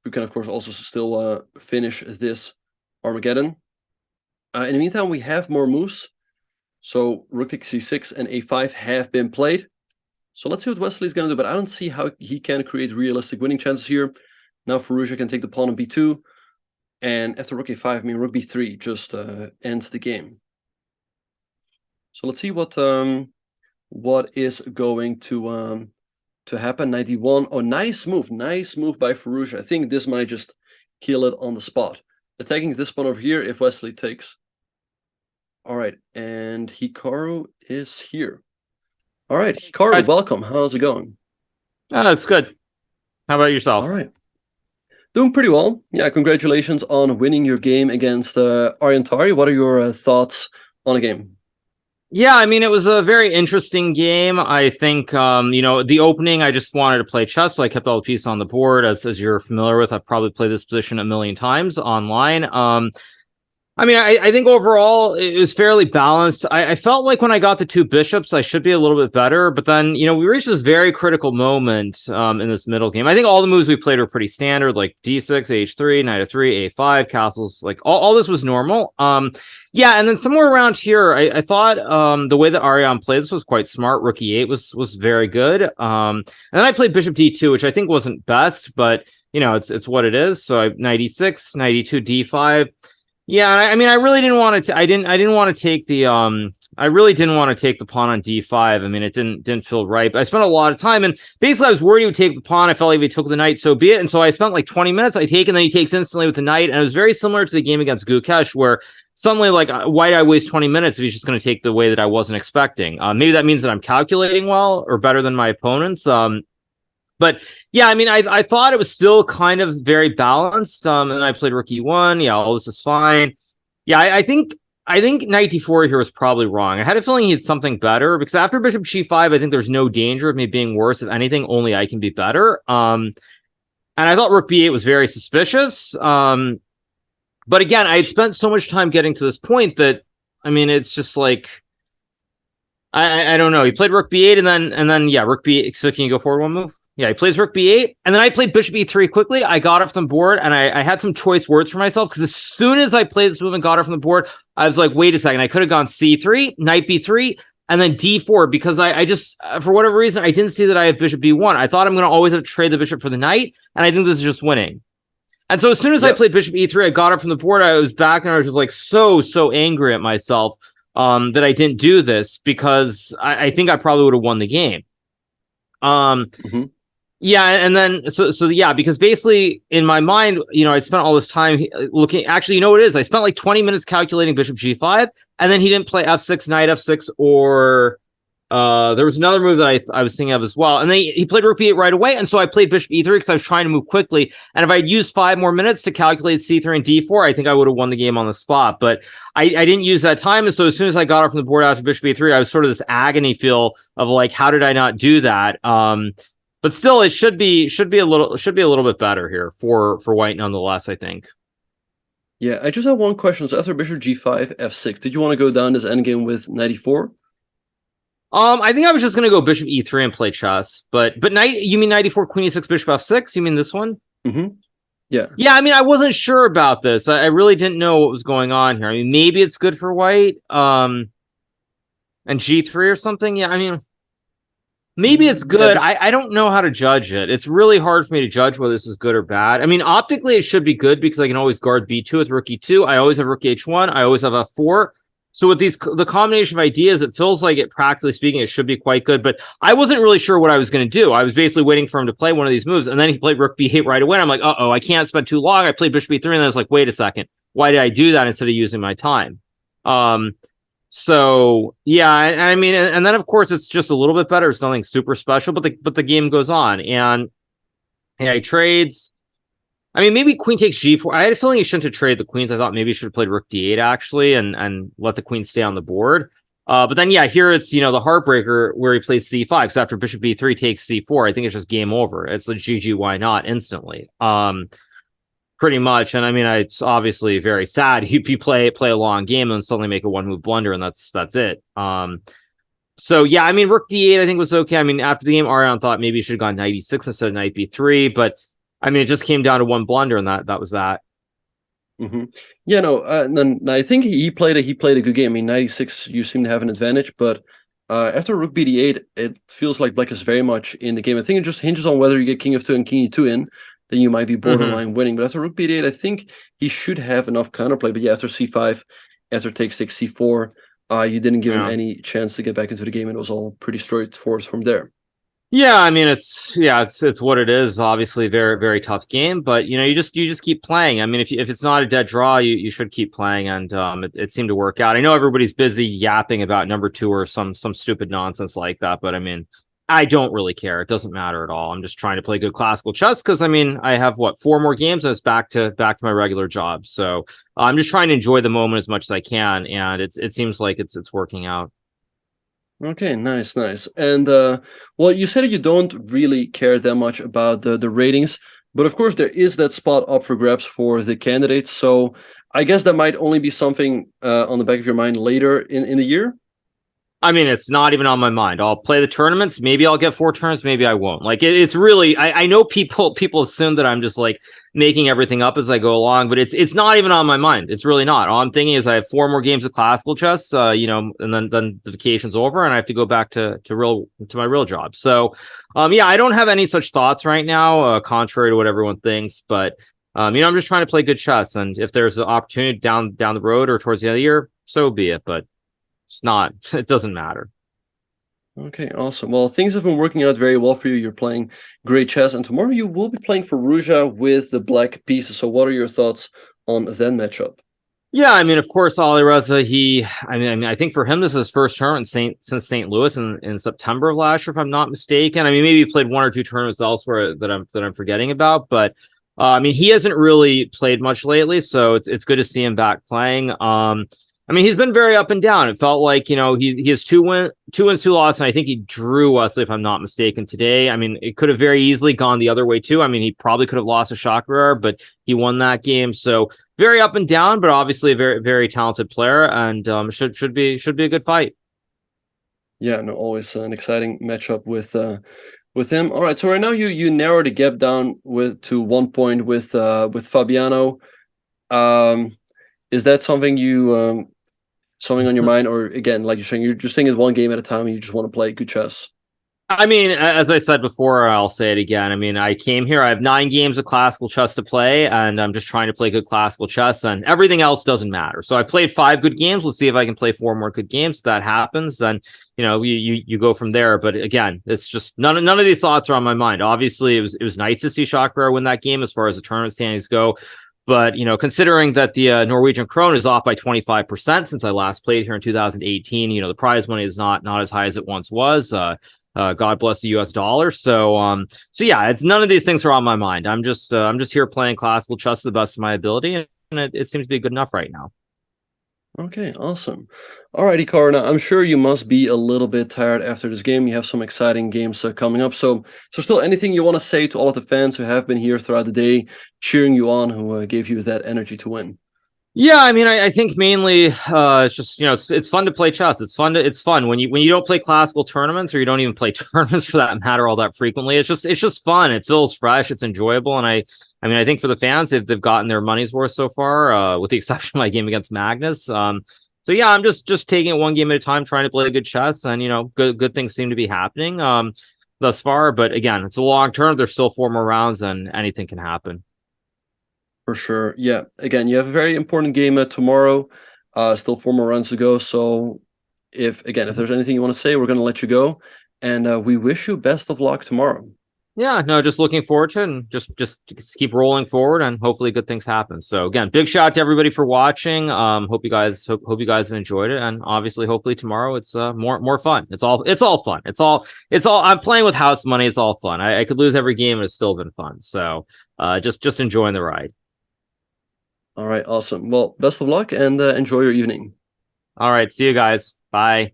We can, of course, also still finish this Armageddon. In the meantime, we have more moves. So rook takes c6 and a5 have been played. So let's see what Wesley's going to do, but I don't see how he can create realistic winning chances here. Now Firouzja can take the pawn on b2. And after rook a5, I mean, rook b3 just ends the game. So let's see what is going to happen. 91. Oh, nice move by Firouzja. I think this might just kill it on the spot. Attacking this pawn over here if Wesley takes. All right, and Hikaru is here. All right, Hikaru, welcome. How's it going? It's good. How about yourself? All right. Doing pretty well. Yeah, congratulations on winning your game against Aryan Tari. What are your thoughts on the game? Yeah, I mean, it was a very interesting game. I think, the opening, I just wanted to play chess, so I kept all the pieces on the board. As you're familiar with, I've probably played this position a million times online. I think overall it was fairly balanced. I felt like when I got the two bishops, I should be a little bit better. But then, we reached this very critical moment in this middle game. I think all the moves we played were pretty standard, like d6, h3, knight f3, a5, castles. Like all this was normal. And then somewhere around here, I thought the way that Aryan played this was quite smart. Rook e8 was very good. And then I played bishop d2, which I think wasn't best, but it's what it is. So knight e6, knight e2, d5. Yeah, I mean, I really didn't want to. I didn't want to take the. I really didn't want to take the pawn on d5. I mean, it didn't feel right. But I spent a lot of time, and basically, I was worried he would take the pawn. I felt like if he took the knight, so be it. And so I spent like 20 minutes. I take, and then he takes instantly with the knight, and it was very similar to the game against Gukesh, where suddenly, like, why did I waste 20 minutes if he's just going to take the way that I wasn't expecting? Maybe that means that I'm calculating well or better than my opponents. But yeah, I mean, I thought it was still kind of very balanced. And I played rook e1. Yeah, all this is fine. Yeah, I think knight d4 here was probably wrong. I had a feeling he had something better because after bishop g5, I think there's no danger of me being worse. If anything, only I can be better. And I thought rook b8 was very suspicious. But again, I had spent so much time getting to this point that, I mean, it's just like, I don't know. He played rook b8 and then yeah, rook b8. So can you go forward one move? Yeah, he plays rook b8, and then I played bishop e3 quickly. I got off the board, and I had some choice words for myself, because as soon as I played this move and got off from the board, I was like, wait a second, I could have gone c3, knight b3, and then d4, because I just, for whatever reason, I didn't see that I have bishop b1. I thought I'm going to always have to trade the bishop for the knight, and I think this is just winning. And so as soon as I played bishop e3, I got off from the board, I was back, and I was just like so angry at myself that I didn't do this, because I think I probably would have won the game. Yeah, and then so yeah, because basically in my mind, I spent all this time looking. Actually, what it is? I spent like 20 minutes calculating bishop g5, and then he didn't play f6, knight f6, or there was another move that I was thinking of as well. And then he played rook b8 right away, and so I played bishop e3 because I was trying to move quickly. And if I had used 5 more minutes to calculate c3 and d4, I think I would have won the game on the spot. But I didn't use that time, and so as soon as I got off from the board after bishop e3, I was sort of this agony feel of like, how did I not do that? But still, it should be a little bit better here for white nonetheless, I think. Yeah, I just have one question. So after bishop g5, f6, did you want to go down this endgame with knight e4? I think I was just gonna go bishop e3 and play chess. But knight, you mean knight e4, queen e6, bishop f6? You mean this one? Mm-hmm. Yeah. Yeah, I mean, I wasn't sure about this. I really didn't know what was going on here. I mean, maybe it's good for white. And g3 or something. Yeah, I mean, maybe it's good. Yeah, I don't know how to judge it. It's really hard for me to judge whether this is good or bad. I mean, optically, it should be good because I can always guard b2 with rook e2. I always have rook h1. I always have f4. So with the combination of ideas, it feels like it, practically speaking, it should be quite good. But I wasn't really sure what I was going to do. I was basically waiting for him to play one of these moves. And then he played rook b8 right away. And I'm like, uh-oh, I can't spend too long. I played bishop b3. And then I was like, wait a second. Why did I do that instead of using my time? So yeah, I mean, and then of course it's just a little bit better. It's nothing super special, but the game goes on, and yeah, he trades. I mean, maybe queen takes g4. I had a feeling he shouldn't have traded the queens. I thought maybe he should have played rook d8 actually, and let the queen stay on the board. But then yeah, here it's the heartbreaker where he plays c5. So after bishop b3 takes c4, I think it's just game over. It's the GG, why not instantly. Pretty much, and I mean, it's obviously very sad. You play a long game and suddenly make a 1-move blunder, and that's it. But So yeah, I mean, Rook D8 I think was okay. I mean, after the game, Aryan thought maybe he should have gone knight E6 instead of knight B3, but I mean, it just came down to one blunder, and that was that. Mm-hmm. Yeah, no, then I think he played a good game. I mean, 96, you seem to have an advantage, but after Rook BD8, it feels like Black is very much in the game. I think it just hinges on whether you get King F2 and King E2 in, then you might be borderline winning. But after Rook BD8, I think he should have enough counterplay. But yeah, after C5, after take 6, C4, you didn't give him any chance to get back into the game, and it was all pretty straightforward from there. Yeah, I mean it's what it is. Obviously, very very tough game, but you just keep playing. I mean, if it's not a dead draw, you should keep playing, and it seemed to work out. I know everybody's busy yapping about number two or some stupid nonsense like that, but I mean, I don't really care. It doesn't matter at all. I'm just trying to play good classical chess because I mean, I have what 4 more games, and it's back to my regular job. So I'm just trying to enjoy the moment as much as I can, and it seems like it's working out. Okay, nice, nice. And well, you said you don't really care that much about the ratings, but of course there is that spot up for grabs for the candidates. So I guess that might only be something on the back of your mind later in the year. I mean, it's not even on my mind. I'll play the tournaments. Maybe I'll get 4 turns. Maybe I won't. Like it's really. I know people assume that I'm just like making everything up as I go along, but it's not even on my mind. It's really not. All I'm thinking is I have 4 more games of classical chess. And then the vacation's over, and I have to go back to my real job. So, yeah, I don't have any such thoughts right now, contrary to what everyone thinks. But I'm just trying to play good chess, and if there's an opportunity down the road or towards the end of the year, so be it. But it's not. It doesn't matter. Okay, awesome. Well, things have been working out very well for you. You're playing great chess, and tomorrow you will be playing for Ruja with the black pieces. So, what are your thoughts on that matchup? Yeah, I mean, of course, Ali Reza. I think for him, this is his first tournament since St. Louis in September of last year, if I'm not mistaken. I mean, maybe he played 1 or 2 tournaments elsewhere that I'm forgetting about, but I mean, he hasn't really played much lately, so it's good to see him back playing. I mean, he's been very up and down. It felt like he has 2 wins, 2 losses, and I think he drew Wesley, if I'm not mistaken, today. I mean, it could have very easily gone the other way too. I mean, he probably could have lost a Shakrar, but he won that game. So very up and down, but obviously a very very talented player, and should be a good fight. Yeah, no, always an exciting matchup with him. All right, so right now you narrow the gap down to 1 point with Fabiano. Um, is that something something on your mind, or again, like you're saying, you're just thinking 1 game at a time, and you just want to play good chess? I mean, as I said before, I'll say it again. I mean, I came here, I have 9 games of classical chess to play, and I'm just trying to play good classical chess, and everything else doesn't matter. So I played 5 good games. Let's see if I can play 4 more good games. If that happens, then you go from there. But again, it's just none of these thoughts are on my mind. Obviously, it was nice to see Shakrar win that game as far as the tournament standings go. But considering that the Norwegian krone is off by 25% since I last played here in 2018, the prize money is not as high as it once was. God bless the U.S. dollar. So yeah, it's none of these things are on my mind. I'm just here playing classical chess to the best of my ability, and it seems to be good enough right now. Okay, awesome. All righty, Hikaru. I'm sure you must be a little bit tired after this game. You have some exciting games coming up. So still anything you want to say to all of the fans who have been here throughout the day, cheering you on, who gave you that energy to win? Yeah, I mean, I think mainly it's just it's fun to play chess. It's fun when you don't play classical tournaments, or you don't even play tournaments for that matter all that frequently. It's just fun. It feels fresh. It's enjoyable, and I mean I think for the fans, they've gotten their money's worth so far, with the exception of my game against Magnus. So yeah, I'm just taking it 1 game at a time, trying to play good chess, and good things seem to be happening thus far. But again, it's a long term. There's still 4 more rounds, and anything can happen. For sure. Yeah. Again, you have a very important game tomorrow. Still 4 more rounds to go. So if there's anything you want to say, we're going to let you go. And we wish you best of luck tomorrow. Yeah, no, just looking forward to it, and just keep rolling forward, and hopefully good things happen. So again, big shout out to everybody for watching. Hope you guys have enjoyed it, and obviously hopefully tomorrow it's more fun. It's all fun. It's all I'm playing with house money. It's all fun. I could lose every game and it's still been fun. So just enjoying the ride. All right. Awesome. Well, best of luck, and enjoy your evening. All right, see you guys. Bye.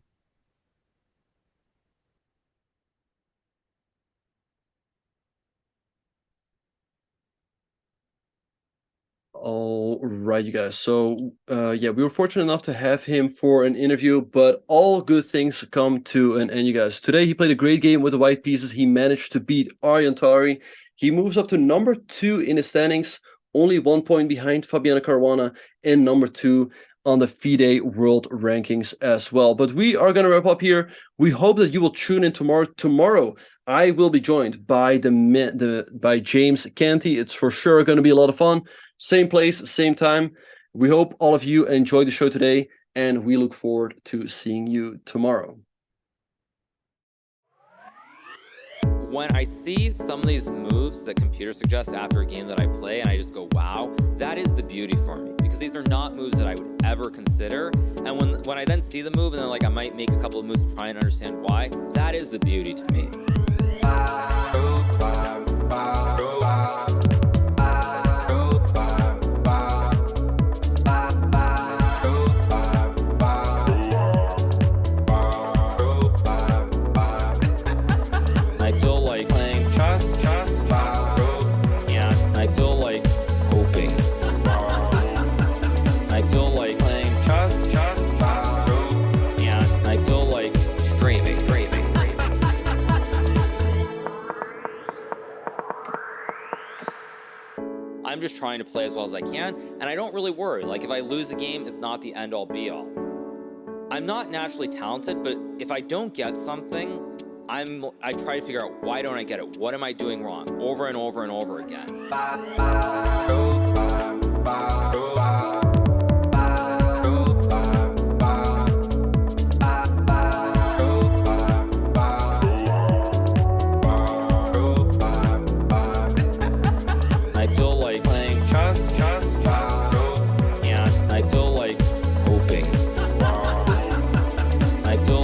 All right, you guys. So, yeah, we were fortunate enough to have him for an interview, but all good things come to an end, you guys. Today, he played a great game with the white pieces. He managed to beat Aryan Tari. He moves up to number 2 in the standings, only 1 point behind Fabiana Caruana, and number 2 on the FIDE World Rankings as well. But we are going to wrap up here. We hope that you will tune in tomorrow. Tomorrow, I will be joined by by James Canty. It's for sure going to be a lot of fun. Same place, same time. We hope all of you enjoyed the show today, and we look forward to seeing you tomorrow. When I see some of these moves that computer suggests after a game that I play, and I just go, wow, that is the beauty for me, because these are not moves that I would ever consider. And when I then see the move, and then like I might make a couple of moves to try and understand why, that is the beauty to me. I'm just trying to play as well as I can, and I don't really worry. Like, if I lose a game, it's not the end-all be-all. I'm not naturally talented, but if I don't get something, I try to figure out, why don't I get it? What am I doing wrong? Over and over and over again. I feel